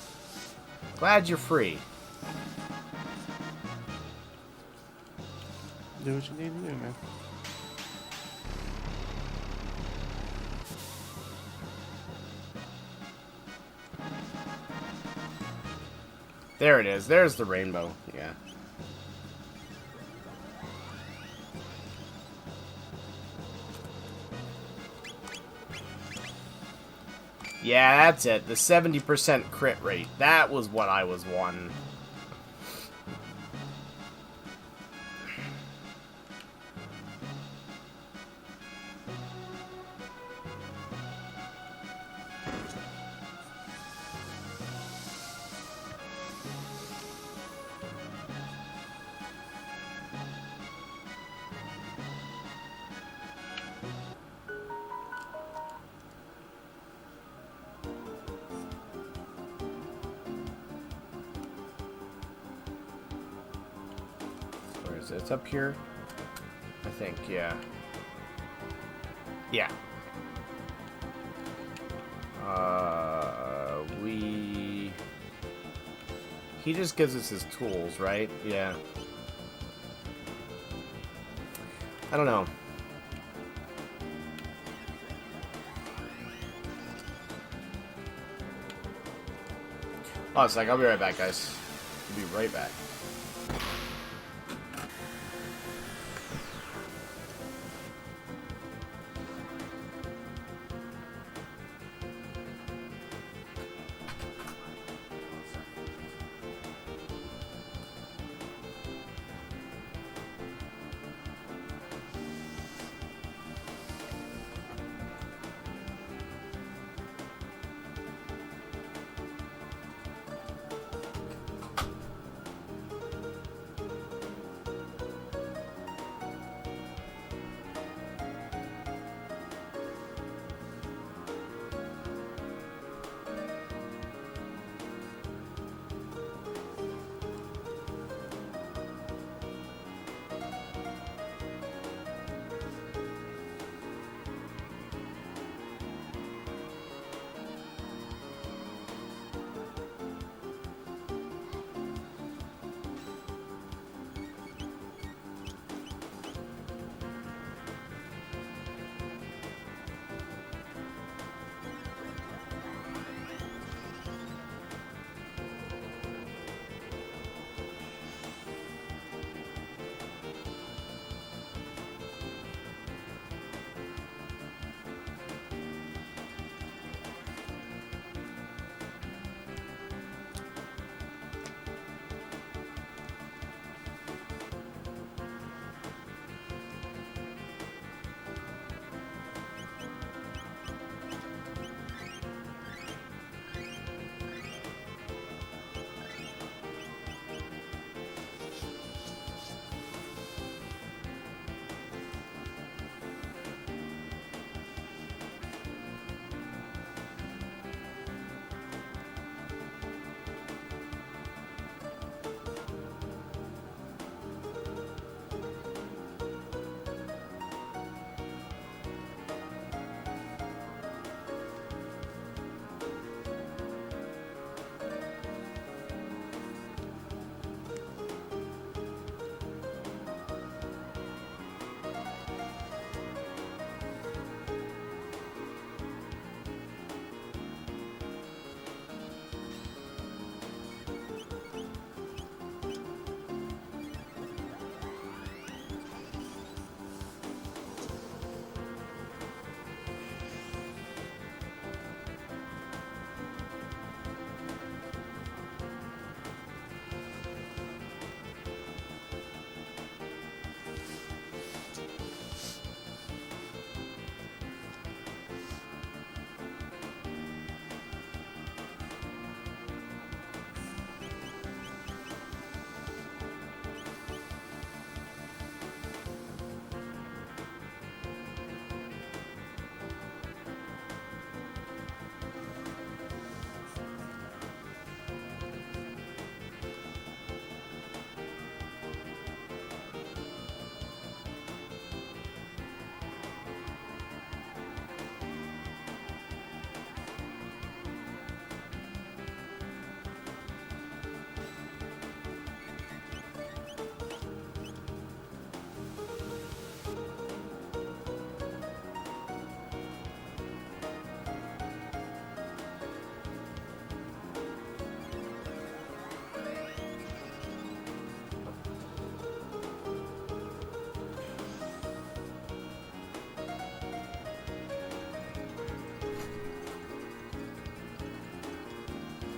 Glad you're free. Do what you need to do, man. There it is. There's the rainbow. Yeah. Yeah, that's it. The 70% crit rate. That was what I was wanting. It's up here, I think, yeah. Yeah. He just gives us his tools, right? Yeah. I don't know. Oh, it's like, I'll be right back, guys. I'll be right back.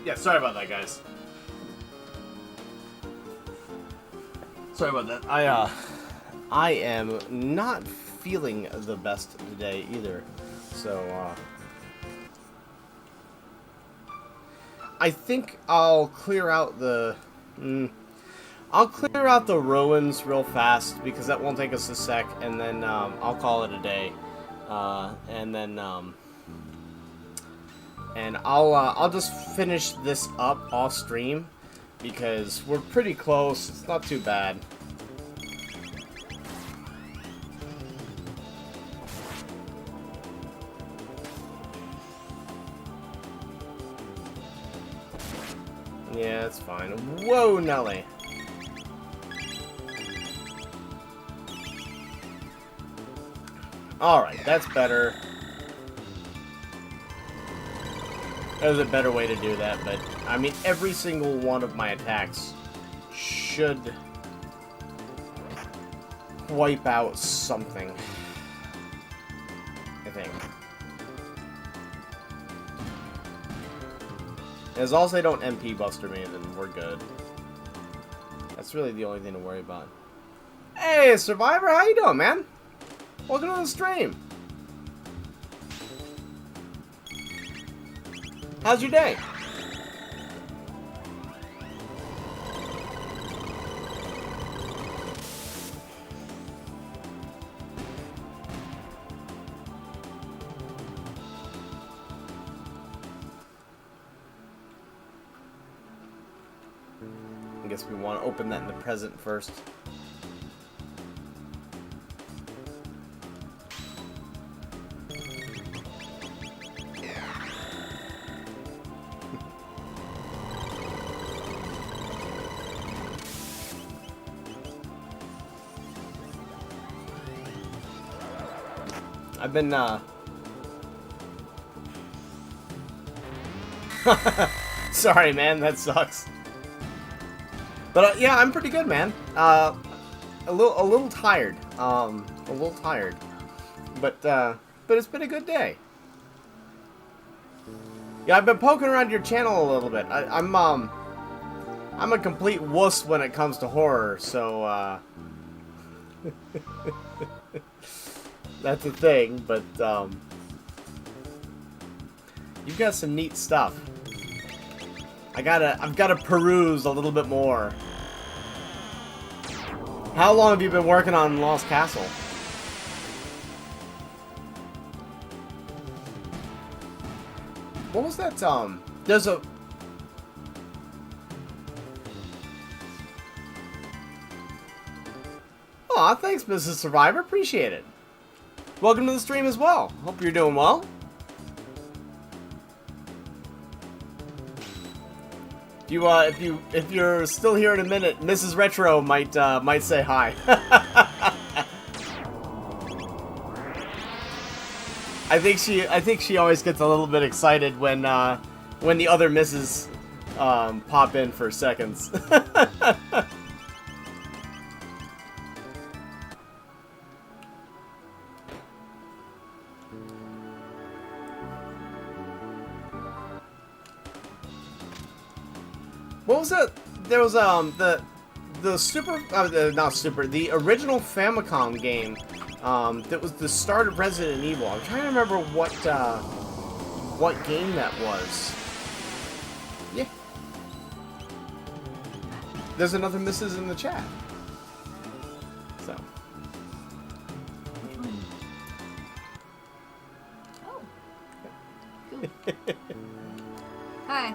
Yeah, sorry about that, guys. Sorry about that. I am not feeling the best today either. So, I think I'll clear out the... I'll clear out the ruins real fast, because that won't take us a sec, and then, I'll call it a day. And then, and I'll just finish this up off stream, because we're pretty close. It's not too bad. Yeah, it's fine. Whoa, Nelly. Alright, that's better. There's a better way to do that, but I mean, every single one of my attacks should wipe out something. I think. As long as they don't MP Buster me, then we're good. That's really the only thing to worry about. Hey, Survivor, how you doing, man? Welcome to the stream. How's your day? I guess we want to open that in the present first. I've been, sorry, man, that sucks. But, yeah, I'm pretty good, man. A little tired. A little tired. But it's been a good day. Yeah, I've been poking around your channel a little bit. I'm a complete wuss when it comes to horror, so, that's a thing, but, you've got some neat stuff. I've gotta peruse a little bit more. How long have you been working on Lost Castle? What was that, there's a... Aw, thanks, Mrs. Survivor. Appreciate it. Welcome to the stream as well. Hope you're doing well. If you're still here in a minute, Mrs. Retro might say hi. I think she always gets a little bit excited when the other misses pop in for seconds. What was that? There was the the original Famicom game that was the start of Resident Evil. I'm trying to remember what game that was. Yeah. There's another Mrs. in the chat. So. Oh. Cool. Hi.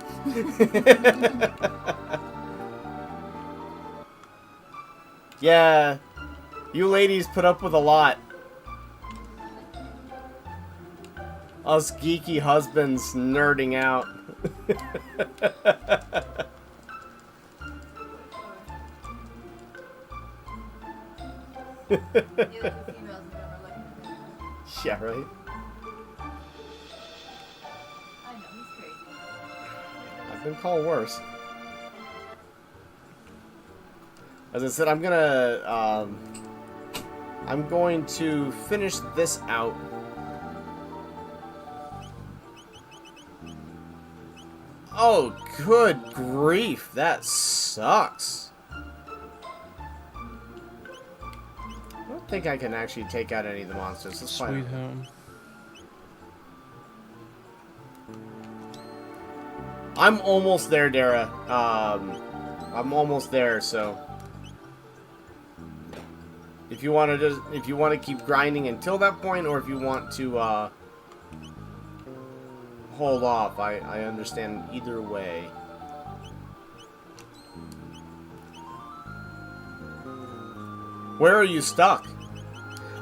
Yeah, you ladies put up with a lot. Us geeky husbands nerding out. Yeah, right? I've been called worse. As I said, I'm going to finish this out. Oh, good grief. That sucks. I don't think I can actually take out any of the monsters. Let's find Sweet out. home. I'm almost there, Dara. I'm almost there, so if you want to keep grinding until that point, or if you want to hold off, I understand either way. Where are you stuck?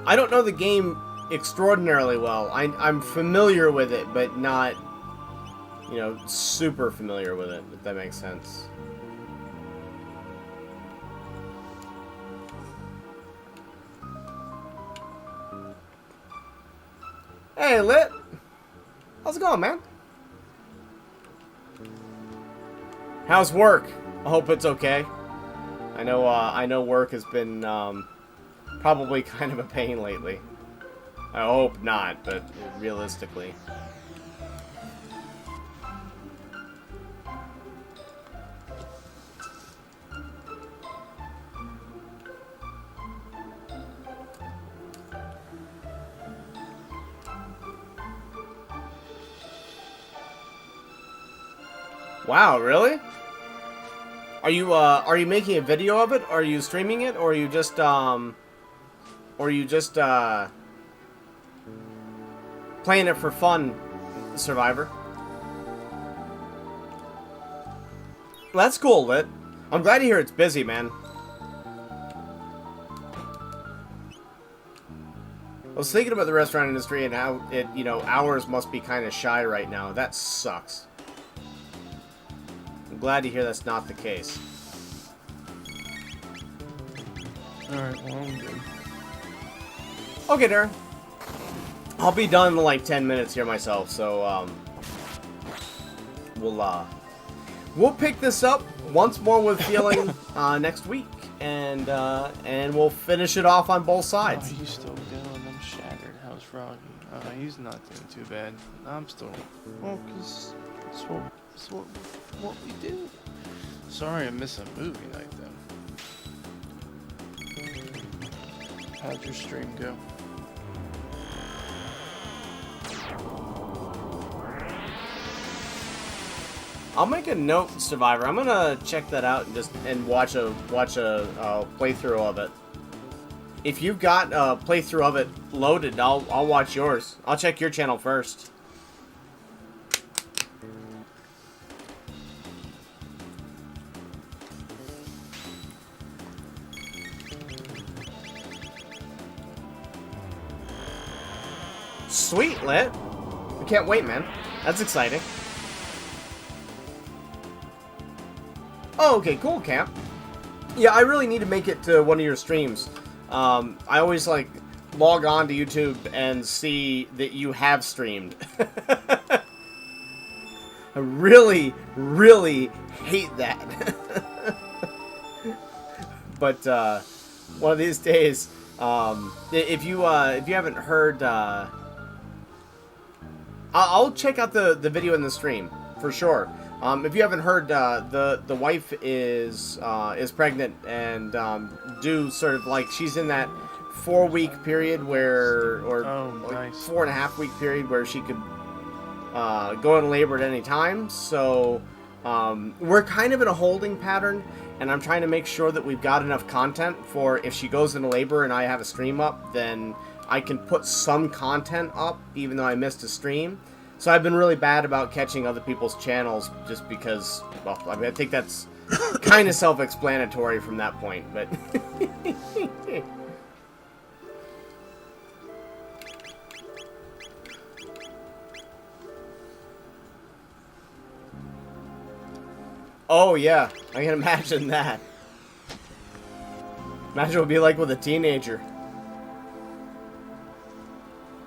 I don't know the game extraordinarily well. I'm familiar with it, but not, you know, super familiar with it, if that makes sense. Hey, Lit! How's it going, man? How's work? I hope it's okay. I know work has been, probably kind of a pain lately. I hope not, but realistically. Wow, really? Are you making a video of it? Or are you streaming it? Or are you just, playing it for fun, Survivor? Well, that's cool, Lit. I'm glad to hear it's busy, man. I was thinking about the restaurant industry and how it, you know, hours must be kind of shy right now. That sucks. I'm glad to hear that's not the case. Alright, well, I'm good. Okay, Darren. I'll be done in like 10 minutes here myself, so we'll pick this up once more with feeling next week, and we'll finish it off on both sides. Oh, he's still down. I'm shattered. How's Froggy? He's not doing too bad. I'm still... Well, because it's what we do. Sorry I missed a movie night, though. How'd your stream go? I'll make a note, Survivor. I'm gonna check that out and watch a playthrough of it. If you've got a playthrough of it loaded, I'll watch yours. I'll check your channel first. Sweet, Lit. I can't wait, man. That's exciting. Oh, okay, cool, Camp. Yeah, I really need to make it to one of your streams. I always, like, log on to YouTube and see that you have streamed. I really, really hate that. But, one of these days, if you haven't heard, I'll check out the video in the stream, for sure. If you haven't heard, the wife is pregnant and due sort of like she's in that 4-week period where, or like nice. 4.5-week period where she could go into labor at any time. So we're kind of in a holding pattern, and I'm trying to make sure that we've got enough content for if she goes into labor and I have a stream up, then I can put some content up even though I missed a stream. So I've been really bad about catching other people's channels just because, well, I mean, I think that's kind of self-explanatory from that point, but... Oh, yeah. I can imagine that. Imagine what it would be like with a teenager.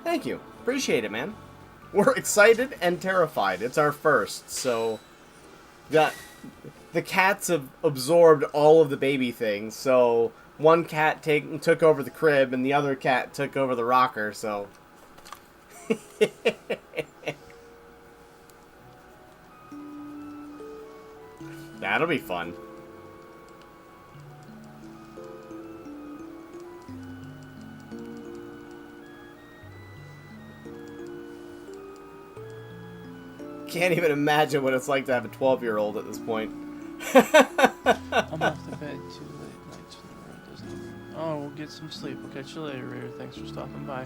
Thank you. Appreciate it, man. We're excited and terrified. It's our first, so... The cats have absorbed all of the baby things, so... One cat took over the crib, and the other cat took over the rocker, so... That'll be fun. Can't even imagine what it's like to have a 12-year-old at this point. I'm off to bed too late. Nights in the road doesn't even... Oh, we'll get some sleep. We'll catch you later, Raider. Thanks for stopping by.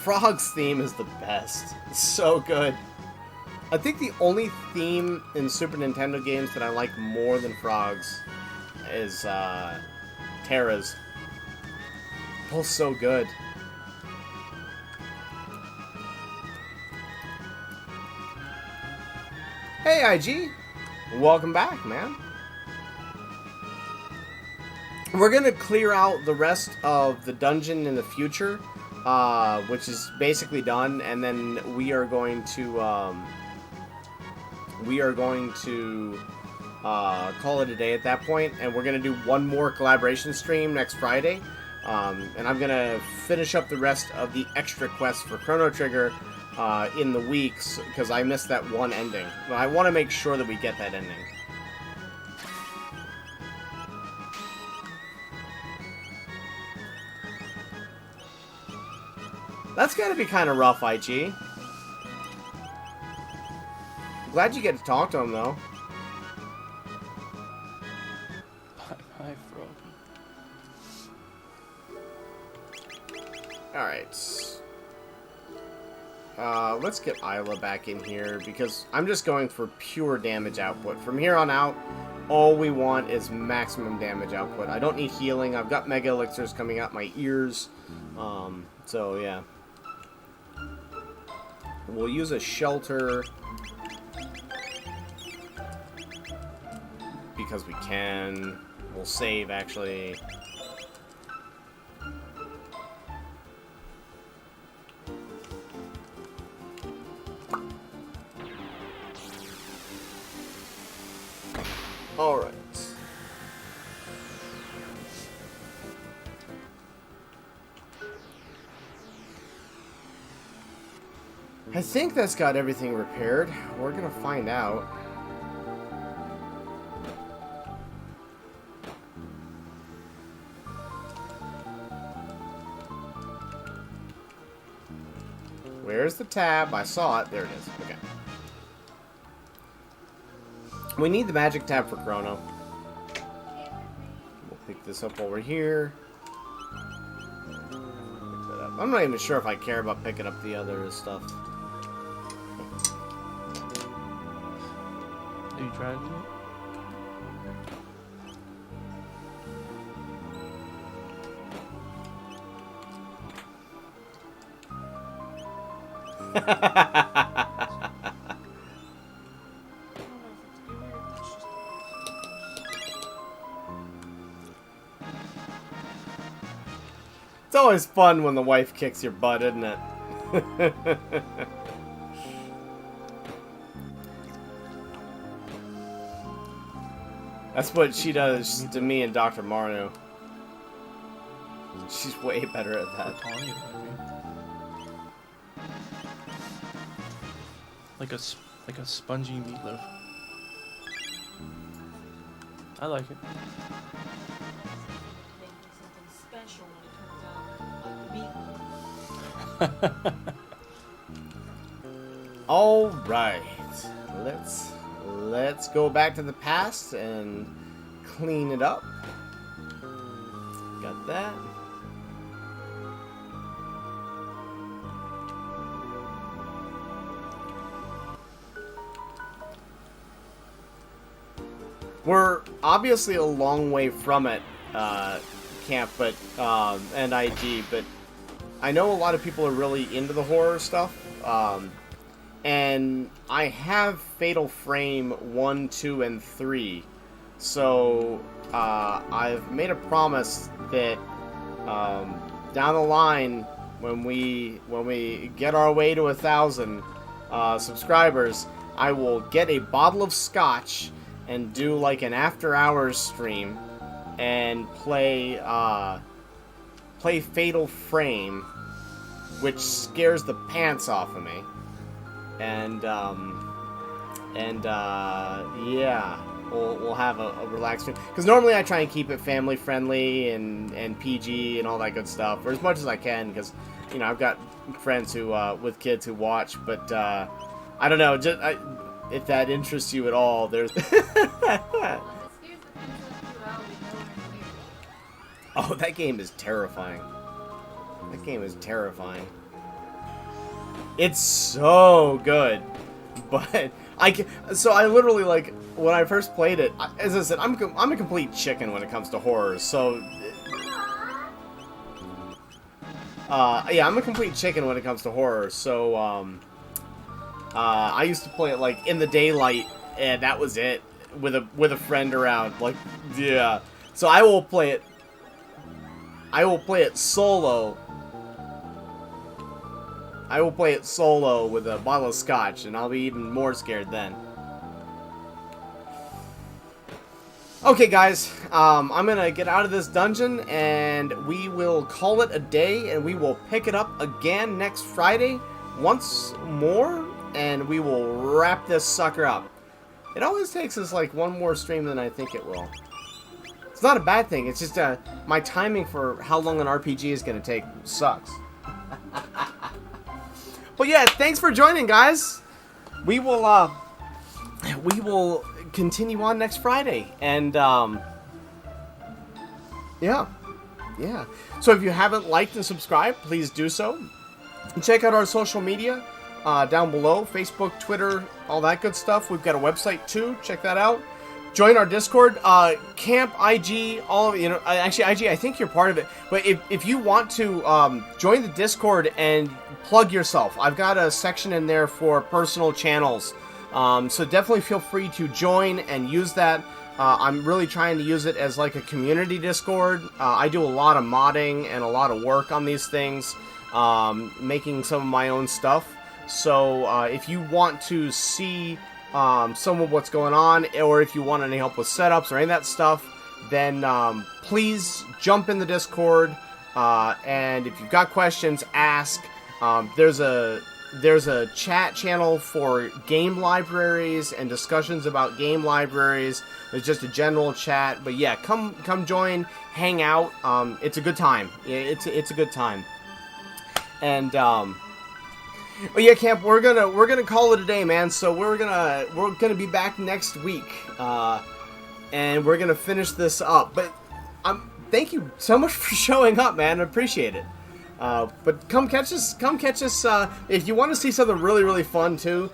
Frog's theme is the best. It's so good. I think the only theme in Super Nintendo games that I like more than Frog's is Terra's. Both so good. Hey, IG. Welcome back, man. We're going to clear out the rest of the dungeon in the future, which is basically done, and then we are going to call it a day at that point, and we're going to do one more collaboration stream next Friday, and I'm going to finish up the rest of the extra quests for Chrono Trigger in the weeks, because I missed that one ending. But I want to make sure that we get that ending. That's got to be kind of rough, IG. Glad you get to talk to him, though. Bye, Froggy. Alright. Let's get Isla back in here, because I'm just going for pure damage output. From here on out, all we want is maximum damage output. I don't need healing. I've got Mega Elixirs coming out my ears. So, yeah. We'll use a shelter because we can. We'll save, actually. All right. I think that's got everything repaired. We're gonna find out. Where's the tab? I saw it. There it is. Okay. We need the magic tab for Chrono. We'll pick this up while we're here. Pick that up. I'm not even sure if I care about picking up the other stuff. Have you tried it? It's always fun when the wife kicks your butt, isn't it? That's what she does to me and Dr. Mario. She's way better at that. Like a spongy meatloaf. I like it. Special when it turns out like meat. All right, let's go back to the past and clean it up. Got that. We're obviously a long way from it, Camp, but and IG, but I know a lot of people are really into the horror stuff, and I have Fatal Frame 1, 2, and 3, so I've made a promise that down the line, when we get our way to 1,000 subscribers, I will get a bottle of scotch and do like an after-hours stream and play Fatal Frame, which scares the pants off of me. And yeah, we'll have a relaxed stream. Because normally I try and keep it family friendly and PG and all that good stuff, or as much as I can, because, you know, I've got friends who with kids who watch, but I don't know, if that interests you at all, there's... Oh, that game is terrifying. That game is terrifying. It's so good, but so I literally, like, when I first played it, as I said, I'm a complete chicken when it comes to horror. So, yeah, I'm a complete chicken when it comes to horror. So, I used to play it like in the daylight, and that was it, with a friend around. Like, yeah. So I will play it. I will play it solo. I will play it solo with a bottle of scotch, and I'll be even more scared then. Okay, guys, I'm gonna get out of this dungeon, and we will call it a day, and we will pick it up again next Friday once more, and we will wrap this sucker up. It always takes us like one more stream than I think it will. It's not a bad thing, it's just my timing for how long an RPG is gonna take sucks. But yeah, thanks for joining, guys. We will continue on next Friday, and yeah. So if you haven't liked and subscribed, please do so. And check out our social media down below: Facebook, Twitter, all that good stuff. We've got a website too. Check that out. Join our Discord, Camp IG, all of, you know, actually IG, I think you're part of it, but if you want to join the Discord and plug yourself, I've got a section in there for personal channels, so definitely feel free to join and use that. I'm really trying to use it as like a community Discord. I do a lot of modding and a lot of work on these things, making some of my own stuff, so if you want to see some of what's going on, or if you want any help with setups or any of that stuff, then please jump in the Discord, and if you've got questions, ask. There's a chat channel for game libraries and discussions about game libraries. There's just a general chat, but yeah, come join, hang out. It's a good time. It's a good time. And but yeah, Camp, we're gonna call it a day, man. So we're gonna be back next week, and we're gonna finish this up. But thank you so much for showing up, man. I appreciate it. But come catch us. If you want to see something really, really fun too,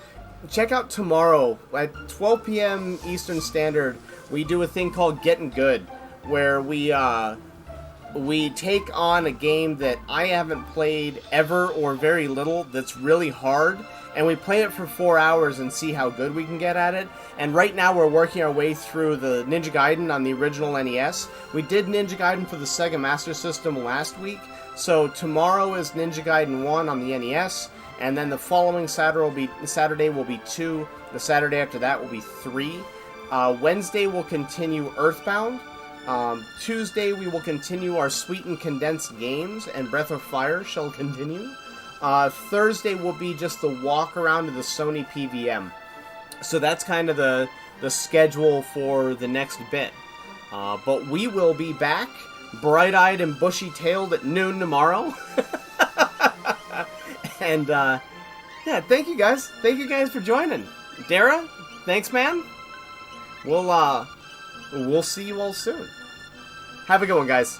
check out tomorrow at 12 p.m. Eastern Standard. We do a thing called Getting Good, where we take on a game that I haven't played ever or very little, that's really hard, and we play it for 4 hours and see how good we can get at it. And right now we're working our way through the Ninja Gaiden on the original NES. We did Ninja Gaiden for the Sega Master System last week, so tomorrow is Ninja Gaiden 1 on the NES, and then the following Saturday will be 2, the Saturday after that will be 3. Wednesday we'll continue Earthbound. Tuesday we will continue our Sweet and Condensed Games, and Breath of Fire shall continue. Thursday will be just the walk around to the Sony PVM. So that's kind of the schedule for the next bit. But we will be back, bright-eyed and bushy-tailed at noon tomorrow. And yeah, thank you guys. Thank you guys for joining. Dara, thanks, man. We'll see you all soon. Have a good one, guys.